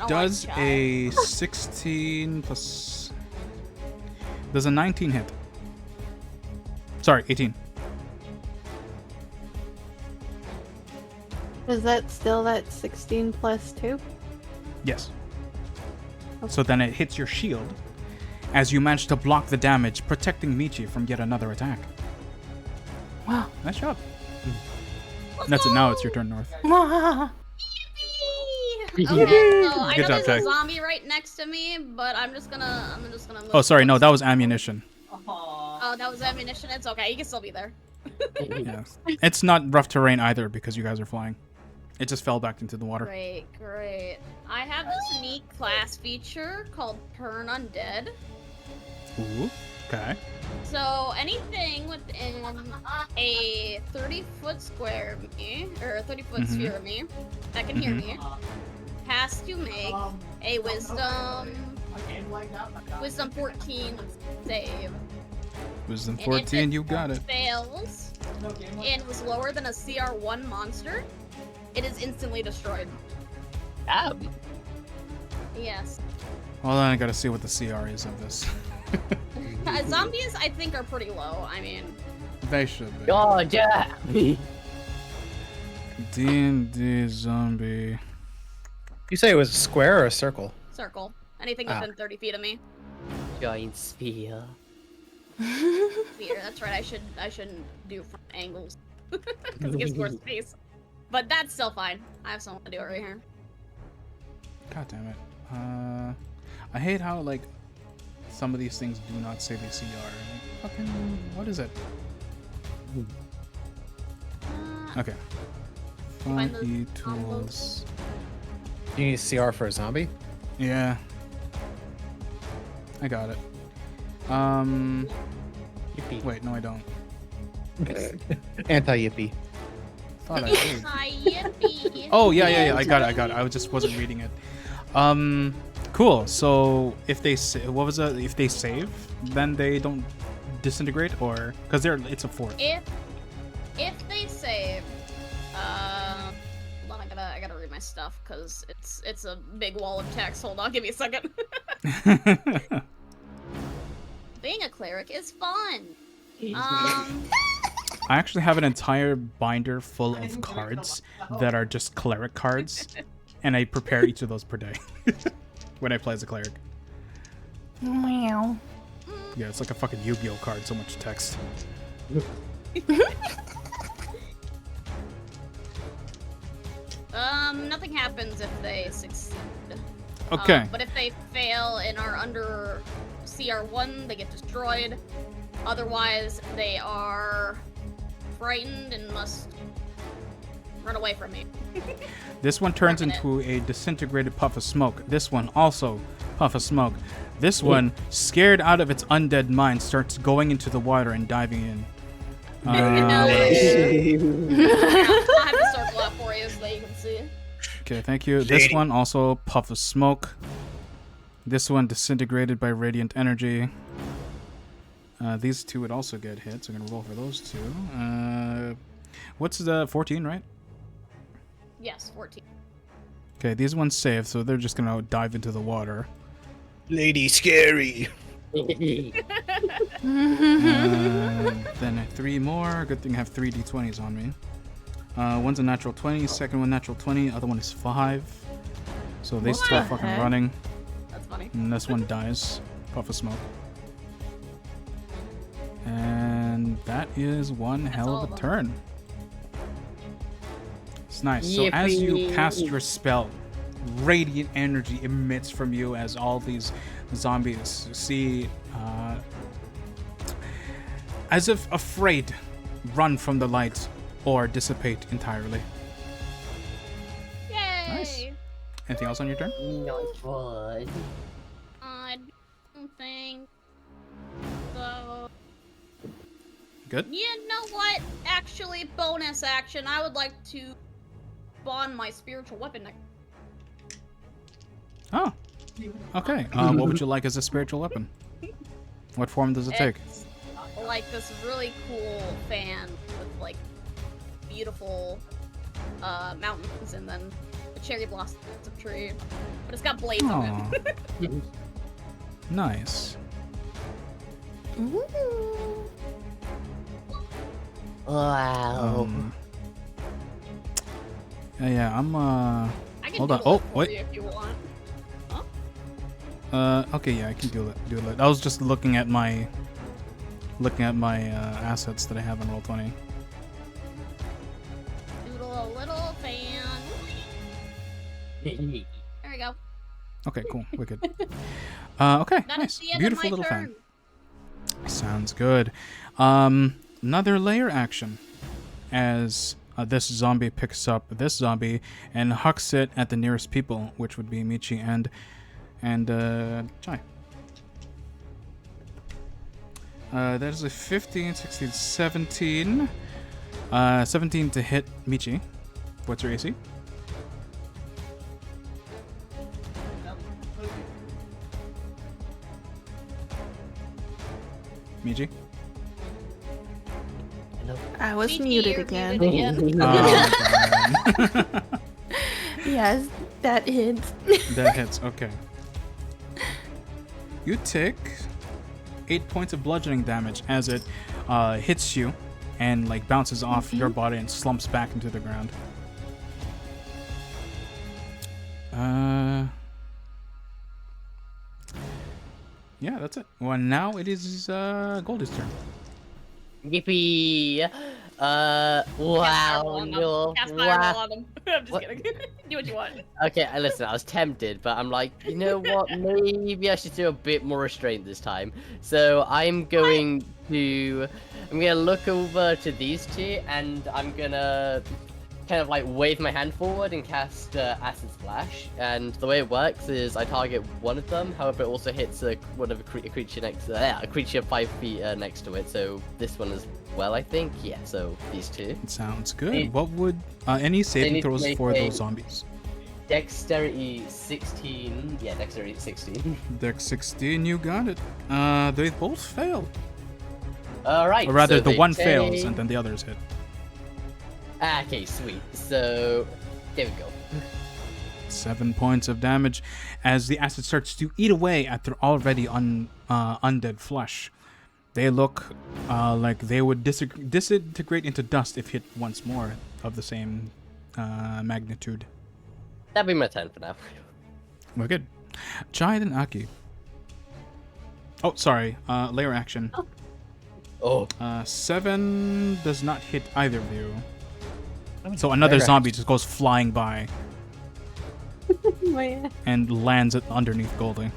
Speaker 1: Does
Speaker 3: like Chai.
Speaker 1: a 16 plus... Does a 19 hit? Sorry, 18.
Speaker 5: Is that still that 16 plus 2?
Speaker 1: Yes. So then it hits your shield as you manage to block the damage, protecting Michi from yet another attack.
Speaker 6: Wow.
Speaker 1: Nice job. That's it. Now it's your turn, North.
Speaker 3: Okay, so I
Speaker 1: Good
Speaker 3: know
Speaker 1: job,
Speaker 3: there's
Speaker 1: Jay.
Speaker 3: a zombie right next to me, but I'm just gonna move.
Speaker 1: Oh, sorry. No, that was ammunition.
Speaker 3: Oh, that was ammunition. It's okay. You can still be there.
Speaker 1: Yeah. It's not rough terrain either because you guys are flying. It just fell back into the water.
Speaker 3: Great. I have this unique class feature called Turn Undead.
Speaker 1: Ooh. Okay.
Speaker 3: So anything within a 30-foot square of me, or a 30-foot sphere of me, that can hear me, has to make a wisdom 14 save.
Speaker 1: Wisdom
Speaker 3: And
Speaker 1: 14,
Speaker 3: if
Speaker 1: you got it.
Speaker 3: fails and was lower than a CR1 monster, it is instantly destroyed. Yes.
Speaker 1: Hold on, I gotta see what the CR is of this.
Speaker 3: Zombies, I think, are pretty low. I mean,
Speaker 1: They should be.
Speaker 2: Oh, yeah.
Speaker 1: D&D zombie.
Speaker 4: You say it was a square or a circle?
Speaker 3: Circle. Anything
Speaker 4: Ah.
Speaker 3: within 30 feet of me.
Speaker 2: Giant sphere.
Speaker 3: Sphere. That's right. I shouldn't do from angles because it gives more space. But that's still fine. I have someone to do it right here.
Speaker 1: God damn it. I hate how like some of these things do not say the CR. Like, fucking, what is it? Okay.
Speaker 3: Find
Speaker 1: Find
Speaker 3: those
Speaker 1: E tools.
Speaker 4: You need CR for a zombie?
Speaker 1: Yeah. I got it.
Speaker 4: Yippee.
Speaker 1: Wait, no, I don't.
Speaker 4: Anti-yippee.
Speaker 1: Thought I did.
Speaker 3: Hi, yippee.
Speaker 1: Oh yeah. I got it. I just wasn't reading it. Cool. So if they what was that? If they save, then they don't disintegrate, or because it's a fort.
Speaker 3: If they save, hold on, I gotta read my stuff because it's a big wall of text. Hold on, give me a second. Being a cleric is fun.
Speaker 1: I actually have an entire binder full of cards that are just cleric cards, and I prepare each of those per day when I play as a cleric.
Speaker 6: Meow.
Speaker 1: Yeah, it's like a fucking Yu-Gi-Oh card. So much text.
Speaker 3: Nothing happens if they succeed.
Speaker 1: Okay.
Speaker 3: But if they fail and are under CR1, they get destroyed. Otherwise, they are frightened and must run away from me.
Speaker 1: This one turns
Speaker 3: Working
Speaker 1: into a disintegrated puff of smoke. This one also puff of smoke. This one, scared out of its undead mind, starts going into the water and diving in.
Speaker 3: I have the circle out for you so that you can see.
Speaker 1: Okay, thank you. This one also puff of smoke. This one disintegrated by radiant energy. These two would also get hit, so I'm gonna roll for those two. What's the 14, right?
Speaker 3: Yes, 14.
Speaker 1: Okay, these ones save, so they're just gonna dive into the water.
Speaker 7: Lady Scary.
Speaker 1: Then 3 more. Good thing I have 3 d20s on me. One's a natural 20, second one natural 20, other one is 5. So they
Speaker 6: What
Speaker 1: still
Speaker 6: the
Speaker 1: fucking
Speaker 6: heck?
Speaker 1: running.
Speaker 3: That's funny.
Speaker 1: And this one dies. Puff of smoke. And that is one hell
Speaker 3: all
Speaker 1: of
Speaker 3: of
Speaker 1: a
Speaker 3: them.
Speaker 1: turn. It's nice. So as you
Speaker 2: Yippee.
Speaker 1: cast your spell, radiant energy emits from you as all these zombies see, as if afraid, run from the light or dissipate entirely.
Speaker 3: Yay!
Speaker 1: Nice. Anything else on your turn?
Speaker 2: Nice one.
Speaker 3: I don't think so.
Speaker 1: Good.
Speaker 3: You know what? Actually, bonus action. I would like to spawn my spiritual weapon next.
Speaker 1: Oh. Okay. What would you like as a spiritual weapon? What form does it take?
Speaker 3: It's like this really cool fan with like beautiful mountains and then a cherry blossom tree. But it's got blades on
Speaker 1: Aw.
Speaker 3: it.
Speaker 1: Nice.
Speaker 2: Wow.
Speaker 1: Yeah, I'm
Speaker 3: I can
Speaker 1: Hold on.
Speaker 3: doodle
Speaker 1: Oh,
Speaker 3: it for
Speaker 1: wait.
Speaker 3: you if you want.
Speaker 1: okay, yeah, I can do it. I was just looking at my assets that I have on Roll20.
Speaker 3: Doodle a little fan. There we go.
Speaker 1: Okay, cool. Wicked. Okay,
Speaker 3: That is
Speaker 1: nice.
Speaker 3: the end
Speaker 1: Beautiful
Speaker 3: of my
Speaker 1: little
Speaker 3: turn.
Speaker 1: fan. Sounds good. Another layer action as this zombie picks up this zombie and hucks it at the nearest people, which would be Michi and Chai. That is a 15, 16, 17. 17 to hit Michi. What's your AC? Michi?
Speaker 6: I was
Speaker 3: GG,
Speaker 6: muted
Speaker 3: you're
Speaker 6: again.
Speaker 3: muted again.
Speaker 1: Oh, darn.
Speaker 6: Yes, that hits.
Speaker 1: That hits. Okay. You take 8 points of bludgeoning damage as it hits you and like bounces off your body and slumps back into the ground. Yeah, that's it. Well, now it is Goldie's turn.
Speaker 2: Yippee! Wow, no,
Speaker 3: Cast
Speaker 2: wow.
Speaker 3: fireball on them. I'm just
Speaker 2: What?
Speaker 3: kidding. Do what you want.
Speaker 2: Okay, listen, I was tempted, but I'm like, you know what? Maybe I should do a bit more restraint this time. So I'm gonna look over to these two, and I'm gonna kind of like wave my hand forward and cast Acid Splash. And the way it works is I target one of them. However, it also hits a creature next, a creature 5 feet next to it. So this one as well, I think. Yeah. So these two.
Speaker 1: Sounds good. What would any saving
Speaker 2: need to
Speaker 1: throws
Speaker 2: make
Speaker 1: for
Speaker 2: a-
Speaker 1: those zombies?
Speaker 2: Dexterity 16. Yeah, Dexterity 16.
Speaker 1: Dex 16, you got it. They both failed.
Speaker 2: All right.
Speaker 1: Or rather,
Speaker 2: so
Speaker 1: the
Speaker 2: they
Speaker 1: one
Speaker 2: take-
Speaker 1: fails and then the others hit.
Speaker 2: Okay, sweet. So there we go.
Speaker 1: 7 points of damage as the acid starts to eat away at their already undead flesh. They look like they would disintegrate into dust if hit once more of the same magnitude.
Speaker 2: That'll be my turn for now.
Speaker 1: We're good. Giant and Aki. Oh, sorry. Layer action.
Speaker 2: Oh.
Speaker 1: 7 does not hit either of you. So another zombie just goes flying by and lands it underneath Goldie.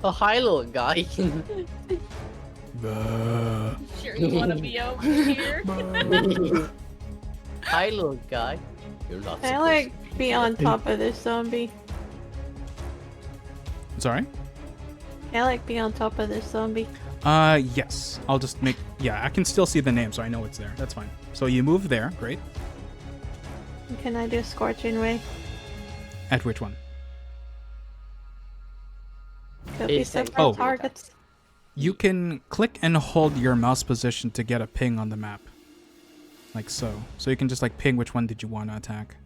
Speaker 2: Oh, hi, little guy.
Speaker 3: Sure you want to be over here?
Speaker 2: Hi, little guy. You're not
Speaker 5: I
Speaker 2: supposed
Speaker 5: like be on top of this zombie.
Speaker 1: Sorry?
Speaker 5: I like be on top of this zombie.
Speaker 1: Yes. I'll just make... Yeah, I can still see the name, so I know it's there. That's fine. So you move there. Great.
Speaker 5: Can I do Scorching Ray?
Speaker 1: At which one?
Speaker 5: Could be
Speaker 2: It's like-
Speaker 5: several
Speaker 1: Oh.
Speaker 5: targets.
Speaker 1: You can click and hold your mouse position to get a ping on the map. Like so. So you can just like ping which one did you want to attack.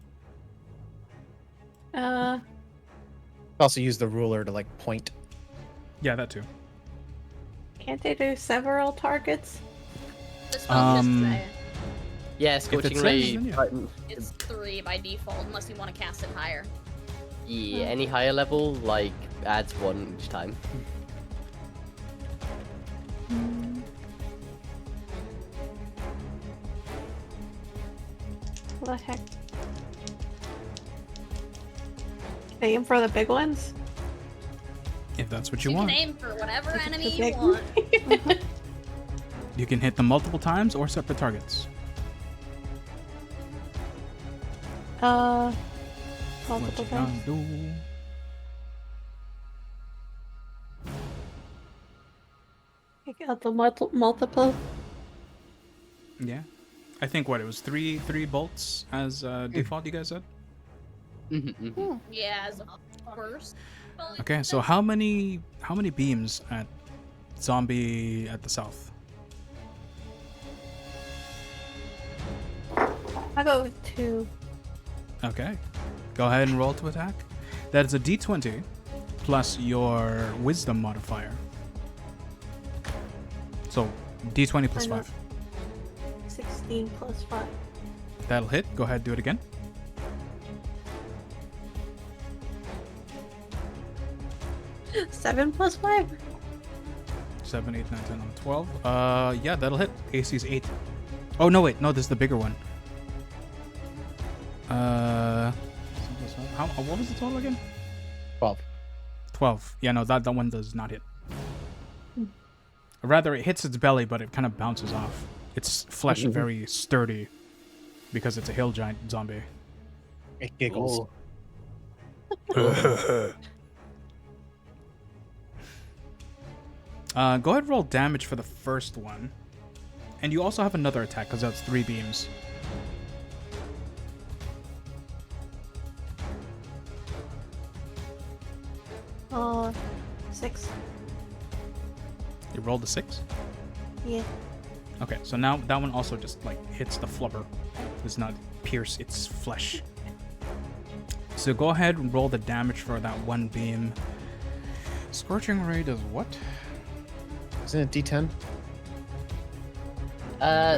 Speaker 4: Also use the ruler to like point.
Speaker 1: Yeah, that too.
Speaker 5: Can't they do several targets?
Speaker 3: This one's just
Speaker 1: Um,
Speaker 3: say
Speaker 2: Yeah,
Speaker 1: it
Speaker 2: Scorching
Speaker 1: says,
Speaker 2: Ray.
Speaker 1: then yeah.
Speaker 2: button.
Speaker 3: it's 3 by default unless you want to cast it higher.
Speaker 2: Yeah, any higher level, like, adds 1 each time.
Speaker 5: What the heck? Aim for the big ones?
Speaker 1: If that's what you
Speaker 3: You
Speaker 1: want.
Speaker 3: can aim for whatever
Speaker 5: The
Speaker 3: enemy you
Speaker 5: big-
Speaker 3: want.
Speaker 1: You can hit them multiple times or separate targets. What
Speaker 5: Multiple
Speaker 1: you
Speaker 5: times.
Speaker 1: gonna do?
Speaker 5: I got the multiple.
Speaker 1: Yeah. I think what it was three bolts as default. You guys said.
Speaker 3: Yeah, as a first.
Speaker 1: Okay, so how many beams at zombie at the south?
Speaker 5: I'll go with 2.
Speaker 1: Okay, go ahead and roll to attack. That is a D20 plus your wisdom modifier. So D20 plus
Speaker 5: I know.
Speaker 1: 5.
Speaker 5: 16 plus 5.
Speaker 1: That'll hit. Go ahead, do it again.
Speaker 5: Seven plus 5.
Speaker 1: 7, 8, 9, 10, 11, 12. Yeah, that'll hit. AC's 8. Oh, no, wait. No, this is the bigger one. What was the total again?
Speaker 4: 12.
Speaker 1: 12. Yeah, no, that one does not hit. Or rather, it hits its belly, but it kind of bounces off. Its flesh is very sturdy because it's a hill giant zombie.
Speaker 4: It giggles.
Speaker 1: Go ahead and roll damage for the first one. And you also have another attack because that's 3 beams.
Speaker 5: Oh, 6.
Speaker 1: You rolled a 6?
Speaker 5: Yeah.
Speaker 1: Okay, so now that one also just like hits the flubber. Does not pierce its flesh. So go ahead and roll the damage for that one beam. Scorching Ray does what?
Speaker 4: Isn't it D10?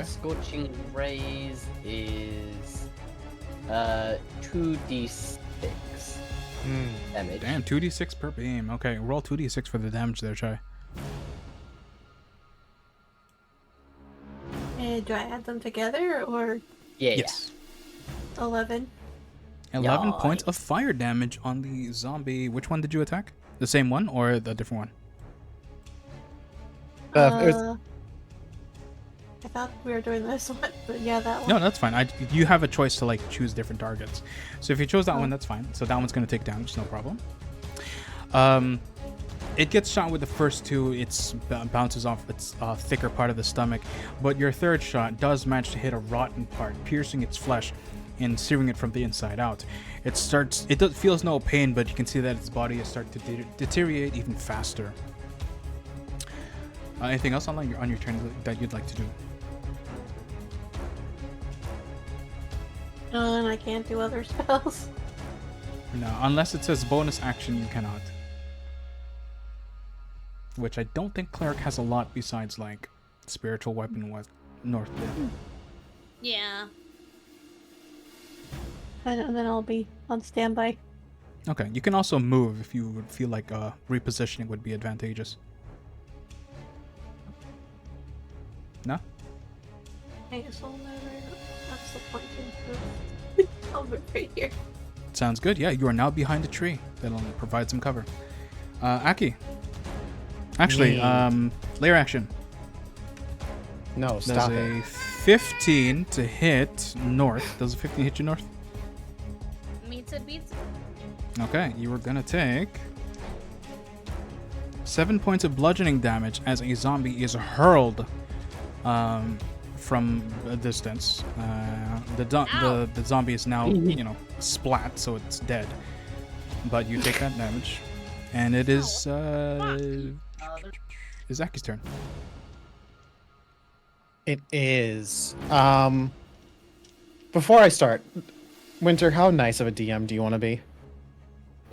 Speaker 2: Scorching Rays is 2d6. damage.
Speaker 1: Damn, 2d6 per beam. Okay, roll 2d6 for the damage there, Chai.
Speaker 5: Do I add them together or
Speaker 2: Yeah.
Speaker 1: Yes.
Speaker 5: 11?
Speaker 1: 11
Speaker 2: Nice.
Speaker 1: points of fire damage on the zombie. Which one did you attack? The same one or the different one?
Speaker 5: I thought we were doing this one, but yeah, that one.
Speaker 1: No, that's fine. You have a choice to like choose different targets. So if you chose that one, that's fine. So that one's gonna take damage, no problem. It gets shot with the first two. It bounces off its thicker part of the stomach, but your third shot does manage to hit a rotten part, piercing its flesh and searing it from the inside out. It feels no pain, but you can see that its body is starting to deteriorate even faster. Anything else on your turn that you'd like to do?
Speaker 5: And I can't do other spells.
Speaker 1: No, unless it says bonus action, you cannot. Which I don't think Cleric has a lot besides like spiritual weapon with North Dip.
Speaker 3: Yeah.
Speaker 5: And then I'll be on standby.
Speaker 1: Okay, you can also move if you would feel like repositioning would be advantageous. No?
Speaker 5: I guess I'll never. That's the point. I'll be right here.
Speaker 1: Sounds good. Yeah, you are now behind a tree. That'll provide some cover. Aki. Actually, layer action.
Speaker 4: No,
Speaker 1: Does
Speaker 4: stop
Speaker 1: a
Speaker 4: it.
Speaker 1: 15 to hit North. Does a 15 hit you North?
Speaker 3: Meets it beats.
Speaker 1: Okay, you are gonna take 7 points of bludgeoning damage as a zombie is hurled from a distance. The zombie is now, splat, so it's dead. But you take that damage, and it is Aki's turn.
Speaker 4: It is. Before I start, Winter, how nice of a DM do you want to be?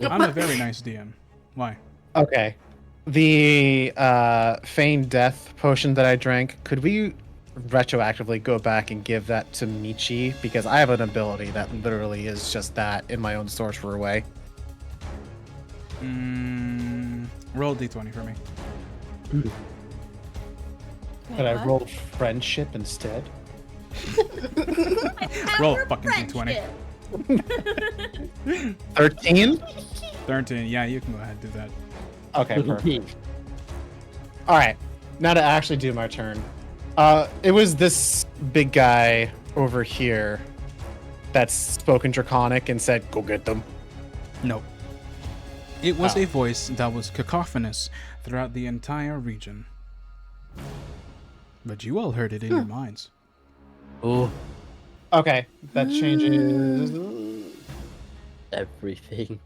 Speaker 1: I'm a very nice DM. Why?
Speaker 4: Okay. The feigned death potion that I drank, could we retroactively go back and give that to Michi? Because I have an ability that literally is just that in my own sorcerer way.
Speaker 1: Roll d20 for me.
Speaker 4: Could I roll friendship instead?
Speaker 1: Roll a fucking d20.
Speaker 4: 13?
Speaker 1: 13. Yeah, you can go ahead and do that.
Speaker 4: Okay, perfect. Alright, now to actually do my turn. It was this big guy over here that spoke in Draconic and said, "Go get them."
Speaker 1: No. It was a voice that was cacophonous throughout the entire region. But you all heard it in your minds.
Speaker 2: Ooh,
Speaker 4: Okay, that changes.
Speaker 2: everything.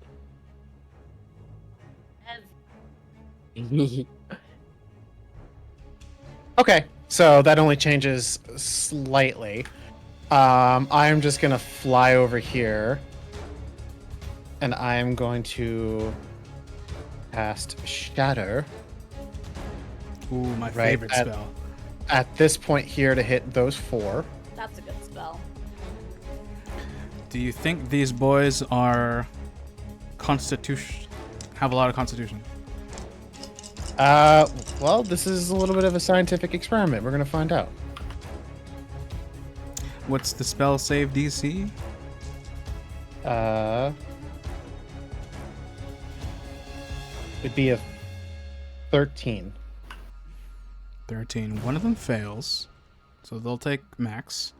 Speaker 4: Okay, so that only changes slightly. I'm just gonna fly over here, and I'm going to cast Shatter
Speaker 1: Ooh, my
Speaker 4: Right,
Speaker 1: favorite spell.
Speaker 4: at this point here to hit those 4.
Speaker 3: That's a good spell.
Speaker 1: Do you think these boys are constitution? Have a lot of constitution?
Speaker 4: Well, this is a little bit of a scientific experiment. We're gonna find out.
Speaker 1: What's the spell save DC?
Speaker 4: It'd be a 13.
Speaker 1: 13. One of them fails, so they'll take max.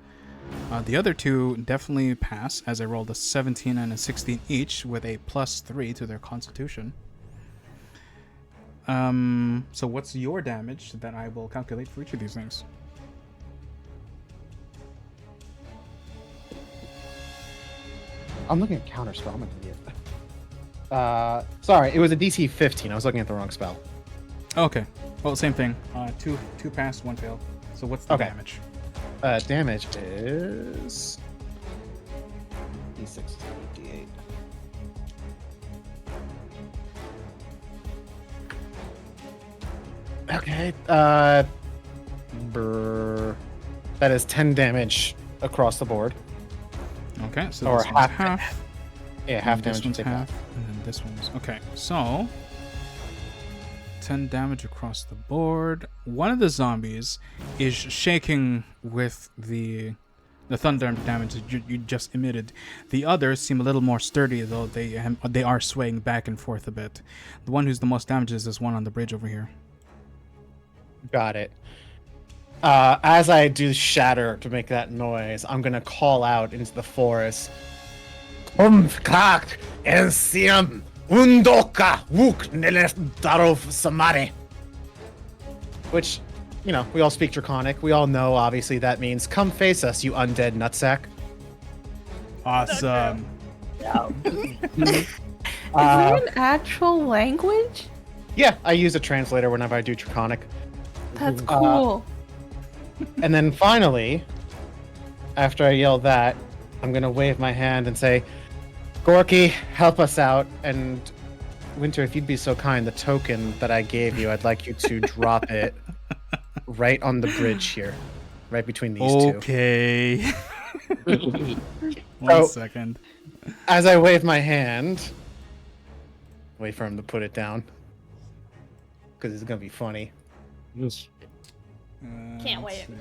Speaker 1: The other two definitely pass, as I rolled a 17 and a 16 each with a +3 to their constitution. So what's your damage that I will calculate for each of these things?
Speaker 4: I'm looking at counterspell. I'm an idiot. Sorry, it was a DC 15. I was looking at the wrong spell.
Speaker 1: Okay. Well, same thing. Two pass, one fail. So what's the
Speaker 4: Okay.
Speaker 1: damage?
Speaker 4: Damage is D6, D8. Okay. That is 10 damage across the board.
Speaker 1: Okay, so
Speaker 4: Or
Speaker 1: this one's
Speaker 4: half-
Speaker 1: half.
Speaker 4: Yeah, half
Speaker 1: and this
Speaker 4: damage.
Speaker 1: one's
Speaker 4: Take
Speaker 1: half.
Speaker 4: half.
Speaker 1: And then this one's okay. So 10 damage across the board. One of the zombies is shaking with the thunder damage that you just emitted. The others seem a little more sturdy, though they are swaying back and forth a bit. The one who's the most damaged is this one on the bridge over here.
Speaker 4: Got it. As I do shatter to make that noise, I'm gonna call out into the forest. Kak ensiam undoka wuk darov samare. Which, you know, we all speak Draconic. We all know, obviously, that means come face us, you undead nutsack.
Speaker 1: Awesome.
Speaker 6: Is there an actual language?
Speaker 4: Yeah, I use a translator whenever I do Draconic.
Speaker 6: That's cool.
Speaker 4: And then finally, after I yell that, I'm gonna wave my hand and say, Gorky, help us out. And Winter, if you'd be so kind, the token that I gave you, I'd like you to drop it right on the bridge here. Right between these two.
Speaker 1: Okay. 1 second.
Speaker 4: As I wave my hand, wait for him to put it down. Because it's gonna be funny.
Speaker 3: Can't wait.
Speaker 1: Let's see.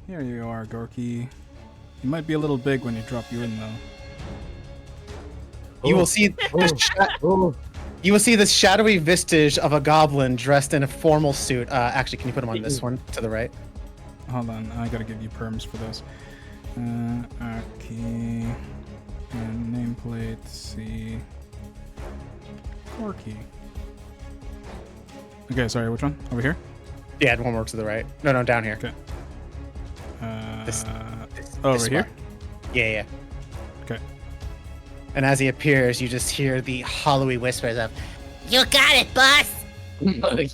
Speaker 1: Here you are, Gorky. You might be a little big when you drop you in, though.
Speaker 4: You will see you will see this shadowy vestige of a goblin dressed in a formal suit. Actually, can you put him on this one to the right?
Speaker 1: Hold on, I gotta give you perms for this. Aki. And nameplate, C. Gorky. Okay, sorry, which one? Over here?
Speaker 4: Yeah, one more to the right. No, down here.
Speaker 1: Okay.
Speaker 4: This
Speaker 1: Over here?
Speaker 4: spot. Yeah.
Speaker 1: Okay.
Speaker 4: And as he appears, you just hear the hollowy whispers of,
Speaker 8: You got it, boss.
Speaker 3: Yeah.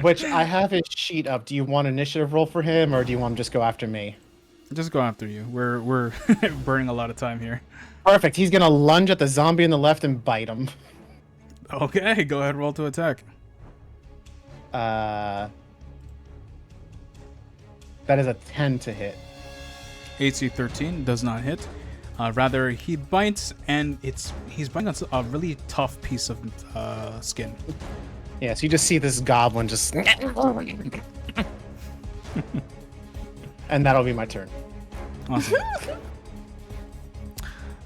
Speaker 4: which I have his sheet up. Do you want initiative roll for him, or do you want him to just go after me?
Speaker 1: Just go after you. We're burning a lot of time here.
Speaker 4: Perfect. He's gonna lunge at the zombie on the left and bite him.
Speaker 1: Okay, go ahead, roll to attack.
Speaker 4: That is a 10 to hit.
Speaker 1: AC 13 does not hit. Rather, he bites, and he's biting on a really tough piece of skin.
Speaker 4: Yeah, so you just see this goblin just... and that'll be my turn.
Speaker 1: Awesome.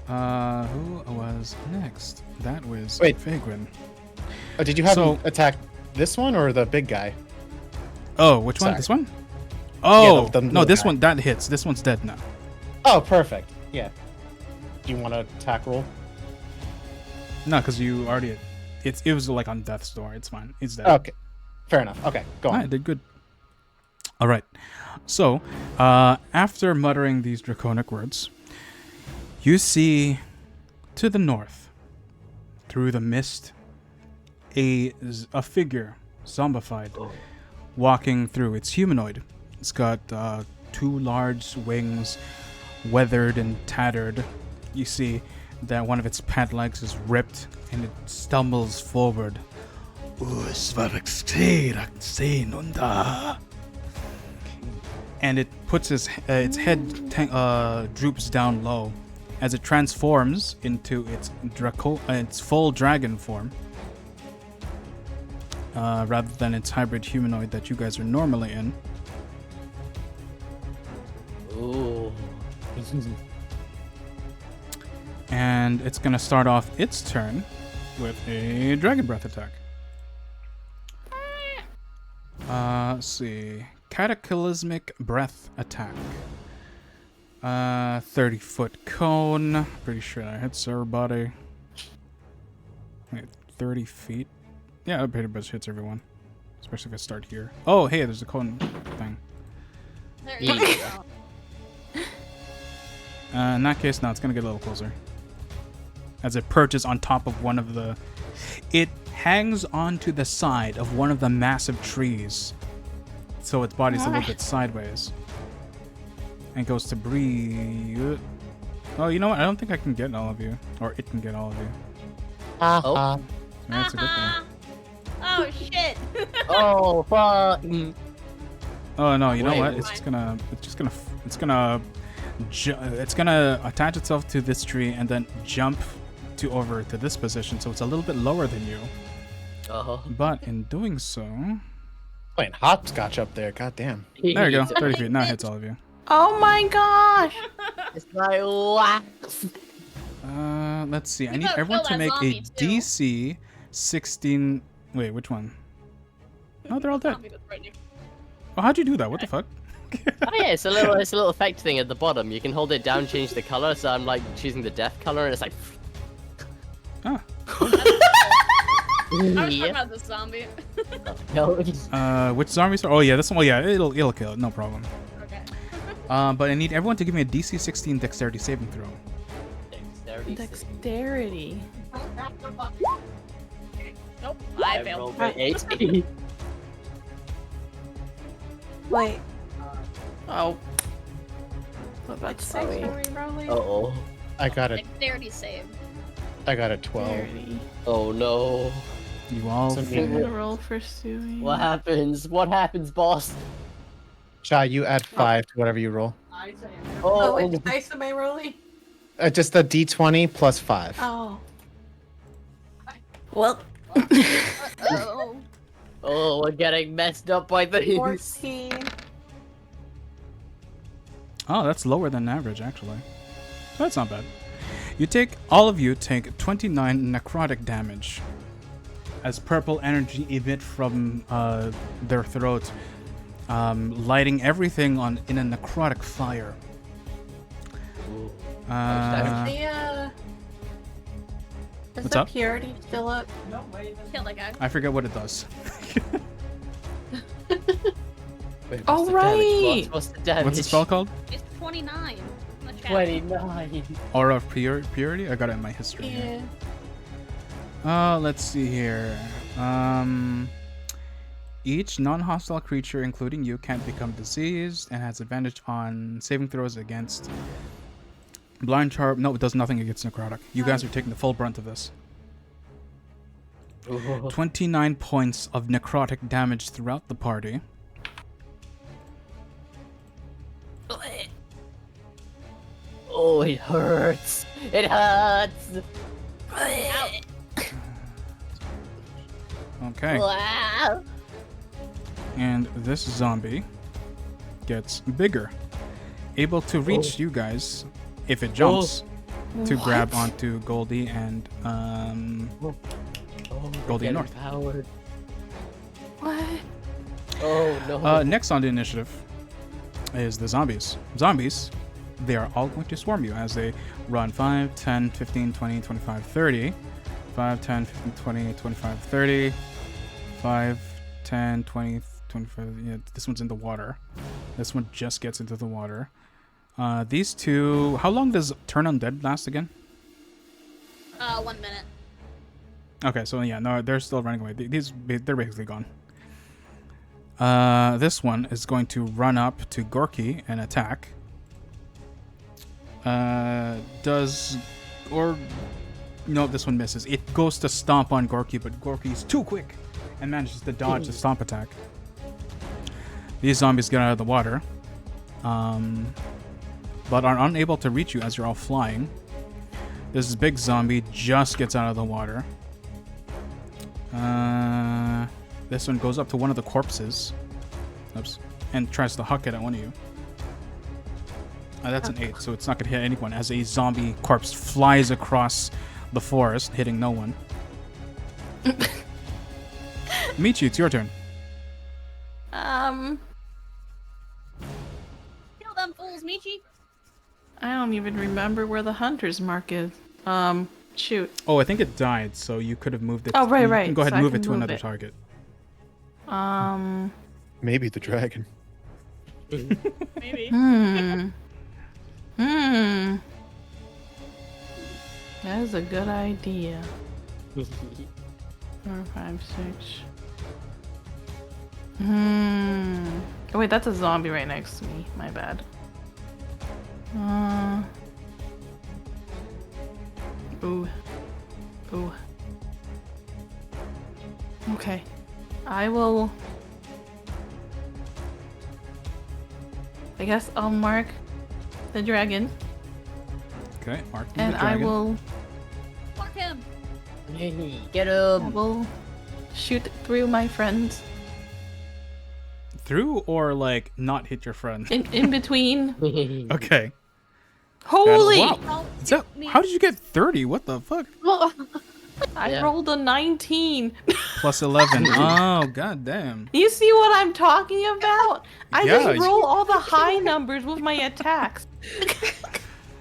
Speaker 1: Who was next? That was
Speaker 4: Wait.
Speaker 1: Fagrin.
Speaker 4: Oh, did you have
Speaker 1: So-
Speaker 4: him attack this one or the big guy?
Speaker 1: Oh, which one?
Speaker 4: Sorry.
Speaker 1: This one? Oh,
Speaker 4: the
Speaker 1: no,
Speaker 4: little
Speaker 1: this
Speaker 4: guy.
Speaker 1: one, that hits. This one's dead now.
Speaker 4: Oh, perfect. Yeah. Do you want to attack roll?
Speaker 1: No, because you already... It was like on death's door. It's fine. It's dead.
Speaker 4: Okay. Fair enough. Okay, go on.
Speaker 1: I did good. All right. So, after muttering these draconic words, you see to the north, through the mist, a figure, zombified, walking through. It's humanoid. It's got 2 large wings, weathered and tattered. You see that one of its pant legs is ripped, and it stumbles forward. And it puts its head droops down low as it transforms into its full dragon form, rather than its hybrid humanoid that you guys are normally in.
Speaker 2: Ooh.
Speaker 1: And it's gonna start off its turn with a dragon breath attack. Let's see. Cataclysmic breath attack. 30-foot cone. Pretty sure that hits everybody. Wait, 30 feet? Yeah, that pretty much hits everyone. Especially if I start here. Oh, hey, there's a cone thing.
Speaker 3: There you go.
Speaker 1: In that case, no, it's gonna get a little closer. As it perches on top of one of the... It hangs onto the side of one of the massive trees. So its body's a little bit sideways. And goes to breathe. Oh, you know what? I don't think I can get all of you. Or it can get all of you.
Speaker 2: Oh.
Speaker 1: That's a good thing.
Speaker 3: Oh shit.
Speaker 2: Oh, fuck.
Speaker 1: Oh no, you know
Speaker 2: Wait,
Speaker 1: what?
Speaker 3: wait.
Speaker 1: It's gonna it's gonna attach itself to this tree and then jump to over to this position, so it's a little bit lower than you.
Speaker 2: Uh-huh.
Speaker 1: But in doing so,
Speaker 4: Playing hopscotch up there. God damn.
Speaker 1: there you go, 30 feet. Now it hits all of you.
Speaker 6: Oh my gosh!
Speaker 2: It's like wax.
Speaker 1: Let's see. I
Speaker 3: You
Speaker 1: need
Speaker 3: gotta
Speaker 1: everyone
Speaker 3: kill
Speaker 1: to
Speaker 3: that
Speaker 1: make a
Speaker 3: zombie, too.
Speaker 1: DC 16. Wait, which one? No, they're all dead.
Speaker 3: Zombie that's frightening.
Speaker 1: Well, how'd you do that? What the fuck?
Speaker 2: Oh yeah, it's a little effect thing at the bottom. You can hold it down, change the color. So I'm like choosing the death color, and it's like.
Speaker 1: Ah.
Speaker 3: I was talking
Speaker 2: Yeah.
Speaker 3: about the zombie.
Speaker 2: No.
Speaker 1: Which zombies are? Oh yeah, this one. Oh yeah, it'll kill it. No problem.
Speaker 3: Okay.
Speaker 1: But I need everyone to give me a DC 16 Dexterity saving throw.
Speaker 6: Dexterity.
Speaker 3: Nope. I
Speaker 2: I
Speaker 3: failed.
Speaker 2: rolled an 8.
Speaker 5: Wait.
Speaker 6: Oh. What about
Speaker 5: Sorry.
Speaker 2: Uh-oh.
Speaker 4: I got a
Speaker 3: Dexterity save.
Speaker 4: 12.
Speaker 6: dexterity?
Speaker 2: Oh no.
Speaker 1: You all.
Speaker 4: So
Speaker 6: I'm
Speaker 1: fail.
Speaker 6: gonna roll for suing.
Speaker 2: What happens? What happens, boss?
Speaker 4: Chai, you add 5 to whatever you roll.
Speaker 5: Oh, which dice am I rolling?
Speaker 4: Just a d20 plus 5.
Speaker 5: Oh.
Speaker 6: Well.
Speaker 3: Oh.
Speaker 2: Oh, we're getting messed up by these.
Speaker 5: 14.
Speaker 1: Oh, that's lower than average, actually. That's not bad. All of you take 29 necrotic damage as purple energy emit from their throat, lighting everything in a necrotic fire.
Speaker 5: Is
Speaker 1: What's
Speaker 5: the
Speaker 1: up?
Speaker 5: purity still up?
Speaker 3: Kill that guy.
Speaker 1: I forget what it does.
Speaker 2: Wait,
Speaker 6: Oh,
Speaker 2: what's the damage,
Speaker 6: right.
Speaker 2: boss? What's the damage?
Speaker 1: What's the spell called?
Speaker 3: It's 29. in the chat.
Speaker 2: 29.
Speaker 1: Aura of Purity? I got it in my history.
Speaker 5: Yeah.
Speaker 1: Let's see here. Each non-hostile creature, including you, can't become diseased and has advantage on saving throws against blind charm. No, it does nothing against necrotic. You guys are taking the full brunt of this. 29 points of necrotic damage throughout the party.
Speaker 2: Oh, it hurts. It hurts.
Speaker 1: Okay.
Speaker 2: Wow.
Speaker 1: And this zombie gets bigger, able to reach you guys if it jumps to grab onto Goldie and Goldie North.
Speaker 2: Powered.
Speaker 6: What?
Speaker 2: Oh no.
Speaker 1: Next on the initiative is the zombies. Zombies, they are all going to swarm you as they run 5, 10, 15, 20, 25, 30. 5, 10, 15, 20, 25, 30. 5, 10, 20, 25. Yeah, this one's in the water. This one just gets into the water. These two... How long does Turn Undead last again?
Speaker 3: 1 minute.
Speaker 1: Okay, so yeah, no, they're still running away. They're basically gone. This one is going to run up to Gorky and attack. No, this one misses. It goes to stomp on Gorky, but Gorky's too quick and manages to dodge the stomp attack. These zombies get out of the water, but are unable to reach you as you're all flying. This big zombie just gets out of the water. This one goes up to one of the corpses. Oops. And tries to huck it at one of you. That's an 8, so it's not going to hit anyone as a zombie corpse flies across the forest, hitting no one. Michi, it's your turn.
Speaker 3: Kill them fools, Michi.
Speaker 6: I don't even remember where the hunter's mark is. Shoot.
Speaker 1: Oh, I think it died, so you could have moved it.
Speaker 6: Oh, right,
Speaker 1: You
Speaker 6: right.
Speaker 1: can go ahead
Speaker 6: So
Speaker 1: and
Speaker 6: I
Speaker 1: move
Speaker 6: can
Speaker 1: it to
Speaker 6: move
Speaker 1: another
Speaker 6: it.
Speaker 1: target.
Speaker 7: Maybe the dragon.
Speaker 3: Maybe.
Speaker 6: That is a good idea. 4, 5, 6. Oh wait, that's a zombie right next to me. My bad. Ooh. Ooh. Okay. I guess I'll mark the dragon,
Speaker 1: Okay, Arky
Speaker 6: and
Speaker 1: the dragon.
Speaker 6: I will
Speaker 3: Fuck him.
Speaker 2: Get
Speaker 6: I
Speaker 2: him.
Speaker 6: will shoot through my friends
Speaker 1: Through or like not hit your friend?
Speaker 6: in between.
Speaker 1: Okay.
Speaker 6: Holy!
Speaker 1: Wow.
Speaker 3: Don't
Speaker 1: Is that,
Speaker 3: shoot me.
Speaker 1: how did you get 30? What the fuck?
Speaker 6: I
Speaker 2: Yeah.
Speaker 6: rolled a 19.
Speaker 1: Plus 11. Oh, god damn.
Speaker 6: You see what I'm talking about? I
Speaker 1: Yeah,
Speaker 6: just
Speaker 1: you-
Speaker 6: roll all the high numbers with my attacks,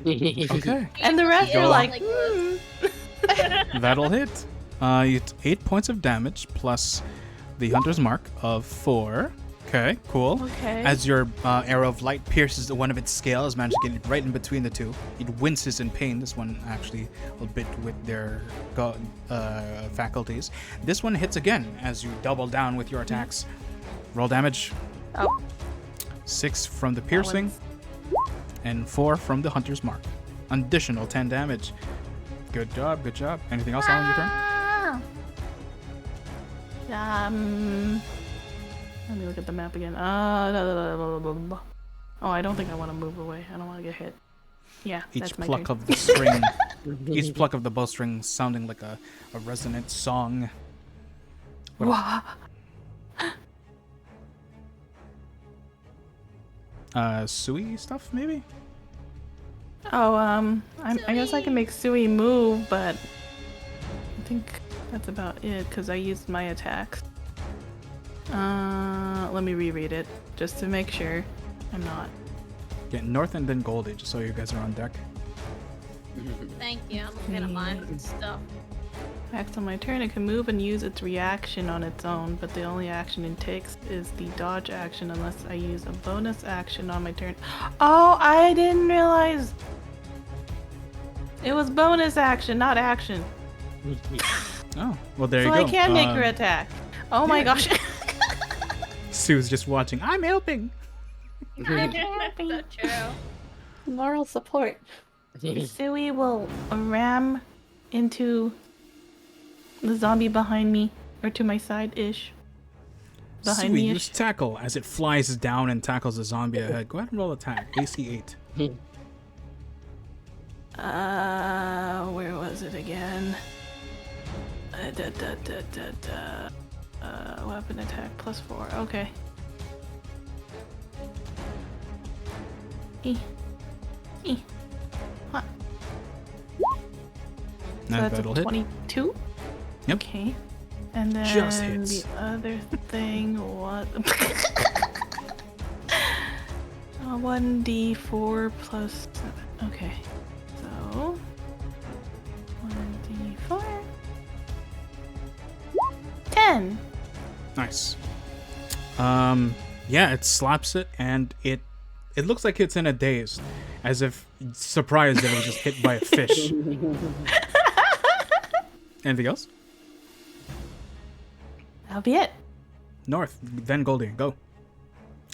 Speaker 1: Okay.
Speaker 6: and the rest
Speaker 3: Yeah,
Speaker 6: are like,
Speaker 3: like
Speaker 1: That'll hit. It's 8 points of damage plus the Hunter's Mark of 4. Okay, cool.
Speaker 6: Okay.
Speaker 1: As your arrow of light pierces one of its scales, managing to get it right in between the two. It winces in pain. This one actually a bit with their faculties. This one hits again as you double down with your attacks. Roll damage.
Speaker 6: Oh.
Speaker 1: 6 from the piercing and 4 from the Hunter's Mark. Additional 10 damage. Good job, good job. Anything else on your turn?
Speaker 6: Let me look at the map again. Oh, I don't think I want to move away. I don't want to get hit. Yeah,
Speaker 1: Each
Speaker 6: that's my
Speaker 1: pluck
Speaker 6: turn.
Speaker 1: of the string, each pluck of the bowstring sounding like a resonant song. What else? Sui stuff maybe?
Speaker 6: Oh, I guess I can make Sui move, but I think that's about it because I used my attacks. Let me reread it just to make sure I'm not.
Speaker 1: Yeah, North and then Goldie, just so you guys are on deck.
Speaker 3: Thank you. I'm looking at mine and stuff.
Speaker 6: Acts on my turn, it can move and use its reaction on its own, but the only action it takes is the dodge action unless I use a bonus action on my turn. Oh, I didn't realize it was bonus action, not action.
Speaker 1: Oh, well there
Speaker 6: So
Speaker 1: you go.
Speaker 6: I can make her attack. Oh my gosh.
Speaker 1: Sue's just watching. I'm helping.
Speaker 3: So true.
Speaker 5: Moral support.
Speaker 6: Sui will ram into the zombie behind me, or to my side-ish. Behind
Speaker 1: Sui,
Speaker 6: me-ish.
Speaker 1: use tackle as it flies down and tackles the zombie ahead. Go ahead and roll attack. AC 8.
Speaker 6: Where was it again? Weapon attack plus 4. Okay. Huh. So
Speaker 1: And
Speaker 6: that's a
Speaker 1: that'll hit.
Speaker 6: 22?
Speaker 1: Yep.
Speaker 6: Okay. And then
Speaker 1: Just hits.
Speaker 6: the other thing was 1d4 plus 7. Okay. So 1d4. 10.
Speaker 1: Nice. Yeah, it slaps it, and it looks like it's in a daze, as if surprised that it was just hit by a fish. Anything else?
Speaker 6: That'll be it.
Speaker 1: North, then Goldie, go.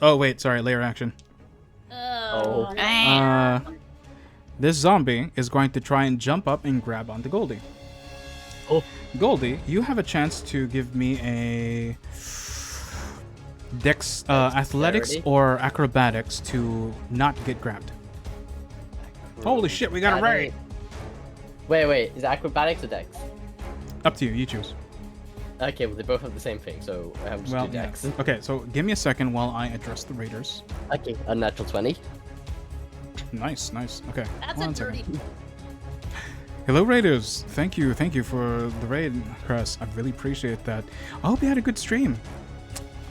Speaker 1: Oh wait, sorry, layer action.
Speaker 2: Oh.
Speaker 1: This zombie is going to try and jump up and grab onto Goldie.
Speaker 2: Oh.
Speaker 1: Goldie, you have a chance to give me a athletics
Speaker 2: Dexterity?
Speaker 1: or acrobatics to not get grabbed. Holy shit, we got a raid!
Speaker 2: Wait, is it acrobatics or dex?
Speaker 1: Up to you, you choose.
Speaker 2: Okay, well they both have the same thing, so I have to
Speaker 1: Well,
Speaker 2: do
Speaker 1: yeah.
Speaker 2: dex.
Speaker 1: Okay, so give me a second while I address the raiders.
Speaker 2: Okay, unnatural 20.
Speaker 1: Nice, nice. Okay,
Speaker 3: That's
Speaker 1: one
Speaker 3: a dirty.
Speaker 1: second. Hello, raiders. Thank you for the raid, Chris. I really appreciate that. I hope you had a good stream.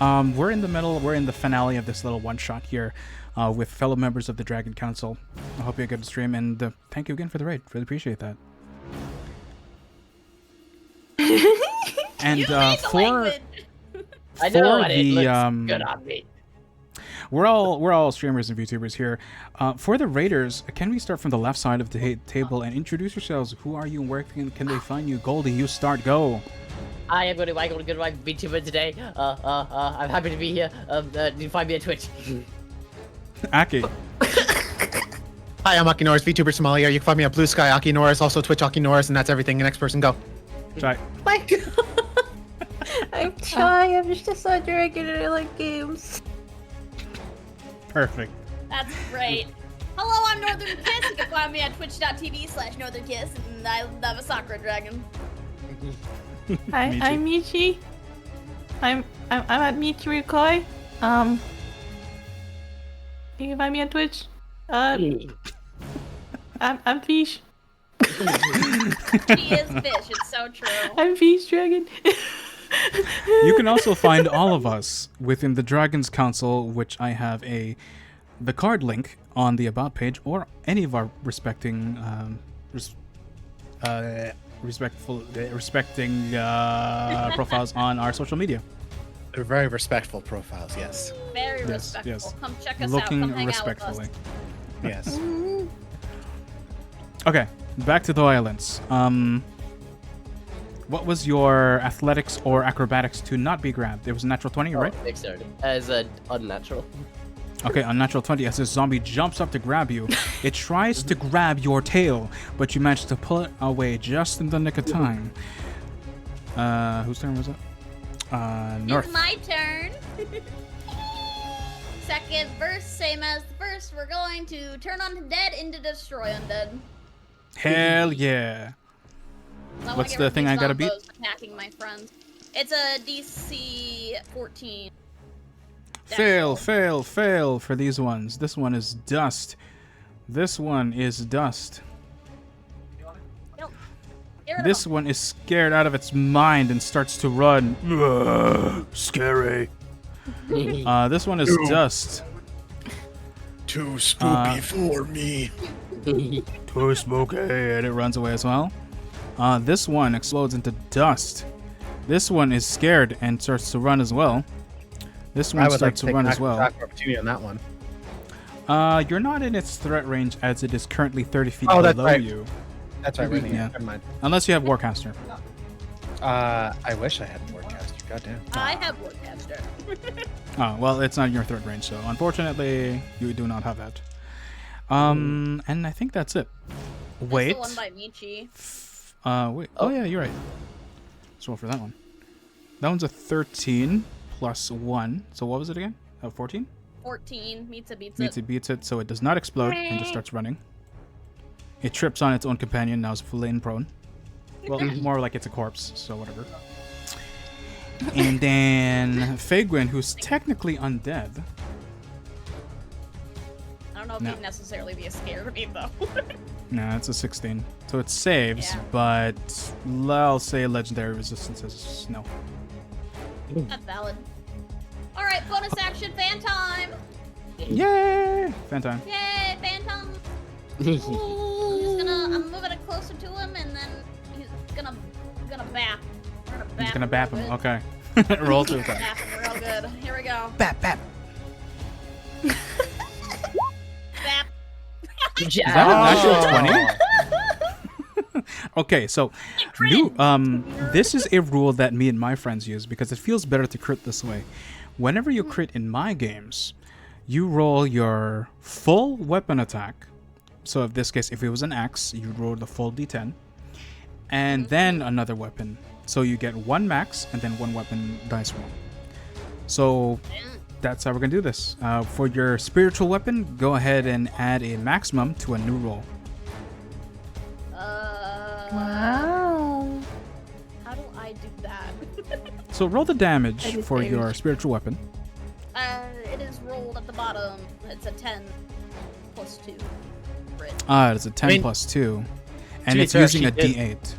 Speaker 1: We're in the finale of this little one-shot here with fellow members of the Dragon Council. I hope you had a good stream, and thank you again for the raid. Really appreciate that. And
Speaker 3: You made the
Speaker 1: for
Speaker 3: language.
Speaker 2: I know,
Speaker 1: for
Speaker 2: and it
Speaker 1: the
Speaker 2: looks good on me.
Speaker 1: we're all streamers and VTubers here. For the raiders, can we start from the left side of the table and introduce yourselves? Who are you and where can they find you? Goldie, you start. Go.
Speaker 2: I am going to good my VTuber today. I'm happy to be here. You can find me on Twitch.
Speaker 1: Aki.
Speaker 4: Hi, I'm Aki Norris, VTuber Somalia. You can find me at Blue Sky Aki Norris, also Twitch Aki Norris, and that's everything. The next person, go.
Speaker 1: Try.
Speaker 5: My God. I'm shy. I'm just a dragon and I like games.
Speaker 1: Perfect.
Speaker 3: That's great. Hello, I'm Northern Kiss. You can find me at twitch.tv/NorthernKiss, and I love a Sakura dragon.
Speaker 6: Hi, I'm Michi. I'm at Michi Rukoi. You can find me on Twitch. I'm Fish.
Speaker 3: She is fish. It's so true.
Speaker 6: I'm Fish Dragon.
Speaker 1: You can also find all of us within the Dragons Council, which I have the card link on the About page, or any of our respecting profiles on our social media.
Speaker 4: They're very respectful profiles, yes.
Speaker 3: Very
Speaker 1: Yes,
Speaker 3: respectful.
Speaker 1: yes.
Speaker 3: Come check us out.
Speaker 1: Looking
Speaker 3: Come hang
Speaker 1: respectfully.
Speaker 3: out
Speaker 4: Yes.
Speaker 1: Okay, back to the violence. What was your athletics or acrobatics to not be grabbed? It was a natural 20, right?
Speaker 2: Dexterity. As a unnatural.
Speaker 1: Okay, unnatural 20. As this zombie jumps up to grab you, it tries to grab your tail, but you manage to pull it away just in the nick of time. Whose turn was it? North.
Speaker 3: It's my turn. Second verse, same as the first. We're going to turn undead into destroy undead.
Speaker 1: Hell yeah.
Speaker 3: I wanna
Speaker 1: What's
Speaker 3: get
Speaker 1: the
Speaker 3: rid of
Speaker 1: thing
Speaker 3: these
Speaker 1: I gotta beat?
Speaker 3: zombos Attacking my friends. It's a DC 14.
Speaker 1: Fail for these ones. This one is dust. This one is dust. This one is scared out of its mind and starts to run.
Speaker 7: Scary.
Speaker 1: This one is dust.
Speaker 7: Too spooky for me.
Speaker 1: Too smoky, and it runs away as well. This one explodes into dust. This one is scared and starts to run as well. This one starts to run as well.
Speaker 4: Opportunity on that one.
Speaker 1: You're not in its threat range as it is currently 30 feet
Speaker 4: Oh, that's
Speaker 1: below
Speaker 4: right.
Speaker 1: you.
Speaker 4: That's right, Rainy.
Speaker 1: Yeah.
Speaker 4: Never mind.
Speaker 1: Unless you have Warcaster.
Speaker 4: I wish I had Warcaster. Goddamn.
Speaker 3: I have Warcaster.
Speaker 1: Oh, well, it's not in your threat range, so unfortunately, you do not have that. And I think that's it. Wait.
Speaker 3: That's the one by Michi.
Speaker 1: Wait. Oh, yeah, you're right. Let's roll for that one. That one's a 13 plus 1. So what was it again? 14?
Speaker 3: 14. Beats it.
Speaker 1: Beats it, so it does not explode and just starts running. It trips on its own companion, now it's laying prone. Well, more like it's a corpse, so whatever. And then Fagwin, who's technically undead.
Speaker 3: I don't know if he'd necessarily be scared of me, though.
Speaker 1: Nah, it's a 16. So it saves,
Speaker 3: Yeah.
Speaker 1: but I'll say legendary resistance is no.
Speaker 3: That's valid. Alright, bonus action, fan time!
Speaker 1: Yay! Fan time.
Speaker 3: Yay, fan time! I'm moving it closer to him, and then he's gonna bap. We're gonna bap.
Speaker 1: He's gonna bap him.
Speaker 3: Okay.
Speaker 1: Okay. Roll through that.
Speaker 3: Bap him real good. Here we go.
Speaker 1: Bap, bap.
Speaker 3: Bap.
Speaker 1: Is that a natural 20? Okay, so this is a rule that me and my friends use because it feels better to crit this way. Whenever you crit in my games, you roll your full weapon attack. So in this case, if it was an axe, you roll the full d10, and then another weapon. So you get one max and then one weapon dice roll. So that's how we're gonna do this. For your spiritual weapon, go ahead and add a maximum to a new roll.
Speaker 6: Wow.
Speaker 3: How do I do that?
Speaker 1: So roll the damage for your spiritual weapon.
Speaker 3: It is rolled at the bottom. It's a 10 plus 2.
Speaker 1: It's a 10 plus 2. And
Speaker 4: be
Speaker 1: it's
Speaker 4: fair,
Speaker 1: using
Speaker 4: she
Speaker 1: a
Speaker 4: did.
Speaker 1: d8.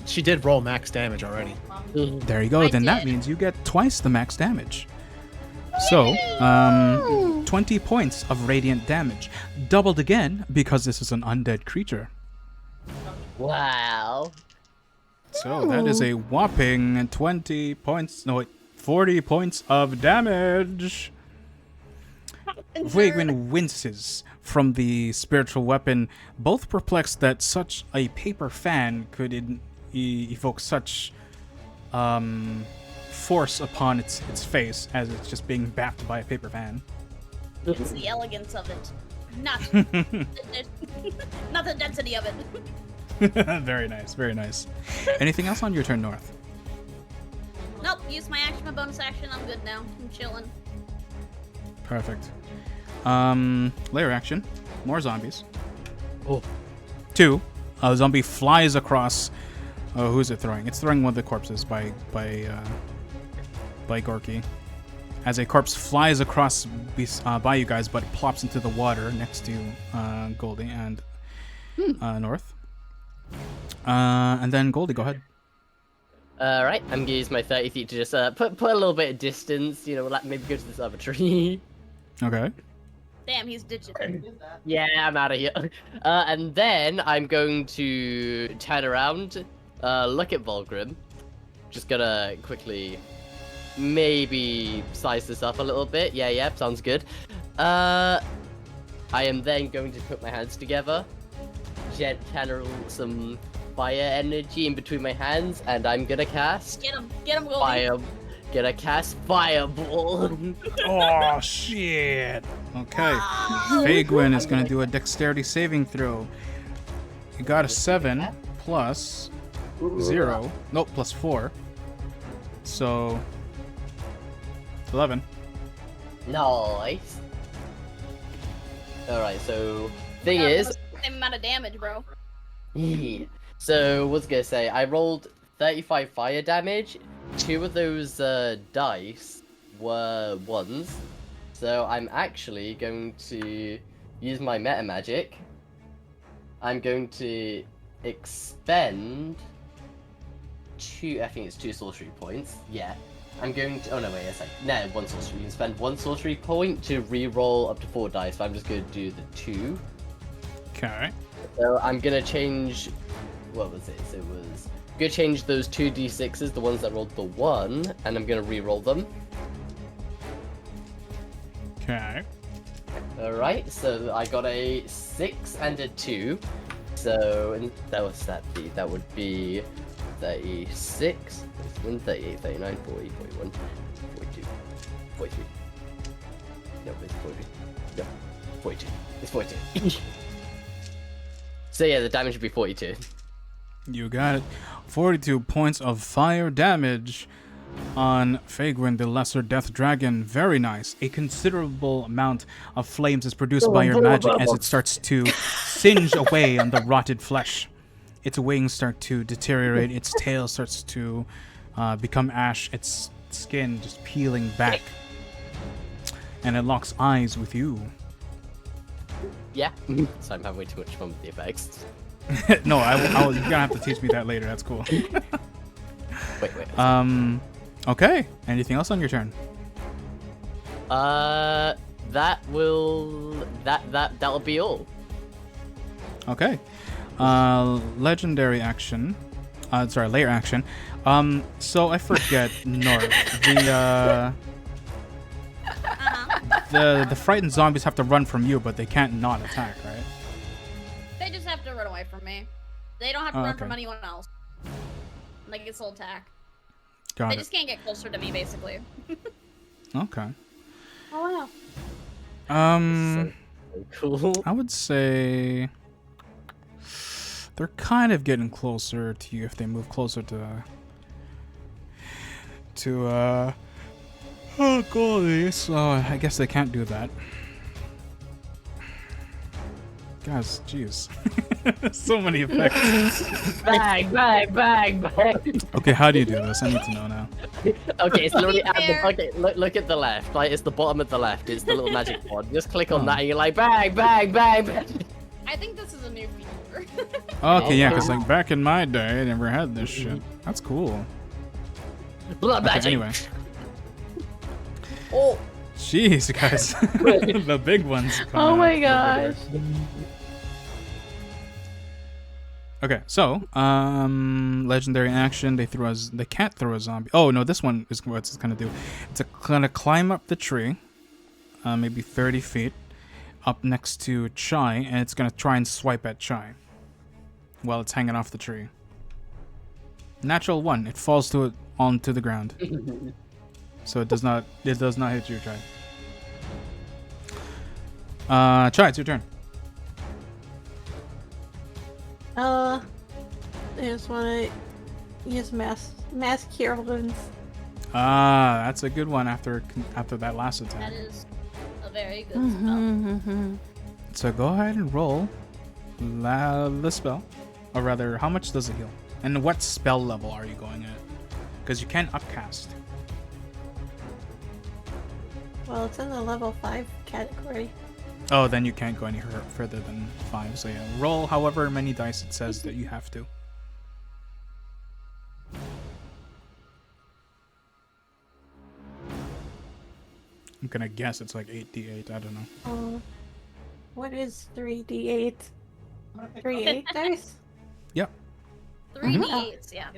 Speaker 4: She did roll max damage already.
Speaker 1: There you go. Then that means you get twice the max damage. So, 20 points of radiant damage. Doubled again because this is an undead creature.
Speaker 2: Wow.
Speaker 1: So that is a whopping 20 points. No, wait, 40 points of damage. Wigwin winces from the spiritual weapon, both perplexed that such a paper fan could evoke such force upon its face as it's just being bapped by a paper fan.
Speaker 3: It's the elegance of it, not not the density of it.
Speaker 1: Very nice, very nice. Anything else on your turn, North?
Speaker 3: Nope, use my action, my bonus action. I'm good now. I'm chilling.
Speaker 1: Perfect. Layer action. More zombies.
Speaker 2: Oh.
Speaker 1: 2. A zombie flies across. Oh, who's it throwing? It's throwing one of the corpses by Gorky. As a corpse flies across by you guys, but plops into the water next to Goldie and North. And then Goldie, go ahead.
Speaker 2: Alright, I'm gonna use my 30 feet to just put a little bit of distance, you know, like maybe go to this other tree.
Speaker 1: Okay.
Speaker 3: Damn, he's ditching.
Speaker 2: Yeah, I'm out of here. And then I'm going to turn around, look at Volgrim. Just gonna quickly maybe size this up a little bit. Yeah, sounds good. I am then going to put my hands together, channel some fire energy in between my hands, and I'm gonna cast
Speaker 3: Get him, Goldie.
Speaker 2: Gonna cast Fireball.
Speaker 1: Oh, shit. Okay. Fagwin is going to do a dexterity saving throw. You got a 7 plus 0. Nope, plus 4. So, 11.
Speaker 2: Nice. Alright, so, thing
Speaker 3: Yeah,
Speaker 2: is...
Speaker 3: same amount of damage, bro.
Speaker 2: So, what's gonna say? I rolled 35 fire damage. 2 of those dice were 1s. So I'm actually going to use my meta magic. I'm going to expend 2, I think it's 2 sorcery points. Yeah. I'm going to, oh no, wait a sec. No, 1 sorcery. You can spend 1 sorcery point to re-roll up to 4 dice. So I'm just going to do the 2.
Speaker 1: Okay.
Speaker 2: So I'm going to change, what was it? So it was, I'm going to change those 2 d6s, the ones that rolled the 1, and I'm going to re-roll them.
Speaker 1: Okay.
Speaker 2: Alright, so I got a 6 and a 2. So, and that was that be? That would be 36, 38, 39, 40, 41, 42, 43. No, it's 40. No, 42. It's 42. So yeah, the damage would be 42.
Speaker 1: You got it. 42 points of fire damage on Fagwin, the Lesser Death Dragon. Very nice. A considerable amount of flames is produced by your magic as it starts to singe away on the rotted flesh. Its wings start to deteriorate. Its tail starts to become ash. Its skin just peeling back. And it locks eyes with you.
Speaker 2: Yeah. So I'm having way too much fun with the effects.
Speaker 1: No, you're gonna have to teach me that later. That's cool.
Speaker 2: Wait.
Speaker 1: Okay. Anything else on your turn?
Speaker 2: That'll be all.
Speaker 1: Okay. Legendary action. Layer action. So I forget North. The frightened zombies have to run from you, but they can't not attack, right?
Speaker 3: They just have to run away from me. They don't have to run from anyone else. Like, it's all attack.
Speaker 1: Got
Speaker 3: They
Speaker 1: it.
Speaker 3: just can't get closer to me, basically.
Speaker 1: Okay.
Speaker 3: Oh, wow.
Speaker 2: So cool.
Speaker 1: I would say they're kind of getting closer to you if they move closer to Goldie, so I guess they can't do that. Guys, jeez. So many effects.
Speaker 2: Bang.
Speaker 1: Okay, how do you do this? I need to know now.
Speaker 2: Okay, it's literally at the, okay, look at the left. Like, it's the bottom of the left. It's the little magic wand. Just click on that and you're like, bang.
Speaker 3: I think this is a new feature.
Speaker 1: Okay, yeah, because like back in my day, I never had this shit. That's cool.
Speaker 2: Blood
Speaker 1: Okay,
Speaker 2: magic.
Speaker 1: anyway.
Speaker 2: Oh.
Speaker 1: Jeez, guys. The big ones.
Speaker 6: Oh my gosh.
Speaker 1: Okay, so legendary action. They can't throw a zombie. Oh no, this one is what it's gonna do. It's gonna climb up the tree, maybe 30 feet, up next to Chai, and it's gonna try and swipe at Chai while it's hanging off the tree. Natural 1. It falls onto the ground. So it does not hit you, Chai. Chai, it's your turn.
Speaker 5: I just want to use mass cure wounds.
Speaker 1: That's a good one after that last
Speaker 3: That
Speaker 1: attack.
Speaker 3: is a very good spell.
Speaker 1: So go ahead and roll the spell. Or rather, how much does it heal? And what spell level are you going at? Because you can upcast.
Speaker 5: Well, it's in the level 5 category.
Speaker 1: Oh, then you can't go any further than 5. So yeah, roll however many dice it says that you have to. I'm gonna guess it's like 8d8, I don't know.
Speaker 5: What is 3d8? 3 dice?
Speaker 1: Yep.
Speaker 3: 3d8s, yeah.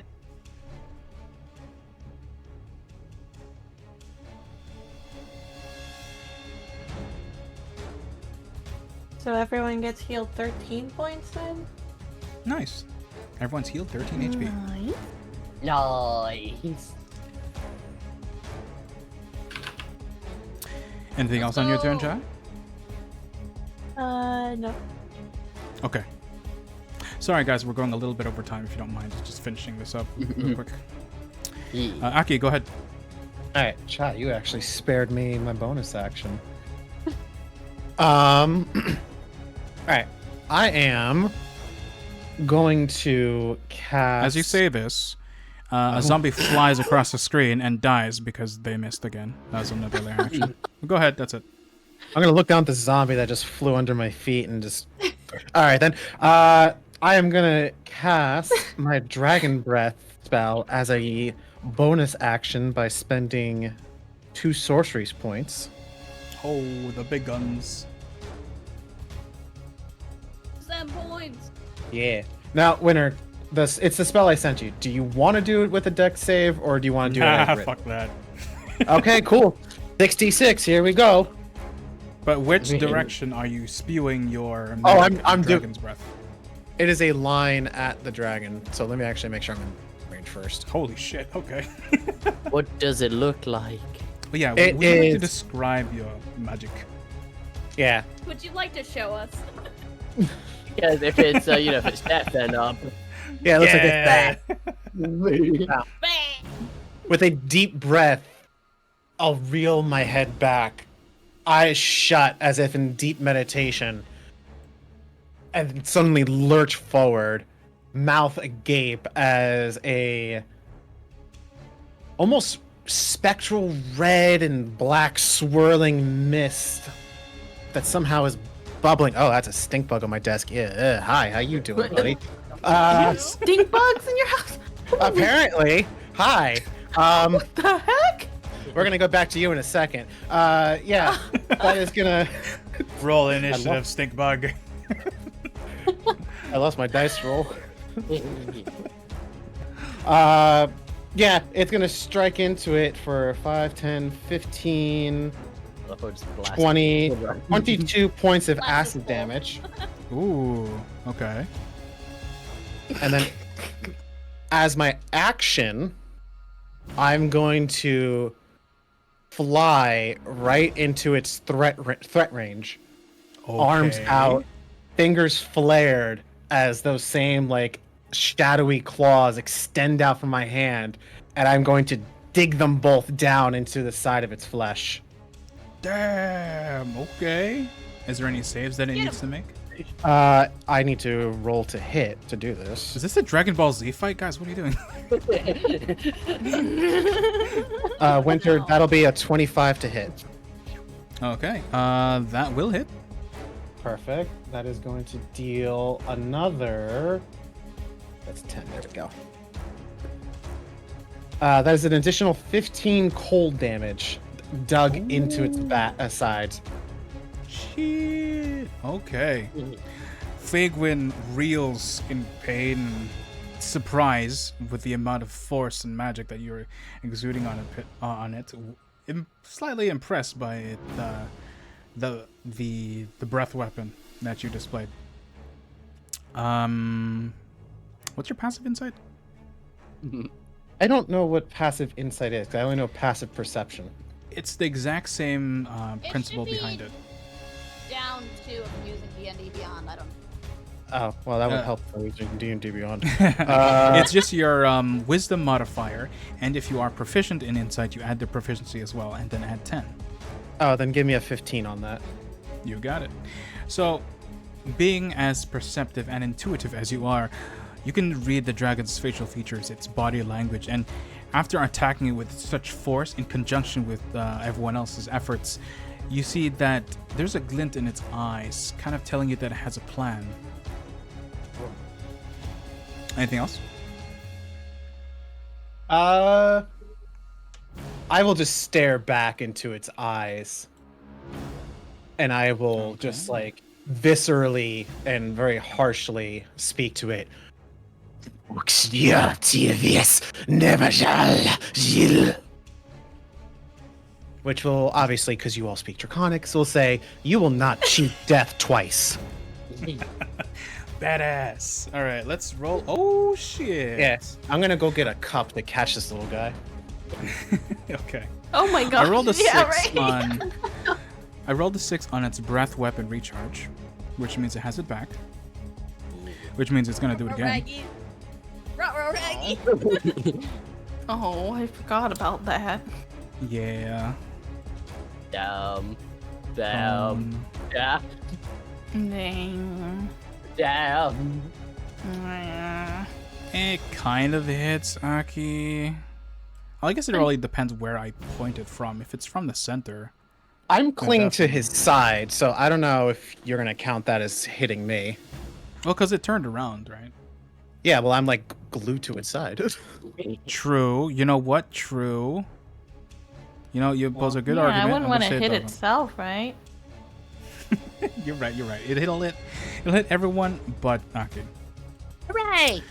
Speaker 5: So everyone gets healed 13 points then?
Speaker 1: Nice. Everyone's healed 13 HP.
Speaker 2: Nice.
Speaker 1: Anything else on your turn, chat?
Speaker 5: No.
Speaker 1: Okay. Sorry guys, we're going a little bit over time if you don't mind. Just finishing this up real quick. Aki, go ahead.
Speaker 4: Alright, chat, you actually spared me my bonus action. Alright. I am going to cast...
Speaker 1: As you say this, a zombie flies across the screen and dies because they missed again. That was another layer action. Go ahead, that's it.
Speaker 4: I'm gonna look down at the zombie that just flew under my feet and just... Alright then. I am gonna cast my Dragon Breath spell as a bonus action by spending 2 sorcery points.
Speaker 1: Oh, the big guns.
Speaker 3: 7 points.
Speaker 4: Yeah. Now, Winter, it's the spell I sent you. Do you want to do it with a dex save, or do you want to do it as written?
Speaker 1: Fuck that.
Speaker 4: Okay, cool. 66, here we go.
Speaker 1: But which direction are you spewing your
Speaker 4: I'm
Speaker 1: dragon's breath?
Speaker 4: It is a line at the dragon, so let me actually make sure I'm in range first.
Speaker 1: Holy shit, okay.
Speaker 2: What does it look like?
Speaker 1: But yeah,
Speaker 4: It
Speaker 1: we need to
Speaker 4: is-
Speaker 1: describe your magic.
Speaker 4: Yeah.
Speaker 3: Would you like to show us?
Speaker 2: Yeah, if it's if it's that, then
Speaker 4: Yeah, it looks like it's that. With a deep breath, I'll reel my head back, eyes shut as if in deep meditation, and suddenly lurch forward, mouth agape as a almost spectral red and black swirling mist that somehow is bubbling. Oh, that's a stink bug on my desk. Yeah. Hi, how you doing, buddy?
Speaker 6: Stink bugs in your house?
Speaker 4: Apparently. Hi.
Speaker 6: What the heck?
Speaker 4: We're gonna go back to you in a second. Yeah, that is gonna.
Speaker 1: Roll initiative, stink bug.
Speaker 4: I lost my dice roll. Yeah, it's gonna strike into it for 5, 10, 15, 20, 22 points of acid damage.
Speaker 1: Ooh, okay.
Speaker 4: And then, as my action, I'm going to fly right into its threat range. Arms
Speaker 1: Okay.
Speaker 4: out, fingers flared as those same like shadowy claws extend out from my hand, and I'm going to dig them both down into the side of its flesh.
Speaker 1: Damn, okay. Is there any saves that it needs to make?
Speaker 4: I need to roll to hit to do this.
Speaker 1: Is this a Dragon Ball Z fight? Guys, what are you doing?
Speaker 4: Winter, that'll be a 25 to hit.
Speaker 1: Okay, that will hit.
Speaker 4: Perfect. That is going to deal another... That's 10. There we go. That is an additional 15 cold damage dug into its sides.
Speaker 1: Shit. Okay. Fagwin reels in pain and surprise with the amount of force and magic that you're exuding on it. Slightly impressed by it, the breath weapon that you displayed. What's your passive insight?
Speaker 4: I don't know what passive insight is. I only know passive perception.
Speaker 1: It's the exact same principle
Speaker 3: should be-
Speaker 1: behind it.
Speaker 3: Down to if I'm using D&D Beyond. I don't.
Speaker 4: Oh, well, that would help for using D&D Beyond.
Speaker 1: It's just your wisdom modifier, and if you are proficient in insight, you add the proficiency as well, and then add 10.
Speaker 4: Oh, then give me a 15 on that.
Speaker 1: You got it. So, being as perceptive and intuitive as you are, you can read the dragon's facial features, its body language, and after attacking it with such force in conjunction with everyone else's efforts, you see that there's a glint in its eyes, kind of telling you that it has a plan. Anything else?
Speaker 4: I will just stare back into its eyes, and I will just like viscerally and very harshly speak to it. Which will obviously, because you all speak Draconics, will say, "You will not cheat death twice."
Speaker 1: Badass. All right, let's roll. Oh shit.
Speaker 4: Yes, I'm gonna go get a cup to catch this little guy.
Speaker 1: Okay.
Speaker 6: Oh my god.
Speaker 1: I rolled a 6
Speaker 6: right.
Speaker 1: on. I rolled a 6 on its breath weapon recharge, which means it has it back. Which means it's gonna do it again.
Speaker 3: Raggy. Raggy.
Speaker 6: Oh, I forgot about that.
Speaker 1: Yeah.
Speaker 2: Damn.
Speaker 1: Um,
Speaker 2: Yeah.
Speaker 6: Dang.
Speaker 2: Damn.
Speaker 1: It kind of hits Aki. Well, I guess it really depends where I point it from. If it's from the center.
Speaker 4: I'm clinging to his side, so I don't know if you're gonna count that as hitting me.
Speaker 1: Well, because it turned around, right?
Speaker 4: Yeah, well, I'm like glued to its side.
Speaker 1: True. You know what? True. You know, you pose a good
Speaker 6: Yeah,
Speaker 1: argument.
Speaker 6: I wouldn't
Speaker 1: I'm
Speaker 6: want
Speaker 1: gonna
Speaker 6: to
Speaker 1: say
Speaker 6: hit
Speaker 1: it
Speaker 6: itself, right?
Speaker 1: doesn't. You're right. You're right. It'll hit everyone but Aki.
Speaker 8: Hooray!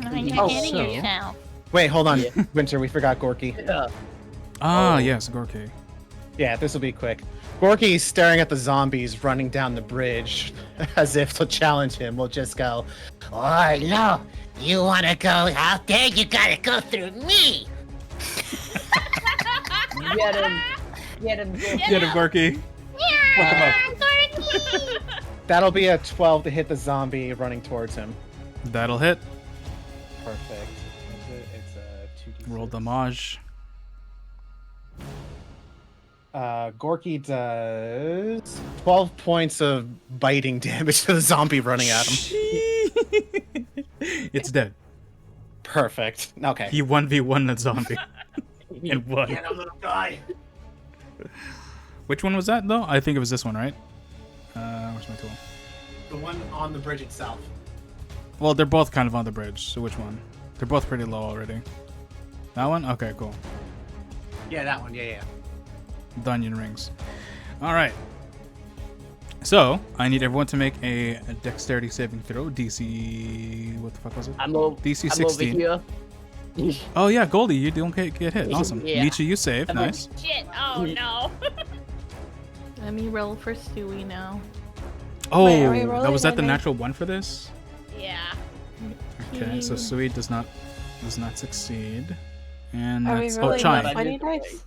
Speaker 8: You're hitting
Speaker 2: so-
Speaker 8: yourself.
Speaker 4: Wait, hold on, Winter. We forgot Gorky.
Speaker 2: Yeah.
Speaker 1: Ah, yes, Gorky.
Speaker 4: Yeah, this will be quick. Gorky's staring at the zombies running down the bridge, as if to challenge him. We'll just go,
Speaker 8: Oh no! You wanna go out there? You gotta go through me!
Speaker 2: Get him. Get him.
Speaker 1: Get him, Gorky.
Speaker 8: Yeah! Gorky!
Speaker 4: that'll be a 12 to hit the zombie running towards him.
Speaker 1: That'll hit.
Speaker 4: Perfect. It's a 2d6.
Speaker 1: Roll damage.
Speaker 4: Gorky does 12 points of biting damage to the zombie running at him.
Speaker 1: It's dead.
Speaker 4: Perfect. Okay.
Speaker 1: He 1v1 the zombie. And what?
Speaker 4: Get him, little guy.
Speaker 1: Which one was that, though? I think it was this one, right? Where's my tool?
Speaker 4: The one on the bridge itself.
Speaker 1: Well, they're both kind of on the bridge, so which one? They're both pretty low already. That one? Okay, cool.
Speaker 4: Yeah, that one. Yeah.
Speaker 1: The onion rings. Alright. So, I need everyone to make a dexterity saving throw. DC... What the fuck was it?
Speaker 2: I'm over here.
Speaker 1: Oh yeah, Goldie, you don't get hit. Awesome.
Speaker 2: Yeah.
Speaker 1: Nietzsche, you saved.
Speaker 2: I'm over-
Speaker 1: Nice.
Speaker 3: Shit. Oh no.
Speaker 6: Let me roll for Stewie now.
Speaker 1: Oh,
Speaker 5: Wait, are we
Speaker 1: that
Speaker 5: rolling
Speaker 1: was that the
Speaker 5: or no?
Speaker 1: natural one for this?
Speaker 3: Yeah.
Speaker 1: Okay, so Sui does not succeed. And
Speaker 5: Are we
Speaker 1: that's
Speaker 5: rolling
Speaker 1: Chai.
Speaker 5: with 20 dice?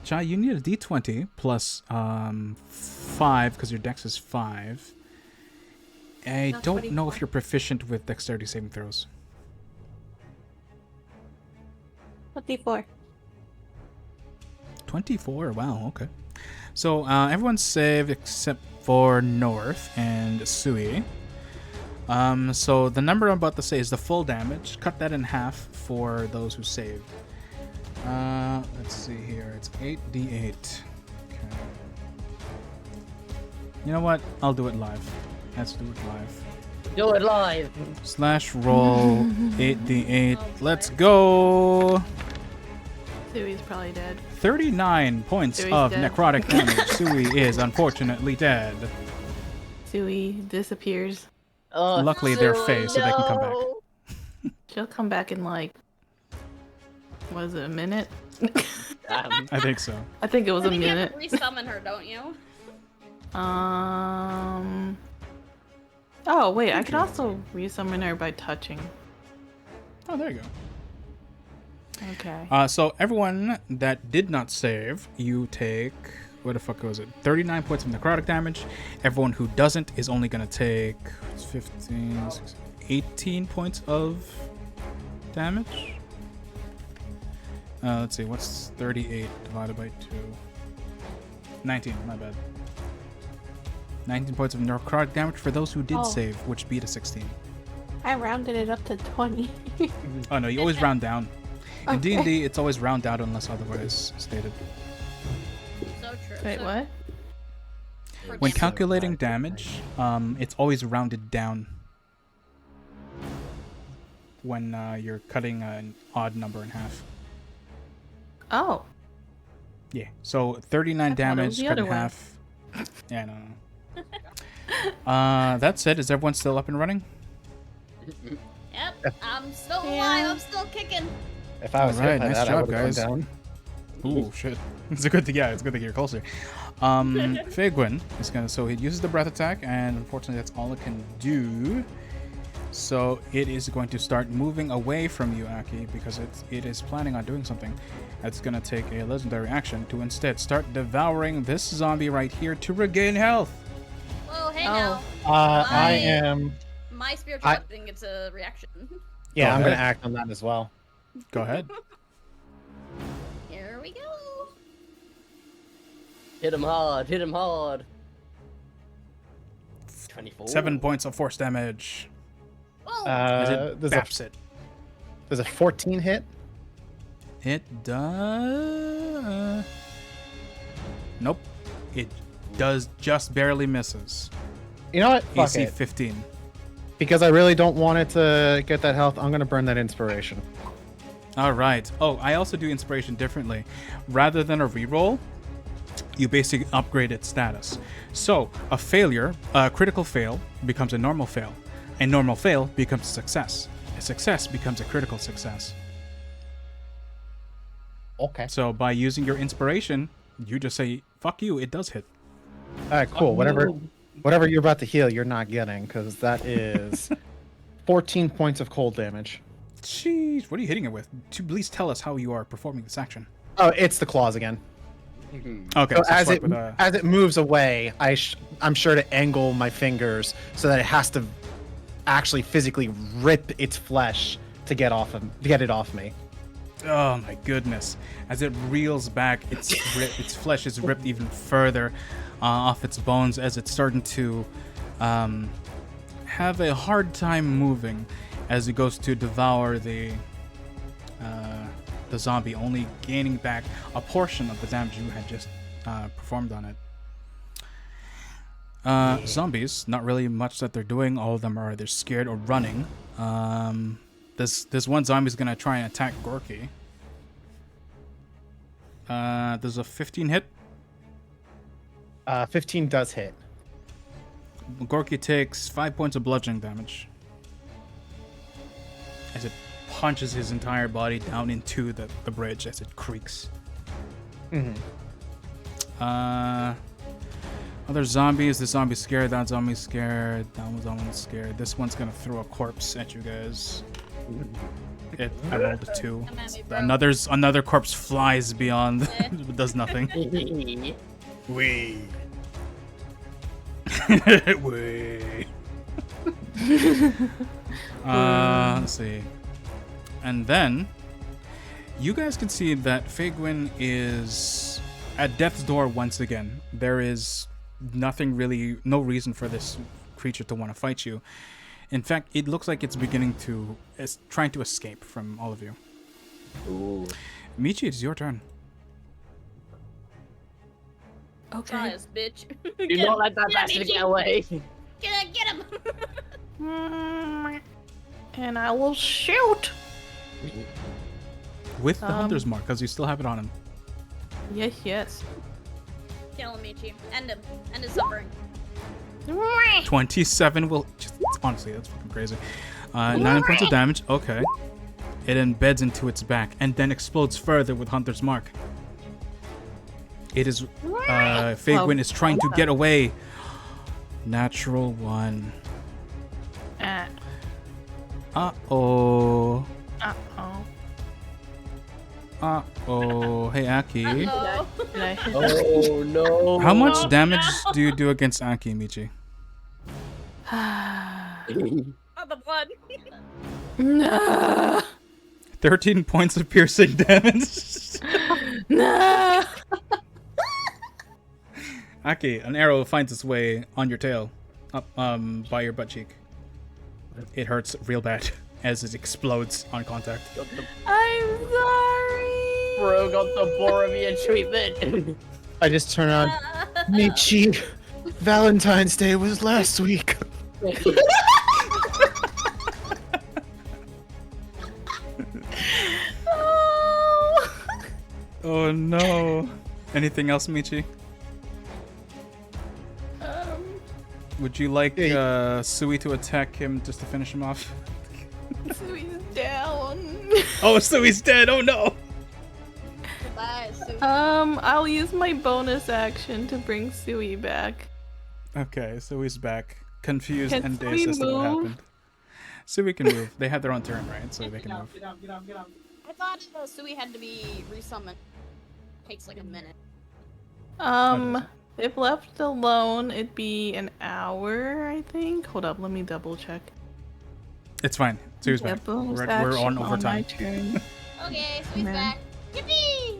Speaker 1: Chai, you need a D20 plus 5 because your dex is 5. I
Speaker 5: Not
Speaker 1: don't know
Speaker 5: 24.
Speaker 1: if you're proficient with dexterity saving throws.
Speaker 5: 24.
Speaker 1: 24. Wow. Okay. So everyone's saved except for North and Sui. So the number I'm about to say is the full damage. Cut that in half for those who saved. Let's see here. It's 8d8. Okay. You know what? I'll do it live. Let's do it live.
Speaker 2: Do it live.
Speaker 1: Slash roll 8d8. Let's go.
Speaker 6: Stewie's probably dead.
Speaker 1: 39 points
Speaker 6: Sui's
Speaker 1: of
Speaker 6: dead.
Speaker 1: necrotic damage. Sui is unfortunately dead.
Speaker 6: Stewie disappears.
Speaker 2: Oh,
Speaker 1: Luckily, they're Fae, so they can come back.
Speaker 2: no.
Speaker 6: She'll come back in like, was it a minute?
Speaker 2: Damn.
Speaker 1: I think so.
Speaker 6: I think it was
Speaker 3: I
Speaker 6: a
Speaker 3: think you have
Speaker 6: minute.
Speaker 3: to resummon her, don't you?
Speaker 6: Oh wait, I could also resummon her by touching.
Speaker 1: Oh, there you go.
Speaker 6: Okay.
Speaker 1: So everyone that did not save, you take, what the fuck was it? 39 points of necrotic damage. Everyone who doesn't is only gonna take 15, 16, 18 points of damage. Let's see, what's 38 divided by 2? 19, my bad. 19 points of necrotic damage for those who did
Speaker 5: Oh.
Speaker 1: save, which beat a 16.
Speaker 5: I rounded it up to 20.
Speaker 1: Oh no, you always round down. In
Speaker 5: Okay.
Speaker 1: D&D, it's always round down unless otherwise stated.
Speaker 3: So true.
Speaker 6: Wait,
Speaker 3: so
Speaker 6: what?
Speaker 3: true.
Speaker 1: When
Speaker 3: So
Speaker 1: calculating damage, it's always rounded down. When you're cutting an odd number in half.
Speaker 6: Oh.
Speaker 1: Yeah, so 39
Speaker 6: I thought it was
Speaker 1: damage
Speaker 6: the
Speaker 1: cut
Speaker 6: other
Speaker 1: in
Speaker 6: way.
Speaker 1: half. Yeah, no. That's it. Is everyone still up and running?
Speaker 3: Yep, I'm still alive.
Speaker 6: Yeah.
Speaker 3: I'm still kicking.
Speaker 4: If I was
Speaker 1: Alright,
Speaker 4: hit by
Speaker 1: nice
Speaker 4: that, I
Speaker 1: job,
Speaker 4: would have
Speaker 1: guys.
Speaker 4: gone down.
Speaker 1: Ooh, shit. It's a good thing. Yeah, it's a good thing you're closer. Fagwin is gonna. So it uses the breath attack, and unfortunately, that's all it can do. So it is going to start moving away from you, Aki, because it is planning on doing something. It's gonna take a legendary action to instead start devouring this zombie right here to regain health.
Speaker 3: Whoa, hey
Speaker 6: Oh.
Speaker 3: now.
Speaker 4: I
Speaker 3: I-
Speaker 4: am.
Speaker 3: My spiritual
Speaker 4: I-
Speaker 3: weapon gets a reaction.
Speaker 4: Yeah,
Speaker 1: Go
Speaker 4: I'm gonna
Speaker 1: ahead.
Speaker 4: act on that as well.
Speaker 1: Go ahead.
Speaker 3: Here we go.
Speaker 2: Hit him hard. Hit him hard. 24.
Speaker 1: 7 points of force damage.
Speaker 3: Oh,
Speaker 1: As it
Speaker 4: There's
Speaker 1: baps it.
Speaker 4: a 14 hit.
Speaker 1: It does. Nope. It does just barely misses.
Speaker 4: You know what? Fuck
Speaker 1: AC
Speaker 4: it.
Speaker 1: 15.
Speaker 4: Because I really don't want it to get that health, I'm gonna burn that inspiration.
Speaker 1: All right. Oh, I also do inspiration differently. Rather than a reroll, you basically upgrade its status. So a failure, a critical fail, becomes a normal fail. A normal fail becomes a success. A success becomes a critical success.
Speaker 4: Okay.
Speaker 1: So by using your inspiration, you just say, fuck you, it does hit.
Speaker 4: Alright, cool. Whatever you're about to heal, you're not getting, because that is 14 points of cold damage.
Speaker 1: Jeez, what are you hitting it with? Please tell us how you are performing this action.
Speaker 4: Oh, it's the claws again.
Speaker 1: Okay,
Speaker 4: So
Speaker 1: so
Speaker 4: as
Speaker 1: swipe
Speaker 4: it
Speaker 1: with a...
Speaker 4: as it moves away, I'm sure to angle my fingers so that it has to actually physically rip its flesh to get it off me.
Speaker 1: Oh my goodness. As it reels back, its flesh is ripped even further off its bones as it's starting to have a hard time moving as it goes to devour the zombie, only gaining back a portion of the damage you had just performed on it. Zombies, not really much that they're doing. All of them are either scared or running. This one zombie's gonna try and attack Gorky. There's a 15 hit.
Speaker 4: 15 does hit.
Speaker 1: Gorky takes 5 points of bludgeoning damage as it punches his entire body down into the bridge as it creaks. Other zombies. This zombie's scared. That zombie's scared. That one's scared. This one's gonna throw a corpse at you guys. I rolled a 2.
Speaker 3: Come at me, bro.
Speaker 1: Another corpse flies beyond, but does nothing.
Speaker 7: We.
Speaker 1: Wait. Let's see. And then you guys can see that Fagwin is at death's door once again. There is nothing really, no reason for this creature to want to fight you. In fact, it looks like it's trying to escape from all of you.
Speaker 2: Ooh.
Speaker 1: Michi, it's your turn.
Speaker 3: try us, bitch.
Speaker 2: Do not let that bastard get away.
Speaker 3: Get him.
Speaker 6: And I will shoot.
Speaker 1: With the hunter's mark, because you still have it on him.
Speaker 6: Yes.
Speaker 3: Kill him, Michi. End him. End his suffering.
Speaker 1: 27 will honestly, that's fucking crazy. 9 points of damage. Okay. It embeds into its back and then explodes further with Hunter's Mark. It is Fagwin is trying to get away. Natural 1. Uh-oh. Uh-oh. Hey, Aki.
Speaker 3: Uh-oh.
Speaker 6: Did I hit
Speaker 2: Oh no.
Speaker 1: How much damage do you do against Aki, Michi?
Speaker 3: Oh, the blood.
Speaker 6: No.
Speaker 1: 13 points of piercing damage.
Speaker 6: No.
Speaker 1: Aki, an arrow finds its way on your tail, up by your butt cheek. It hurts real bad as it explodes on contact.
Speaker 6: I'm sorry.
Speaker 2: Bro got the Boromir treatment.
Speaker 4: I just turn on. Michi, Valentine's Day was last week.
Speaker 1: Oh no. Anything else, Michi? Would you like Sui to attack him just to finish him off?
Speaker 6: Sui's down.
Speaker 1: Oh, Sui's dead! Oh no!
Speaker 3: Goodbye, Sue.
Speaker 6: I'll use my bonus action to bring Sui back.
Speaker 1: Okay, Sui's back. Confused
Speaker 6: Can
Speaker 1: and
Speaker 6: Sui
Speaker 1: dazed as to what
Speaker 6: move?
Speaker 1: happened. Sui can move. They have their own turn, right? So they can move.
Speaker 3: I thought Sui had to be resummoned. Takes like a minute.
Speaker 6: If left alone, it'd be an hour, I think. Hold up, let me double check.
Speaker 1: It's fine. Sui's
Speaker 6: Yeah,
Speaker 1: back.
Speaker 6: bonus
Speaker 1: We're
Speaker 6: action
Speaker 1: on
Speaker 6: my
Speaker 1: overtime.
Speaker 6: turn.
Speaker 3: Okay, Sui's
Speaker 6: Man.
Speaker 3: back. Yippee!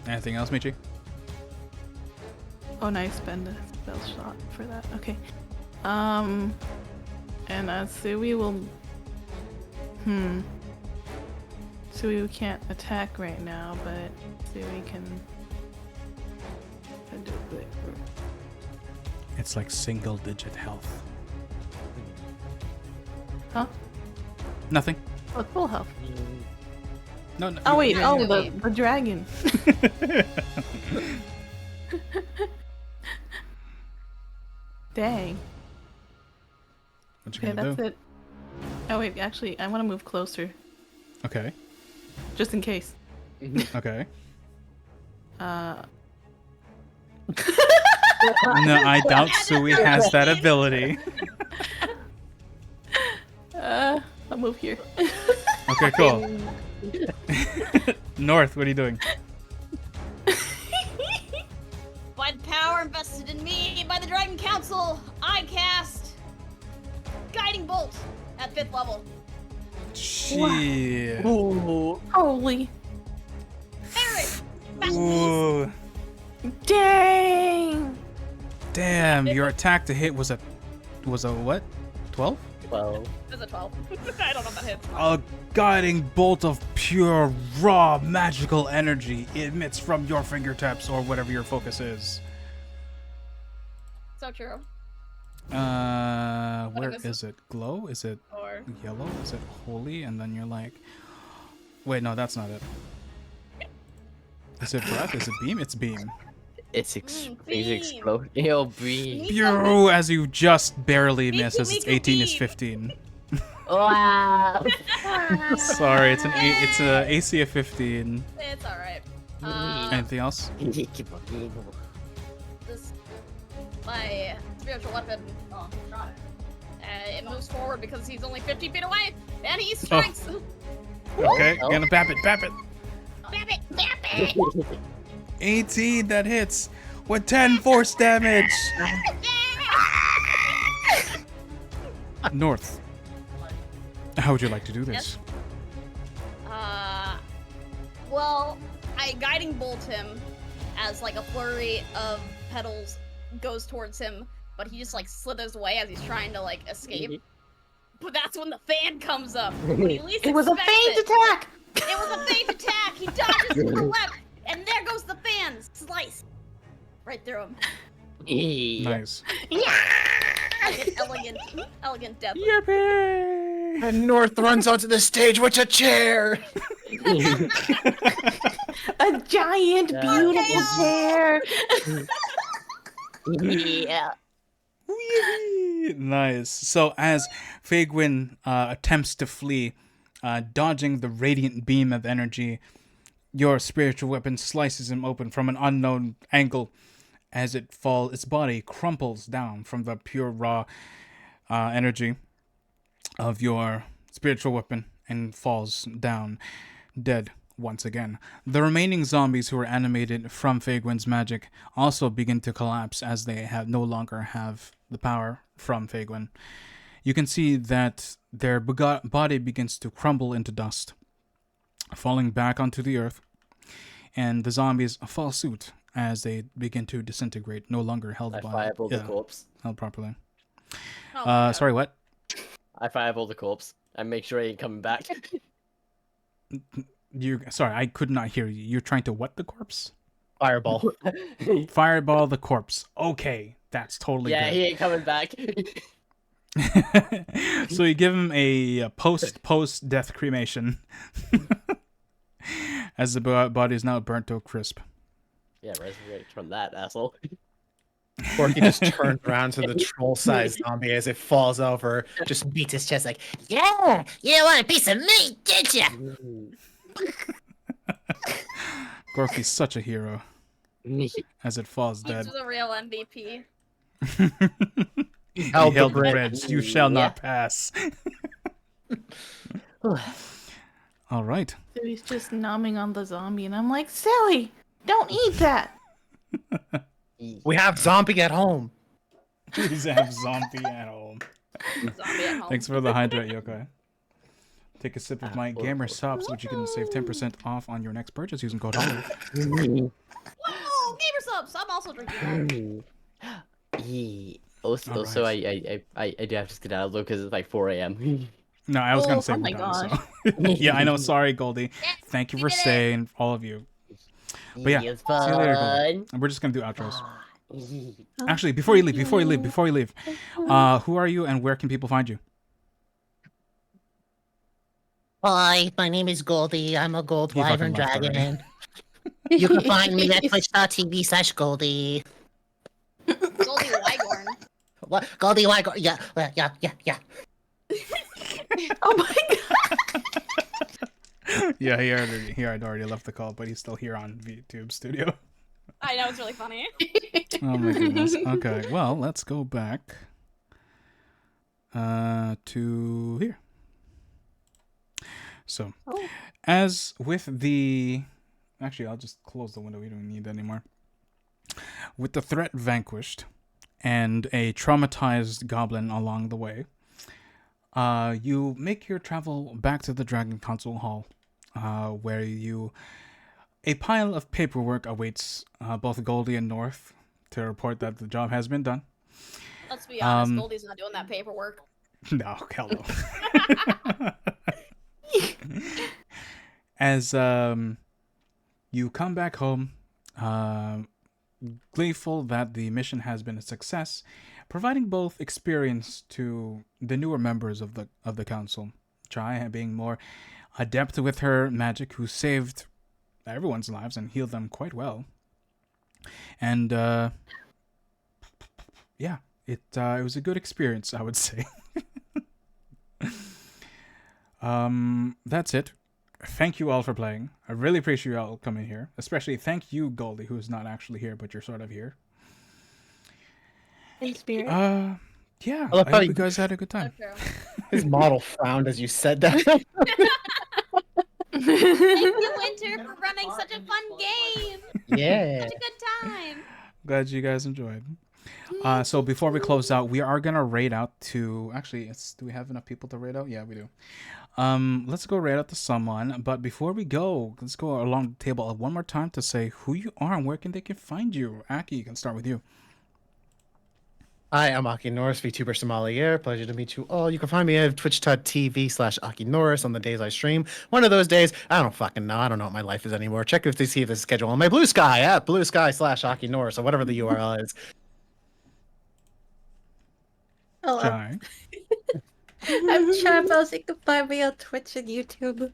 Speaker 1: Anything else, Michi?
Speaker 6: Oh, nice. Spend a spell shot for that. Okay. And Sui will. Sui can't attack right now, but Sui can.
Speaker 1: It's like single-digit health.
Speaker 6: Huh?
Speaker 1: Nothing.
Speaker 6: Oh, it's full health.
Speaker 1: No, no.
Speaker 6: Oh wait,
Speaker 3: Yeah,
Speaker 6: oh
Speaker 3: yeah.
Speaker 6: the dragon. Dang.
Speaker 1: What you
Speaker 6: Okay,
Speaker 1: gonna
Speaker 6: that's
Speaker 1: do?
Speaker 6: it. Oh wait, actually, I want to move closer,
Speaker 1: Okay.
Speaker 6: just in case.
Speaker 1: Okay.
Speaker 6: Uh,
Speaker 1: No, I doubt Sui has that ability.
Speaker 6: I'll move here.
Speaker 1: Okay, cool. North, what are you doing?
Speaker 3: By the power invested in me by the Dragon Council, I cast Guiding Bolt at 5th level.
Speaker 1: Shit.
Speaker 6: Holy.
Speaker 3: Barret! Back please!
Speaker 1: Ooh.
Speaker 6: Dang.
Speaker 1: Damn, your attack to hit was a what? 12?
Speaker 2: Well,
Speaker 3: There's a 12. I don't know if that hits.
Speaker 1: A guiding bolt of pure, raw, magical energy emits from your fingertips or whatever your focus is.
Speaker 3: So true.
Speaker 1: Where
Speaker 3: this
Speaker 1: is it? Glow? Is it
Speaker 3: Or
Speaker 1: yellow? Is it holy? And then you're like, wait, no, that's not it. Is it breath? Is it beam? It's beam.
Speaker 2: it's
Speaker 3: beam.
Speaker 2: exploding. It'll be.
Speaker 1: Pew! As you just barely miss, as it's
Speaker 3: Miku,
Speaker 1: 18 is
Speaker 3: beam.
Speaker 1: 15.
Speaker 2: Wow.
Speaker 1: Sorry, it's it's a AC of 15.
Speaker 3: it's alright.
Speaker 1: Anything else?
Speaker 3: This my spiritual weapon. Oh, got it. It moves forward because he's only 50 feet away, and he strikes.
Speaker 1: Okay,
Speaker 2: Oh.
Speaker 1: gonna bap it, bap it.
Speaker 3: Bap it, bap it.
Speaker 1: 18, that hits with 10 force damage. North, how would you like to do this?
Speaker 3: Well, I guiding bolt him as like a flurry of petals goes towards him, but he just like slithers away as he's trying to like escape. But that's when the fan comes up. When he least
Speaker 6: It was a
Speaker 3: expects
Speaker 6: feint
Speaker 3: it.
Speaker 6: attack.
Speaker 3: It was a feint attack. He dodges to the left, and there goes the fan. Slice. Right through him.
Speaker 1: Nice.
Speaker 3: Like an elegant death.
Speaker 1: Yippee!
Speaker 4: And North runs onto the stage with a chair.
Speaker 6: A giant, beautiful chair.
Speaker 2: Yeah.
Speaker 1: Whee! Nice. So as Faegwin attempts to flee, dodging the radiant beam of energy, your spiritual weapon slices him open from an unknown angle. As it falls, its body crumples down from the pure raw energy of your spiritual weapon and falls down dead once again. The remaining zombies who are animated from Faegwin's magic also begin to collapse as they no longer have the power from Faegwin. You can see that their body begins to crumble into dust, falling back onto the earth, and the zombies fall suit as they begin to disintegrate, no longer held
Speaker 2: I
Speaker 1: by
Speaker 2: fireball the corpse.
Speaker 1: held properly.
Speaker 3: Oh my God.
Speaker 1: Sorry, what?
Speaker 2: I fireball the corpse and make sure he ain't coming back.
Speaker 1: Sorry, I could not hear you. You're trying to what the corpse?
Speaker 4: Fireball.
Speaker 1: Fireball the corpse. Okay, that's totally
Speaker 2: Yeah,
Speaker 1: good.
Speaker 2: he ain't coming back.
Speaker 1: So you give him a post death cremation, as the body is now burnt to a crisp.
Speaker 2: Yeah, resurrect from that asshole.
Speaker 4: Corky just turns around to the troll-sized zombie as it falls over, just beats his chest like,
Speaker 8: Yeah, you want a piece of meat, did ya?
Speaker 1: Gorky's such a hero as it falls
Speaker 3: He's
Speaker 1: dead.
Speaker 3: the real MVP.
Speaker 1: He
Speaker 4: held the
Speaker 1: held the
Speaker 4: bridge.
Speaker 1: bridge. You shall
Speaker 2: Yeah.
Speaker 1: not pass. All right.
Speaker 6: So he's just numbing on the zombie, and I'm like, silly, don't eat that.
Speaker 4: we have zombie at home.
Speaker 1: Please have zombie at home.
Speaker 3: Zombie at home.
Speaker 1: Thanks for the hydrate, Yokai. Take a sip of my gamer subs, which you can save 10% off on your next purchase using code HOLLOW.
Speaker 3: Whoa, gamer subs! I'm also drinking that.
Speaker 2: Also,
Speaker 1: Alright.
Speaker 2: I do have to skedaddle though because it's like 4 a.m.
Speaker 1: No, I was gonna
Speaker 6: Oh,
Speaker 1: say
Speaker 6: oh
Speaker 1: we're
Speaker 6: my
Speaker 1: done.
Speaker 6: gosh.
Speaker 1: So. Yeah, I know. Sorry, Goldie.
Speaker 3: Yes,
Speaker 1: Thank you
Speaker 3: we
Speaker 1: for
Speaker 3: did it.
Speaker 1: staying, all of you. But yeah,
Speaker 2: It's
Speaker 1: see you later, Goldie.
Speaker 2: fun.
Speaker 1: And we're just gonna do outros. Actually, before you leave, who are you and where can people find you?
Speaker 8: Hi, my name is Goldie. I'm a gold
Speaker 1: He fucking
Speaker 8: wyvern
Speaker 1: left already.
Speaker 8: dragon. You can find me at twitch.tv/Goldie.
Speaker 3: Goldie Wygorn.
Speaker 8: What? Goldie Wyvern. Yeah.
Speaker 6: Oh my god.
Speaker 1: Yeah, he had already left the call, but he's still here on VTube Studio.
Speaker 3: I know, it's really funny.
Speaker 1: Oh my goodness. Okay, well, let's go back to here. So, as with the... Actually, I'll just close the window. We don't need that anymore. With the threat vanquished and a traumatized goblin along the way, you make your travel back to the Dragon Council Hall, where a pile of paperwork awaits both Goldie and North to report that the job has been done.
Speaker 3: Let's be honest, Goldie's not doing that paperwork.
Speaker 1: No, hell no. As you come back home, gleeful that the mission has been a success, providing both experience to the newer members of the council. Chai being more adept with her magic, who saved everyone's lives and healed them quite well. And yeah, it was a good experience, I would say. That's it. Thank you all for playing. I really appreciate you all coming here. Especially thank you, Goldie, who's not actually here, but you're sort of here.
Speaker 6: Hey, Spirit.
Speaker 1: Yeah,
Speaker 4: I love
Speaker 1: I
Speaker 4: how
Speaker 1: hope you guys had a good time.
Speaker 4: His model frowned as you said that.
Speaker 3: Thank you, Winter, for running such a fun game.
Speaker 4: Yeah.
Speaker 3: Such a good time.
Speaker 1: Glad you guys enjoyed. So before we close out, we are gonna raid out to... Actually, do we have enough people to raid out? Yeah, we do. Let's go raid out to someone. But before we go, let's go along the table one more time to say who you are and where they can find you. Aki, you can start with you.
Speaker 4: Hi, I'm Aki Norris, VTuber Sommelier. Pleasure to meet you all. You can find me at twitch.tv/Aki Norris on the days I stream. One of those days, I don't fucking know. I don't know what my life is anymore. Check if they see the schedule on my Blue Sky at bluesky/Aki Norris or whatever the URL is.
Speaker 5: Hello.
Speaker 1: Chai.
Speaker 5: I'm Chabos. You can find me on Twitch and YouTube.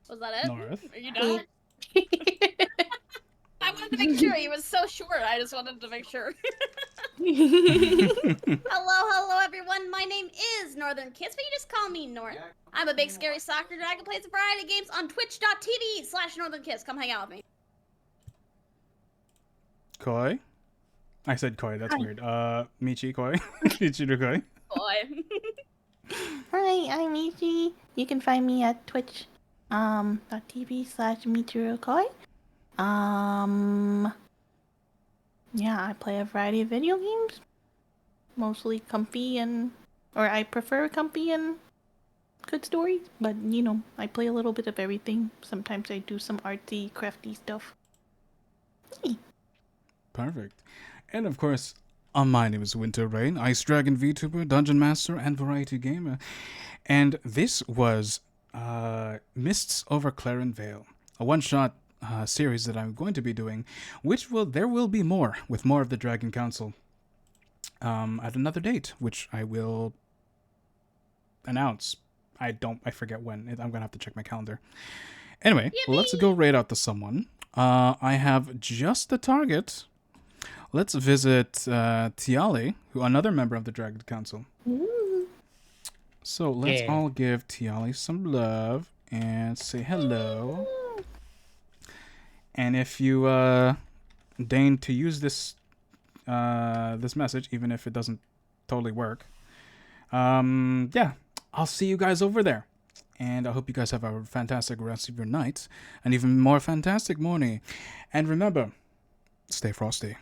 Speaker 3: Was that it?
Speaker 1: North.
Speaker 3: Are you done? I wanted to make sure. He was so short. I just wanted to make sure. Hello, everyone. My name is Northern Kiss, but you just call me North. I'm a big scary soccer dragon. Plays a variety of games on twitch.tv/Northern Kiss. Come hang out with me.
Speaker 1: Koi. I said Koi, that's weird. Michi Koi. Michi Koi.
Speaker 3: Boy.
Speaker 6: Hi, I'm Michi. You can find me at twitch .tv/MichiruKoi. Yeah, I play a variety of video games. Mostly comfy or I prefer comfy and good stories, but you know, I play a little bit of everything. Sometimes I do some artsy, crafty stuff.
Speaker 1: Perfect. And of course, my name is Winter Rain, Ice Dragon VTuber, Dungeon Master, and Variety Gamer. And this was Mists over Clarenvale, a one-shot series that I'm going to be doing, there will be more with more of the Dragon Council at another date, which I will announce. I forget when. I'm gonna have to check my calendar. Anyway, let's go raid out to someone. I have just the target. Let's visit Tiali, another member of the Dragon Council.
Speaker 5: Ooh.
Speaker 1: So let's all give Tiali some love and say hello. And if you deign to use this this message, even if it doesn't totally work, yeah, I'll see you guys over there. And I hope you guys have a fantastic rest of your night, and even more fantastic morning. And remember, stay frosty.